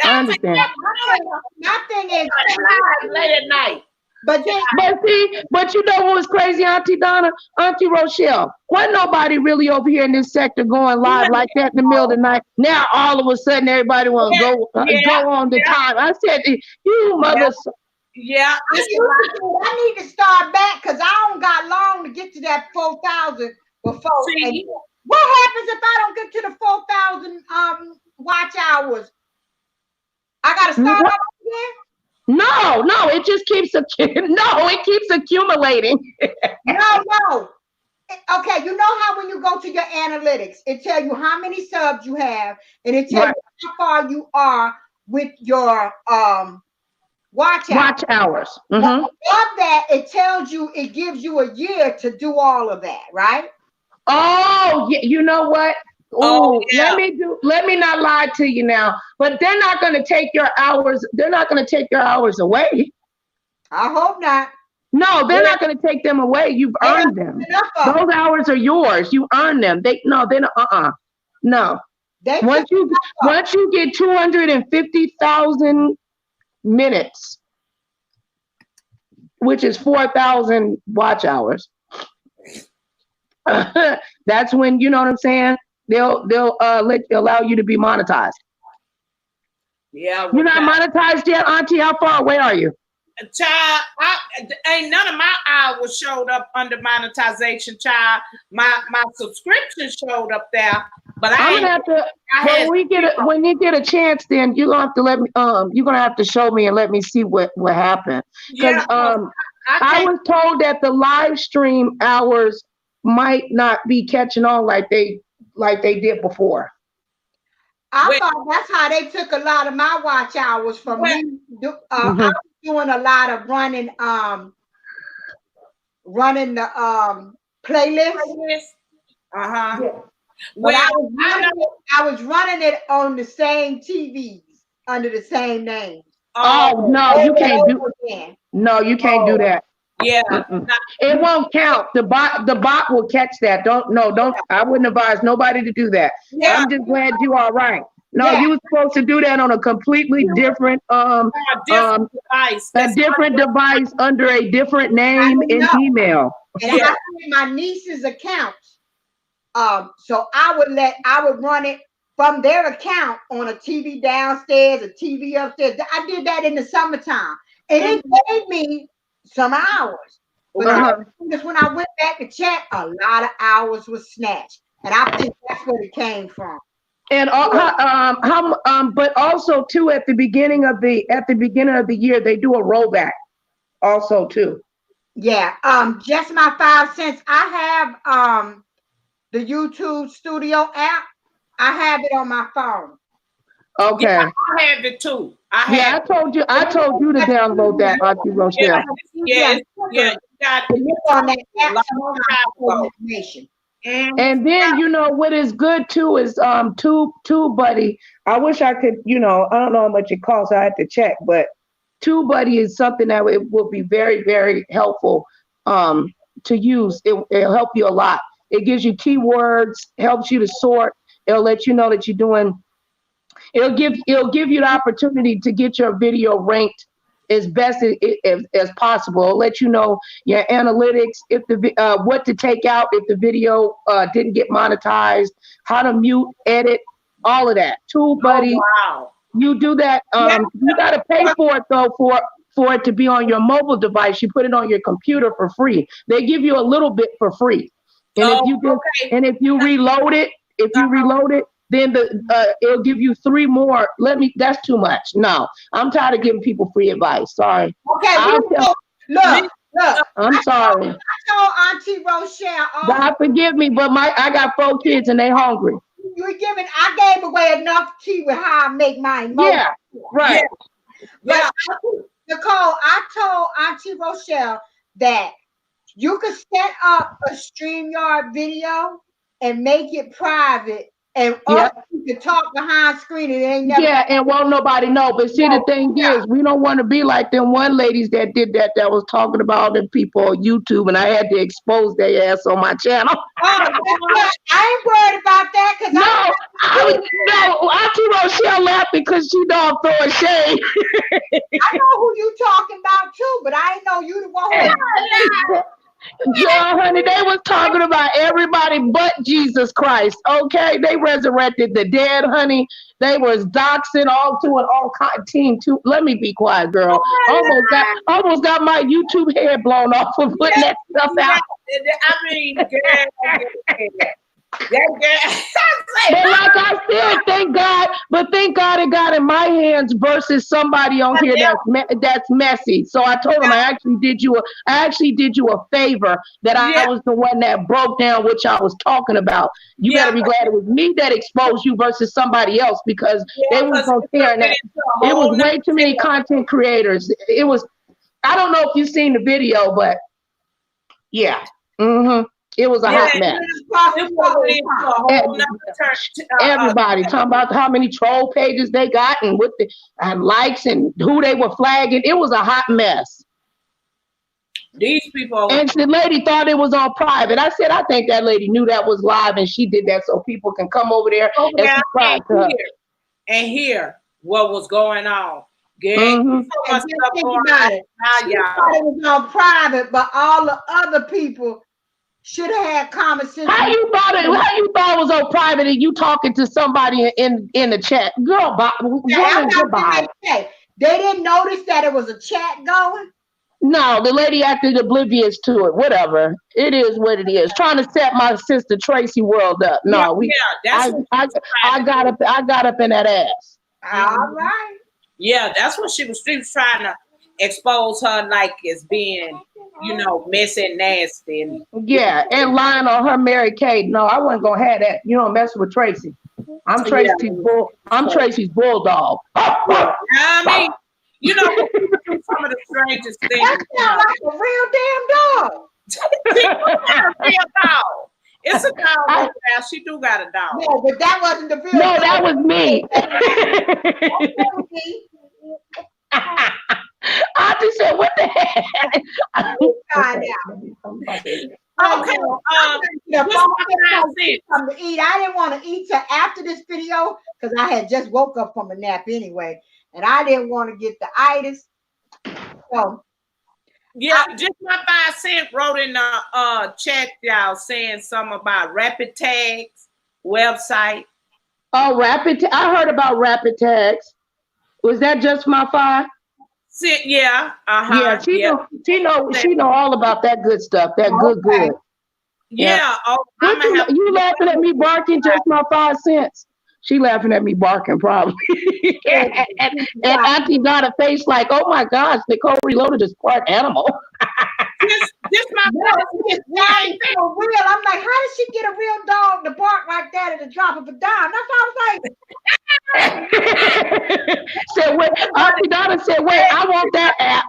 Speaker 3: I understand.
Speaker 2: My thing is
Speaker 1: late at night.
Speaker 2: But
Speaker 3: you know what was crazy, Auntie Donna, Auntie Rochelle? Wasn't nobody really over here in this sector going live like that in the middle of the night. Now all of a sudden everybody want to go on the time. I said, you mother.
Speaker 1: Yeah,
Speaker 2: I need to start back because I don't got long to get to that 4,000 before. What happens if I don't get to the 4,000 watch hours? I gotta start
Speaker 3: What?
Speaker 2: up again?
Speaker 3: No, it just keeps it keeps accumulating.
Speaker 2: No. Okay, you know how when you go to your analytics, it tells you how many subs you have, and it tells
Speaker 3: Right.
Speaker 2: you how far you are with your watch hours.
Speaker 3: Watch hours.
Speaker 2: Now,
Speaker 3: Mm-hmm.
Speaker 2: above that, it tells you, it gives you a year to do all of that, right?
Speaker 3: Oh, yeah, you know what?
Speaker 1: Oh,
Speaker 3: Oh,
Speaker 1: yeah.
Speaker 3: let me not lie to you now. But they're not going to take your hours. They're not going to take your hours away.
Speaker 2: I hope not.
Speaker 3: No, they're not going to take them away. You've
Speaker 2: They
Speaker 3: earned
Speaker 2: don't
Speaker 3: them.
Speaker 2: have enough of them.
Speaker 3: Those hours are yours. You earn them. They're not. No.
Speaker 2: They
Speaker 3: Once
Speaker 2: took
Speaker 3: you get 250,000 minutes, which is 4,000 watch hours, that's when, you know what I'm saying? They'll allow you to be monetized.
Speaker 1: Yeah.
Speaker 3: You're not monetized yet, Auntie? How far away are you?
Speaker 1: Child, ain't none of my hours showed up under monetization, child. My subscription showed up there, but
Speaker 3: I'm gonna have to when you get a chance, then you're gonna have to let me you're gonna have to show me and let me see what happened. Because I was told that the live stream hours might not be catching on like they did before.
Speaker 2: I thought that's how they took a lot of my watch hours from me. I was doing a lot of running the playlist.
Speaker 1: Uh-huh.
Speaker 2: But I was running it on the same TVs under the same name.
Speaker 3: Oh no, you can't do. No, you can't do that.
Speaker 1: Yeah,
Speaker 3: it won't count. The bot will catch that. Don't. I wouldn't advise nobody to do that.
Speaker 1: Yeah.
Speaker 3: I'm just glad you are right. No, you were supposed to do that on a completely different
Speaker 1: device.
Speaker 3: A different device under a different name and email.
Speaker 2: And I had my niece's accounts. So I would run it from their account on a TV downstairs, a TV upstairs. I did that in the summertime, and it gave me some hours. But when I went back to check, a lot of hours was snatched, and I think that's where it came from.
Speaker 3: And but also too at the beginning of the year they do a rollback, also too.
Speaker 2: Yeah. Just my 5 cents. I have the YouTube Studio app. I have it on my phone.
Speaker 3: Okay.
Speaker 1: Yeah, I have it too.
Speaker 3: I told you to download that, Auntie Rochelle.
Speaker 1: Yeah. You got to
Speaker 2: look on that app information.
Speaker 3: And then you know what is good too is TubeBuddy. I wish I could, I don't know how much it costs. I had to check, but TubeBuddy is something that it will be very, very helpful to use. It'll help you a lot. It gives you keywords, helps you to sort. It'll let you know that you're doing. It'll give you the opportunity to get your video ranked as best as possible. It'll let you know your analytics, if what to take out if the video didn't get monetized, how to mute, edit, all of that. TubeBuddy.
Speaker 1: Oh, wow.
Speaker 3: You do that. You got to pay for it though for it to be on your mobile device. You put it on your computer for free. They give you a little bit for free. And if you reload it, then it'll give you 3 more. That's too much. No, I'm tired of giving people free advice. Sorry.
Speaker 2: Okay, look.
Speaker 3: I'm sorry.
Speaker 2: I told Auntie Rochelle.
Speaker 3: God forgive me, but I got 4 kids and they hungry.
Speaker 2: I gave away enough tea with how I make mine.
Speaker 3: Yeah, right.
Speaker 2: Yeah. But Nicole, I told Auntie Rochelle that you could set up a StreamYard video and make it private, and you can talk behind screen and it ain't never.
Speaker 3: Yeah, and won't nobody know. But see, the thing is, we don't want to be like them one ladies that did that was talking about the people on YouTube, and I had to expose their ass on my channel.
Speaker 2: I ain't worried about that because
Speaker 3: Auntie Rochelle laughed because she don't throw a shade.
Speaker 2: I know who you talking about too, but I ain't know you the one who.
Speaker 3: Yeah, honey, they was talking about everybody but Jesus Christ. Okay, they resurrected the dead, honey. They was doxing all team two. Let me be quiet, girl. Almost got my YouTube head blown off for putting that stuff out.
Speaker 1: I mean, girl,
Speaker 3: But like I said, thank God it got in my hands versus somebody on here that's messy. So I told him I actually did you a favor that I was the one that broke down what y'all was talking about. You better be glad it was me that exposed you versus somebody else, because they was gonna care that. It was way too many content creators. It was, I don't know if you've seen the video, but yeah. It was a hot mess. Everybody talking about how many troll pages they got and what the likes and who they were flagging. It was a hot mess.
Speaker 1: These people.
Speaker 3: And the lady thought it was on private. I said, I think that lady knew that was live and she did that so people can come over there and subscribe to her.
Speaker 1: And hear what was going on. So much stuff going on.
Speaker 2: It was on private, but all the other people should have had common sense.
Speaker 3: How you thought it was on private and you talking to somebody in the chat? Girl, goodbye.
Speaker 2: They didn't notice that it was a chat going?
Speaker 3: No, the lady acted oblivious to it. Whatever. It is what it is. Trying to set my sister Tracy world up. No, I got up in that ass.
Speaker 2: All right.
Speaker 1: Yeah, that's what she was trying to expose her like as being, messy and nasty.
Speaker 3: And lying on her Mary Kate. No, I wasn't gonna have that. You don't mess with Tracy. I'm Tracy's bulldog.
Speaker 1: I mean, some of the strangest things.
Speaker 2: That sounds like a real damn dog.
Speaker 1: A real dog. It's a dog over there. She do got a dog.
Speaker 2: No, but that wasn't the real
Speaker 3: dog.
Speaker 2: No,
Speaker 3: that was me. I just said, what the heck?
Speaker 1: Okay.
Speaker 2: To eat. I didn't want to eat till after this video because I had just woke up from a nap anyway, and I didn't want to get the itis. So
Speaker 1: just my 5 cents wrote in the chat, y'all, saying something about Rapid Tags website.
Speaker 3: Oh, I heard about Rapid Tags. Was that just my 5?
Speaker 1: Yeah.
Speaker 3: Yeah, she know all about that good stuff. That good.
Speaker 1: Yeah. Oh,
Speaker 3: you laughing at me barking just my 5 cents. She laughing at me barking probably. and Auntie Donna face like, oh my gosh, Nicole Reloaded is part animal.
Speaker 1: Just my
Speaker 2: for real. I'm like, how did she get a real dog to bark like that at the drop of a dime? That's what I was
Speaker 3: like. So wait, Auntie Donna said, wait, I want that app.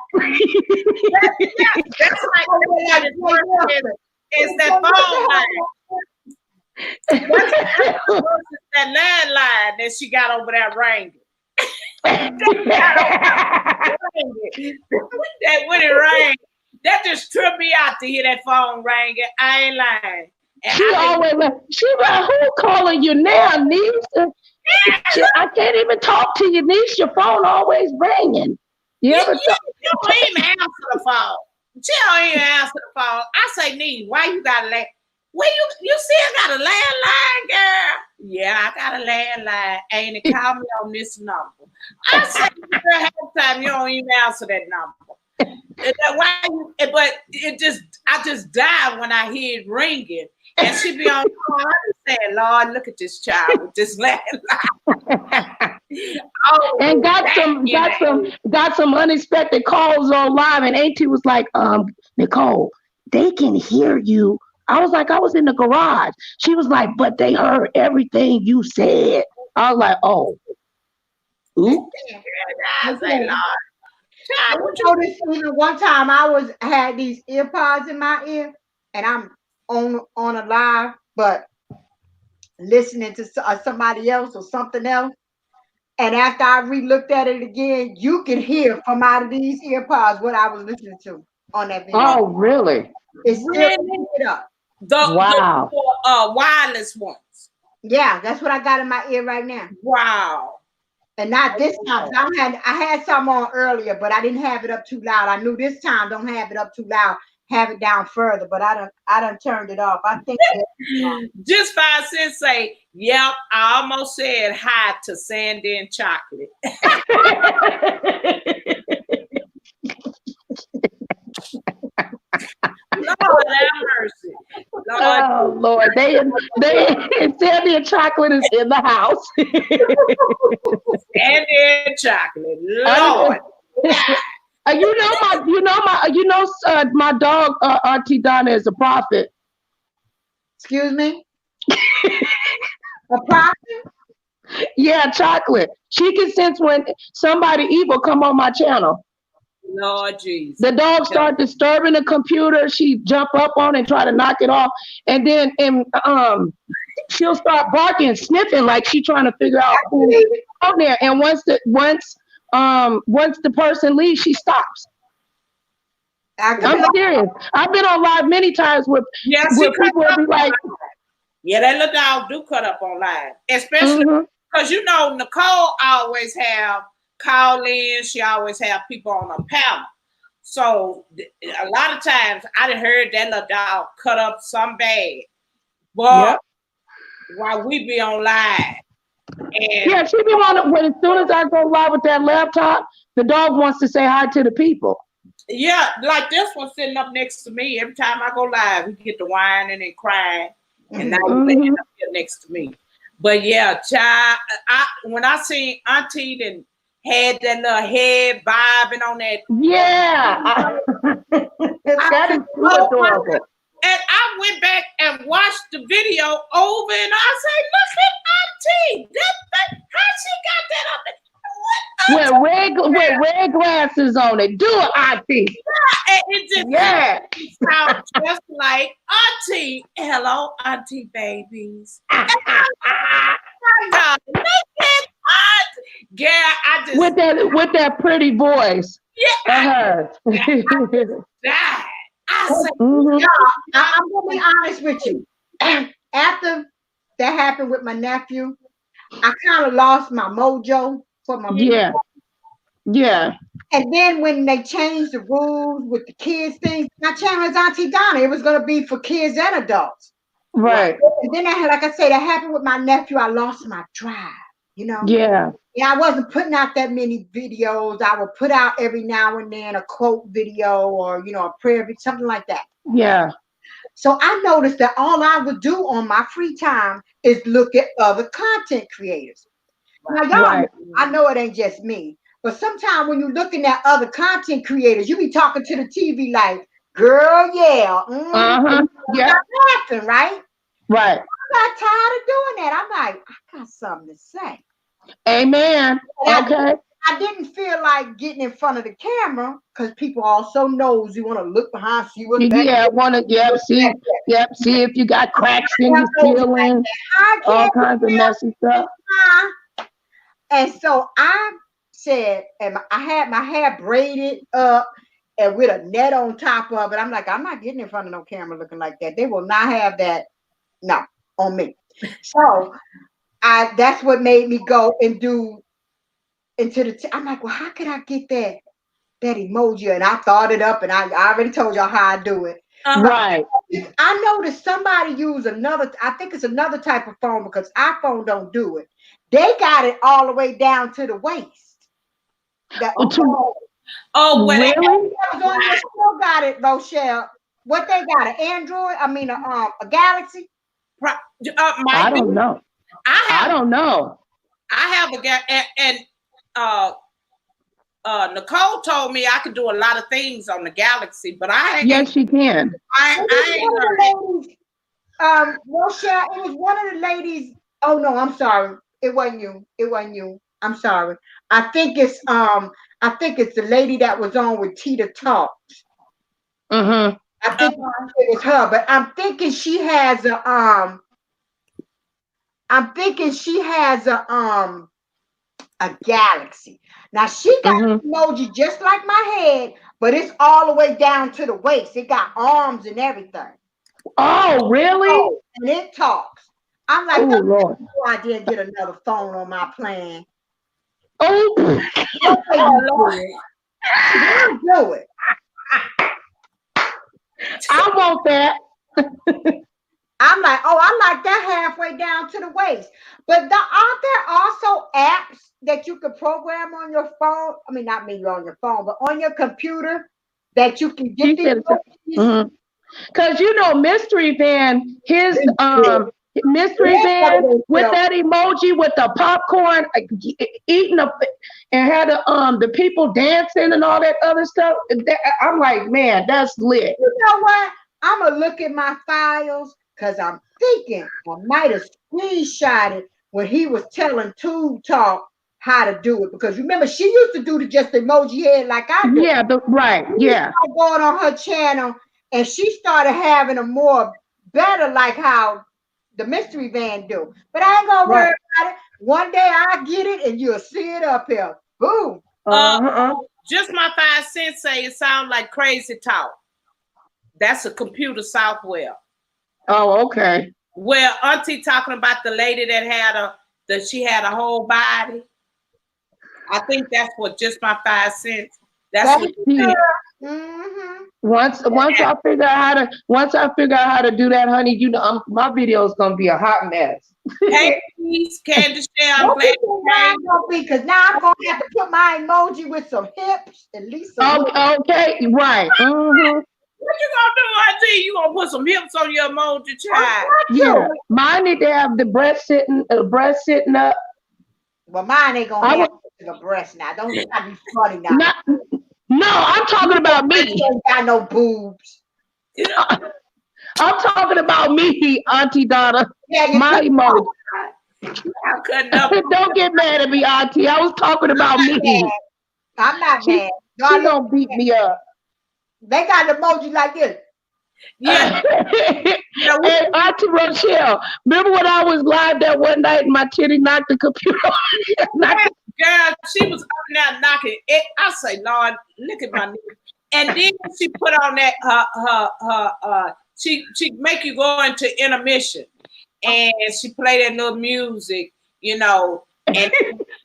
Speaker 1: That's like it's that phone line. That landline that she got over there ringing. That when it rang, that just tripped me out to hear that phone ringing. I ain't lying.
Speaker 3: She like, who calling you now, niece? I can't even talk to you, niece. Your phone always ringing. You don't
Speaker 1: even answer the phone. She don't even answer the phone. I say, niece, why you got a well, you still got a landline, girl? Yeah, I got a landline. Ain't it? Call me on this number. I say, girl, half the time you don't even answer that number. I just die when I hear it ringing. And she be on the phone. I just say, Lord, look at this child with this landline.
Speaker 3: And got some unexpected calls on live. And Auntie was like, Nicole, they can hear you. I was like, I was in the garage. She was like, but they heard everything you said. I was like, oh. Oops.
Speaker 1: I was like,
Speaker 2: Lord. Even one time I had these earpods in my ear and I'm on a live, but listening to somebody else or something else. And after I re-looked at it again, you can hear from out of these earpods what I was listening to on that video.
Speaker 3: Oh, really?
Speaker 2: It's still it up.
Speaker 1: The wireless ones.
Speaker 2: Yeah, that's what I got in my ear right now.
Speaker 1: Wow.
Speaker 2: And not this time. I had some on earlier, but I didn't have it up too loud. I knew this time don't have it up too loud. Have it down further, but I done turned it off. I think
Speaker 1: just 5 cents say, yep, I almost said hi to Sandy and Chocolate. Lord have mercy. Lord
Speaker 3: Oh Lord, they Sandy and Chocolate is in the house.
Speaker 1: Sandy and Chocolate, Lord.
Speaker 3: My dog Auntie Donna is a prophet.
Speaker 2: Excuse me? A prophet?
Speaker 3: Yeah, Chocolate. She can sense when somebody evil come on my channel.
Speaker 1: Lord Jesus.
Speaker 3: The dog start disturbing the computer. She jump up on it and try to knock it off, and then she'll start barking and sniffing like she trying to figure out who's out there. And once the person leaves, she stops. I'm serious. I've been on live many times where people will be like,
Speaker 1: yeah, that little dog do cut up on live, especially because Nicole always have call-in. She always have people on her panel. So a lot of times I done heard that little dog cut up some bad, but while we be on live. And
Speaker 3: yeah, she be on when as soon as I go live with that laptop, the dog wants to say hi to the people.
Speaker 1: Yeah, like this one sitting up next to me. Every time I go live, he get to whining and crying, and now he's laying up here next to me. But yeah, child, when I seen Auntie and had that little head bobbing on that,
Speaker 3: that is so adorable.
Speaker 1: And I went back and watched the video over, and I said, "Look at Auntie! How she got that up there?"
Speaker 3: With red glasses on it. Do it, Auntie.
Speaker 1: Yeah, it just sounds just like Auntie. Hello, Auntie babies. Look at Auntie. Yeah, I just
Speaker 3: with that pretty voice.
Speaker 1: Yeah. I said,
Speaker 2: y'all, I'm gonna be honest with you. After that happened with my nephew, I kind of lost my mojo for my
Speaker 3: video.
Speaker 2: And then when they changed the rules with the kids thing, my channel is Auntie Donna. It was gonna be for kids and adults.
Speaker 3: Right.
Speaker 2: And then like I said, that happened with my nephew. I lost my drive,
Speaker 3: Yeah,
Speaker 2: I wasn't putting out that many videos. I would put out every now and then a quote video or a prayer, something like that.
Speaker 3: Yeah.
Speaker 2: So I noticed that all I would do on my free time is look at other content creators. Now, y'all, I know it ain't just me, but sometimes when you're looking at other content creators, you be talking to the TV like, girl, yeah. Laughing, right?
Speaker 3: Right.
Speaker 2: I got tired of doing that. I'm like, I got something to say.
Speaker 3: Amen. Okay.
Speaker 2: I didn't feel like getting in front of the camera because people also knows you want to look behind, see what's back.
Speaker 3: See if you got cracks in your ceiling, all kinds of messy stuff.
Speaker 2: And so I said, and I had my hair braided up and with a net on top of it. I'm like, I'm not getting in front of no camera looking like that. They will not have that, on me. So that's what made me go and do into I'm like, well, how could I get that emoji? And I thought it up, and I already told y'all how I do it.
Speaker 3: Right.
Speaker 2: I noticed somebody use I think it's another type of phone because iPhone don't do it. They got it all the way down to the waist.
Speaker 3: Really?
Speaker 2: Still got it, Rochelle. What they got? An Android? I mean, a Galaxy?
Speaker 3: I don't know. I don't know.
Speaker 1: I have a Nicole told me I could do a lot of things on the Galaxy, but I ain't.
Speaker 3: Yes, she can.
Speaker 1: I
Speaker 2: Rochelle, it was one of the ladies. Oh no, I'm sorry. It wasn't you. I'm sorry. I think it's the lady that was on with Tita Talks. I think it was her, but I'm thinking she has a Galaxy. Now she got an emoji just like my head, but it's all the way down to the waist. It got arms and everything.
Speaker 3: Oh, really?
Speaker 2: And it talks. I'm like,
Speaker 3: oh Lord.
Speaker 2: I did get another phone on my plan.
Speaker 3: Oh,
Speaker 2: do it.
Speaker 3: I want that.
Speaker 2: I'm like, I like that halfway down to the waist. But aren't there also apps that you can program on your phone? I mean, not maybe on your phone, but on your computer that you can get these.
Speaker 3: Cause you know, Mystery Van, his Mystery Van with that emoji with the popcorn, eating up, and had the people dancing and all that other stuff. I'm like, man, that's lit.
Speaker 2: You know what? I'm gonna look at my files because I'm thinking I might have screenshotted when he was telling Tube Talk how to do it. Because remember, she used to do the just emoji head like I do.
Speaker 3: Yeah, right. Yeah.
Speaker 2: Going on her channel, and she started having a more better like how the Mystery Van do. But I ain't gonna worry about it. One day I get it, and you'll see it up here. Boom.
Speaker 1: Just my 5 cents say it sounds like crazy talk. That's a computer software.
Speaker 3: Oh, okay.
Speaker 1: Well, Auntie talking about the lady that she had a whole body. I think that's what just my 5 cents. That's what
Speaker 3: Once I figure out how to do that, honey, you know, my video is gonna be a hot mess.
Speaker 1: Hey, please, Candace, I'm glad
Speaker 2: because now I'm gonna have to put my emoji with some hips, at least.
Speaker 3: Okay, right.
Speaker 1: What you gonna do, Auntie? You gonna put some hips on your emoji, child?
Speaker 3: Yeah, mine need to have the breast sitting up.
Speaker 2: Well, mine ain't gonna have the breast now. Don't be funny now.
Speaker 3: No, I'm talking about me.
Speaker 2: Ain't got no boobs.
Speaker 3: I'm talking about me, Auntie Donna. Yeah, my emoji. Don't get mad at me, Auntie. I was talking about me.
Speaker 2: I'm not mad.
Speaker 3: She don't beat me up.
Speaker 2: They got an emoji like this.
Speaker 1: Yeah.
Speaker 3: Hey, Auntie Rochelle, remember when I was live that one night and my titty knocked the computer off?
Speaker 1: Girl, she was up and down knocking it. I say, Lord, look at my knee. And then she put on that she make you go into intermission, and she play that little music, you know, and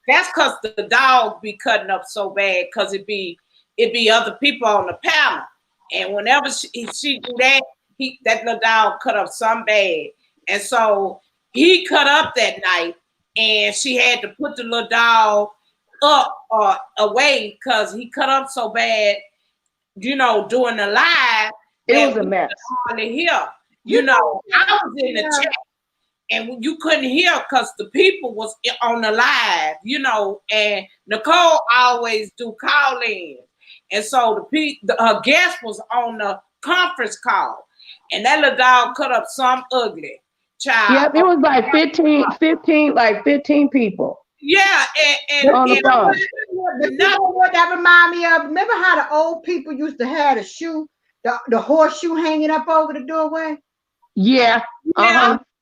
Speaker 1: that's because the dog be cutting up so bad because it be other people on the panel, and whenever she do that, that little dog cut up some bad, and so he cut up that night, and she had to put the little dog up or away because he cut up so bad, you know, doing the live.
Speaker 3: It was a mess.
Speaker 1: Hardly hear. You know, I was in the chat and you couldn't hear because the people was on the live, you know, and Nicole always do call in. And so her guest was on the conference call, and that little dog cut up some ugly child.
Speaker 3: Yep, it was like 15 people.
Speaker 1: Yeah, and
Speaker 3: on the phone.
Speaker 2: You know what that remind me of? Remember how the old people used to have the shoe, the horseshoe hanging up over the doorway?
Speaker 3: Yeah.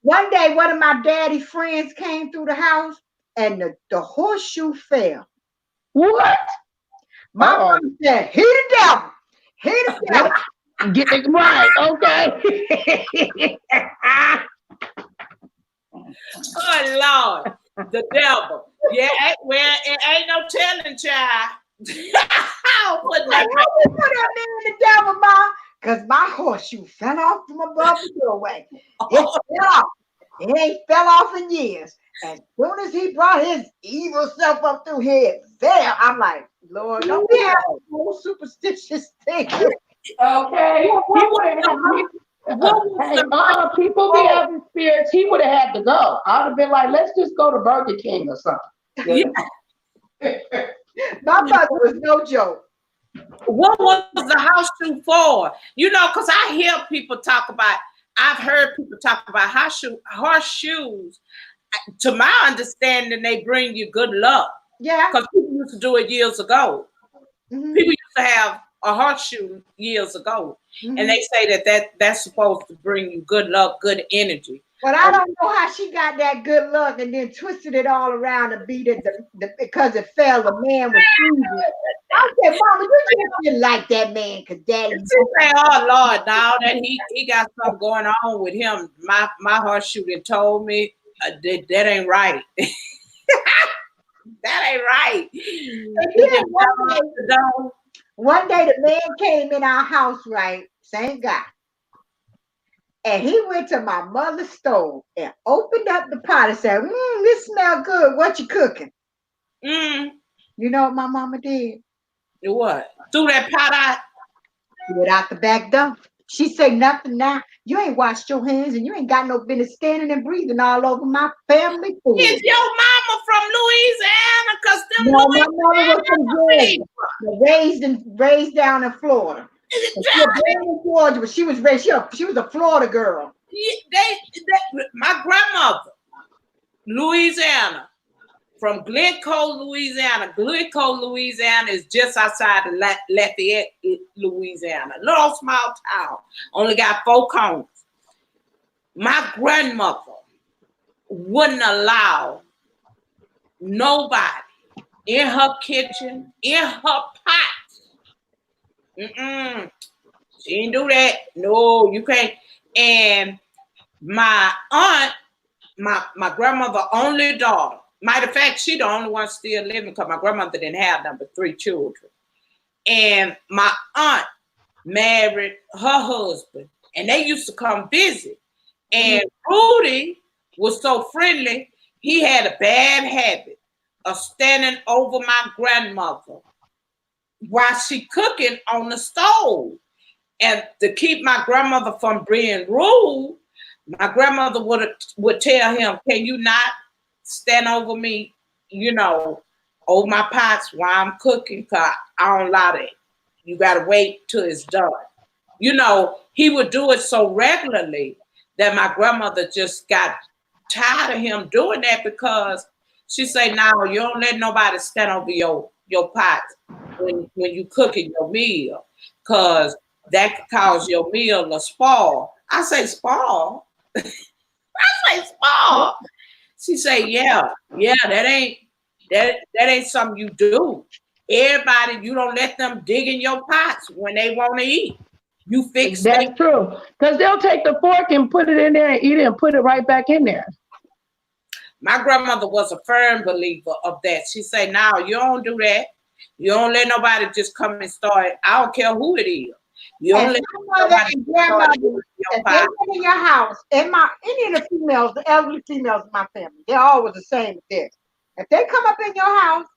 Speaker 2: One day, one of my daddy's friends came through the house, and the horseshoe fell.
Speaker 3: What?
Speaker 2: My mom said, "He the devil. He the devil."
Speaker 3: Get it right, okay.
Speaker 1: Oh Lord. The devil. Yeah, well, it ain't no telling, child. I'll put that
Speaker 2: man in the devil, Ma, because my horseshoe fell off from above the doorway. It fell off. It ain't fell off in years. As soon as he brought his evil self up through here, it fell. I'm like, Lord, don't be having no superstitious thing.
Speaker 3: Okay. People be having spirits. He would have had to go. I would have been like, let's just go to Burger King or something.
Speaker 2: Yeah. My mother was no joke.
Speaker 1: What was the house shoe for? You know, because I hear people talk about, I've heard people talk about horseshoes. To my understanding, they bring you good luck.
Speaker 2: Yeah.
Speaker 1: Because people used to do it years ago. Mm-hmm. People used to have a horseshoe years ago. Mm-hmm. And they say that's supposed to bring you good luck, good energy.
Speaker 2: But I don't know how she got that good luck and then twisted it all around and beat it because it fell. The man was easy. I said, Mama, you just didn't like that man because Daddy.
Speaker 1: She said, oh Lord, now that he got something going on with him, my horseshoe told me that ain't right. That ain't right.
Speaker 2: One day the man came in our house, right? Same guy. And he went to my mother's stove and opened up the pot and said, this smells good. What you cooking? You know what my mama did?
Speaker 1: What? Threw that pot out?
Speaker 2: Threw it out the back door. She say nothing now. You ain't washed your hands and you ain't got no business standing and breathing all over my family food.
Speaker 1: Is your mama from Louisiana? Cause them
Speaker 2: No, my mother was from Georgia,
Speaker 1: Louisiana
Speaker 2: but raised down in Florida. But she was born in Georgia, but she was raised. She was a Florida girl.
Speaker 1: My grandmother, Louisiana, from Glencoe, Louisiana. Glencoe, Louisiana is just outside of Lafayette, Louisiana. Little small town. Only got 4 counties. My grandmother wouldn't allow nobody in her kitchen, in her pots. She didn't do that. No, you can't. And my aunt, my grandmother only daughter. Matter of fact, she the only one still living because my grandmother didn't have number 3 children. And my aunt married her husband, and they used to come visit. And Rudy was so friendly, he had a bad habit of standing over my grandmother while she cooking on the stove. And to keep my grandmother from being rude, my grandmother would tell him, can you not stand over me, over my pots while I'm cooking? Because I don't allow that. You got to wait till it's done. He would do it so regularly that my grandmother just got tired of him doing that, because she say, now you don't let nobody stand over your pots when you cooking your meal, because that could cause your meal to spoil. I say spoil. I say spoil. She say, yeah, that ain't something you do. Everybody, you don't let them dig in your pots when they want to eat. You fix that.
Speaker 3: That's true. Because they'll take the fork and put it in there and eat it and put it right back in there.
Speaker 1: My grandmother was a firm believer of that. She say, now you don't do that. You don't let nobody just come and start. I don't care who it is. You don't let nobody start in your pot.
Speaker 2: In your house, any of the females, the elderly females in my family, they're always the same with this. If they come up in your house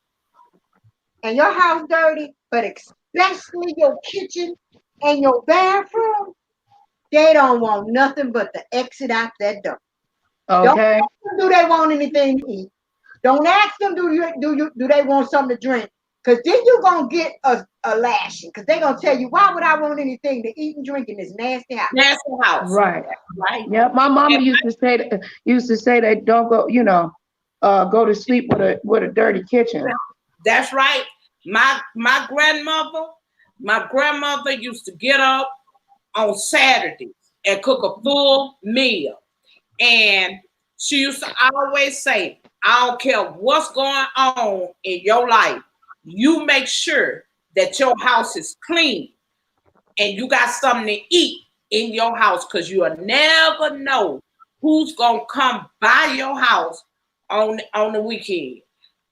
Speaker 2: and your house dirty, but especially your kitchen and your bathroom, they don't want nothing but to exit out that door.
Speaker 3: Okay.
Speaker 2: Don't ask them, do they want anything to eat? Don't ask them, do they want something to drink? Because then you're going to get a lashing. Because they're going to tell you, why would I want anything to eat and drink in this nasty house?
Speaker 1: Nasty house.
Speaker 3: Right.
Speaker 1: Right.
Speaker 3: Yeah, my mama used to say that don't go, go to sleep with a dirty kitchen.
Speaker 1: That's right. My grandmother used to get up on Saturdays and cook a full meal. And she used to always say, I don't care what's going on in your life, you make sure that your house is clean and you got something to eat in your house, because you'll never know who's going to come by your house on the weekend.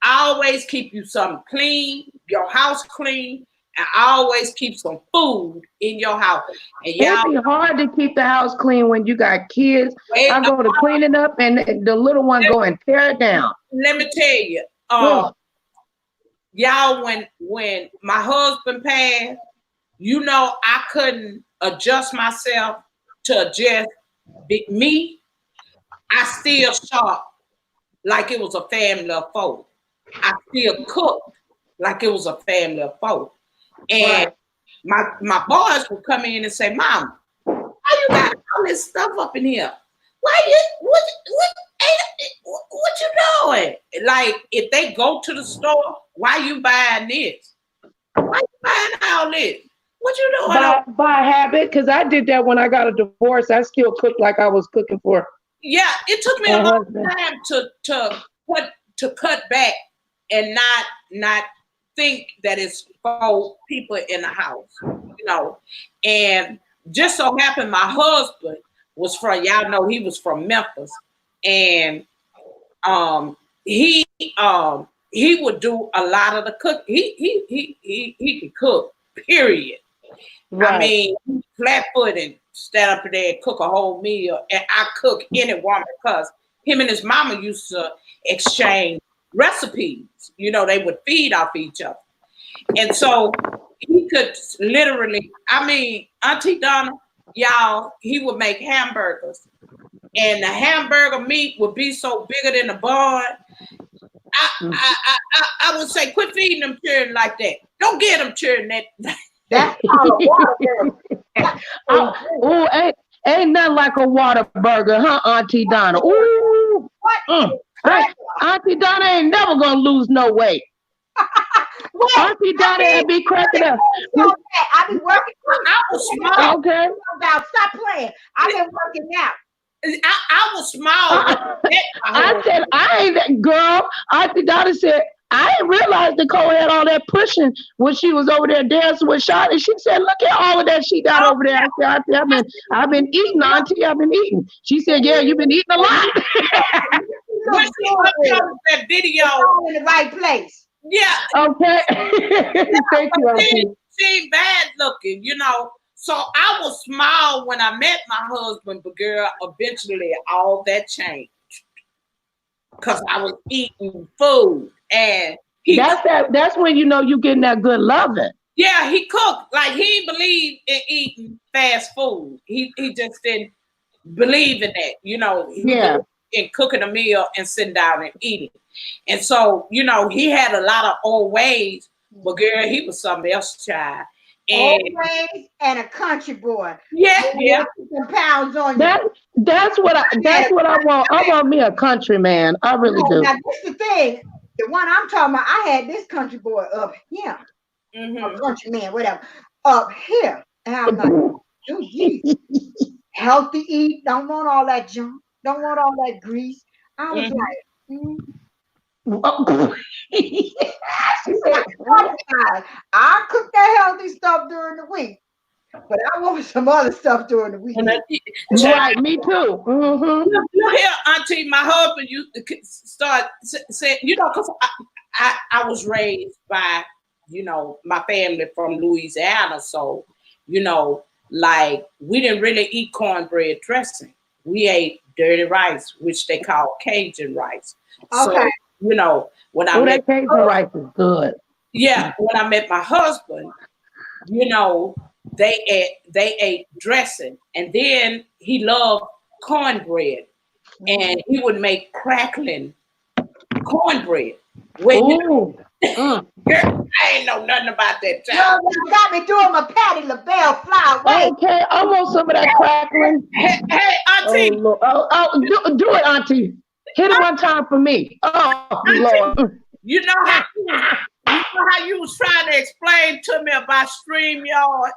Speaker 1: Always keep you something clean, your house clean, and always keep some food in your house. And
Speaker 3: it'd be hard to keep the house clean when you got kids. I go to clean it up and the little one go and tear it down.
Speaker 1: Let me tell you, y'all, when my husband passed, I couldn't adjust myself to just be me. I still shop like it was a family of 4. I still cooked like it was a family of 4. And my boys would come in and say, Mom, why you got all this stuff up in here? What you doing? Like, if they go to the store, why you buying this? Why you buying all this? What you doing?
Speaker 3: By habit, because I did that when I got a divorce. I still cooked like I was cooking for.
Speaker 1: Yeah, it took me a long time to cut back and not think that it's for people in the house, And just so happened my husband was from, y'all know he was from Memphis, and he would do a lot of the cook. He could cook, period. Right. I mean, flat-footed and stand up there and cook a whole meal, and I cook any woman, because him and his mama used to exchange recipes. They would feed off each other. And so he could literally, Auntie Donna, y'all, he would make hamburgers, and the hamburger meat would be so bigger than the bun. I would say, quit feeding them children like that. Don't get them children that.
Speaker 2: That's called a water
Speaker 3: Oh, ain't nothing like a water burger, huh, Auntie Donna? Ooh, Auntie Donna ain't never gonna lose no weight. Auntie Donna be cracking up.
Speaker 2: I be working.
Speaker 1: I was small.
Speaker 3: Okay.
Speaker 2: Stop playing. I've been working out.
Speaker 1: I was small.
Speaker 3: I said, I ain't, girl. Auntie Donna said, I didn't realize Nicole had all that pushing when she was over there dancing with Shot. And she said, look at all of that she got over there. I said, Auntie, I've been eating, Auntie. I've been eating. She said, yeah, you've been eating a lot.
Speaker 1: When she uploaded that video
Speaker 2: in the right place.
Speaker 1: Yeah.
Speaker 3: Okay. Thank you, Auntie.
Speaker 1: She bad looking, you know. So I was small when I met my husband, but girl, eventually all that changed. Because I was eating food. And
Speaker 3: that's when you know you getting that good loving.
Speaker 1: Yeah, he cooked. Like, he believed in eating fast food. He just didn't believe in that, you know.
Speaker 3: Yeah.
Speaker 1: In cooking a meal and sitting down and eating. And so, you know, he had a lot of old ways, but girl, he was something else, child.
Speaker 2: And, old ways and a country boy.
Speaker 1: Yeah.
Speaker 2: Some pounds on
Speaker 3: you. That's what I want. I want me a country man. I really do.
Speaker 2: Now, this is the thing. The one I'm talking about, I had this country boy up here. A country man, whatever. Up here. And I'm like, healthy eat, don't want all that junk. Don't want all that grease. I was like, I cook that healthy stuff during the week, but I want some other stuff during the week.
Speaker 3: Right, me too.
Speaker 1: You hear, Auntie, my husband used to start saying, you know, because I was raised by, you know, my family from Louisiana, so, you know, like, we didn't really eat cornbread dressing. We ate dirty rice, which they call Cajun rice.
Speaker 2: Okay.
Speaker 1: So, you know, when I met
Speaker 3: Cajun rice is good.
Speaker 1: Yeah, when I met my husband, you know, they ate dressing, and then he loved cornbread, and he would make crackling cornbread. Girl, I ain't know nothing about that.
Speaker 2: You got me doing my Patti LaBelle fly.
Speaker 3: Okay, I want some of that crackling.
Speaker 1: Hey, Auntie.
Speaker 3: Do it, Auntie. Hit it one time for me. Oh, Auntie, Lord.
Speaker 1: You know how you was trying to explain to me about StreamYard?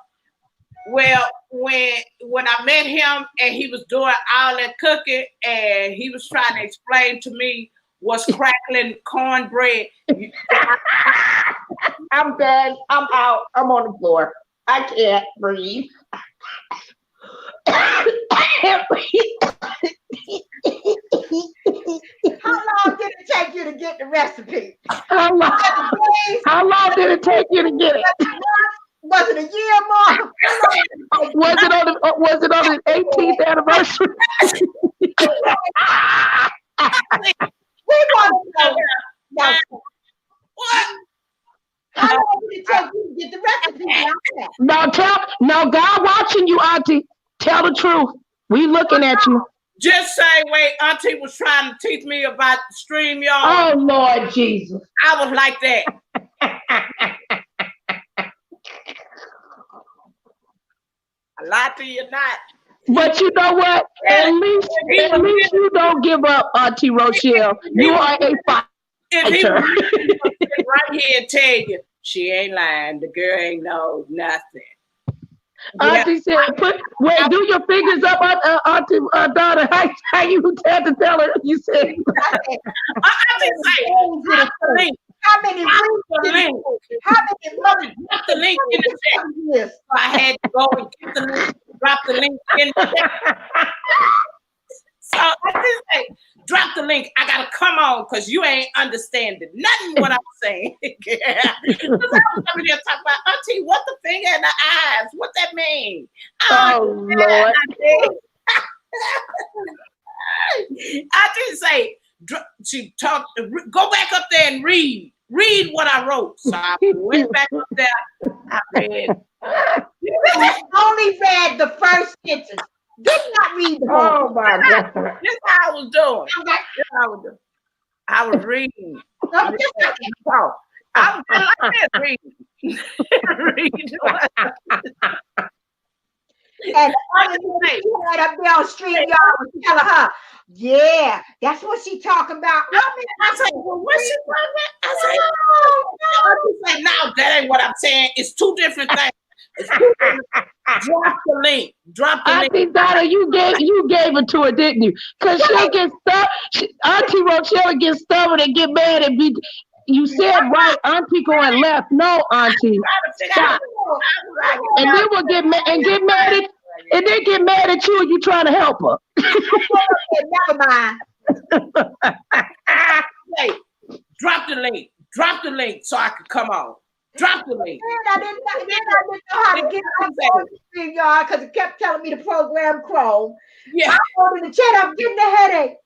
Speaker 1: Well, when I met him and he was doing all that cooking, and he was trying to explain to me what's crackling cornbread.
Speaker 3: I'm done. I'm out. I'm on the floor. I can't breathe.
Speaker 2: How long did it take you to get the recipe?
Speaker 3: How long did it take you to get it?
Speaker 2: Was it a year more?
Speaker 3: Was it on the 18th anniversary?
Speaker 2: We want to know. What? How long did it take you to get the recipe?
Speaker 3: No, God watching you, Auntie. Tell the truth. We looking at you.
Speaker 1: Just say, wait, Auntie was trying to teach me about StreamYard.
Speaker 3: Oh, Lord Jesus.
Speaker 1: I was like that. I lied to you not.
Speaker 3: But you know what? At least you don't give up, Auntie Rochelle. You are a fighter.
Speaker 1: If he was right here and tell you, she ain't lying. The girl ain't know nothing.
Speaker 3: Auntie said, do your fingers up, Auntie Donna. How you had to tell her? You said,
Speaker 1: Auntie say,
Speaker 2: how many links?
Speaker 1: Drop the link in the chat. So I had to go and get the link, drop the link in the chat. So I just say, drop the link. I gotta come on because you ain't understanding nothing what I'm saying. Because I was coming here talking about, Auntie, what the finger in the eyes? What that mean?
Speaker 3: Oh, Lord.
Speaker 1: I just say, go back up there and read what I wrote. So I went back up there. I read.
Speaker 2: I only read the first sentence. Did not read the whole.
Speaker 3: Oh my God.
Speaker 1: This how I was doing. This how I was doing. I was reading.
Speaker 2: No, just like it.
Speaker 1: Oh, I was just like this reading. Reading.
Speaker 2: And the other lady right up there on street yard was telling her, yeah, that's what she talking about.
Speaker 1: I said, well, what's she talking about? I said, no, no, that ain't what I'm saying. It's two different things. It's two different. Drop the link. Drop the link.
Speaker 3: Auntie Donna, you gave it to her, didn't you? Because she'll get stuck. Auntie Rochelle get stubborn and get mad and be. You said right, Auntie going left. No, Auntie, stop. And then we'll get mad and get mad at, and then get mad at you and you trying to help her.
Speaker 2: Never mind.
Speaker 1: Hey, drop the link. Drop the link so I can come on. Drop the link.
Speaker 2: I didn't know how to get on the street yard because it kept telling me to program Chrome.
Speaker 1: Yeah.
Speaker 2: I go in the chat, I'm getting a headache.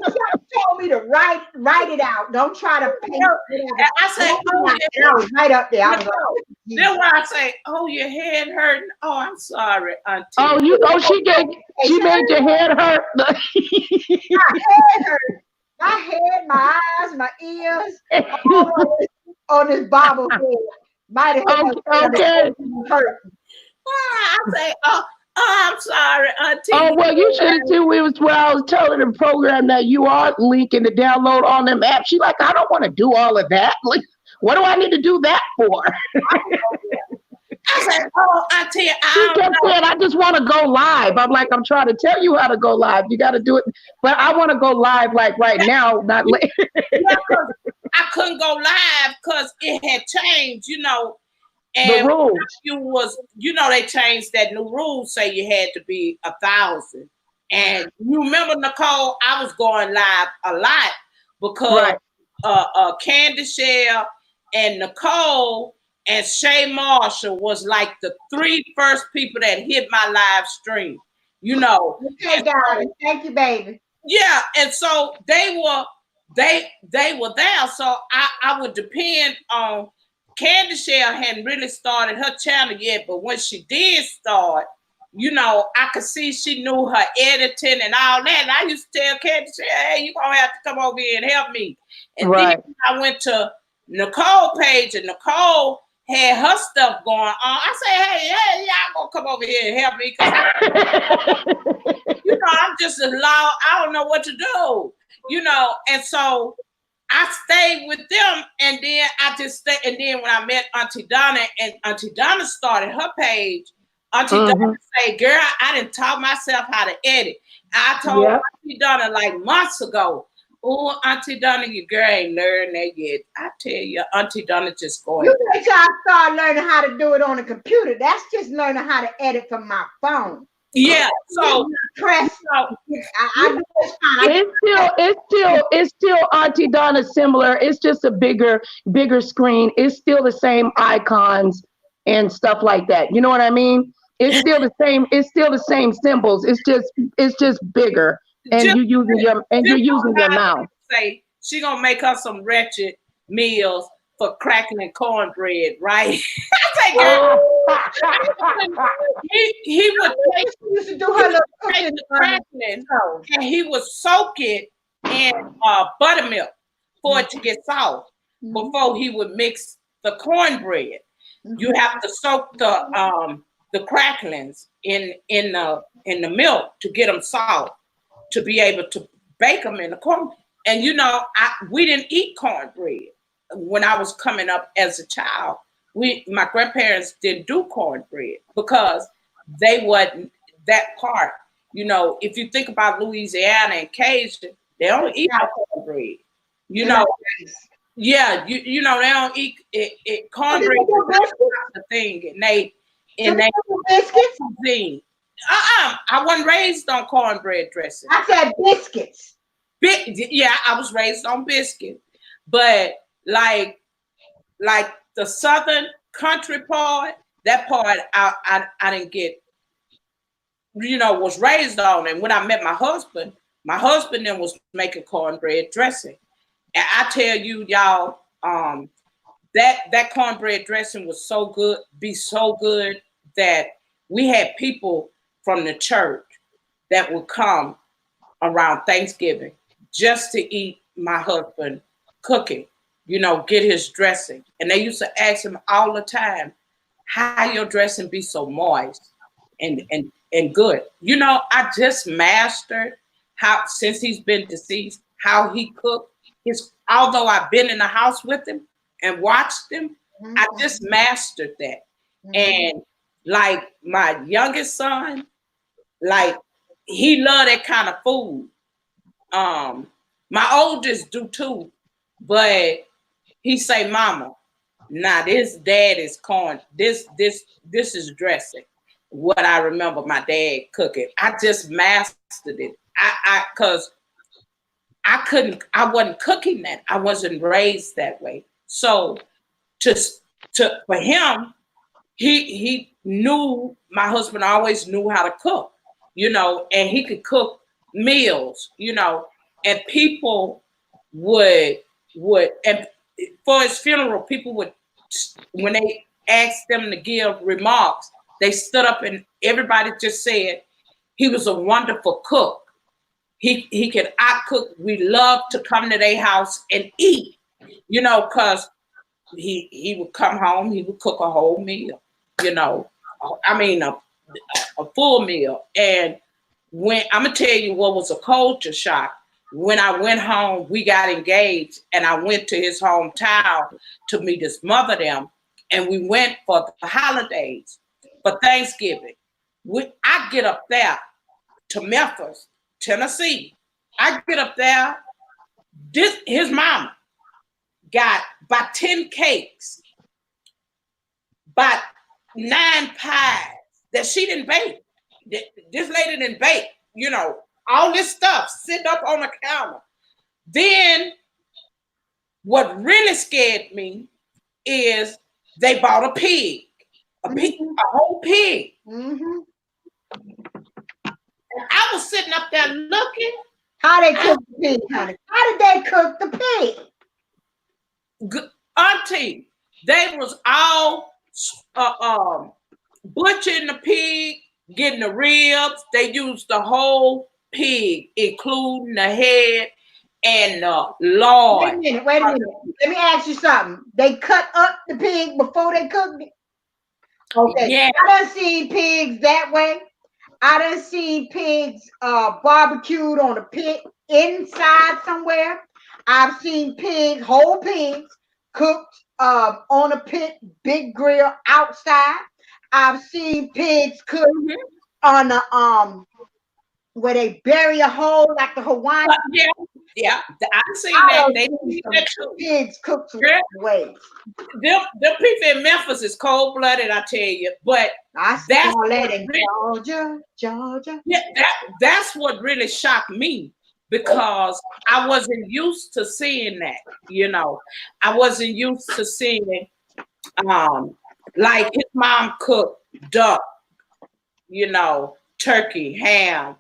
Speaker 2: She told me to write it out. Don't try to paint it.
Speaker 1: I said, oh,
Speaker 2: I was right up there. I was
Speaker 1: then when I say, oh, your head hurting. Oh, I'm sorry, Auntie.
Speaker 3: Oh, you know she made your head hurt.
Speaker 2: my head hurt. My head, my eyes, my ears, all on this bobblehead. Might have
Speaker 3: Okay.
Speaker 2: hurt.
Speaker 1: I say, oh, I'm sorry, Auntie.
Speaker 3: Oh, well, you should have too. It was where I was telling the program that you are linking to download on them apps. She like, I don't want to do all of that. Like, what do I need to do that for?
Speaker 1: I said, oh, Auntie,
Speaker 3: She kept saying, I just want to go live. I'm like, I'm trying to tell you how to go live. You got to do it. But I want to go live like right now, not later.
Speaker 1: Yeah, I couldn't go live because it had changed, you know. And
Speaker 3: The rules.
Speaker 1: you was, you know, they changed that new rule, say you had to be 1,000. And you remember, Nicole, I was going live a lot because Candy Shell and Nicole and Shay Marshall was like the 3 first people that hit my live stream, you know.
Speaker 2: Okay, darling. Thank you, baby.
Speaker 1: Yeah, and so they were there. So I would depend on. Candy Shell hadn't really started her channel yet, but when she did start, you know, I could see she knew her editing and all that. And I used to tell Candy Shell, hey, you're going to have to come over here and help me. And then I went to Nicole page, and Nicole had her stuff going on. I said, hey, y'all going to come over here and help me. You know, I'm just a law. I don't know what to do, you know. And so I stayed with them, and then I just stayed. And then when I met Auntie Donna, and Auntie Donna started her page, Auntie Donna said, girl, I didn't taught myself how to edit. I told Auntie Donna like months ago, oh, Auntie Donna, your girl ain't learned that yet. I tell you, Auntie Donna just going.
Speaker 2: You think I start learning how to do it on a computer? That's just learning how to edit from my phone.
Speaker 1: Yeah, so
Speaker 2: press.
Speaker 3: It's still Auntie Donna similar. It's just a bigger screen. It's still the same icons and stuff like that. You know what I mean? It's still the same. It's still the same symbols. It's just bigger, and you're using your mouth.
Speaker 1: Say she gonna make her some wretched meals for cracking and cornbread, right? I say, girl, he would take,
Speaker 2: used to do her little
Speaker 1: crackling, and he would soak it in buttermilk for it to get soft before he would mix the cornbread. You have to soak the cracklings in the milk to get them soft to be able to bake them in the corn. And you know, we didn't eat cornbread when I was coming up as a child. My grandparents didn't do cornbread because they wasn't that part. You know, if you think about Louisiana and Cajun, they don't eat cornbread. You know, you know they don't eat it cornbread. The thing, and they
Speaker 2: biscuits.
Speaker 1: I wasn't raised on cornbread dressing.
Speaker 2: I said biscuits.
Speaker 1: Yeah, I was raised on biscuit, but like the southern country part, that part I didn't get, you know, was raised on. And when I met my husband then was making cornbread dressing. And I tell you, y'all, that cornbread dressing was so good, that we had people from the church that would come around Thanksgiving just to eat my husband cooking, get his dressing. And they used to ask him all the time, how your dressing be so moist and good. I just mastered how, since he's been deceased, how he cooked although I've been in the house with him and watched him, I just mastered that. And like my youngest son, like he loved that kind of food. My oldest do too, but he say, Mama, this dad is corn. This is dressing. What I remember my dad cooking. I just mastered it. Cause I wasn't cooking that. I wasn't raised that way. So for him, he knew, my husband always knew how to cook, and he could cook meals, and people would, and for his funeral, people would, when they asked them to give remarks, they stood up and everybody just said he was a wonderful cook. He could cook. We love to come to their house and eat, because he would come home, he would cook a whole meal, I mean a full meal. And when I'm gonna tell you what was a culture shock, when I went home, we got engaged and I went to his hometown to meet his mother them, and we went for the holidays, for Thanksgiving. I get up there to Memphis, Tennessee. I get up there, his mama got about 10 cakes, about 9 pies that she didn't bake. This lady didn't bake, all this stuff sitting up on the counter. Then what really scared me is they bought a pig, a whole pig. And I was sitting up there looking.
Speaker 2: How they cook the pig, honey? How did they cook the pig?
Speaker 1: Auntie, they was all butchering the pig, getting the ribs. They used the whole pig, including the head and the loin.
Speaker 2: Wait a minute. Let me ask you something. They cut up the pig before they cooked it? Okay.
Speaker 1: Yeah.
Speaker 2: I done seen pigs that way. I done seen pigs barbecued on a pit inside somewhere. I've seen whole pigs cooked on a pit, big grill outside. I've seen pigs cooked on a where they bury a hole like the Hawaiian.
Speaker 1: Yeah, I've seen that. They do that too.
Speaker 2: Pigs cooked some ways.
Speaker 1: Them people in Memphis is cold blooded, I tell you. But that's
Speaker 2: that in Georgia.
Speaker 1: Yeah, that's what really shocked me, because I wasn't used to seeing that. I wasn't used to seeing like his mom cooked duck, turkey, ham,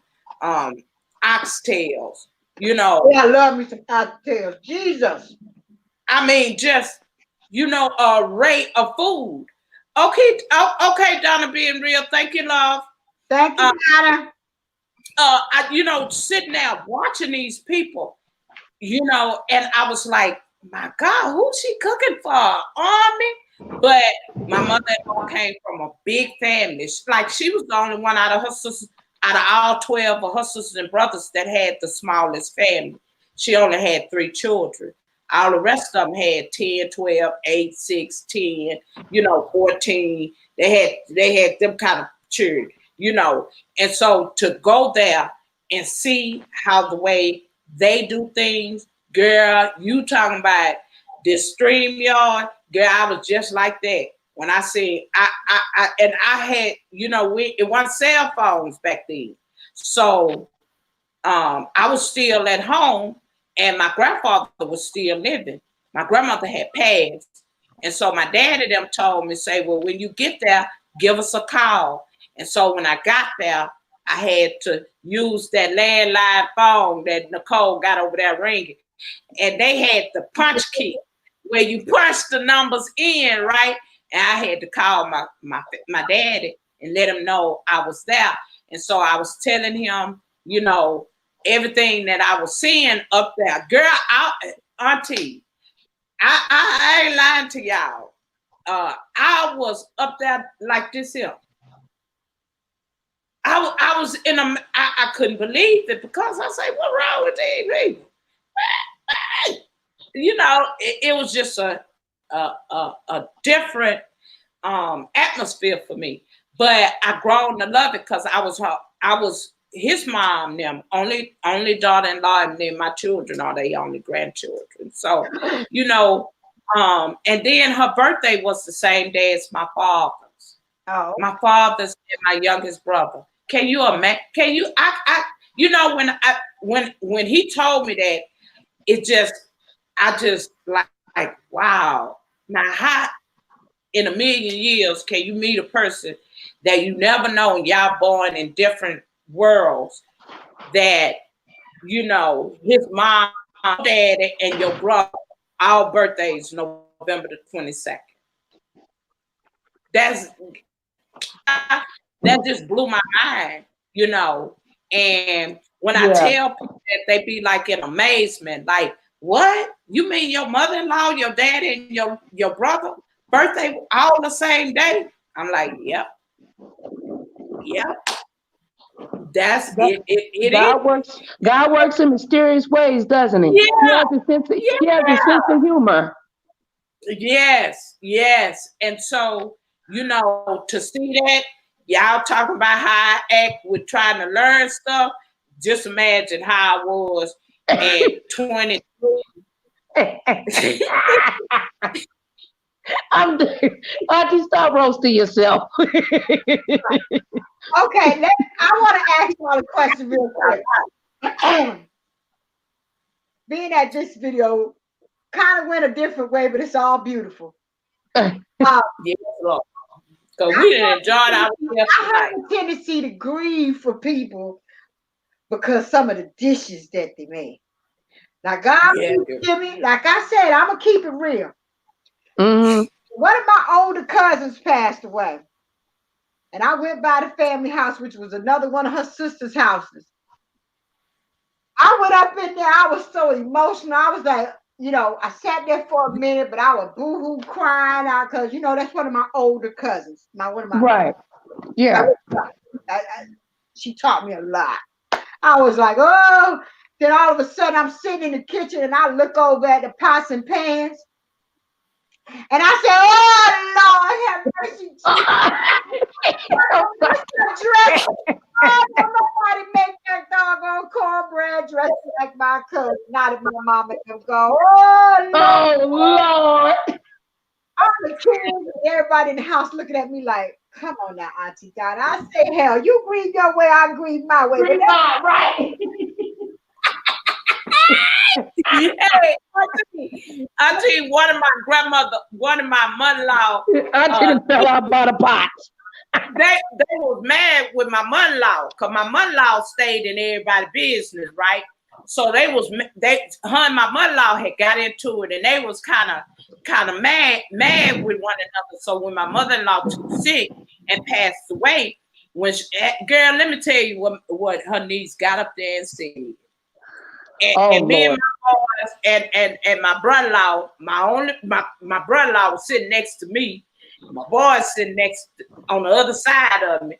Speaker 1: oxtails.
Speaker 2: Yeah, I love me some oxtails. Jesus.
Speaker 1: I mean, just, a rate of food. Okay, Donna, being real. Thank you, love.
Speaker 2: Thank you, Donna.
Speaker 1: Sitting there watching these people, and I was like, my God, who's she cooking for? Army? But my mother-in-law came from a big family. Like, she was the only one out of her sisters, out of all 12 of her sisters and brothers, that had the smallest family. She only had 3 children. All the rest of them had 10, 12, 8, 6, 10, 14. They had them kind of children, And so to go there and see how the way they do things, girl, you talking about this StreamYard, girl, I was just like that. When I said, I had, it wasn't cell phones back then. So I was still at home, and my grandfather was still living. My grandmother had passed. And so my dad and them told me, say, well, when you get there, give us a call. And so when I got there, I had to use that landline phone that Nicole got over there ringing. And they had the punch key. where you punch the numbers in, right? And I had to call my daddy and let him know I was there. And so I was telling him, you know, everything that I was seeing up there. Girl, Auntie, I ain't lying to y'all. I was up there like this here. I was in a, I couldn't believe it because I say, what wrong with these people? You know, it was just a different atmosphere for me. But I grown to love it because I was his mom, them only daughter-in-law, and then my children are the only grandchildren. So, you know, and then her birthday was the same day as my father's.
Speaker 2: Oh.
Speaker 1: My father's and my youngest brother. Can you imagine? Can you? You know, when he told me that, I just like wow. Now, how in a million years can you meet a person that you never know, and y'all born in different worlds, that, you know, his mom, daddy, and your brother, our birthdays November the 22nd. That just blew my mind, you know. And when I tell people that, they be like in amazement, like, what? You mean your mother-in-law, your daddy, and your brother birthday all the same day? I'm like, yep. That's it.
Speaker 3: God works in mysterious ways, doesn't he?
Speaker 1: Yeah.
Speaker 3: He has a sense of humor.
Speaker 1: Yes. And so, you know, to see that, y'all talking about how I act with trying to learn stuff, just imagine how I was at 23.
Speaker 3: Auntie, stop roasting yourself.
Speaker 2: Okay, I want to ask you all a question real quick. Being that this video kind of went a different way, but it's all beautiful.
Speaker 1: Yes, Lord. So we enjoyed our
Speaker 2: I have a tendency to grieve for people because some of the dishes that they made. Now, God, give me, like I said, I'm gonna keep it real.
Speaker 3: Mm-hmm.
Speaker 2: One of my older cousins passed away, and I went by the family house, which was another one of her sister's houses. I went up in there. I was so emotional. I was like, you know, I sat there for a minute, but I was boo-hoo crying out because, you know, that's one of my older cousins.
Speaker 3: Right. Yeah.
Speaker 2: She taught me a lot. I was like, oh. Then all of a sudden, I'm sitting in the kitchen and I look over at the pots and pans. And I said, oh, Lord, have mercy. Nobody make that doggone cornbread dressing like my cousin. Not if my mama can go, oh,
Speaker 3: Lord.
Speaker 2: I'm the kid, and everybody in the house looking at me like, come on now, Auntie Donna. I say, hell, you grieve your way, I grieve my way.
Speaker 3: Grieve not right.
Speaker 1: Hey, Auntie, one of my mother-in-law.
Speaker 3: Auntie fell out by the pot.
Speaker 1: They was mad with my mother-in-law because my mother-in-law stayed in everybody's business, right? So her and my mother-in-law had got into it, and they was kind of mad with one another. So when my mother-in-law took sick and passed away, girl, let me tell you what her niece got up there and said. And me and my boys and my brother-in-law, my brother-in-law was sitting next to me. My boys sitting on the other side of me.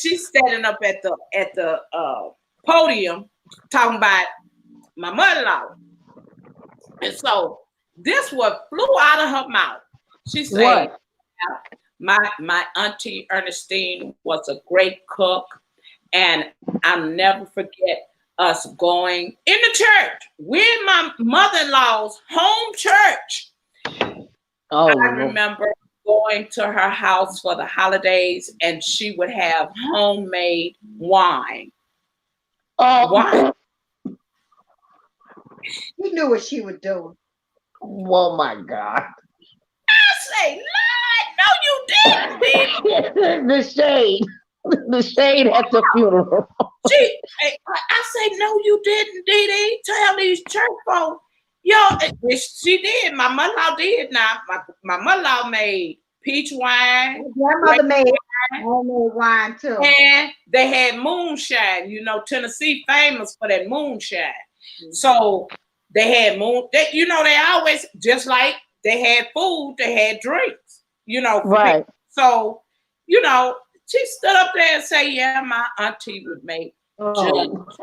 Speaker 1: She's standing up at the podium talking about my mother-in-law. And so this what flew out of her mouth. She said, my auntie Ernestine was a great cook, and I'll never forget us going in the church. We're in my mother-in-law's home church. I remember going to her house for the holidays, and she would have homemade wine. Wine.
Speaker 2: You knew what she was doing.
Speaker 3: Oh my God.
Speaker 1: I say, Lord, no, you didn't.
Speaker 3: The shade at the funeral.
Speaker 1: I say, no, you didn't, Dee. Tell these church folk Yo, she did. My mother-in-law did. Now, my mother-in-law made peach wine,
Speaker 2: My grandmother made homemade wine too.
Speaker 1: and they had moonshine. You know, Tennessee famous for that moonshine. So they had you know, they always, just like they had food, they had drinks. You know,
Speaker 3: Right.
Speaker 1: so you know, she stood up there and say, "Yeah, my auntie would make just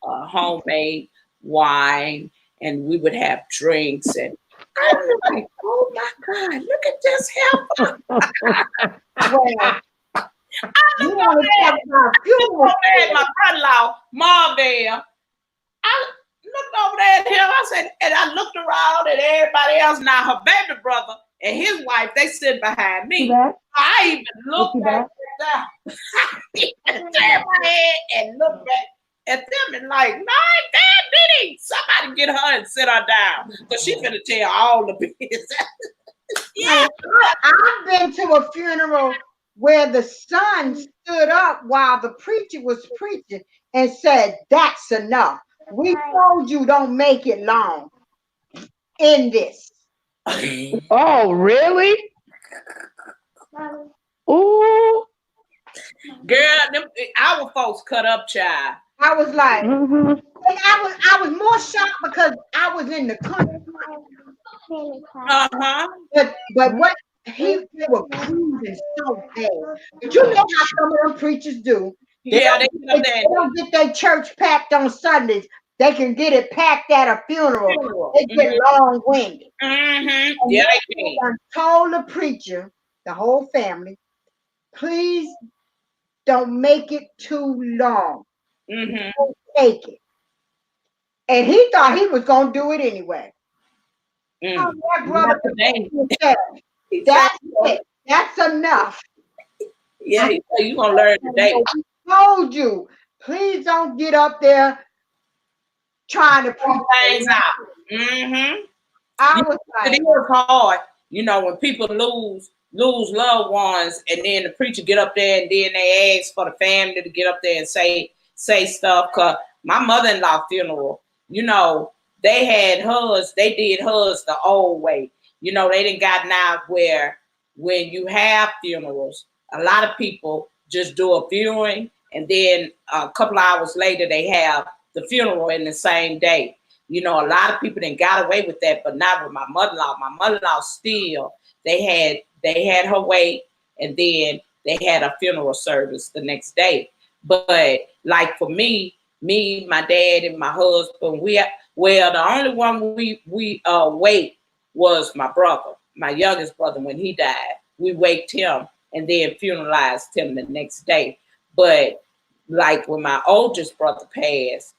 Speaker 1: a homemade wine, and we would have drinks." And I was like, "Oh my God, look at this helper!"
Speaker 2: Well,
Speaker 1: I
Speaker 2: you
Speaker 1: looked
Speaker 2: want
Speaker 1: over
Speaker 2: to
Speaker 1: there,
Speaker 2: talk about funeral?
Speaker 1: my brother-in-law, Marvell. I looked over there at him. I said, and I looked around at everybody else. Now her baby brother and his wife, they sit behind me. I even looked back at them. I even turned my head and looked back at them and like, no, damn, Biddy, somebody get her and sit her down. Because she's going to tell all the business. Yeah.
Speaker 2: I've been to a funeral where the son stood up while the preacher was preaching and said, "That's enough. We told you don't make it long in this."
Speaker 3: Oh, really? Ooh.
Speaker 1: Girl, our folks cut up, child.
Speaker 2: I was like,
Speaker 3: Mm-hmm.
Speaker 2: and I was more shocked because I was in the country.
Speaker 1: Uh-huh.
Speaker 2: But what they were grieving so bad. But you know how some of them preachers do. They don't get their church packed on Sundays. They can get it packed at a funeral. They get long-winded.
Speaker 1: Mm-hmm. Yeah, they can.
Speaker 2: Told the preacher, the whole family, please don't make it too long.
Speaker 1: Mm-hmm.
Speaker 2: Don't take it. And he thought he was going to do it anyway. Oh, that brother, that's it. That's enough.
Speaker 1: Yeah, he said, you're going to learn today.
Speaker 2: I told you, please don't get up there trying to preach
Speaker 1: things out. Mm-hmm.
Speaker 2: I was like,
Speaker 1: it is hard, you know, when people lose loved ones, and then the preacher get up there and then they ask for the family to get up there and say stuff. Cause my mother-in-law funeral, you know, they did hers the old way. You know, they didn't got now where when you have funerals, a lot of people just do a viewing and then a couple hours later they have the funeral in the same day. You know, a lot of people didn't got away with that, but not with my mother-in-law. My mother-in-law still, they had her wait, and then they had a funeral service the next day. But like for me, my dad and my husband, the only one we wait was my brother, my youngest brother. When he died, we waked him and then funeralized him the next day. But like when my oldest brother passed,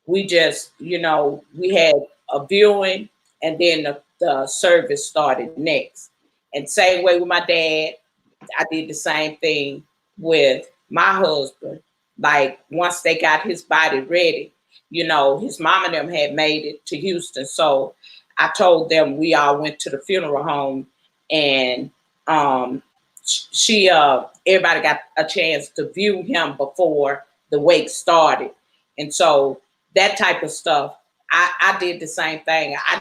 Speaker 1: we just, you know, we had a viewing and then the service started next. And same way with my dad, I did the same thing with my husband. Like once they got his body ready, you know, his mom and them had made it to Houston. So I told them we all went to the funeral home, and everybody got a chance to view him before the wake started. And so that type of stuff, I did the same thing. I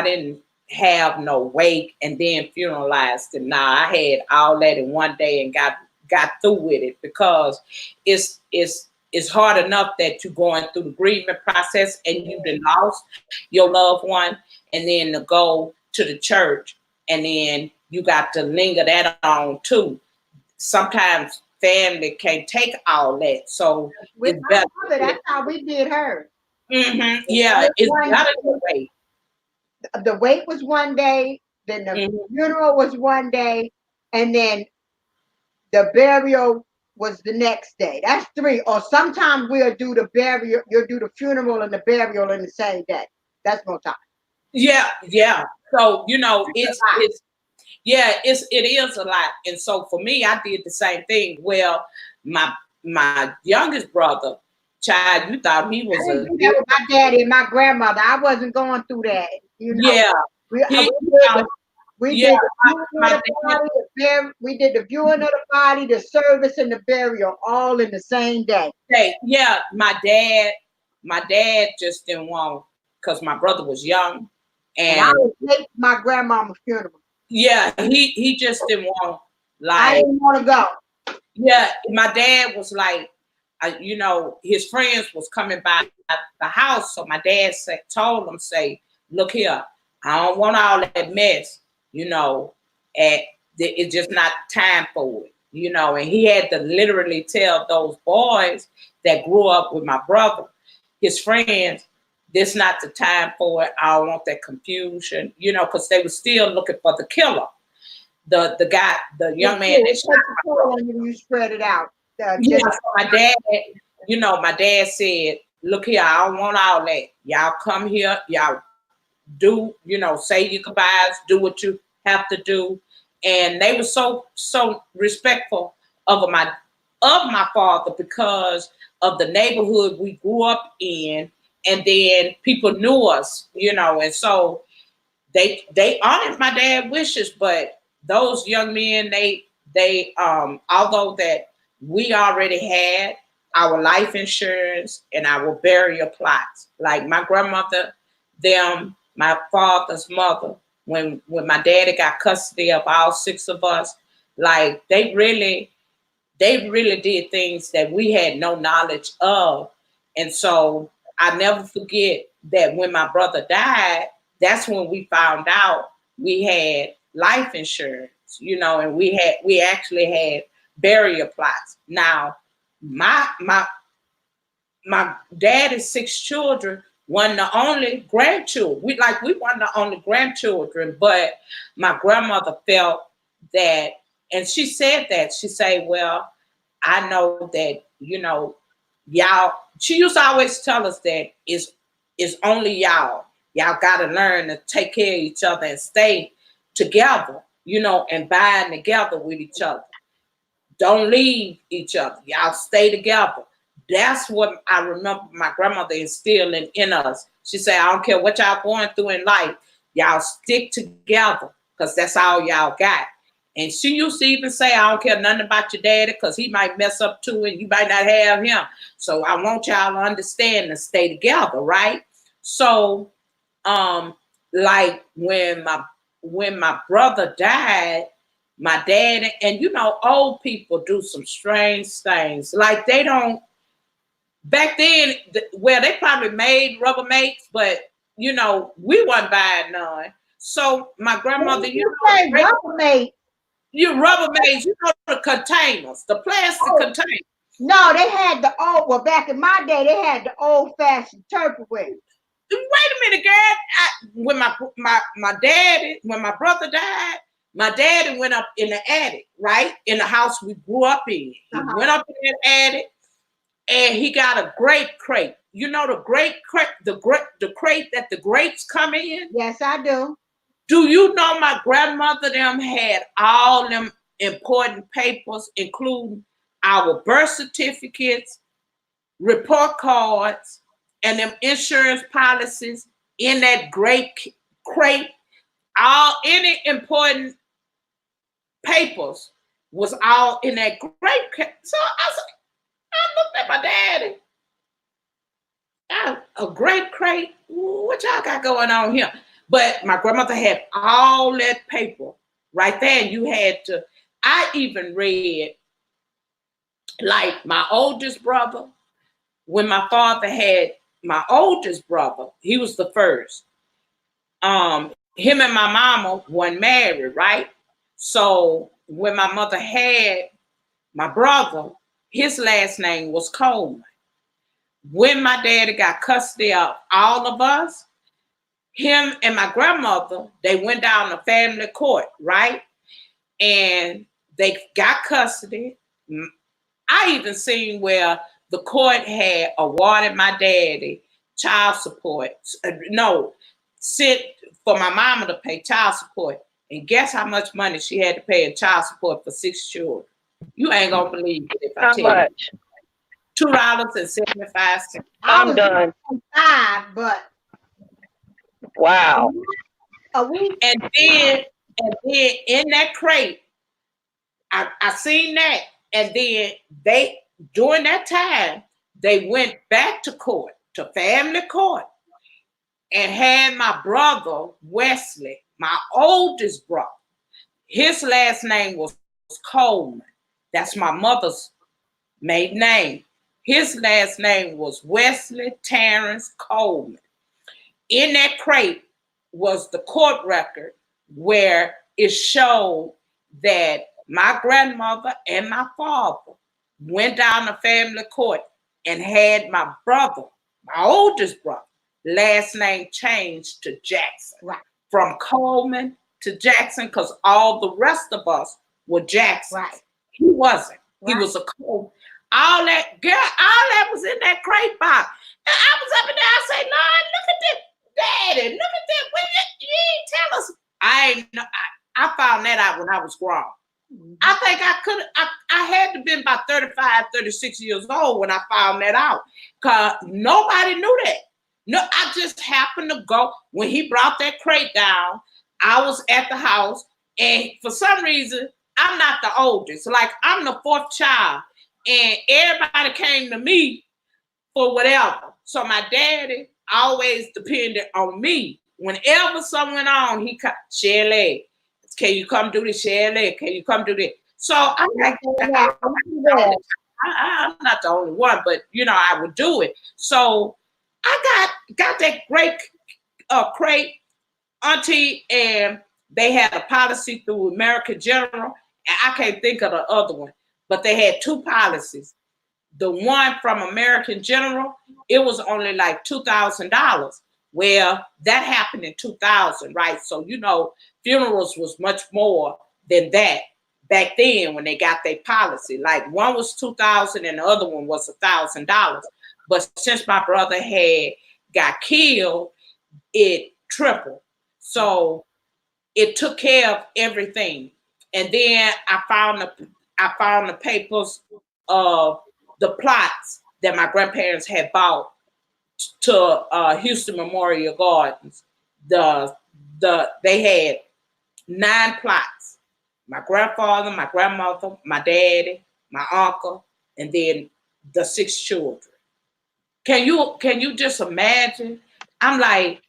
Speaker 1: didn't have no wake and then funeralized him. Nah, I had all that in one day and got through with it, because it's hard enough that you're going through the grieving process and you've been lost your loved one, and then to go to the church and then you got to linger that on too. Sometimes family can't take all that, so
Speaker 2: with
Speaker 1: it's
Speaker 2: my
Speaker 1: better.
Speaker 2: mother, that's how we did her.
Speaker 1: Mm-hmm. Yeah, it's better to wait.
Speaker 2: The wait was one day, then the funeral was one day, and then the burial was the next day. That's three. Or sometimes we'll do the burial, you'll do the funeral and the burial in the same day. That's more time.
Speaker 1: Yeah. So, you know, it is a lot. And so for me, I did the same thing. Well, my youngest brother, child, you thought he was
Speaker 2: that was my daddy and my grandmother. I wasn't going through that. You know?
Speaker 1: Yeah.
Speaker 2: We did the viewing of the body, the service, and the burial all in the same day.
Speaker 1: Yeah, my dad just didn't want because my brother was young.
Speaker 2: And I was late for my grandmama's funeral.
Speaker 1: Yeah, he just didn't want, like,
Speaker 2: I didn't want to go.
Speaker 1: Yeah, my dad was like, you know, his friends was coming by the house, so my dad told him, say, look here, I don't want all that mess, you know, and it's just not time for it, you know. And he had to literally tell those boys that grew up with my brother, his friends, this not the time for it. I don't want that confusion, you know, because they were still looking for the killer. The guy, the young man that shot my brother.
Speaker 2: You spread it out.
Speaker 1: Yeah, so my dad, you know, my dad said, look here, I don't want all that. Y'all come here, y'all do, you know, say your goodbyes, do what you have to do. And they were so respectful of my father because of the neighborhood we grew up in, and then people knew us, you know, and so they honored my dad's wishes. But those young men, they although that we already had our life insurance and our burial plots, like my grandmother, my father's mother, when my daddy got custody of all 6 of us, like they really did things that we had no knowledge of. And so I never forget that when my brother died, that's when we found out we had life insurance, you know, and we actually had burial plots. Now, my daddy's 6 children wasn't the only grandchildren. We weren't the only grandchildren, but my grandmother felt that, and she said that, she said, well, I know that, you know, y'all, she used to always tell us that it's only y'all got to learn to take care of each other and stay together, you know, and bind together with each other. Don't leave each other. Y'all stay together. That's what I remember my grandmother instilling in us. She said, I don't care what y'all going through in life, y'all stick together because that's all y'all got. And she used to even say, I don't care nothing about your daddy because he might mess up too and you might not have him. So I want y'all to understand and stay together, right? So like when my brother died, my dad, and you know, old people do some strange things. Like they don't, back then, well, they probably made rubber mates, but you know, we wasn't buying none. So my grandmother, you know,
Speaker 2: rubber mate.
Speaker 1: You rubber mates, you know, the containers, the plastic containers.
Speaker 2: No, they had the old, well, back in my day, they had the old-fashioned Tupperware.
Speaker 1: Wait a minute, girl. When my brother died, my daddy went up in the attic, right? In the house we grew up in. He went up in that attic and he got a grape crate. You know the grape crate, the crate that the grapes come in?
Speaker 2: Yes, I do.
Speaker 1: Do you know my grandmother them had all them important papers, including our birth certificates, report cards, and them insurance policies in that grape crate? Any important papers was all in that grape crate. So I looked at my daddy. A grape crate? What y'all got going on here? But my grandmother had all that paper right there. And you had to, I even read, like my oldest brother, when my father had my oldest brother, he was the first. Him and my mama weren't married, right? So when my mother had my brother, his last name was Coleman. When my daddy got custody of all of us, him and my grandmother, they went down to family court, right? And they got custody. I even seen where the court had awarded my daddy child support. Sent for my mama to pay child support. And guess how much money she had to pay in child support for 6 children? You ain't gonna believe it if I tell you. $2.75.
Speaker 3: I'm done.
Speaker 2: 5, but
Speaker 3: wow.
Speaker 2: A week.
Speaker 1: And then in that crate, I seen that. And then during that time, they went back to court, to family court. and had my brother, Wesley, my oldest brother. His last name was Coleman. That's my mother's maiden name. His last name was Wesley Terrence Coleman. In that crate was the court record where it showed that my grandmother and my father went down to family court and had my brother, my oldest brother, last name changed to Jackson.
Speaker 2: Right.
Speaker 1: From Coleman to Jackson, because all the rest of us were Jackson.
Speaker 2: Right.
Speaker 1: He wasn't.
Speaker 2: Right.
Speaker 1: He was a Coleman. All that was in that crate box. And I was up and down. I say, Lord, look at this. Daddy, look at that. You ain't tell us. I ain't know. I found that out when I was grown.
Speaker 2: Mm-hmm.
Speaker 1: I think I had to been about 35, 36 years old when I found that out. Because nobody knew that. No, I just happened to go. When he brought that crate down, I was at the house. And for some reason, I'm not the oldest. Like, I'm the fourth child. And everybody came to me for whatever. So my daddy always depended on me. Whenever something went on, he come, Shirley, can you come do this, Shirley? Can you come do this? So I'm like, I'm not the only one, but I would do it. So I got that great crate, Auntie, and they had a policy through American General, and I can't think of the other one, but they had two policies. The one from American General, it was only like $2,000. Well, that happened in 2000, right? So, funerals was much more than that back then when they got their policy. Like, one was $2,000 and the other one was $1,000. But since my brother had got killed, it tripled. So it took care of everything. And then I found the papers of the plots that my grandparents had bought to Houston Memorial Gardens. They had 9 plots. My grandfather, my grandmother, my daddy, my uncle, and then the 6 children. Can you just imagine? I'm like,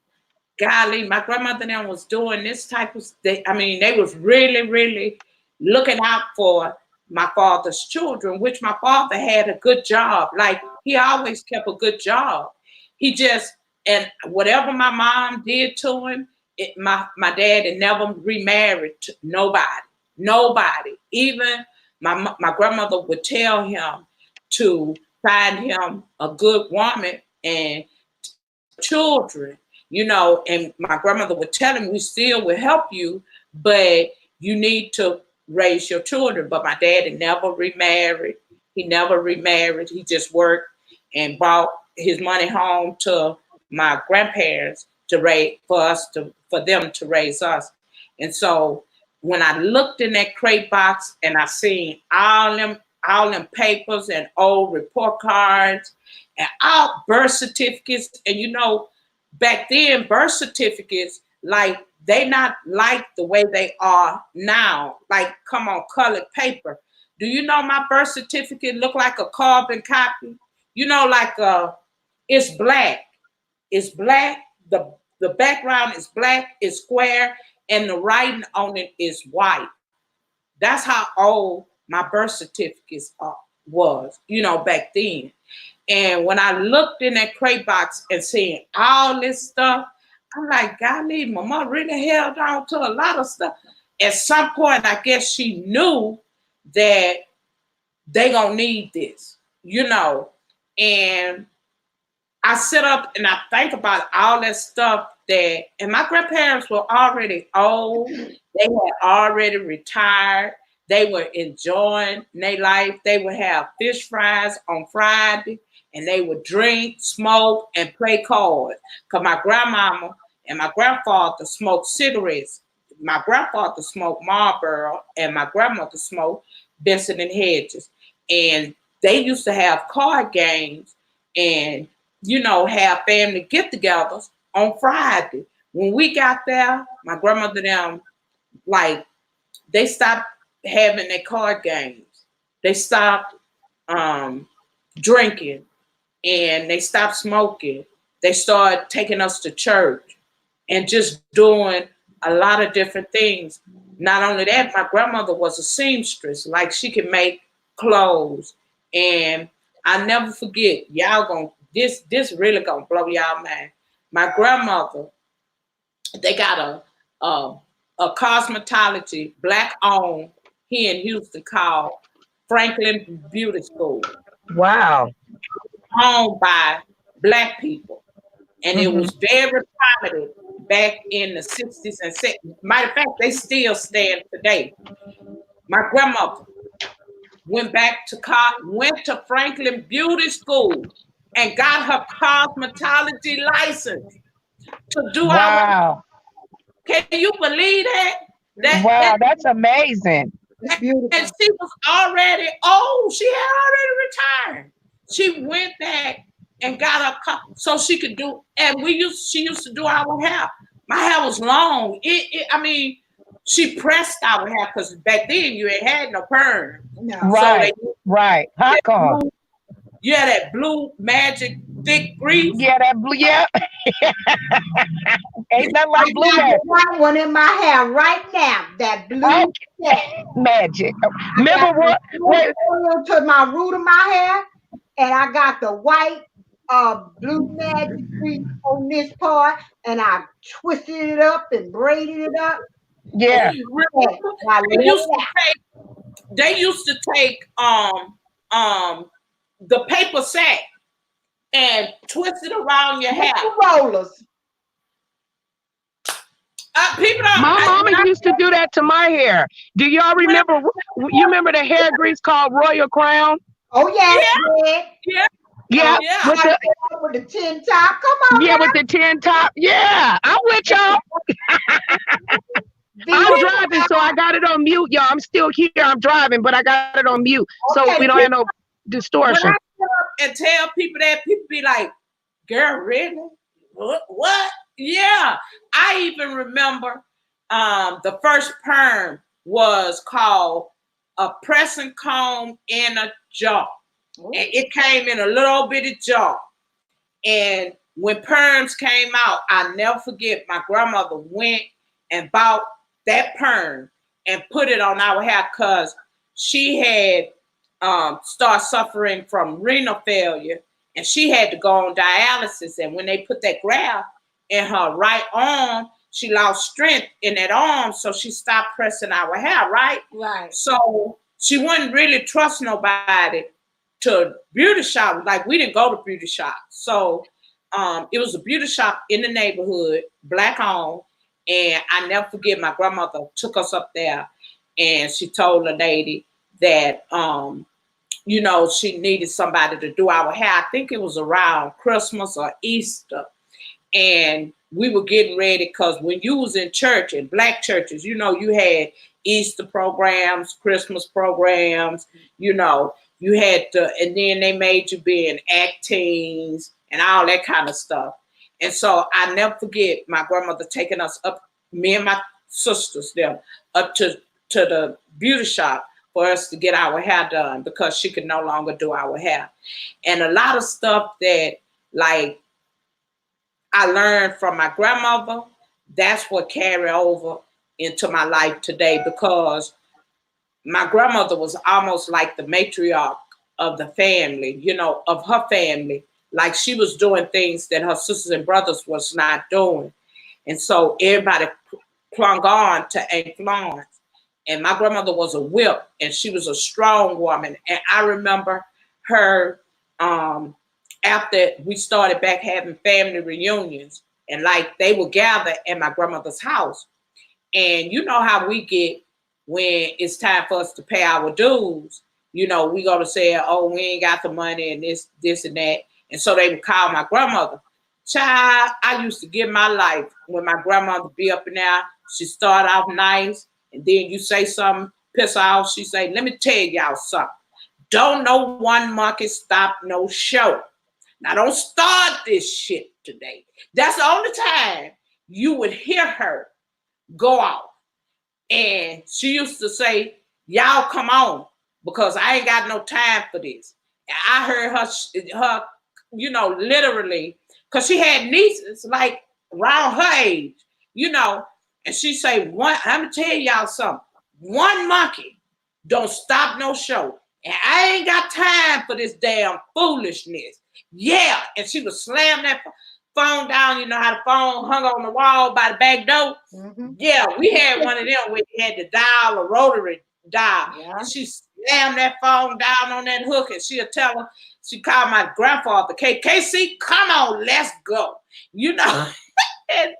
Speaker 1: golly, my grandmother then was doing this type of thing. I mean, they was really, really looking out for my father's children, which my father had a good job. Like, he always kept a good job. And whatever my mom did to him, my dad had never remarried to nobody. Even my grandmother would tell him to find him a good woman and children, and my grandmother would tell him, we still will help you, but you need to raise your children. But my dad had never remarried. He never remarried. He just worked and brought his money home to my grandparents for them to raise us. And so when I looked in that crate box and I seen all them papers and old report cards and all birth certificates, and back then birth certificates, like, they not like the way they are now, like, come on, colored paper. Do you know my birth certificate look like a carbon copy? It's black. It's black. The background is black, it's square, and the writing on it is white. That's how old my birth certificates was, back then. And when I looked in that crate box and seeing all this stuff, I'm like, golly, Mama really held on to a lot of stuff. At some point, I guess she knew that they gonna need this, and I sit up and I think about all that stuff and my grandparents were already old. They had already retired. They were enjoying their life. They would have fish fries on Friday, and they would drink, smoke, and play cards. Because my grandmama and my grandfather smoked cigarettes. My grandfather smoked Marlboro, and my grandmother smoked Benson and Hedges. And they used to have card games and, have family get-togethers on Friday. When we got there, my grandmother them, like, they stopped having their card games. They stopped drinking, and they stopped smoking, they started taking us to church and just doing a lot of different things. Not only that, my grandmother was a seamstress. Like she could make clothes. And I never forget, y'all gonna this really gonna blow y'all mind. My grandmother, they got a cosmetology black owned here in Houston called Franklin Beauty School,
Speaker 3: Wow.
Speaker 1: owned by black people. And it
Speaker 3: Hmm.
Speaker 1: was very prominent back in the 60s and 70s. Matter of fact, they still stand today. My grandmother went to Franklin Beauty School and got her cosmetology license to do our.
Speaker 3: Wow.
Speaker 1: Can you believe that? That
Speaker 3: Wow, that's amazing.
Speaker 2: It's
Speaker 1: and
Speaker 2: beautiful.
Speaker 1: she was already old. She had already retired. She went back and got her so she could do. And she used to do our hair. My hair was long. I mean, she pressed our hair because back then you ain't had no perm.
Speaker 2: No.
Speaker 1: So
Speaker 3: Right, right. Hot comb.
Speaker 1: yeah, that blue magic thick grease.
Speaker 3: Yeah, that blue. Yeah, ain't nothing
Speaker 2: I
Speaker 3: like blue
Speaker 2: got the
Speaker 3: magic.
Speaker 2: white one in my hair right now. That blue.
Speaker 3: Oh,
Speaker 2: Yeah.
Speaker 3: magic.
Speaker 2: I got
Speaker 3: Remember
Speaker 2: the
Speaker 3: what? Wait,
Speaker 2: blue oil to my root of my hair, and I got the white blue magic grease on this part, and I twisted it up and braided it up. And
Speaker 3: yeah,
Speaker 1: Remember,
Speaker 2: I
Speaker 1: they
Speaker 2: love
Speaker 1: used to take the paper sack and twist it around your hair.
Speaker 2: rollers.
Speaker 1: People
Speaker 3: my
Speaker 1: don't.
Speaker 3: mama used to do that to my hair. Do y'all remember? You remember the hair grease called Royal Crown?
Speaker 2: Oh yes,
Speaker 1: Yeah,
Speaker 2: yeah.
Speaker 3: Yeah,
Speaker 1: yeah.
Speaker 3: with the
Speaker 2: With the tin top. Come on
Speaker 3: yeah
Speaker 2: now.
Speaker 3: with the tin top. Yeah, I'm with y'all. I'm
Speaker 2: Be-
Speaker 3: driving, so I got it on mute, y'all. I'm still here. I'm driving, but I got it on mute, so
Speaker 2: Okay,
Speaker 3: we don't have no
Speaker 1: When
Speaker 3: distortion.
Speaker 1: I get up and tell people that, people be like, "Girl, really? What? Yeah." I even remember the first perm was called a pressing comb in a jar. And it came in a little bitty jar. And when perms came out, I never forget, my grandmother went and bought that perm and put it on our hair because she had started suffering from renal failure and she had to go on dialysis. And when they put that graft in her right arm, she lost strength in that arm, so she stopped pressing our hair, right?
Speaker 2: Right.
Speaker 1: So she wouldn't really trust nobody to beauty shop. Like we didn't go to beauty shop. So it was a beauty shop in the neighborhood, black owned. And I never forget, my grandmother took us up there and she told the lady that she needed somebody to do our hair. I think it was around Christmas or Easter. And we were getting ready because when you was in church, in black churches, you had Easter programs, Christmas programs, you had and then they made you be in act teams and all that kind of stuff. And so I never forget my grandmother taking us up, me and my sisters them, up to the beauty shop for us to get our hair done because she could no longer do our hair. And a lot of stuff that like I learned from my grandmother, that's what carried over into my life today because my grandmother was almost like the matriarch of the family, of her family. Like she was doing things that her sisters and brothers was not doing. And so everybody clung on to Aunt Florence. And my grandmother was a whip and she was a strong woman. And I remember her after we started back having family reunions and like they would gather at my grandmother's house. And you know how we get when it's time for us to pay our dues, we go to say, oh, we ain't got the money and this and that. And so they would call my grandmother. Child, I used to give my life when my grandmother be up in there. She start off nice and then you say something, piss her off. She say, let me tell y'all something. Don't no one monkey stop no show. Now don't start this shit today. That's the only time you would hear her go off. And she used to say, y'all come on, because I ain't got no time for this. And I heard her literally because she had nieces like around her age, and she say, I'm gonna tell y'all something. One monkey don't stop no show. And I ain't got time for this damn foolishness. Yeah. And she would slam that phone down. You know how the phone hung on the wall by the back door?
Speaker 2: Mm-hmm.
Speaker 1: Yeah, we had one of them where you had to dial a rotary dial.
Speaker 2: Yeah.
Speaker 1: And she slammed that phone down on that hook, and she'll tell her, she called my grandfather, KC, come on, let's go. And,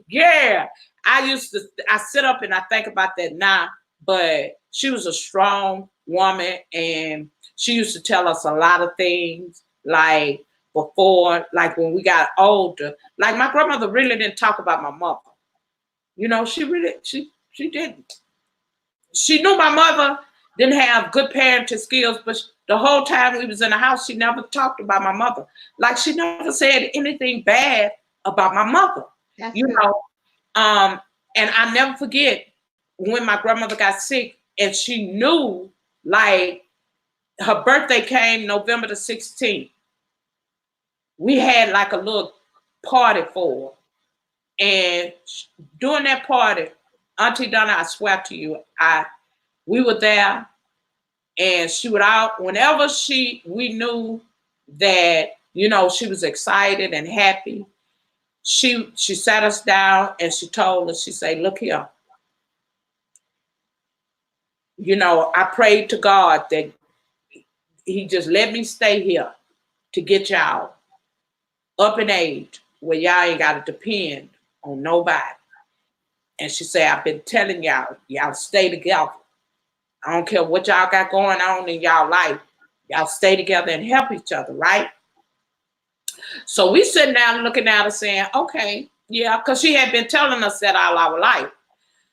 Speaker 1: yeah, I sit up and I think about that now, but she was a strong woman, and she used to tell us a lot of things, like before, like when we got older. Like my grandmother really didn't talk about my mother. She didn't. She knew my mother didn't have good parenting skills, but the whole time we was in the house, she never talked about my mother. Like she never said anything bad about my mother.
Speaker 2: That's
Speaker 1: you
Speaker 2: good.
Speaker 1: know. And I never forget when my grandmother got sick, and she knew, like, her birthday came November the 16th. We had like a little party for her. And during that party, Auntie Donna, I swear to you, we were there, and she would out whenever we knew that, she was excited and happy. She sat us down and she told us, she said, look here, I prayed to God that he just let me stay here to get y'all up in age where y'all ain't got to depend on nobody. And she said, I've been telling y'all stay together. I don't care what y'all got going on in y'all life. Y'all stay together and help each other, right? So we sitting down looking at her saying, okay, yeah, because she had been telling us that all our life.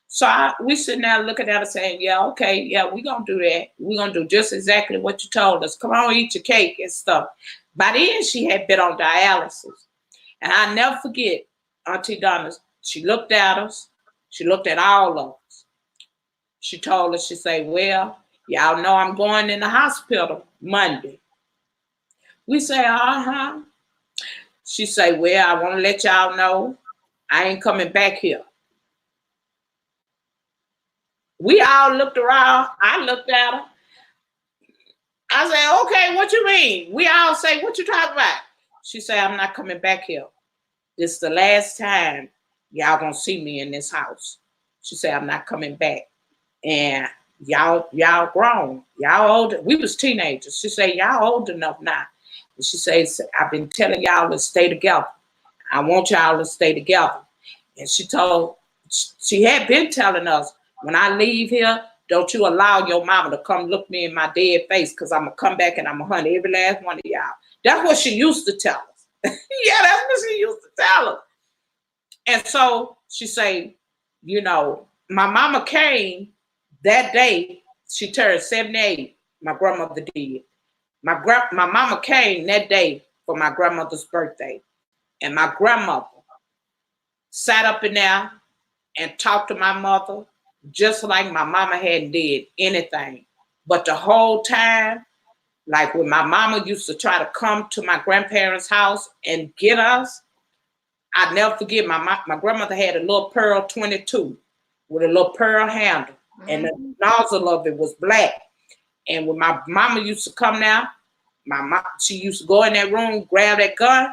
Speaker 1: So we sitting there looking at her saying, yeah, okay, yeah, we're going to do that. We're going to do just exactly what you told us. Come on, eat your cake and stuff. By then, she had been on dialysis. And I never forget, Auntie Donna, she looked at us. She looked at all of us. She told us, she said, well, y'all know I'm going in the hospital Monday. We say, uh-huh. She said, well, I want to let y'all know I ain't coming back here. We all looked around. I looked at her. I said, okay, what you mean? We all say, what you talking about? She said, I'm not coming back here. This is the last time y'all gonna see me in this house. She said, I'm not coming back. And y'all grown. Y'all older. We was teenagers. She said, y'all old enough now. And she says, I've been telling y'all to stay together. I want y'all to stay together. And she had been telling us, when I leave here, don't you allow your mama to come look me in my dead face, because I'm going to come back and I'm going to hunt every last one of y'all. That's what she used to tell us. Yeah, that's what she used to tell us. And so she said, my mama came that day. She turned 78. My grandmother did. My mama came that day for my grandmother's birthday. And my grandmother sat up in there and talked to my mother just like my mama hadn't did anything. But the whole time, like when my mama used to try to come to my grandparents' house and get us, I never forget, my grandmother had a little Pearl 22 with a little pearl handle, and the nozzle of it was black. And when my mama used to come now, she used to go in that room, grab that gun,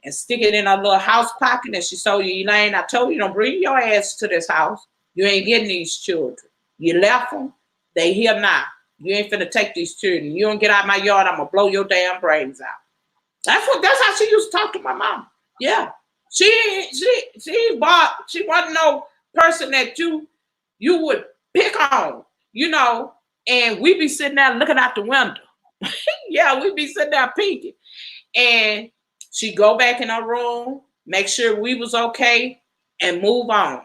Speaker 1: and stick it in her little house pocket. And she told you, Elaine, I told you, don't bring your ass to this house. You ain't getting these children. You left them. They here now. You ain't finna take these children. You don't get out my yard, I'm gonna blow your damn brains out. That's how she used to talk to my mom. Yeah. She wasn't no person that you would pick on, and we be sitting there looking out the window. Yeah, we be sitting there peeking. And she go back in her room, make sure we was okay, and move on.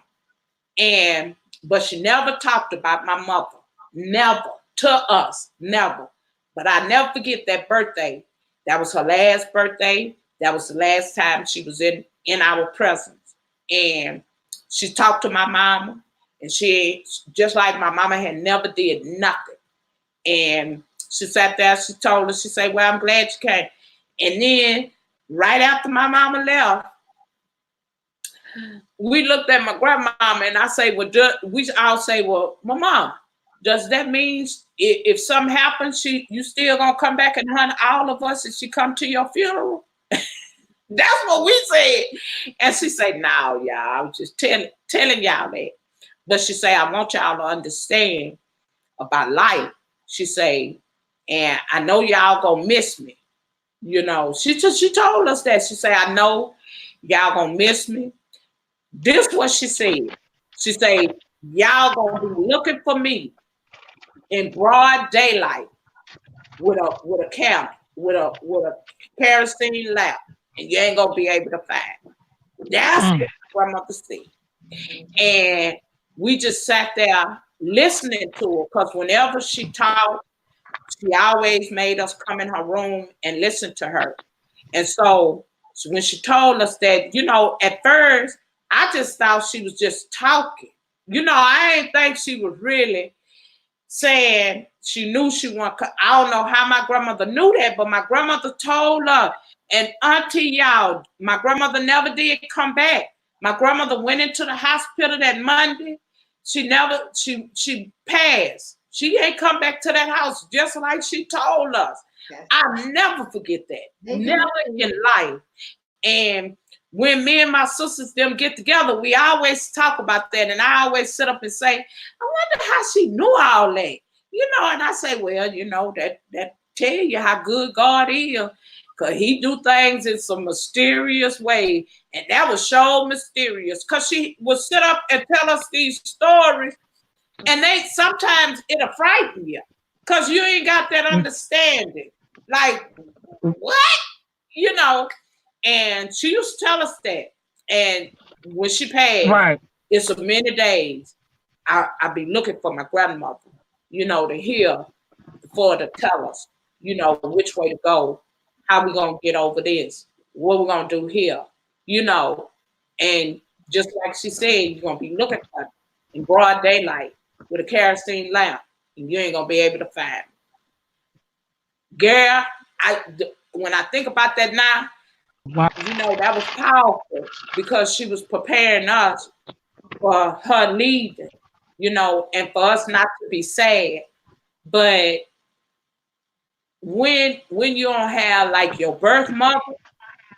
Speaker 1: But she never talked about my mother. Never. To us. Never. But I never forget that birthday. That was her last birthday. That was the last time she was in our presence. And she talked to my mama. And she, just like my mama had never did nothing. And she sat there, she told her, she said, well, I'm glad you came. And then right after my mama left, we looked at my grandmama and I say, well, we all say, well, Mama, does that mean if something happens, you still gonna come back and hunt all of us if she come to your funeral? That's what we said. And she said, no, y'all, I was just telling y'all that. But she said, I want y'all to understand about life. She said, and I know y'all gonna miss me. You know, she told us that. She said, I know y'all gonna miss me. This what she said. She said, y'all gonna be looking for me in broad daylight with a camera, with a kerosene lamp, and you ain't gonna be able to find me. That's what my grandmother said. And we just sat there listening to her, because whenever she talked, she always made us come in her room and listen to her. And so when she told us that, you know, at first, I just thought she was just talking. You know, I didn't think she was really saying she knew she wanted. I don't know how my grandmother knew that, but my grandmother told her. And Auntie, y'all, my grandmother never did come back. My grandmother went into the hospital that Monday. She passed. She ain't come back to that house, just like she told us. I'll never forget that. Never in life. And when me and my sisters them get together, we always talk about that. And I always sit up and say, I wonder how she knew all that. You know, and I say, well, you know, that tell you how good God is. Because he do things in some mysterious way. And that was so mysterious. Because she would sit up and tell us these stories. And sometimes it'll frighten you. Because you ain't got that understanding. Like, what? You know. And she used to tell us that. And when she passed, it's a many days, I'll be looking for my grandmother, you know, to hear, for her to tell us, you know, which way to go, how we going to get over this, what we're going to do here, you know. And just like she said, you're going to be looking for her in broad daylight with a kerosene lamp, and you ain't going to be able to find her. Girl, when I think about that now, you know, that was powerful, because she was preparing us for her leaving, you know, and for us not to be sad. But when you don't have like your birth mother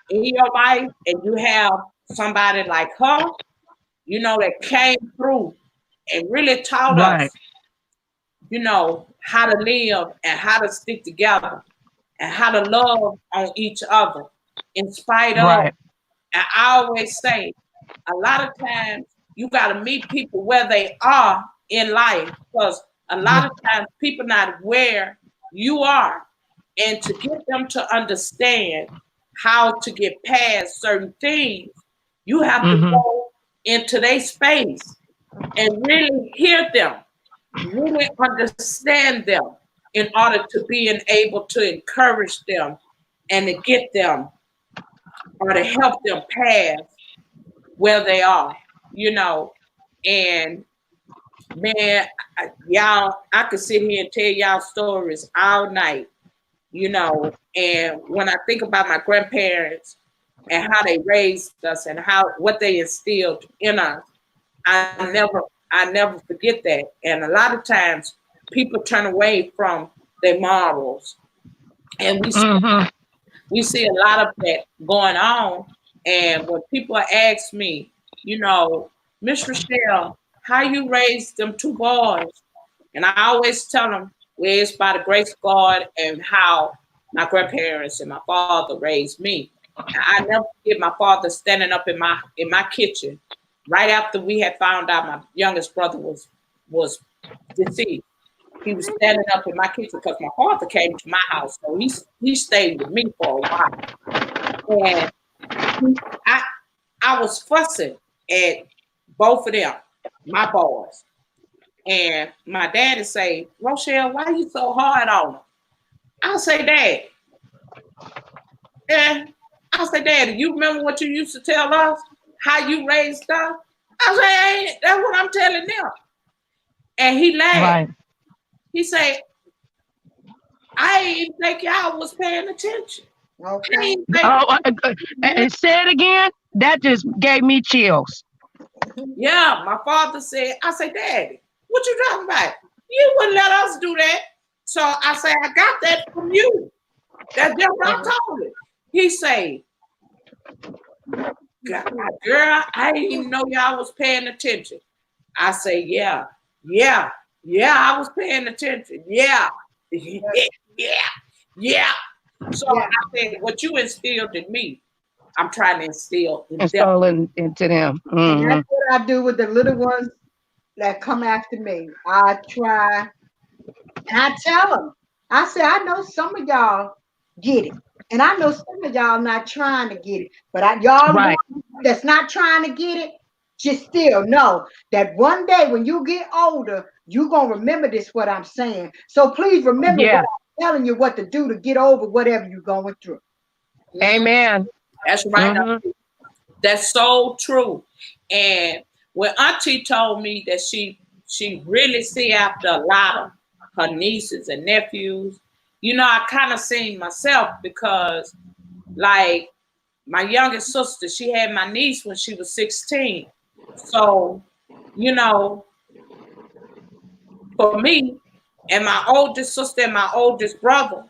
Speaker 1: in your life, and you have somebody like her, you know, that came through and really taught us, you know, how to live and how to stick together and how to love on each other in spite of. And I always say, a lot of times you got to meet people where they are in life, because a lot of times people not where you are, and to get them to understand how to get past certain things, you have to go into their space and really hear them, really understand them, in order to be able to encourage them and to get them, or to help them pass where they are, you know. And man, y'all, I could sit here and tell y'all stories all night, you know. And when I think about my grandparents and how they raised us and what they instilled in us, I never forget that. And a lot of times people turn away from their morals, and we see a lot of that going on. And when people ask me, you know, Miss Rochelle, how you raised them two boys? And I always tell them, well, it's by the grace of God and how my grandparents and my father raised me. And I never forget my father standing up in my kitchen right after we had found out my youngest brother was deceased. He was standing up in my kitchen because my father came to my house, so he stayed with me for a while. And I was fussing at both of them, my boys. And my daddy say, Rochelle, why you so hard on them? I say, Dad. And I say, Daddy, you remember what you used to tell us? How you raised us? I say, hey, that's what I'm telling them. And he laughed. He said, I didn't even think y'all was paying attention.
Speaker 2: Okay.
Speaker 3: And say it again. That just gave me chills.
Speaker 1: Yeah, my father said, I say, Daddy, what you talking about? You wouldn't let us do that. So I say, I got that from you. That's just what I told him. He say, God, girl, I didn't even know y'all was paying attention. I say, yeah, I was paying attention. Yeah, yeah. So
Speaker 2: Yeah.
Speaker 1: I said, what you instilled in me, I'm trying to instill in
Speaker 3: And
Speaker 1: them.
Speaker 3: stolen into them.
Speaker 2: And
Speaker 3: Mm-hmm.
Speaker 2: that's what I do with the little ones that come after me. I try, and I tell them, I say, I know some of y'all get it. And I know some of y'all not trying to get it. But y'all
Speaker 3: Right.
Speaker 2: that's not trying to get it, just still know that one day when you get older, you're going to remember this, what I'm saying. So please remember what
Speaker 3: Yeah.
Speaker 2: I'm telling you what to do to get over whatever you're going through.
Speaker 3: Amen.
Speaker 1: That's right.
Speaker 3: Mm-hmm.
Speaker 1: That's so true. And when Auntie told me that she really see after a lot of her nieces and nephews, I kind of seen myself because, like, my youngest sister, she had my niece when she was 16. So, you know, for me and my oldest sister and my oldest brother,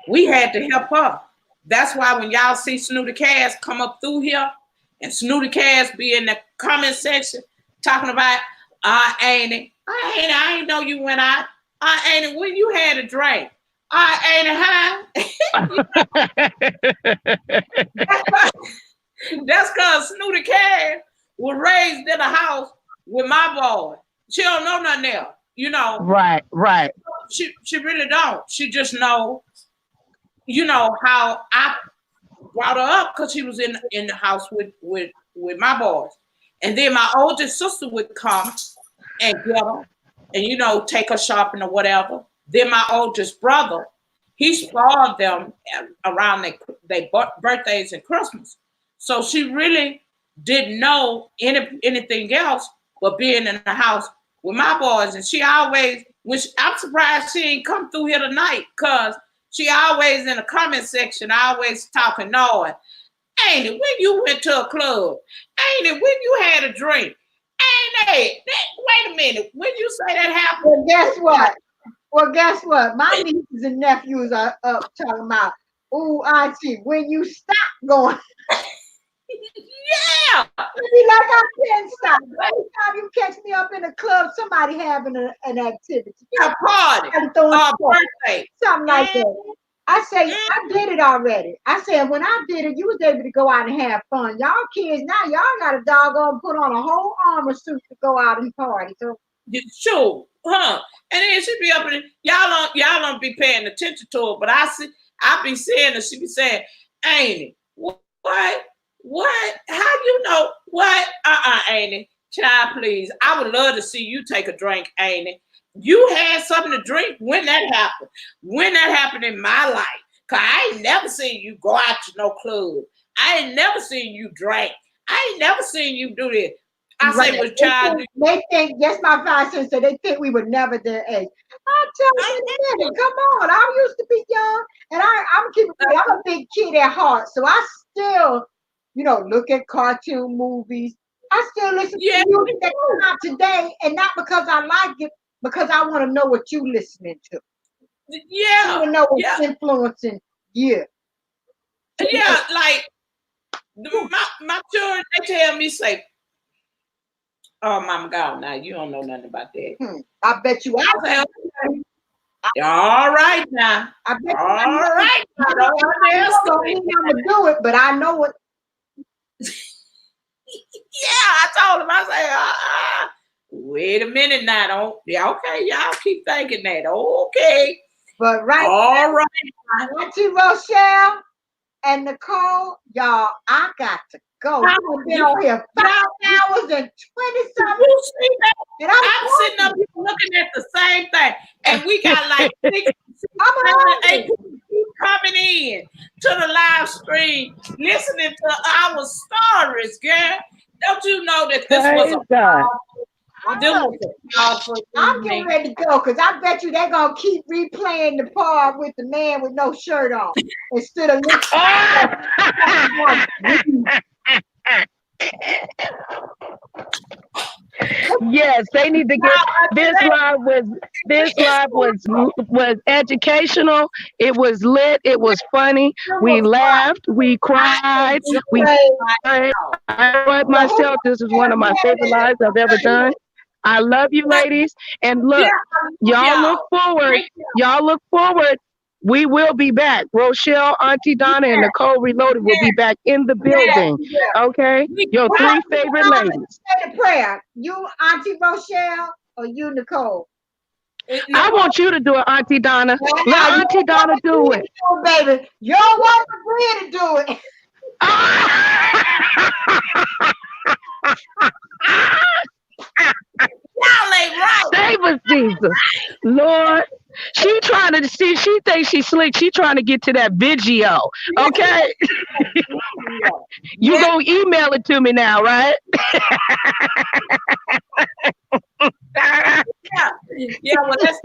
Speaker 1: we had to help her. That's why when y'all see Snooty Cass come up through here and Snooty Cass be in the comment section talking about, ain't it? I ain't know you went out. Ain't it when you had a drink? Ain't it high? That's because Snooty Cass was raised in a house with my boy. She don't know nothing else.
Speaker 3: Right.
Speaker 1: She really don't. She just know, how I brought her up because she was in the house with my boys. And then my oldest sister would come and get her and, take her shopping or whatever. Then my oldest brother, he spoiled them around their birthdays and Christmas. So she really didn't know anything else but being in the house with my boys. And she always, I'm surprised she ain't come through here tonight because she always in the comment section, always talking noise. Ain't it when you went to a club? Ain't it when you had a drink? Ain't it? Wait a minute. When you say that happened?
Speaker 2: Well, guess what? My nieces and nephews are up talking about, ooh, Auntie, when you stop going.
Speaker 1: Yeah.
Speaker 2: Be like, I can't stop. Every time you catch me up in a club, somebody having an activity.
Speaker 1: A party. A birthday.
Speaker 2: Something like that. I say, I did it already. I said, when I did it, you was able to go out and have fun. Y'all kids now, y'all got a doggone put on a whole armor suit to go out and party. So
Speaker 1: sure, huh? And then she be up in y'all don't be paying attention to it, but I be seeing her. She be saying, "Ain't it? What? How you know what? Ain't it? Child, please. I would love to see you take a drink, ain't it? You had something to drink when that happened. When that happened in my life. Cause I ain't never seen you go out to no club. I ain't never seen you drink. I ain't never seen you do this. I say, well, child,
Speaker 2: they think, yes, my 5 cents, so they think we were never their age. I'll tell you in a minute, come on. I used to be young, and I'm a big kid at heart, so I still, look at cartoon movies. I still listen to music that come out today, and not because I like it, because I want to know what you listening to.
Speaker 1: Yeah.
Speaker 2: I want to know what's influencing you.
Speaker 1: Yeah, like my children, they tell me, say, oh, Mama God, now you don't know nothing about that.
Speaker 2: I bet you I
Speaker 1: say, okay. All right now.
Speaker 2: I bet
Speaker 1: all right now.
Speaker 2: Don't mean I'm gonna do it, but I know it.
Speaker 1: Yeah, I told him, I say, wait a minute now. Okay, y'all keep thinking that. Okay.
Speaker 2: But
Speaker 1: all right.
Speaker 2: Auntie Rochelle and Nicole, y'all, I got to go. I've been on here 5 hours and 20-something.
Speaker 1: You see that? And I'm sitting up here looking at the same thing. And we got like 6, 8 people coming in to the live stream, listening to our stories, girl. Don't you know that this was a This was a powerful
Speaker 2: I'm getting
Speaker 1: evening.
Speaker 2: ready to go because I bet you they're gonna keep replaying the part with the man with no shirt on instead of
Speaker 3: Yes, they need to get this live was educational. It was lit. It was funny. We laughed. We cried. We prayed. I enjoyed myself. This is one of my favorite lives I've ever done. I love you, ladies. And look, y'all look forward. Y'all look forward. We will be back. Rochelle, Auntie Donna, and Nicole Reloaded will be back in the building. Okay? Your three favorite ladies.
Speaker 2: Say the prayer. You, Auntie Rochelle, or you, Nicole?
Speaker 3: I want you to do it, Auntie Donna. Let Auntie Donna do it.
Speaker 2: Oh, baby. You don't want the to do it.
Speaker 1: Y'all ain't right.
Speaker 3: Save us, Jesus. Lord. She trying to see, she thinks she's slick. She trying to get to that video. Okay? You gonna email it to me now, right?
Speaker 1: Yeah, well, let's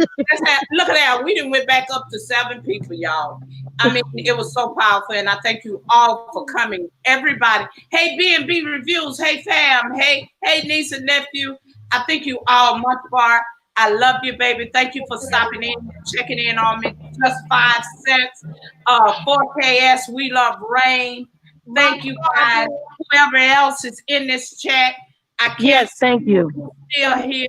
Speaker 1: look at that. We done went back up to 7 people, y'all. I mean, it was so powerful, and I thank you all for coming. Everybody. Hey, B&B Reviews. Hey, fam. Hey, niece and nephew. I thank you all much far. I love you, baby. Thank you for stopping in, checking in on me. Just 5 cents. 4KS, we love rain. Thank you, guys. Whoever else is in this chat, I can't.
Speaker 3: Yes, thank you.
Speaker 1: Still here,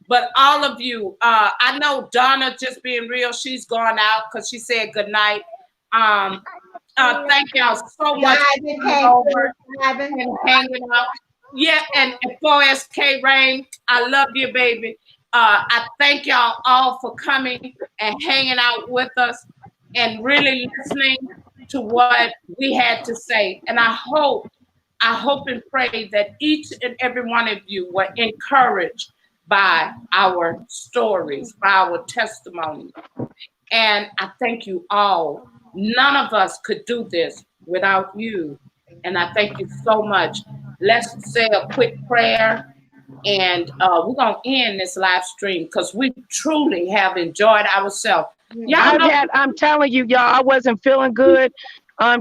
Speaker 1: but all of you. I know Donna, just being real, she's gone out because she said good night. Thank y'all so much for coming over and hanging out. Yeah, and 4SK Rain, I love you, baby. I thank y'all all for coming and hanging out with us and really listening to what we had to say. And I hope and pray that each and every one of you were encouraged by our stories, by our testimony. And I thank you all. None of us could do this without you. And I thank you so much. Let's say a quick prayer. And we're going to end this live stream because we truly have enjoyed ourselves.
Speaker 3: I'm telling you, y'all, I wasn't feeling good.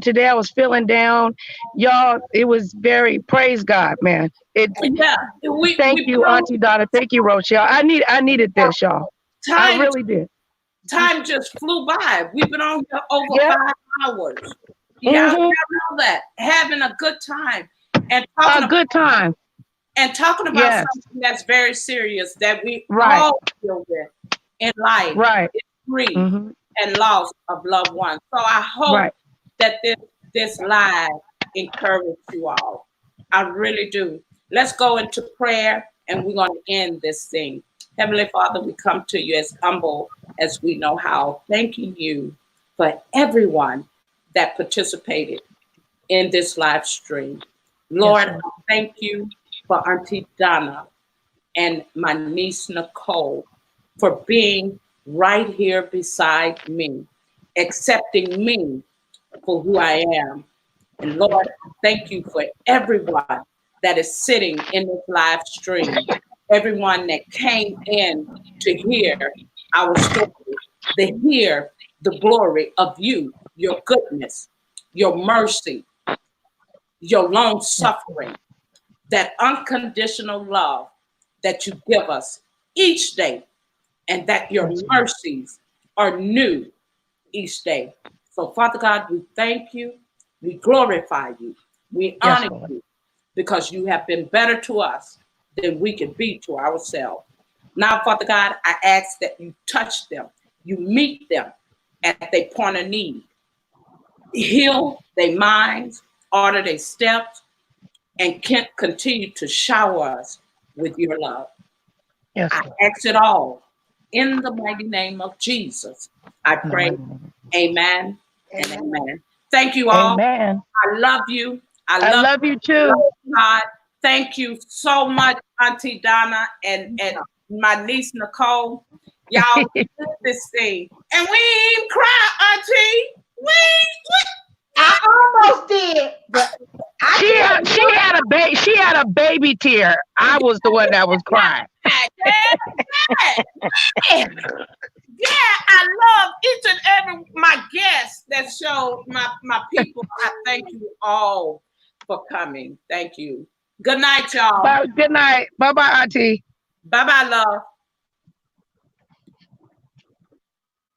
Speaker 3: Today I was feeling down. Y'all, it was very, praise God, man. Thank you, Auntie Donna. Thank you, Rochelle. I needed this, y'all. I really did.
Speaker 1: Time just flew by. We've been on here over 5 hours. Y'all know that. Having a good time. And talking about something that's very serious that we all deal with in life. It's grief and loss of loved ones. So I hope that this live encouraged you all. I really do. Let's go into prayer and we're going to end this thing. Heavenly Father, we come to you as humble as we know how, thanking you for everyone that participated in this live stream. Lord, I thank you for Auntie Donna and my niece Nicole for being right here beside me, accepting me for who I am. And Lord, thank you for everyone that is sitting in this live stream, everyone that came in to hear our story, to hear the glory of you, your goodness, your mercy, your long suffering, that unconditional love that you give us each day, and that your mercies are new each day. So, Father God, we thank you, we glorify you, we honor you, because you have been better to us than we can be to ourselves. Now, Father God, I ask that you touch them, you meet them at their point of need, heal their minds, order their steps, and can continue to shower us with your love. I ask it all in the mighty name of Jesus. I pray, amen and amen. Thank you all.
Speaker 3: Amen.
Speaker 1: I love you.
Speaker 3: I love you too.
Speaker 1: God. Thank you so much, Auntie Donna and my niece Nicole. Y'all did this thing. And we ain't even cry, Auntie. I
Speaker 2: almost did, but
Speaker 3: she had a baby tear. I was the one that was crying.
Speaker 1: Yeah, I love each and every my guests that show my people. I thank you all for coming. Thank you. Good night, y'all.
Speaker 3: Good night. Bye-bye, Auntie.
Speaker 1: Bye-bye, love.